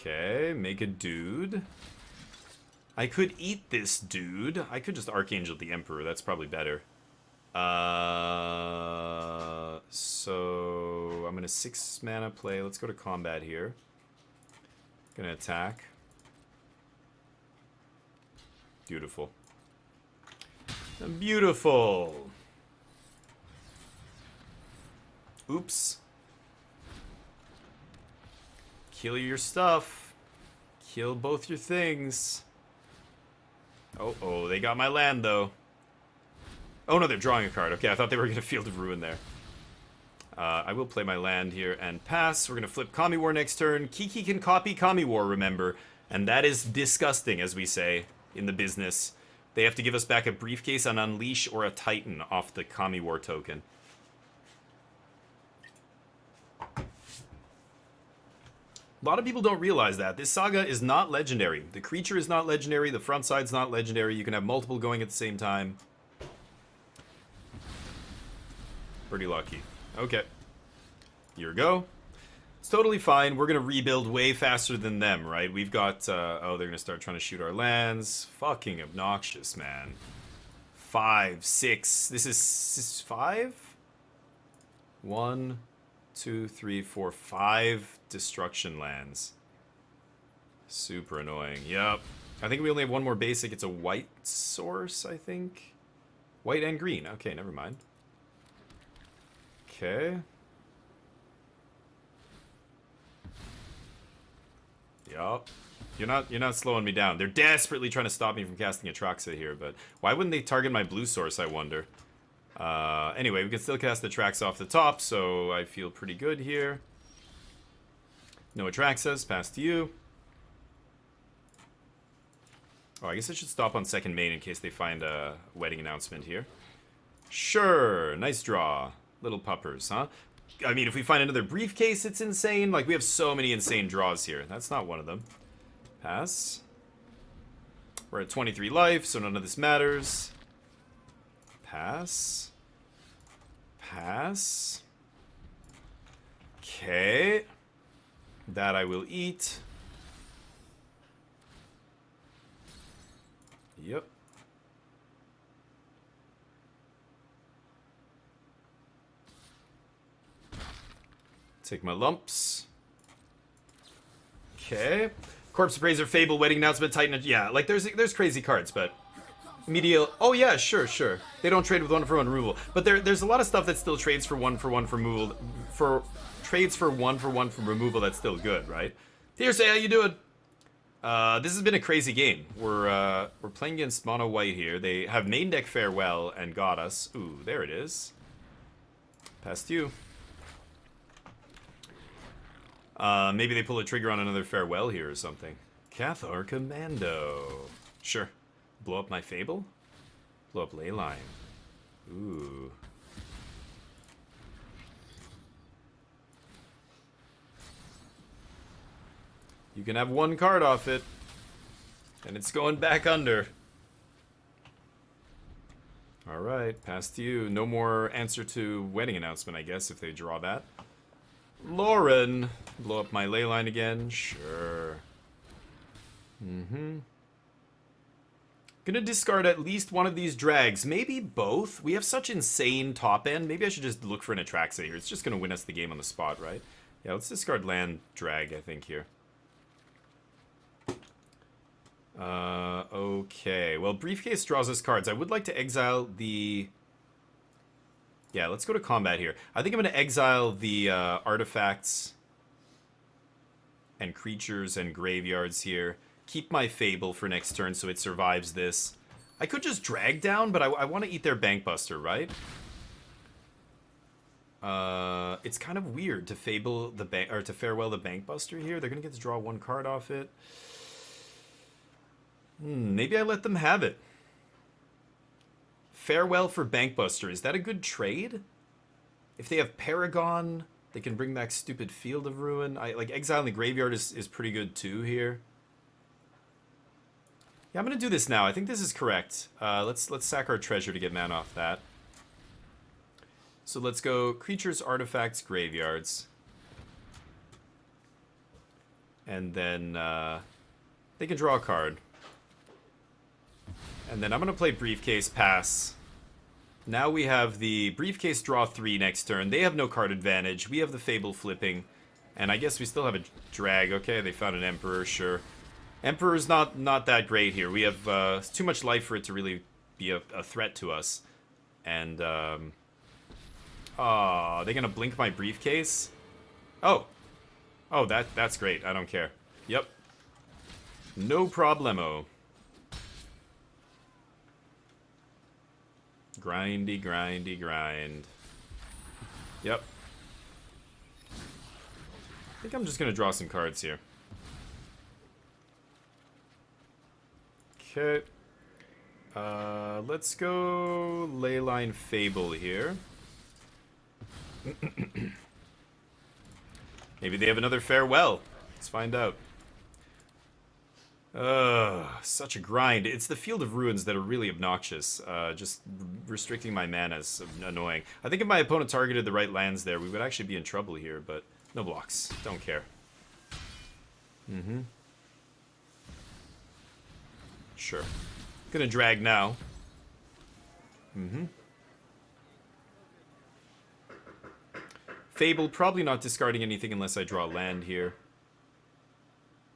Okay, make a dude. I could eat this dude. I could just Archangel the Emperor. That's probably better. So I'm gonna 6 mana play. Let's go to combat here. Gonna attack. Beautiful. Beautiful. Oops. Kill your stuff. Kill both your things. Oh, they got my land, though. Oh, no, they're drawing a card. Okay, I thought they were going to Field of Ruin there. I will play my land here and pass. We're going to flip Kami War next turn. Kiki can copy Kami War, remember. And that is disgusting, as we say in the business. They have to give us back a briefcase, an Unleash, or a Titan off the Kami War token. A lot of people don't realize that. This saga is not legendary. The creature is not legendary. The front side's not legendary. You can have multiple going at the same time. Pretty lucky. Okay. Here we go. It's totally fine. We're going to rebuild way faster than them, right? We've got... oh, they're going to start trying to shoot our lands. Fucking obnoxious, man. 5, 6. This is 5? 1, 2, 3, 4, 5 destruction lands. Super annoying. Yep. I think we only have one more basic. It's a white source, I think. White and green. Okay, never mind. Okay. Yup. You're not slowing me down. They're desperately trying to stop me from casting Atraxa here, but why wouldn't they target my blue source, I wonder? Anyway, we can still cast Atraxa off the top, so I feel pretty good here. No Atraxas, pass to you. Oh, I guess I should stop on second main in case they find a wedding announcement here. Sure, nice draw. Little puppers, huh? I mean, if we find another briefcase, it's insane. Like, we have so many insane draws here. That's not one of them. Pass. We're at 23 life, so none of this matters. Pass. Pass. Okay. That I will eat. Yep. Take my lumps. Okay. Corpse Appraiser, Fable, Wedding Announcement, Titan. Yeah, like there's crazy cards, but Medial. Oh yeah, sure. They don't trade with 1-for-1 removal, but there's a lot of stuff that still trades for 1-for-1 for removal. Trades for 1-for-1 for removal. That's still good, right? Here, say how you doing? This has been a crazy game. We're playing against Mono White here. They have main deck Farewell and got us. Ooh, there it is. Past you. Maybe they pull a trigger on another Farewell here or something. Cathar Commando. Sure. Blow up my Fable? Blow up Leyline. Ooh. You can have one card off it. And it's going back under. Alright, past you. No more answer to Wedding Announcement, I guess, if they draw that. Lauren. Blow up my Leyline again. Sure. Gonna discard at least one of these drags. Maybe both. We have such insane top end. Maybe I should just look for an Atraxa here. It's just gonna win us the game on the spot, right? Yeah, let's discard land drag, I think, here. Okay. Well, Briefcase draws us cards. I would like to exile the... Yeah, let's go to combat here. I think I'm going to exile the artifacts and creatures and graveyards here. Keep my Fable for next turn so it survives this. I could just drag down, but I want to eat their Bankbuster, right? It's kind of weird to Fable the bank or to Farewell the Bankbuster here. They're going to get to draw one card off it. Maybe I let them have it. Farewell for Bankbuster. Is that a good trade? If they have Paragon, they can bring back stupid Field of Ruin. Like exiling the graveyard is pretty good too here. Yeah, I'm gonna do this now. I think this is correct. Let's sack our treasure to get mana off that. So let's go creatures, artifacts, graveyards. And then they can draw a card. And then I'm going to play Briefcase, pass. Now we have the Briefcase draw 3 next turn. They have no card advantage. We have the Fable flipping. And I guess we still have a drag. Okay, they found an Emperor, sure. Emperor's not that great here. We have too much life for it to really be a threat to us. And, they're going to blink my Briefcase? Oh, that's great. I don't care. Yep. No problemo. Grindy, grind. Yep. I think I'm just going to draw some cards here. Okay. Let's go Leyline Fable here. Maybe they have another Farewell. Let's find out. Such a grind. It's the Field of Ruins that are really obnoxious. Just restricting my mana is annoying. I think if my opponent targeted the right lands there, we would actually be in trouble here, but no blocks. Don't care. Sure. Gonna drag now. Fable, probably not discarding anything unless I draw land here.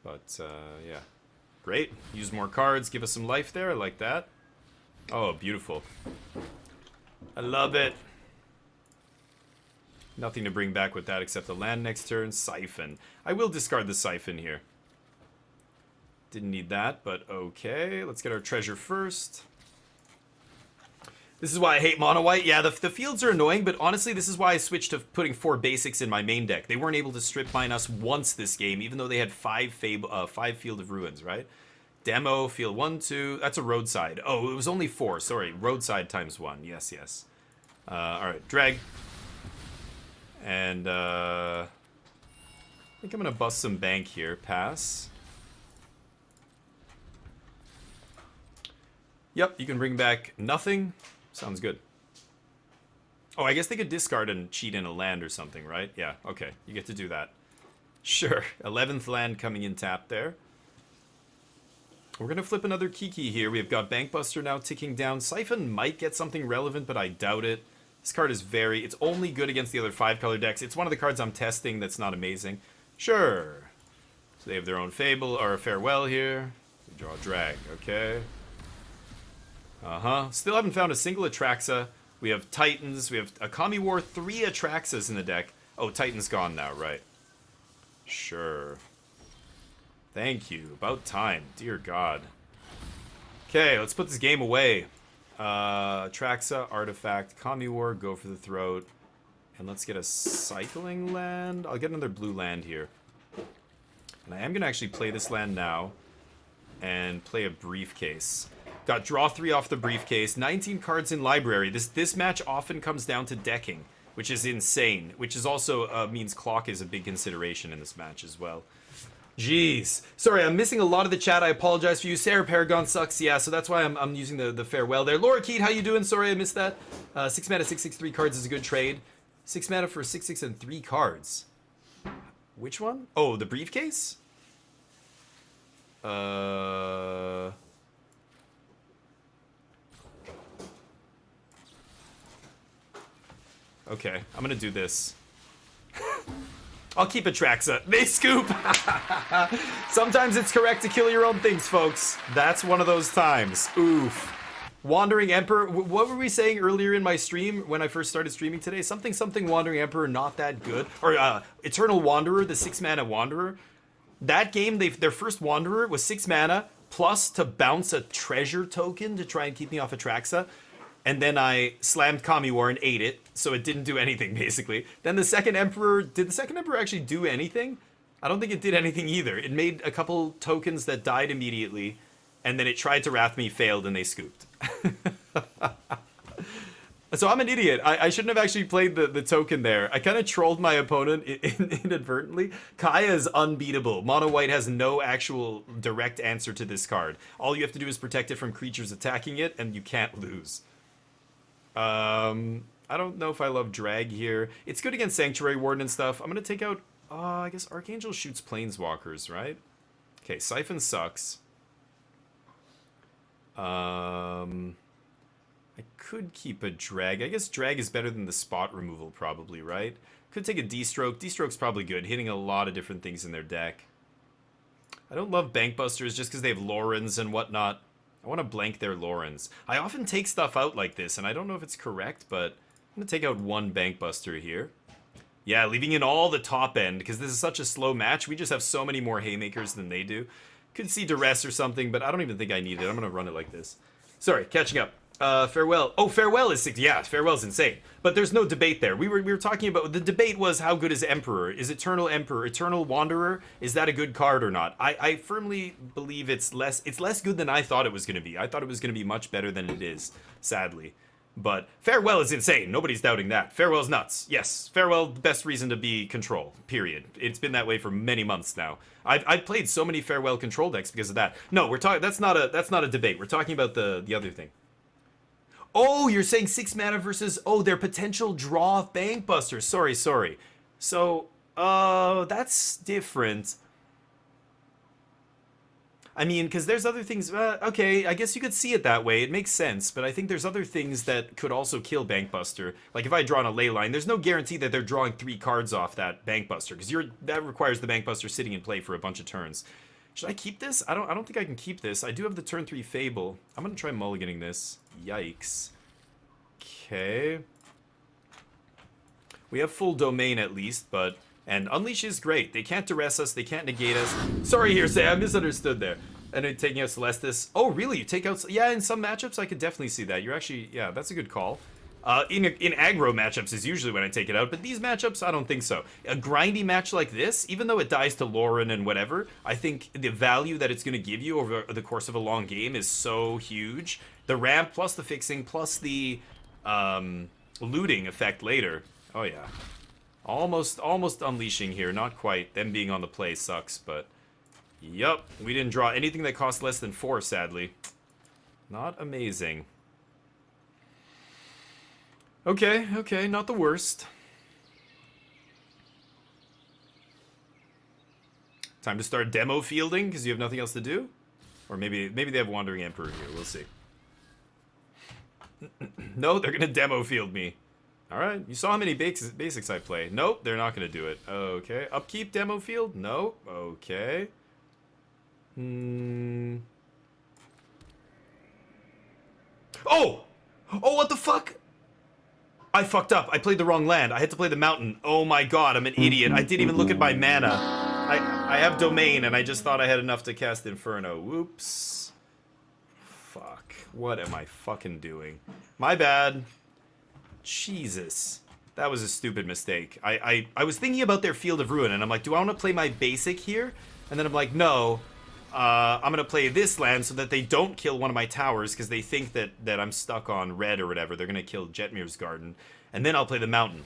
But, yeah. Great. Use more cards. Give us some life there. I like that. Oh, beautiful. I love it. Nothing to bring back with that except the land next turn. Siphon. I will discard the Siphon here. Didn't need that, but okay. Let's get our treasure first. This is why I hate mono white. Yeah, the fields are annoying, but honestly, this is why I switched to putting 4 basics in my main deck. They weren't able to strip mine us once this game, even though they had 5 Field of Ruins, right? Demo, field 1, 2. That's a roadside. Oh, it was only 4. Sorry, roadside times 1. Yes. Alright, drag. And, I think I'm going to bust some bank here. Pass. Yep, you can bring back nothing. Sounds good. Oh, I guess they could discard and cheat in a land or something, right? Yeah, okay. You get to do that. Sure. 11th land coming in tap there. We're going to flip another Kiki here. We've got Bankbuster now ticking down. Siphon might get something relevant, but I doubt it. This card is it's only good against the other 5-color decks. It's one of the cards I'm testing that's not amazing. Sure. So they have their own Fable, or a Farewell here. We draw a Drag, okay. Still haven't found a single Atraxa. We have Titans, we have a Kami War, 3 Atraxas in the deck. Oh, Titan's gone now, right. Sure. Thank you. About time. Dear God. Okay, let's put this game away. Atraxa, Artifact, Kami War, go for the throat. And let's get a cycling land. I'll get another blue land here. And I am going to actually play this land now. And play a Briefcase. Got draw 3 off the Briefcase. 19 cards in library. This match often comes down to decking, which is insane. Which is also means clock is a big consideration in this match as well. Jeez. Sorry, I'm missing a lot of the chat. I apologize for you. Sarah Paragon sucks. Yeah, so that's why I'm using the farewell there. Laura Keat, how you doing? Sorry, I missed that. 6 mana, 6/6, 3 cards is a good trade. 6 mana for 6/6 and 3 cards. Which one? Oh, the Briefcase? Okay, I'm gonna do this. I'll keep Atraxa. They scoop! Sometimes it's correct to kill your own things, folks. That's one of those times. Oof. Wandering Emperor. What were we saying earlier in my stream when I first started streaming today? Something Wandering Emperor, not that good. Or Eternal Wanderer, the 6 mana Wanderer. That game, their first Wanderer was 6 mana, plus to bounce a treasure token to try and keep me off Atraxa. And then I slammed Kami War and ate it, so it didn't do anything, basically. Then the second Emperor... Did the second Emperor actually do anything? I don't think it did anything either. It made a couple tokens that died immediately, and then it tried to Wrath me, failed, and they scooped. So I'm an idiot. I shouldn't have actually played the token there. I kind of trolled my opponent inadvertently. Kaya is unbeatable. Mono White has no actual direct answer to this card. All you have to do is protect it from creatures attacking it, and you can't lose. I don't know if I love Drag here. It's good against Sanctuary Warden and stuff. I'm going to take out... I guess Archangel shoots Planeswalkers, right? Okay, Siphon sucks. I could keep a Drag. I guess Drag is better than the spot removal, probably, right? Could take a D-Stroke. D-Stroke's probably good, hitting a lot of different things in their deck. I don't love Bankbusters just because they have Lorens and whatnot. I want to blank their Lorens. I often take stuff out like this, and I don't know if it's correct, but I'm going to take out 1 Bankbuster here. Yeah, leaving in all the top end, because this is such a slow match. We just have so many more Haymakers than they do. Could see Duress or something, but I don't even think I need it. I'm going to run it like this. Sorry, catching up. Farewell. Oh, Farewell is 6. Yeah, Farewell's insane. But there's no debate there. We were talking about... The debate was how good is Emperor? Is Eternal Emperor, Eternal Wanderer, is that a good card or not? I firmly believe it's less good than I thought it was going to be. I thought it was going to be much better than it is, sadly. But Farewell is insane. Nobody's doubting that. Farewell's nuts. Yes, Farewell, the best reason to be Control, period. It's been that way for many months now. I've played so many Farewell Control decks because of that. No, we're talking... That's not a debate. We're talking about the other thing. Oh, you're saying 6 mana versus... Oh, their potential draw of Bankbuster. Sorry. So, that's different. I mean, because there's other things... okay, I guess you could see it that way. It makes sense. But I think there's other things that could also kill Bankbuster. Like if I draw on a ley line, there's no guarantee that they're drawing 3 cards off that Bankbuster. Because that requires the Bankbuster sitting in play for a bunch of turns. Should I keep this? I don't think I can keep this. I do have the turn 3 Fable. I'm going to try mulliganing this. Yikes. Okay. We have full domain at least, but... And Unleash is great. They can't duress us. They can't negate us. Sorry, Hearsay. I misunderstood there. And then taking out Celestis. Oh, really? You take out... Yeah, in some matchups, I could definitely see that. You're actually... Yeah, that's a good call. In aggro matchups is usually when I take it out, but these matchups, I don't think so. A grindy match like this, even though it dies to Lauren and whatever, I think the value that it's going to give you over the course of a long game is so huge. The ramp plus the fixing plus the looting effect later. Oh, yeah. Almost unleashing here. Not quite. Them being on the play sucks, but... Yup. We didn't draw anything that cost less than 4, sadly. Not amazing. Okay, not the worst. Time to start demo fielding because you have nothing else to do? Or maybe they have Wandering Emperor here. We'll see. No, they're going to demo field me. Alright, you saw how many basics I play. Nope, they're not going to do it. Okay. Upkeep demo field? Nope. Okay. Oh! Oh, what the fuck? I fucked up. I played the wrong land. I had to play the mountain. Oh my god, I'm an idiot. I didn't even look at my mana. I have domain, and I just thought I had enough to cast Inferno. Whoops. Fuck. What am I fucking doing? My bad. Jesus. That was a stupid mistake. I was thinking about their Field of Ruin, and I'm like, do I want to play my basic here? And then I'm like, no. I'm going to play this land so that they don't kill one of my towers, because they think that I'm stuck on red or whatever. They're going to kill Jetmir's Garden. And then I'll play the mountain.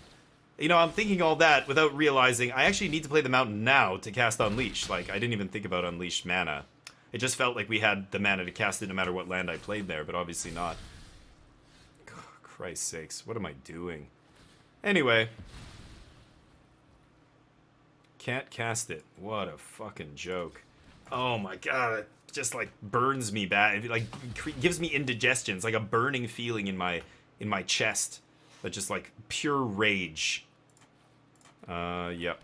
You know, I'm thinking all that without realizing I actually need to play the mountain now to cast Unleash. Like, I didn't even think about Unleashed mana. It just felt like we had the mana to cast it no matter what land I played there, but obviously not. Christ's sakes, what am I doing? Anyway. Can't cast it. What a fucking joke. Oh my god, it just like burns me bad. It like gives me indigestion. It's like a burning feeling in my chest. But just like pure rage. Yep.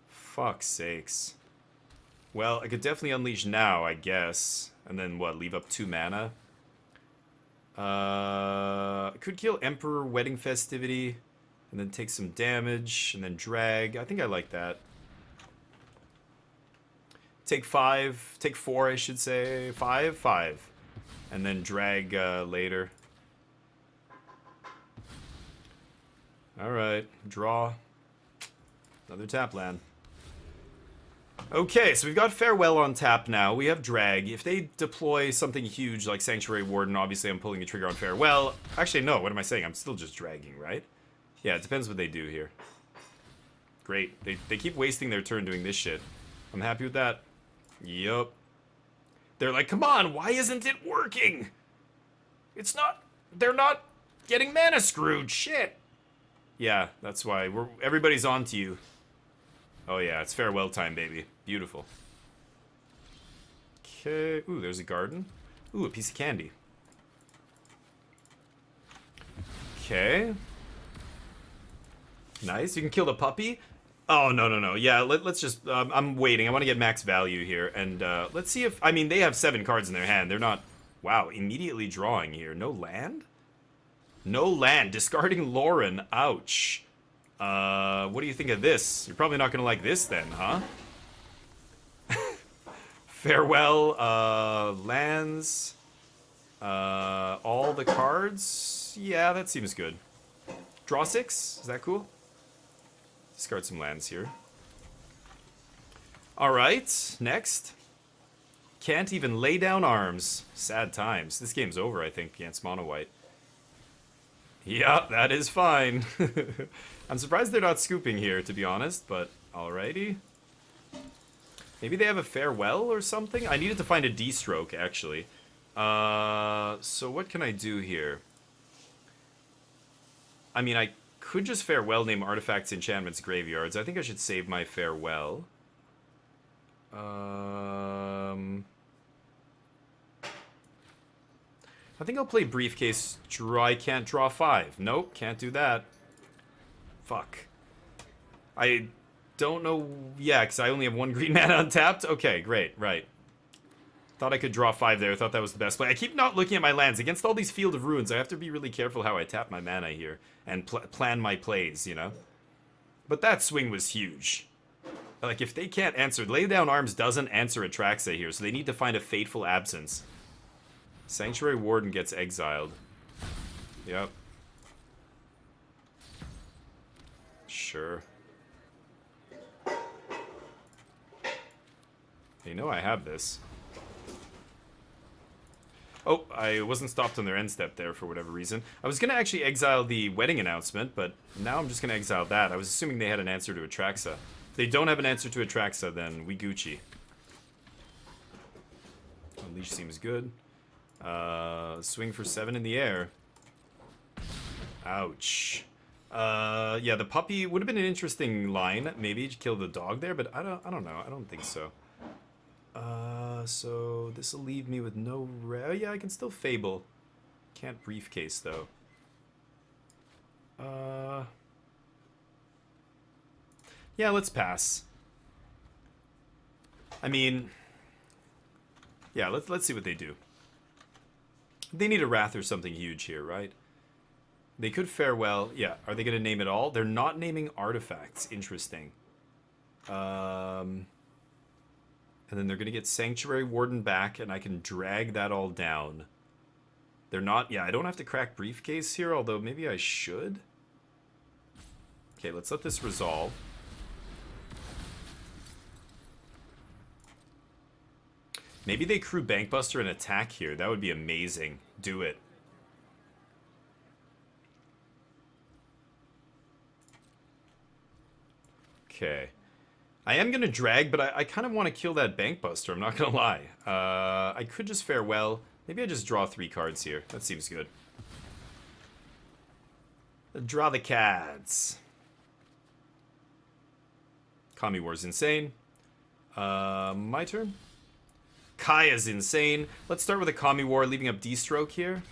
Fuck's sakes. Well, I could definitely unleash now, I guess. And then what, leave up 2 mana? Could kill Emperor Wedding Festivity. And then take some damage. And then drag. I think I like that. Take 5. Take 4, I should say. 5. And then drag later. Alright. Draw. Another tap land. Okay, so we've got Farewell on tap now. We have Drag. If they deploy something huge like Sanctuary Warden, obviously I'm pulling the trigger on Farewell. Actually, no, what am I saying? I'm still just dragging, right? Yeah, it depends what they do here. Great. They keep wasting their turn doing this shit. I'm happy with that. Yup. They're like, come on, why isn't it working? It's not... They're not getting mana screwed. Shit. Yeah, that's why. Everybody's on to you. Oh yeah, it's Farewell time, baby. Beautiful. Okay. Ooh, there's a garden. Ooh, a piece of candy. Okay. Nice. You can kill the puppy. Oh, no. Yeah, let's just... I'm waiting. I want to get max value here. And let's see if... I mean, they have 7 cards in their hand. They're not... Wow, immediately drawing here. No land? No land. Discarding Lauren. Ouch. What do you think of this? You're probably not going to like this then, huh? Farewell, lands. All the cards. Yeah, that seems good. Draw 6. Is that cool? Discard some lands here. Alright, next. Can't even lay down arms. Sad times. This game's over, I think, against Mono White. Yeah, that is fine. I'm surprised they're not scooping here, to be honest, but alrighty. Maybe they have a Farewell or something? I needed to find a D-stroke, actually. So what can I do here? I mean, I could just Farewell name artifacts, enchantments, graveyards. I think I should save my Farewell. I think I'll play Briefcase. I can't draw 5. Nope, can't do that. Fuck. I don't know... Yeah, because I only have 1 green mana untapped? Okay, great, right. Thought I could draw 5 there. Thought that was the best play. I keep not looking at my lands. Against all these Field of Ruins, I have to be really careful how I tap my mana here. And plan my plays, you know? But that swing was huge. Like, if they can't answer... Lay Down Arms doesn't answer Atraxa here, so they need to find a Fateful Absence. Sanctuary Warden gets exiled. Yep. Sure. You know I have this. Oh, I wasn't stopped on their end step there for whatever reason. I was going to actually exile the wedding announcement, but now I'm just going to exile that. I was assuming they had an answer to Atraxa. If they don't have an answer to Atraxa, then we Gucci. Unleash seems good. Swing for 7 in the air. Ouch. Yeah, the puppy would have been an interesting line. Maybe to kill the dog there, but I don't know. I don't think so. So this will leave me with no... yeah, I can still Fable. Can't Briefcase, though. Yeah, let's pass. I mean, yeah, let's see what they do. They need a Wrath or something huge here, right? They could farewell. Yeah, are they going to name it all? They're not naming artifacts. Interesting. And then they're going to get Sanctuary Warden back, and I can drag that all down. They're not... Yeah, I don't have to crack Briefcase here, although maybe I should. Okay, let's let this resolve. Maybe they crew Bankbuster and attack here. That would be amazing. Do it. Okay. I am going to drag, but I kind of want to kill that Bankbuster. I'm not going to lie. I could just farewell. Maybe I just draw 3 cards here. That seems good. Draw the cards. Kami War's insane. My turn. Kaya's insane. Let's start with a Kami War, leaving up D-Stroke here.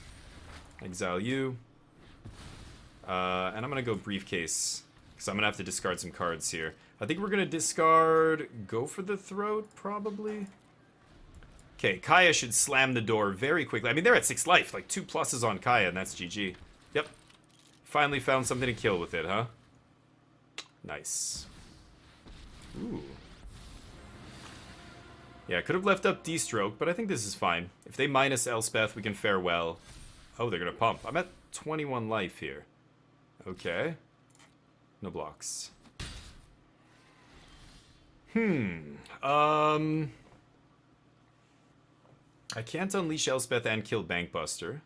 Exile you. And I'm going to go Briefcase, because I'm going to have to discard some cards here. I think we're going to discard Go for the Throat, probably. Okay, Kaya should slam the door very quickly. I mean, they're at 6 life. Like, 2 pluses on Kaya, and that's GG. Yep. Finally found something to kill with it, huh? Nice. Ooh. Yeah, could have left up D-Stroke, but I think this is fine. If they minus Elspeth, we can farewell. Oh, they're going to pump. I'm at 21 life here. Okay. No blocks. I can't unleash Elspeth and kill Bankbuster.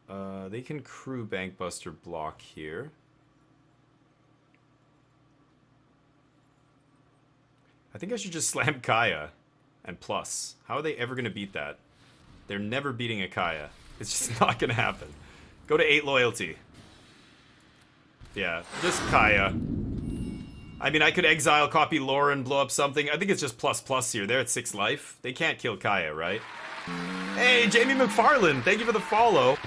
They can crew Bankbuster block here. I think I should just slam Kaya and plus. How are they ever going to beat that? They're never beating a Kaya. It's just not going to happen. Go to 8 loyalty. Yeah, just Kaya. I mean, I could exile, copy Lauren, blow up something. I think it's just plus here. They're at 6 life. They can't kill Kaya, right? Hey, Jamie McFarland, thank you for the follow.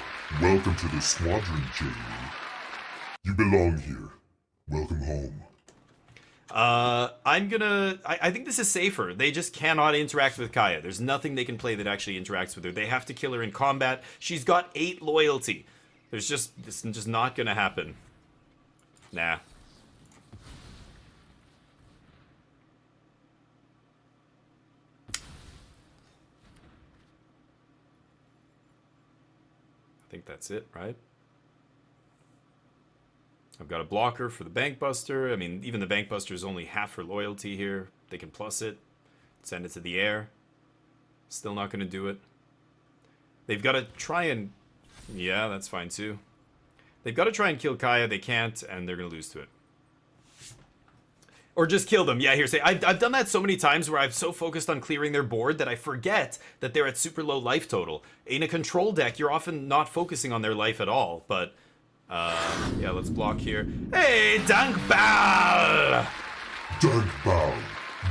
Welcome to the squadron, Jamie. You belong here. Welcome home. I think this is safer. They just cannot interact with Kaya. There's nothing they can play that actually interacts with her. They have to kill her in combat. She's got 8 loyalty. This is just not gonna happen. Nah. I think that's it, right? I've got a blocker for the Bankbuster. I mean, even the Bankbuster is only half her loyalty here. They can plus it, send it to the air. Still not going to do it. They've got to try and... Yeah, that's fine too. They've got to try and kill Kaya. They can't, and they're going to lose to it. Or just kill them. Yeah, here, say, I've done that so many times where I've so focused on clearing their board that I forget that they're at super low life total. In a control deck, you're often not focusing on their life at all, but... yeah, let's block here. Hey, Dankbal! Dankbal.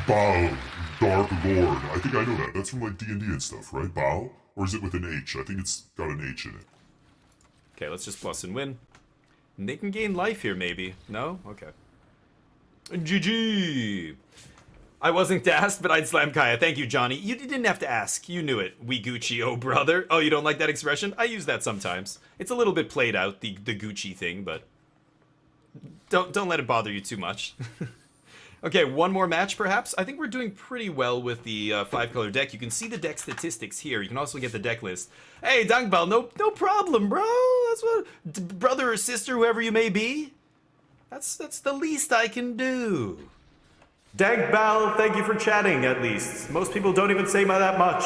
Bao. Dark Lord. I think I know that. That's from like D&D and stuff, right? Bao? Or is it with an H? I think it's got an H in it. Okay, let's just plus and win. And they can gain life here, maybe. No? Okay. GG! I wasn't asked, but I'd slam Kaya. Thank you, Johnny. You didn't have to ask. You knew it. We Gucci, oh brother. Oh, you don't like that expression? I use that sometimes. It's a little bit played out, the Gucci thing, but... Don't let it bother you too much. Okay, one more match, perhaps? I think we're doing pretty well with the 5-color deck. You can see the deck statistics here. You can also get the deck list. Hey, Dankbal, no problem, bro. That's what... brother or sister, whoever you may be. That's the least I can do. Dankbal, thank you for chatting, at least. Most people don't even say that much.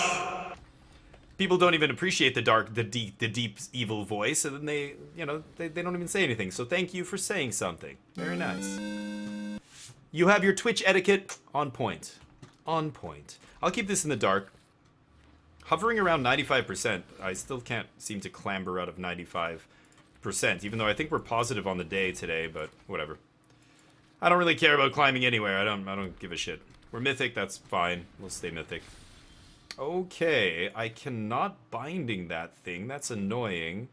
People don't even appreciate the deep, evil voice, and then they don't even say anything. So thank you for saying something. Very nice. You have your Twitch etiquette on point. On point. I'll keep this in the dark. Hovering around 95%. I still can't seem to clamber out of 95%, even though I think we're positive on the day today, but whatever. I don't really care about climbing anywhere. I don't give a shit. We're Mythic, that's fine. We'll stay Mythic. Okay, I cannot binding that thing. That's annoying.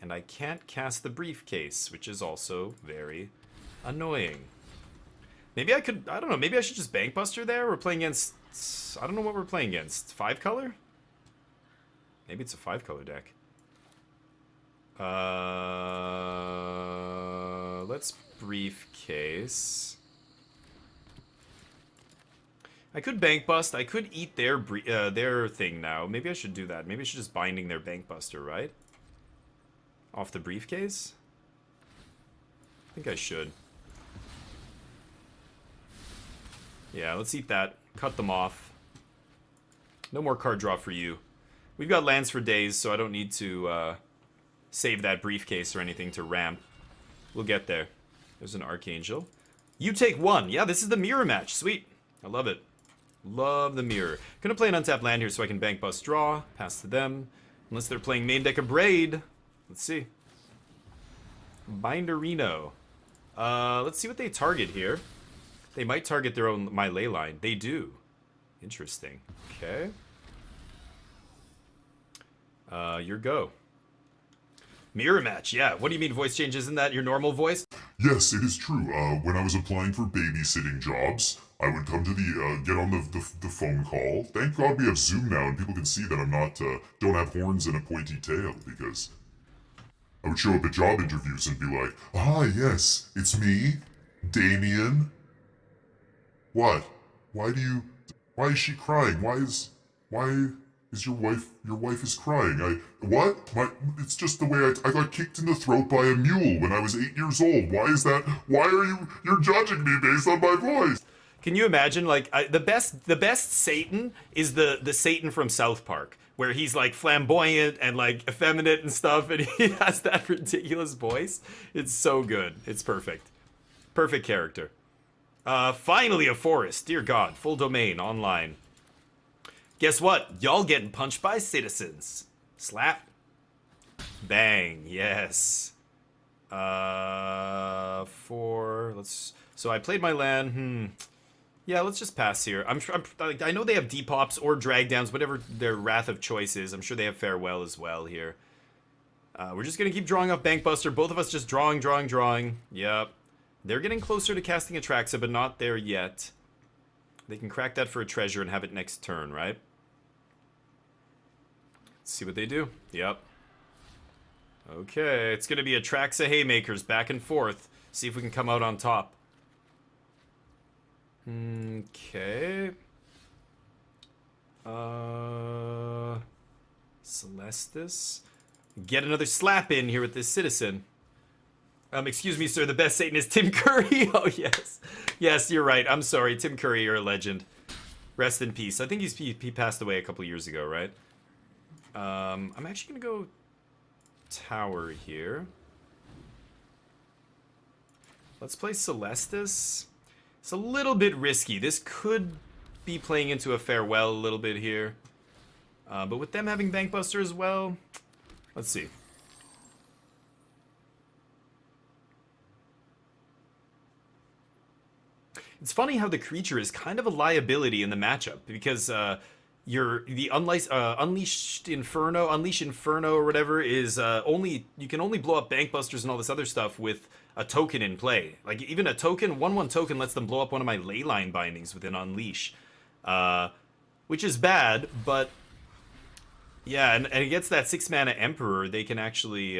And I can't cast the briefcase, which is also very annoying. Maybe I could, I don't know, maybe I should just Bankbuster there? We're playing against, I don't know what we're playing against. 5 color? Maybe it's a 5 color deck. Let's briefcase. I could Bankbust. I could eat their thing now. Maybe I should do that. Maybe I should just binding their Bankbuster, right? Off the briefcase? I think I should. Yeah, let's eat that. Cut them off. No more card draw for you. We've got lands for days, so I don't need to save that briefcase or anything to ramp. We'll get there. There's an Archangel. You take 1. Yeah, this is the mirror match. Sweet. I love it. Love the mirror. Gonna play an untapped land here so I can bank bust draw. Pass to them. Unless they're playing main deck of Braid. Let's see. Binderino. Let's see what they target here. They might target their own my ley line. They do. Interesting. Okay. Your go. Mirror match, yeah. What do you mean voice change? Isn't that your normal voice? Yes, it is true. When I was applying for babysitting jobs, I would come to the, get on the phone call. Thank God we have Zoom now and people can see that I'm not, don't have horns and a pointy tail, because I would show up at job interviews and be like, "Ah, yes, it's me, Damien. What? Why is she crying? Why is your wife is crying? It's just the way I got kicked in the throat by a mule when I was 8 years old. Why is that? Why are you're judging me based on my voice?" Can you imagine, like, the best Satan is the Satan from South Park, where he's like flamboyant and like effeminate and stuff, and he has that ridiculous voice. It's so good. It's perfect. Perfect character. Finally a forest. Dear God, full domain online. Guess what? Y'all getting punched by citizens. Slap. Bang. Yes. So I played my land. Yeah, let's just pass here. I know they have depops or drag downs, whatever their wrath of choice is. I'm sure they have farewell as well here. We're just gonna keep drawing off Bankbuster. Both of us just drawing. Yep. They're getting closer to casting Atraxa, but not there yet. They can crack that for a treasure and have it next turn, right? Let's see what they do. Yep. Okay, it's gonna be Atraxa Haymakers back and forth. See if we can come out on top. Okay. Celestis. Get another slap in here with this citizen. Excuse me, sir, the best Satan is Tim Curry. Oh, yes. Yes, you're right. I'm sorry. Tim Curry, you're a legend. Rest in peace. I think he passed away a couple years ago, right? I'm actually going to go tower here. Let's play Celestis. It's a little bit risky. This could be playing into a farewell a little bit here. But with them having Bankbuster as well, let's see. It's funny how the creature is kind of a liability in the matchup, because the Unleashed Inferno or whatever is you can only blow up Bankbusters and all this other stuff with a token in play. Like, even a token, 1/1 token lets them blow up one of my Leyline bindings with an Unleash. Which is bad, but yeah, and against that 6-mana Emperor, they can actually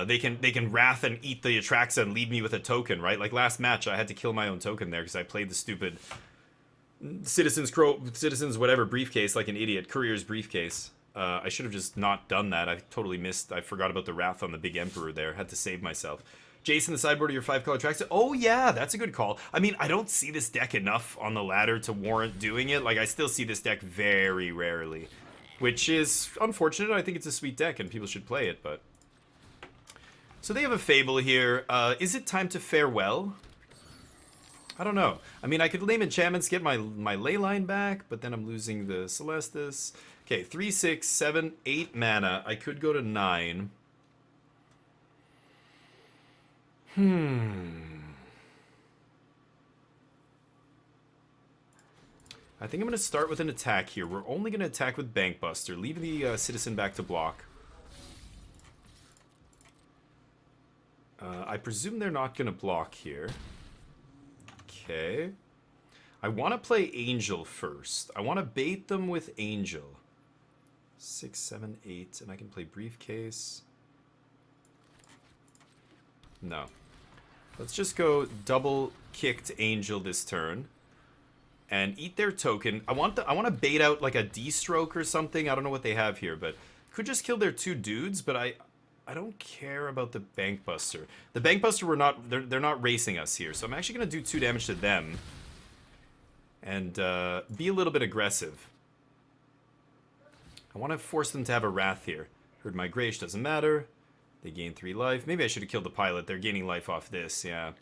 they can Wrath and eat the Atraxa and leave me with a token, right? Like last match, I had to kill my own token there because I played the stupid Citizens whatever briefcase like an idiot. Courier's briefcase. I should have just not done that. I totally missed. I forgot about the Wrath on the big Emperor there. Had to save myself. Jason, the sideboard of your 5-color Atraxa. Oh yeah, that's a good call. I mean, I don't see this deck enough on the ladder to warrant doing it. Like, I still see this deck very rarely, which is unfortunate. I think it's a sweet deck and people should play it, but... So they have a Fable here. Is it time to farewell? I don't know. I mean, I could name enchantments, get my Leyline back, but then I'm losing the Celestis. Okay, 3, 6, 7, 8 mana. I could go to 9. I think I'm going to start with an attack here. We're only going to attack with Bankbuster. Leave the Citizen back to block. I presume they're not going to block here. Okay. I want to play Angel first. I want to bait them with Angel. 6, 7, 8, and I can play Briefcase. No. Let's just go double kicked Angel this turn. And eat their token. I want to bait out like a D-stroke or something. I don't know what they have here, but could just kill their 2 dudes, but I don't care about the Bankbuster. The Bankbuster, they're not racing us here, so I'm actually going to do 2 damage to them. And be a little bit aggressive. I want to force them to have a Wrath here. Herd Migration doesn't matter. They gain 3 life. Maybe I should have killed the pilot. They're gaining life off this, yeah.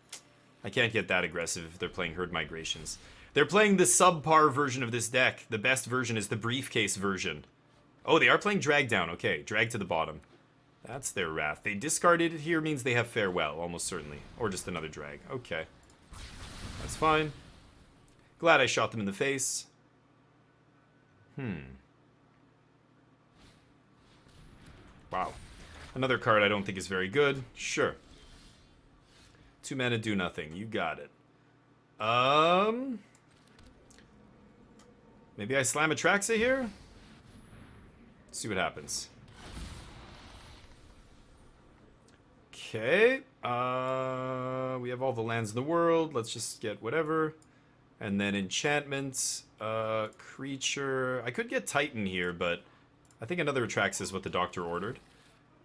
I can't get that aggressive if they're playing Herd Migrations. They're playing the subpar version of this deck. The best version is the Briefcase version. Oh, they are playing Drag Down. Okay, Drag to the bottom. That's their Wrath. They discarded it here means they have Farewell, almost certainly. Or just another Drag. Okay. That's fine. Glad I shot them in the face. Wow. Another card I don't think is very good. Sure. 2 mana do nothing. You got it. Maybe I slam Atraxa here? Let's see what happens. Okay. We have all the lands in the world. Let's just get whatever. And then enchantments. Creature. I could get Titan here, but I think another Atraxa is what the doctor ordered.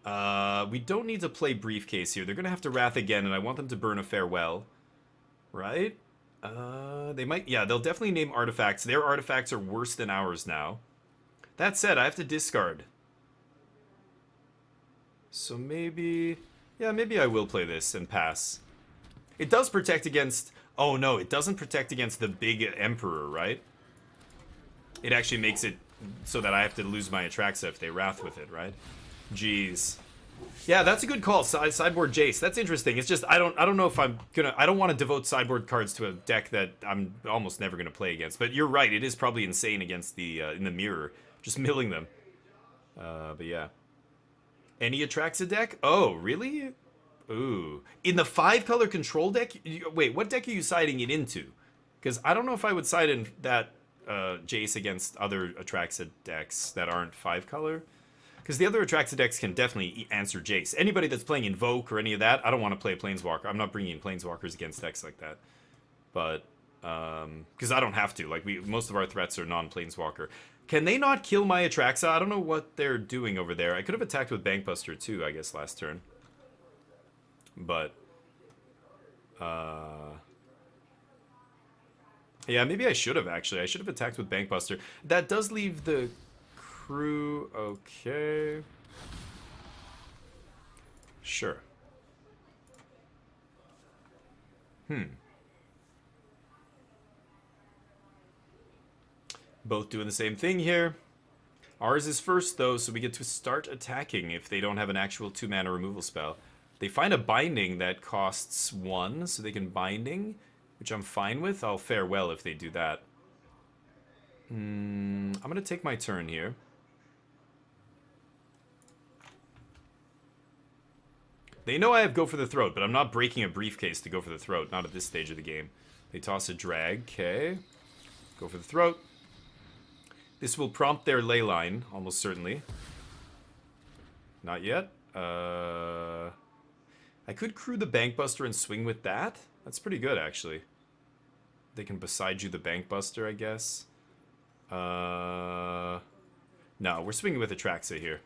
We don't need to play Briefcase here. They're going to have to Wrath again, and I want them to burn a Farewell. Right? They might... Yeah, they'll definitely name artifacts. Their artifacts are worse than ours now. That said, I have to discard. So maybe... Yeah, maybe I will play this and pass. It does protect against... Oh, no, it doesn't protect against the big Emperor, right? It actually makes it so that I have to lose my Atraxa if they Wrath with it, right? Jeez. Yeah, that's a good call. Sideboard Jace. That's interesting. It's just I don't know if I don't want to devote sideboard cards to a deck that I'm almost never gonna play against. But you're right. It is probably insane against the in the mirror, just milling them. But yeah. Any Atraxa deck? Oh, really? Ooh. In the 5-color control deck? Wait, what deck are you siding it into? Because I don't know if I would side in that Jace against other Atraxa decks that aren't 5-color. Because the other Atraxa decks can definitely answer Jace. Anybody that's playing Invoke or any of that, I don't want to play Planeswalker. I'm not bringing in Planeswalkers against decks like that. But, because I don't have to. Like, most of our threats are non-Planeswalker. Can they not kill my Atraxa? I don't know what they're doing over there. I could have attacked with Bankbuster too, I guess, last turn. But, yeah, maybe I should have, actually. I should have attacked with Bankbuster. That does leave the crew... Okay. Sure. Both doing the same thing here. Ours is first, though, so we get to start attacking if they don't have an actual 2-mana removal spell. They find a Binding that costs 1, so they can Binding, which I'm fine with. I'll Farewell if they do that. I'm going to take my turn here. They know I have Go for the Throat, but I'm not breaking a Briefcase to go for the Throat, not at this stage of the game. They toss a Drag, okay. Go for the Throat. This will prompt their Leyline, almost certainly. Not yet. I could crew the Bankbuster and swing with that. That's pretty good, actually. They can beside you the Bankbuster, I guess. No, we're swinging with Atraxa here.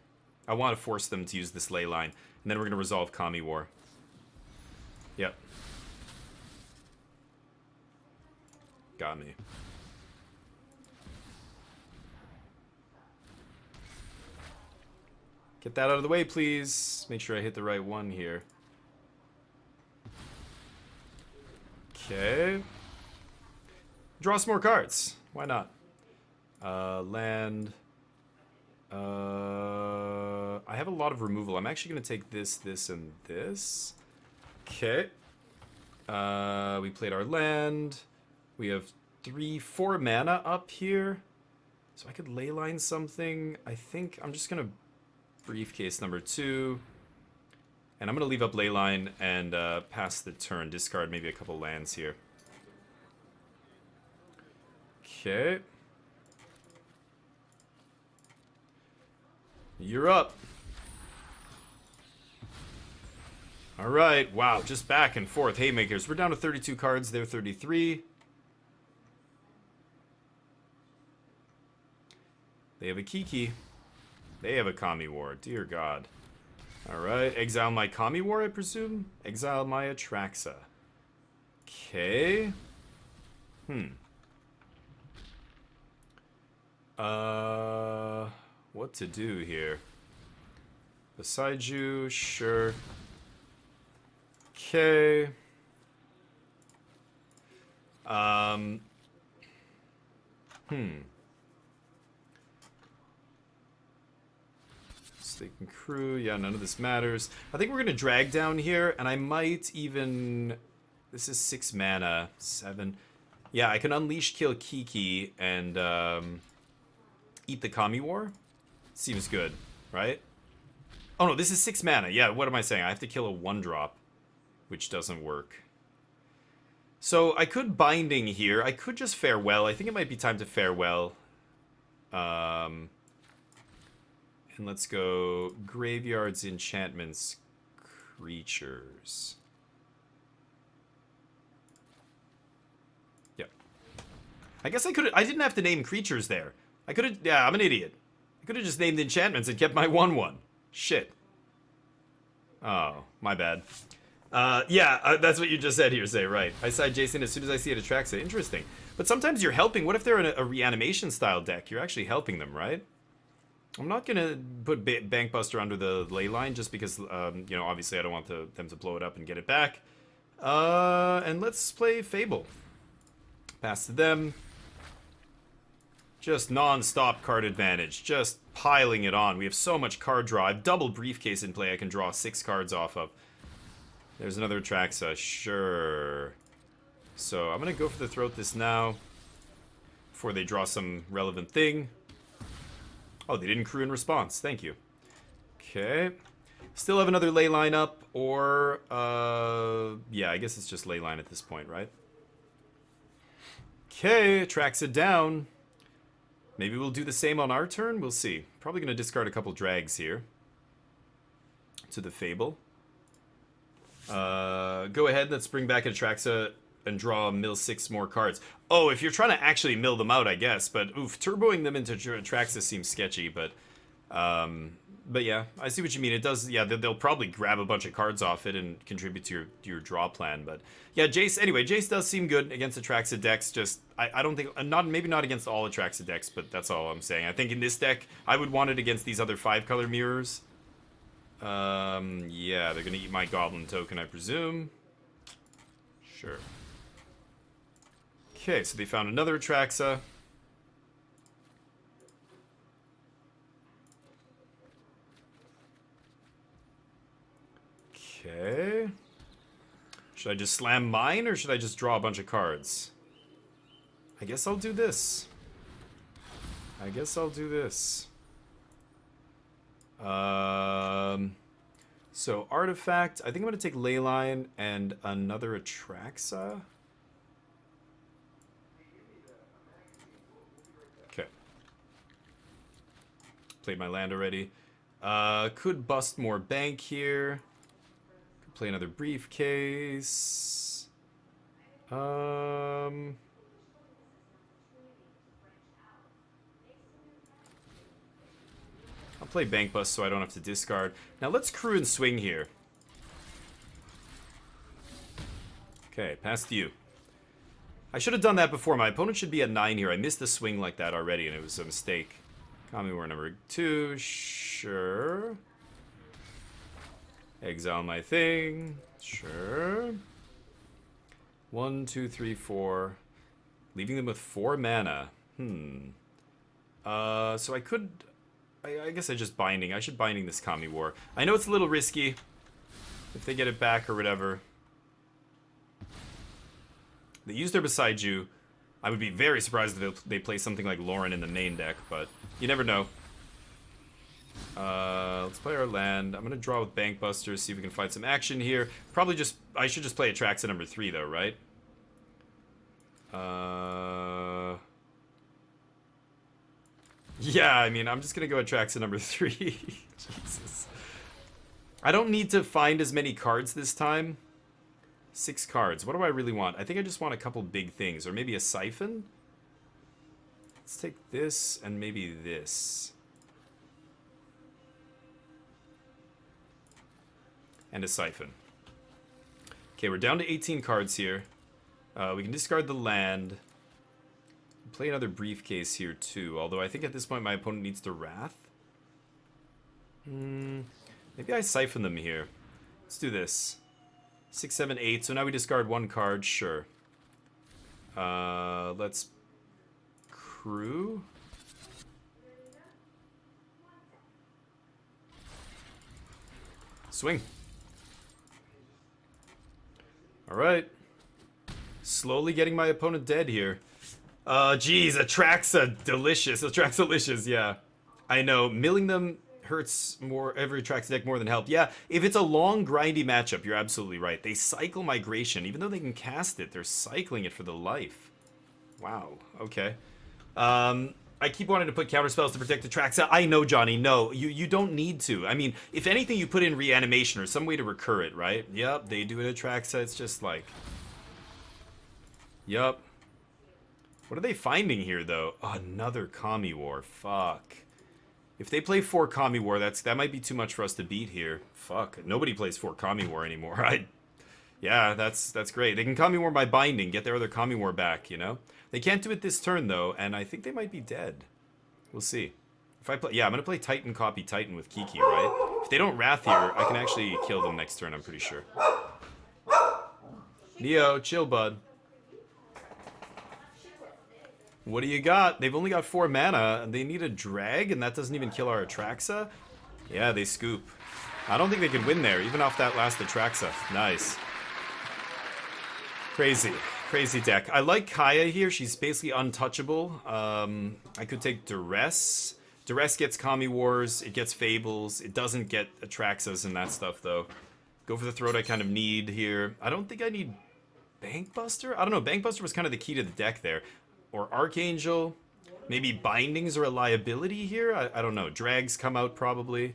I want to force them to use this Leyline. And then we're going to resolve Kami War. Yep. Got me. Get that out of the way, please. Make sure I hit the right one here. Okay. Draw some more cards. Why not? Land. I have a lot of removal. I'm actually going to take this, this, and this. Okay. We played our land. We have 4 mana up here. So I could leyline something. I think I'm just gonna briefcase number 2. And I'm gonna leave up leyline and pass the turn. Discard maybe a couple lands here. Okay. You're up. Alright, wow, just back and forth. Haymakers, we're down to 32 cards, they're 33. They have a Kiki. They have a Kami War, dear God. Alright, exile my Kami War, I presume? Exile my Atraxa. Okay. What to do here? Beside you, sure. Okay. Stake and crew. Yeah, none of this matters. I think we're gonna drag down here, and I might even. This is 6 mana, 7. Yeah, I can unleash, kill Kiki, and eat the Kami War. Seems good, right? Oh no, this is 6 mana. Yeah, what am I saying? I have to kill a 1-drop, which doesn't work. So I could Binding here. I could just Farewell. I think it might be time to Farewell. And let's go Graveyards, Enchantments, Creatures. Yep. I guess I could. I didn't have to name creatures there. I could have. Yeah, I'm an idiot. I could have just named enchantments and kept my 1/1. Shit. Oh, my bad. Yeah, that's what you just said here, Say, right. I side Jason as soon as I see it Atraxa. Interesting. But sometimes you're helping. What if they're in a reanimation style deck? You're actually helping them, right? I'm not going to put Bankbuster under the ley line just because, you know, obviously I don't want them to blow it up and get it back. And let's play Fable. Pass to them. Just non-stop card advantage. Just piling it on. We have so much card draw. I have double briefcase in play I can draw 6 cards off of. There's another Atraxa. Sure. So I'm going to go for the Throat this now. Before they draw some relevant thing. Oh, they didn't crew in response. Thank you. Okay. Still have another ley line up. Or, yeah, I guess it's just ley line at this point, right? Okay, Atraxa down. Maybe we'll do the same on our turn. We'll see. Probably going to discard a couple drags here. To the Fable. Go ahead. Let's bring back Atraxa and draw mill 6 more cards. Oh, if you're trying to actually mill them out, I guess. But, oof, turboing them into Atraxa seems sketchy. But yeah, I see what you mean. It does, yeah, they'll probably grab a bunch of cards off it and contribute to your draw plan. But, yeah, Jace, anyway, Jace does seem good against Atraxa decks. Just, I don't think, maybe not against all Atraxa decks, but that's all I'm saying. I think in this deck, I would want it against these other 5-color mirrors. Yeah, they're gonna eat my Goblin token, I presume. Sure. Okay, so they found another Atraxa. Okay. Should I just slam mine, or should I just draw a bunch of cards? I guess I'll do this. I guess I'll do this. So Artifact, I think I'm going to take Leyline and another Atraxa. Okay. Played my land already. Could bust more bank here. Could play another briefcase. I'll play Bank Bust so I don't have to discard. Now let's crew and swing here. Okay, pass to you. I should have done that before. My opponent should be at 9 here. I missed the swing like that already, and it was a mistake. Kami War number 2. Sure. Exile my thing. Sure. 1, 2, 3, 4. Leaving them with 4 mana. So I could... I guess I just Binding. I should Binding this Kami War. I know it's a little risky. If they get it back or whatever. They use their Beside You. I would be very surprised if they play something like Lauren in the main deck, but you never know. Let's play our land. I'm gonna draw with Bankbusters, see if we can find some action here. Probably just, I should just play Atraxa number 3 though, right? Yeah, I mean, I'm just gonna go Atraxa number 3. Jesus. I don't need to find as many cards this time. 6 cards. What do I really want? I think I just want a couple big things, or maybe a Siphon? Let's take this and maybe this. And a Siphon. Okay, we're down to 18 cards here. We can discard the land. Play another Briefcase here too, although I think at this point my opponent needs to Wrath. Maybe I Siphon them here. Let's do this. 6, 7, 8. So now we discard 1 card, sure. Let's Crew. Swing. Alright. Slowly getting my opponent dead here. Geez, Atraxa delicious. Atraxa delicious, yeah. I know, milling them hurts more, every Atraxa deck more than help. Yeah, if it's a long, grindy matchup, you're absolutely right. They cycle Migration. Even though they can cast it, they're cycling it for the life. Wow, okay. I keep wanting to put counterspells to protect Atraxa. I know, Johnny, no, you don't need to. I mean, if anything, you put in Reanimation or some way to recur it, right? Yep, they do it Atraxa, it's just like... Yup. What are they finding here, though? Oh, another Kami War. Fuck. If they play 4 Kami War, that might be too much for us to beat here. Fuck. Nobody plays 4 Kami War anymore. Yeah, that's great. They can Kami War by binding, get their other Kami War back, you know? They can't do it this turn, though, and I think they might be dead. We'll see. If I play... Yeah, I'm going to play Titan, copy Titan with Kiki, right? If they don't Wrath here, I can actually kill them next turn, I'm pretty sure. Neo, chill, bud. What do you got? They've only got 4 mana. They need a drag, and that doesn't even kill our Atraxa? Yeah, they scoop. I don't think they can win there, even off that last Atraxa. Nice. Crazy. Crazy deck. I like Kaya here. She's basically untouchable. I could take Duress. Duress gets Kami Wars. It gets Fables. It doesn't get Atraxas and that stuff, though. Go for the Throat I kind of need here. I don't think I need Bankbuster? I don't know. Bankbuster was kind of the key to the deck there. Or Archangel. Maybe Bindings are a liability here? I don't know. Drags come out probably.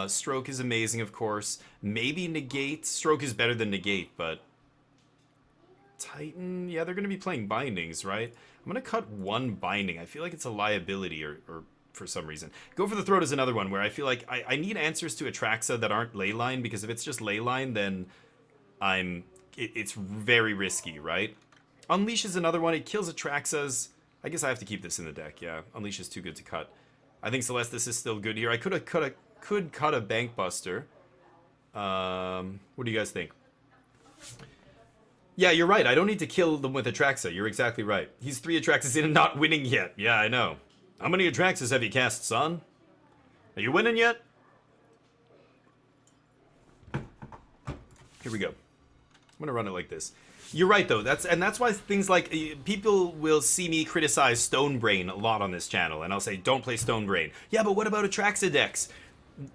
Stroke is amazing, of course. Maybe Negate. Stroke is better than Negate, but... Titan? Yeah, they're going to be playing Bindings, right? I'm going to cut 1 Binding. I feel like it's a liability or for some reason. Go for the Throat is another one where I feel like I need answers to Atraxa that aren't Leyline, because if it's just Leyline, then it's very risky, right? Unleash is another one. It kills Atraxas. I guess I have to keep this in the deck, yeah. Unleash is too good to cut. I think Celestis is still good here. I could cut a Bankbuster. What do you guys think? Yeah, you're right. I don't need to kill them with Atraxa. You're exactly right. He's 3 Atraxas in and not winning yet. Yeah, I know. How many Atraxas have you cast, son? Are you winning yet? Here we go. I'm gonna run it like this. You're right, though. That's why things like... People will see me criticize Stonebrain a lot on this channel, and I'll say, don't play Stonebrain. Yeah, but what about Atraxa decks?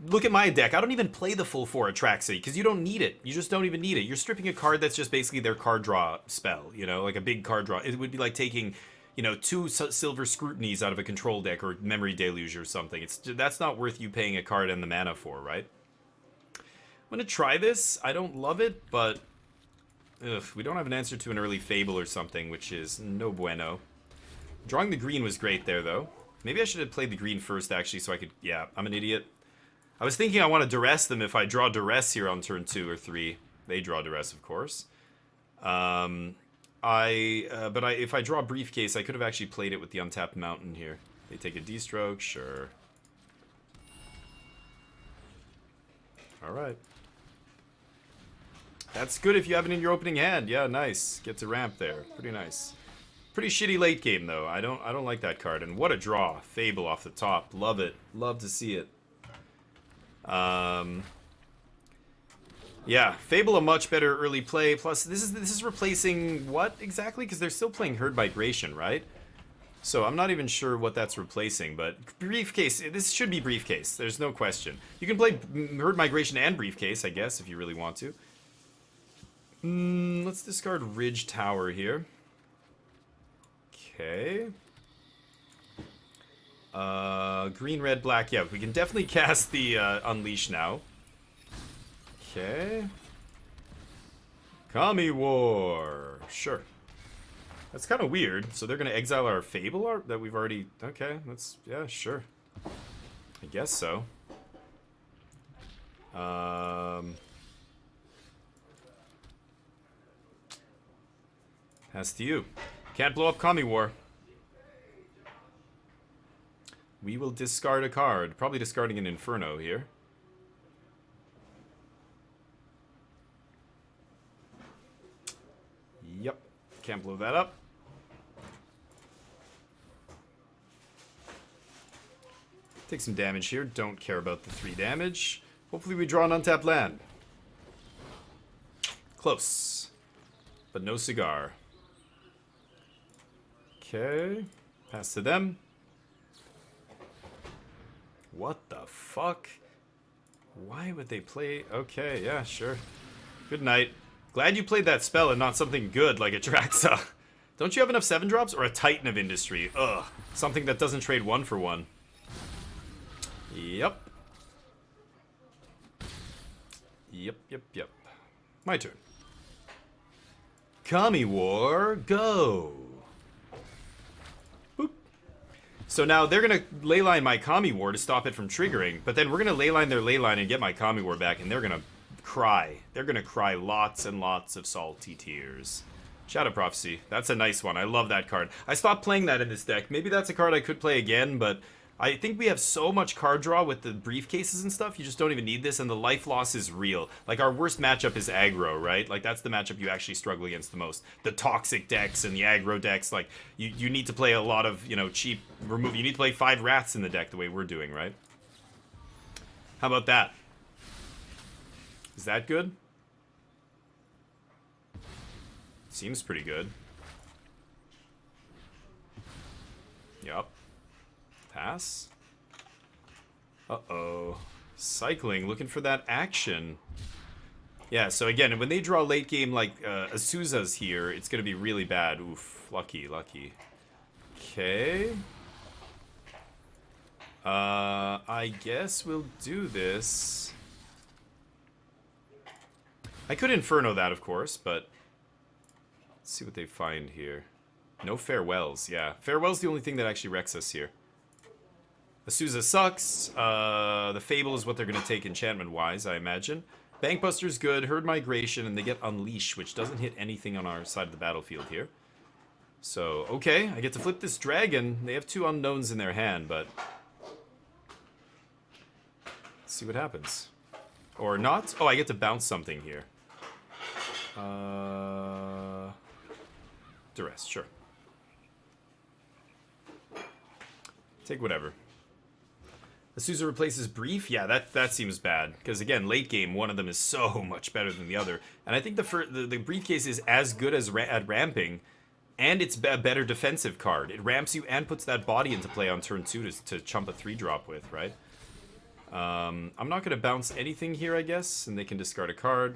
Look at my deck. I don't even play the full 4 Atraxa, because you don't need it. You just don't even need it. You're stripping a card that's just basically their card draw spell, you know? Like a big card draw. It would be like taking, you know, 2 Silver Scrutinies out of a control deck, or Memory Deluge or something. That's not worth you paying a card and the mana for, right? I'm gonna try this. I don't love it, but... Ugh, we don't have an answer to an early Fable or something, which is no bueno. Drawing the green was great there, though. Maybe I should have played the green first, actually, so I could... Yeah, I'm an idiot. I was thinking I want to Duress them if I draw Duress here on turn 2 or 3. They draw Duress, of course. If I draw Briefcase, I could have actually played it with the Untapped Mountain here. They take a D-stroke, sure. Alright. That's good if you have it in your opening hand. Yeah, nice. Gets a ramp there. Pretty nice. Pretty shitty late game, though. I don't like that card. And what a draw. Fable off the top. Love it. Love to see it. Yeah, Fable a much better early play. Plus, this is replacing what exactly? Because they're still playing Herd Migration, right? So I'm not even sure what that's replacing, but Briefcase, this should be Briefcase. There's no question. You can play Herd Migration and Briefcase, I guess, if you really want to. Let's discard Ridge Tower here. Okay. Green, red, black. Yeah, we can definitely cast the Unleash now. Okay. Kami War. Sure. That's kind of weird. So they're going to exile our Fable art that we've already... Okay, that's... Yeah, sure. I guess so. Pass to you. Can't blow up Kami War. We will discard a card. Probably discarding an Inferno here. Yep. Can't blow that up. Take some damage here. Don't care about the 3 damage. Hopefully we draw an untapped land. Close. But no cigar. Okay. Pass to them. What the fuck? Why would they play... Okay, yeah, sure. Good night. Glad you played that spell and not something good like a Traxa. Don't you have enough 7-drops? Or a Titan of Industry? Ugh. Something that doesn't trade 1 for 1. Yep. Yep. My turn. Kami War, go! Boop. So now they're gonna leyline my Kami War to stop it from triggering, but then we're gonna leyline their leyline and get my Kami War back, and they're gonna cry. They're gonna cry lots and lots of salty tears. Shadow Prophecy, that's a nice one. I love that card. I stopped playing that in this deck. Maybe that's a card I could play again, but I think we have so much card draw with the briefcases and stuff, you just don't even need this, and the life loss is real. Like, our worst matchup is aggro, right? Like, that's the matchup you actually struggle against the most. The toxic decks and the aggro decks, like, you need to play a lot of, you know, cheap remove. You need to play 5 rats in the deck the way we're doing, right? How about that? Is that good? Seems pretty good. Yup. Pass. Uh-oh. Cycling, looking for that action. Yeah, so again, when they draw late game like Azusa's here, it's going to be really bad. Oof, lucky. Okay. I guess we'll do this. I could Inferno that, of course, but let's see what they find here. No Farewells, yeah. Farewell's the only thing that actually wrecks us here. Azusa sucks. The Fable is what they're going to take enchantment-wise, I imagine. Bankbuster's good. Herd Migration, and they get Unleash, which doesn't hit anything on our side of the battlefield here. So, okay, I get to flip this dragon. They have 2 unknowns in their hand, but... let's see what happens. Or not. Oh, I get to bounce something here. Duress, sure. Take whatever. Azusa replaces Brief? Yeah, that seems bad. Because again, late game, one of them is so much better than the other. And I think the Briefcase is as good as at ramping, and it's a better defensive card. It ramps you and puts that body into play on turn 2 to chump a 3-drop with, right? I'm not going to bounce anything here, I guess, and they can discard a card.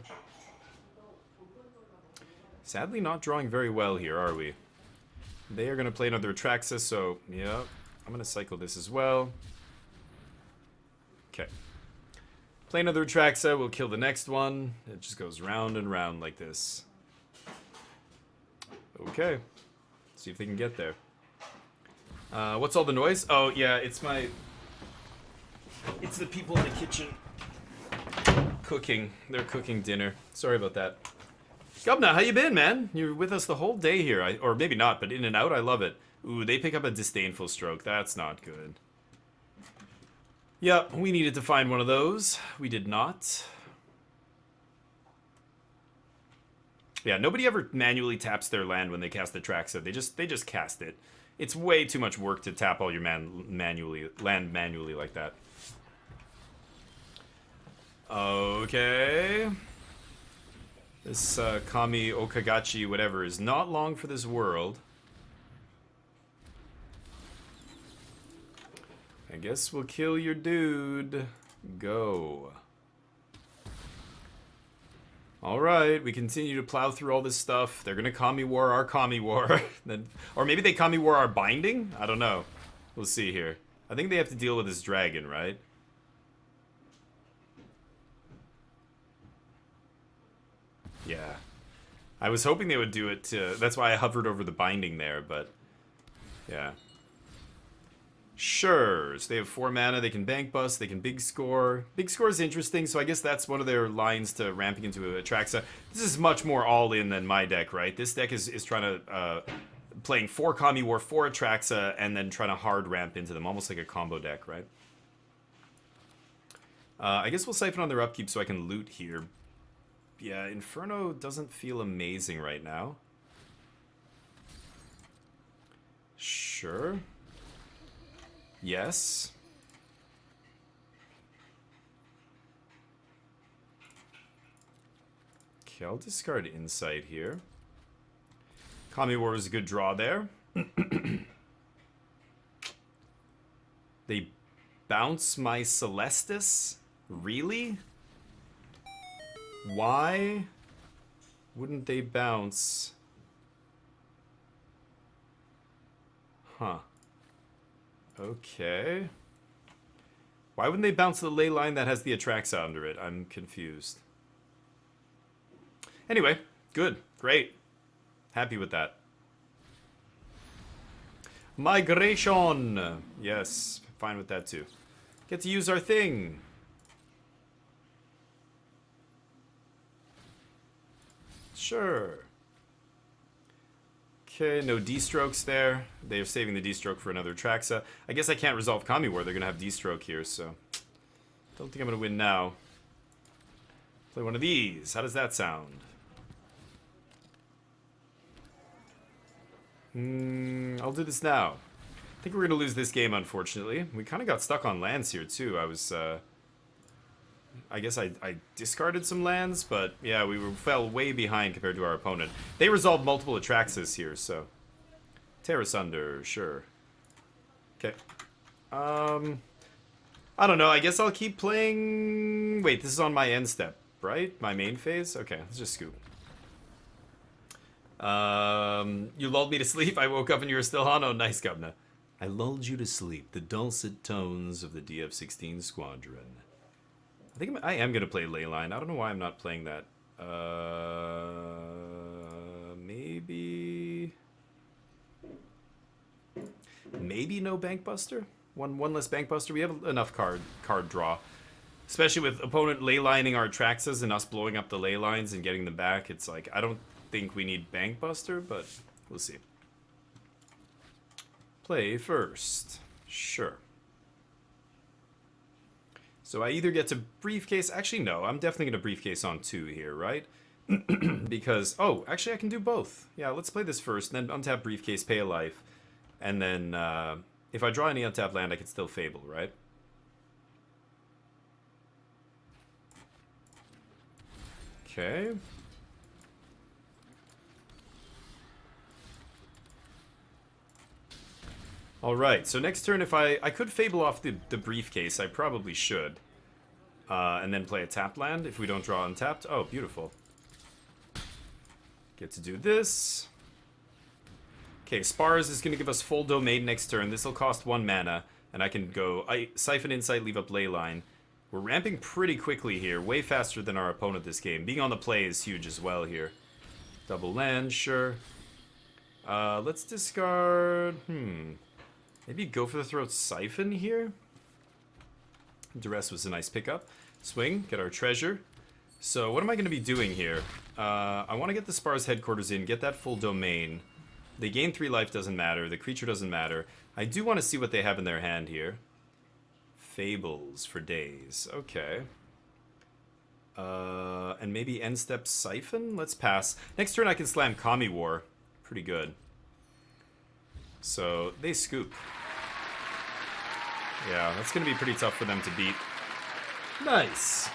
Sadly, not drawing very well here, are we? They are going to play another Atraxa, so, yeah. I'm going to cycle this as well. Okay. Play another Atraxa, we'll kill the next one. It just goes round and round like this. Okay. See if they can get there. What's all the noise? Oh, yeah, it's the people in the kitchen cooking. They're cooking dinner. Sorry about that. Gubna, how you been, man? You're with us the whole day here. Or maybe not, but in and out, I love it. Ooh, they pick up a Disdainful Stroke. That's not good. Yep, we needed to find one of those. We did not. Yeah, nobody ever manually taps their land when they cast the Traxa. They just cast it. It's way too much work to tap all your land manually like that. Okay. This Kami Okagachi, whatever, is not long for this world. I guess we'll kill your dude. Go. Alright, we continue to plow through all this stuff. They're gonna Kami War our Kami War. Then, or maybe they Kami War our binding? I don't know. We'll see here. I think they have to deal with this dragon, right? Yeah. I was hoping they would do it to... That's why I hovered over the binding there, but... Yeah. Sure. So they have 4 mana, they can bank bust, they can big score. Big score is interesting, so I guess that's one of their lines to ramping into a Atraxa. This is much more all-in than my deck, right? This deck is trying to... playing 4 Kami War, 4 Atraxa, and then trying to hard ramp into them. Almost like a combo deck, right? I guess we'll siphon on their upkeep so I can loot here. Yeah, Inferno doesn't feel amazing right now. Sure. Yes. Okay, I'll discard Insight here. Kami War was a good draw there. They bounce my Celestis? Really? Why wouldn't they bounce? Huh. Okay. Why wouldn't they bounce the ley line that has the Atraxa under it? I'm confused. Anyway, good. Great. Happy with that. Migration! Yes, fine with that too. Get to use our thing. Sure. Okay, no D-strokes there. They are saving the D-stroke for another Atraxa. I guess I can't resolve Kami War. They're going to have D-stroke here, so... Don't think I'm going to win now. Play one of these. How does that sound? I'll do this now. I think we're going to lose this game, unfortunately. We kind of got stuck on lands here, too. I guess I discarded some lands, but yeah, fell way behind compared to our opponent. They resolved multiple Atraxas here, so... Tear asunder, sure. Okay. I don't know, I guess I'll keep playing... Wait, this is on my end step, right? My main phase? Okay, let's just scoop. You lulled me to sleep, I woke up and you were still on. Oh, nice, Govna. I lulled you to sleep, the dulcet tones of the DF-16 Squadron. I think I am going to play Leyline. I don't know why I'm not playing that. Maybe no Bankbuster? One less Bankbuster. We have enough card draw. Especially with opponent leylining our Atraxas and us blowing up the ley lines and getting them back. It's like, I don't think we need Bankbuster, but we'll see. Play first. Sure. So I either get to briefcase... Actually, no. I'm definitely going to briefcase on 2 here, right? Because... Oh, actually, I can do both. Yeah, let's play this first, and then untap briefcase, pay a life. And then, if I draw any untapped land, I can still Fable, right? Okay. Alright, so next turn, if I could Fable off the briefcase, I probably should. And then play a tap land if we don't draw untapped. Oh, beautiful. Get to do this. Okay, Spars is going to give us full domain next turn. This will cost 1 mana, and I can go Siphon Insight, leave up Leyline. We're ramping pretty quickly here, way faster than our opponent this game. Being on the play is huge as well here. Double land, sure. Let's discard... Maybe go for the throat Siphon here? Duress was a nice pickup. Swing, get our treasure. So what am I going to be doing here? I want to get the Spars headquarters in, get that full domain. They gain 3 life, doesn't matter. The creature doesn't matter. I do want to see what they have in their hand here. Fables for days. Okay. And maybe end step Siphon? Let's pass. Next turn I can slam Kami War. Pretty good. So, they scoop. Yeah, that's going to be pretty tough for them to beat. Nice.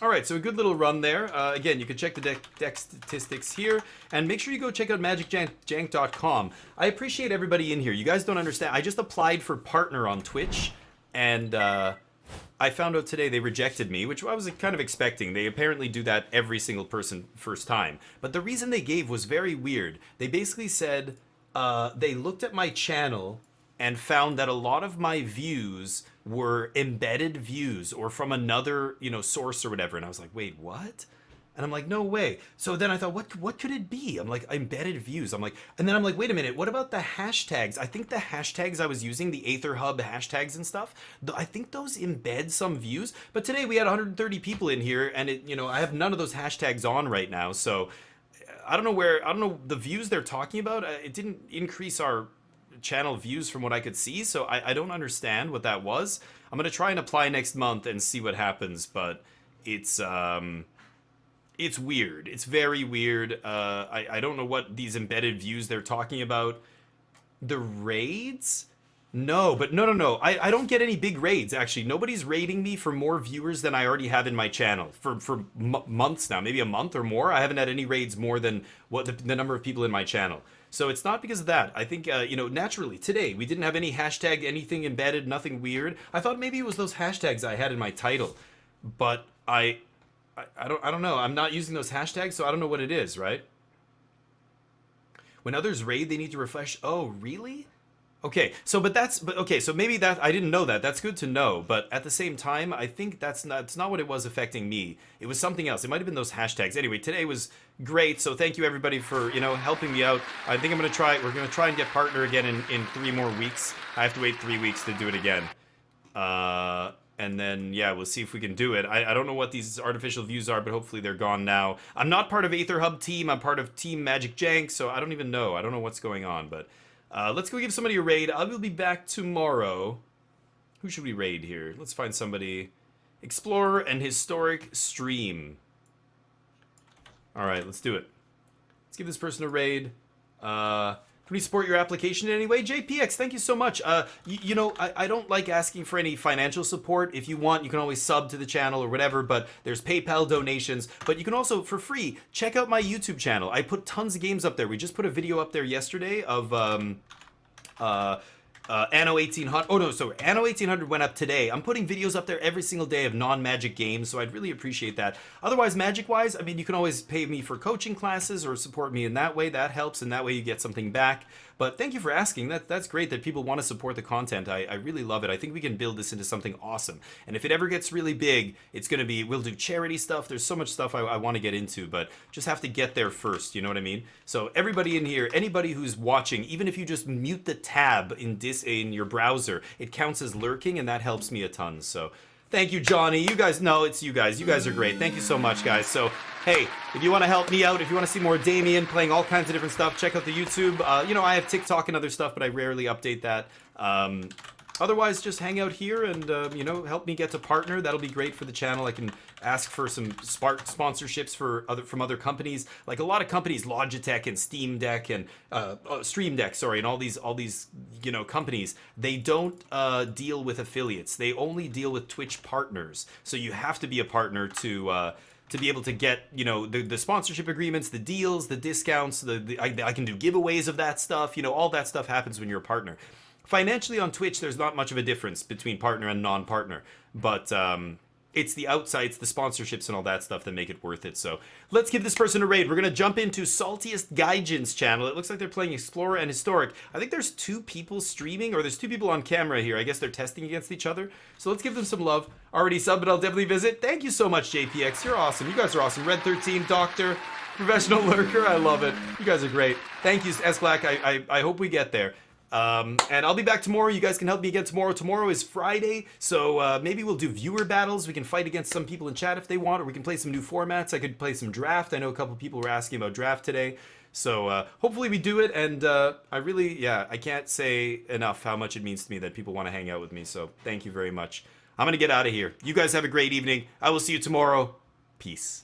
All right, so a good little run there. Again, you can check the deck statistics here, and make sure you go check out magicjank.com. I appreciate everybody in here. You guys don't understand. I just applied for partner on Twitch, and I found out today they rejected me, which I was kind of expecting. They apparently do that every single person first time. But the reason they gave was very weird. They basically said they looked at my channel and found that a lot of my views were embedded views or from another, source or whatever. And I was like, wait, what? And I'm like, no way. So then I thought, what could it be? I'm like, embedded views. I'm like, and then I'm like, wait a minute, what about the hashtags? I think the hashtags I was using, the Aether Hub hashtags and stuff, I think those embed some views. But today we had 130 people in here, and I have none of those hashtags on right now. So I don't know the views they're talking about. It didn't increase our channel views from what I could see, so I don't understand what that was. I'm gonna try and apply next month and see what happens, but it's weird. It's very weird. I don't know what these embedded views they're talking about. The raids? No, but no. I don't get any big raids, actually. Nobody's raiding me for more viewers than I already have in my channel. For months now, maybe a month or more. I haven't had any raids more than what the number of people in my channel. So it's not because of that. I think, naturally, today, we didn't have any hashtag, anything embedded, nothing weird. I thought maybe it was those hashtags I had in my title. But I don't know. I'm not using those hashtags, so I don't know what it is, right? When others raid, they need to refresh. Oh, really? Okay, so so maybe that I didn't know that. That's good to know, but at the same time, I think that's not what it was affecting me. It was something else. It might have been those hashtags. Anyway, today was great. So thank you everybody for helping me out. I think we're gonna try and get partner again in 3 more weeks. I have to wait 3 weeks to do it again. And then, yeah, we'll see if we can do it. I don't know what these artificial views are, but hopefully they're gone now. I'm not part of Aether Hub team. I'm part of Team Magic Jank, so I don't even know. I don't know what's going on, but let's go give somebody a raid. I will be back tomorrow. Who should we raid here? Let's find somebody. Explorer and Historic Stream. All right, let's do it. Let's give this person a raid. Can we support your application in any way? JPX, thank you so much. I don't like asking for any financial support. If you want, you can always sub to the channel or whatever, but there's PayPal donations. But you can also, for free, check out my YouTube channel. I put tons of games up there. We just put a video up there yesterday of Anno 1800. Oh no, so Anno 1800 went up today. I'm putting videos up there every single day of non-Magic games, so I'd really appreciate that. Otherwise, Magic-wise, I mean, you can always pay me for coaching classes or support me in that way. That helps, and that way you get something back. But thank you for asking. That's great that people want to support the content. I really love it. I think we can build this into something awesome. And if it ever gets really big, it's going to be, we'll do charity stuff. There's so much stuff I want to get into, but just have to get there first. You know what I mean? So everybody in here, anybody who's watching, even if you just mute the tab in your browser, it counts as lurking, and that helps me a ton. So thank you, Johnny. You guys know it's you guys. You guys are great. Thank you so much, guys. So, hey, if you want to help me out, if you want to see more Damien playing all kinds of different stuff, check out the YouTube. I have TikTok and other stuff, but I rarely update that. Otherwise, just hang out here and, help me get to partner. That'll be great for the channel. I can ask for some sponsorships from other companies. Like a lot of companies, Logitech and Steam Deck and Stream Deck, and all these companies, they don't deal with affiliates. They only deal with Twitch partners. So you have to be a partner to be able to get, the sponsorship agreements, the deals, the discounts, I can do giveaways of that stuff. All that stuff happens when you're a partner. Financially on Twitch, there's not much of a difference between partner and non-partner, but it's the outsides, the sponsorships and all that stuff that make it worth it. So let's give this person a raid. We're going to jump into Saltiest Gaijin's channel. It looks like they're playing Explorer and Historic. I think there's 2 people streaming, or there's 2 people on camera here. I guess they're testing against each other. So let's give them some love. Already subbed, but I'll definitely visit. Thank you so much, JPX. You're awesome. You guys are awesome. Red 13, Doctor, Professional Lurker. I love it. You guys are great. Thank you, S Black. I hope we get there. And I'll be back tomorrow. You guys can help me again tomorrow. Tomorrow is Friday, so maybe we'll do viewer battles. We can fight against some people in chat if they want, or we can play some new formats. I could play some draft. I know a couple people were asking about draft today. So hopefully we do it, and I can't say enough how much it means to me that people want to hang out with me, so thank you very much. I'm going to get out of here. You guys have a great evening. I will see you tomorrow. Peace.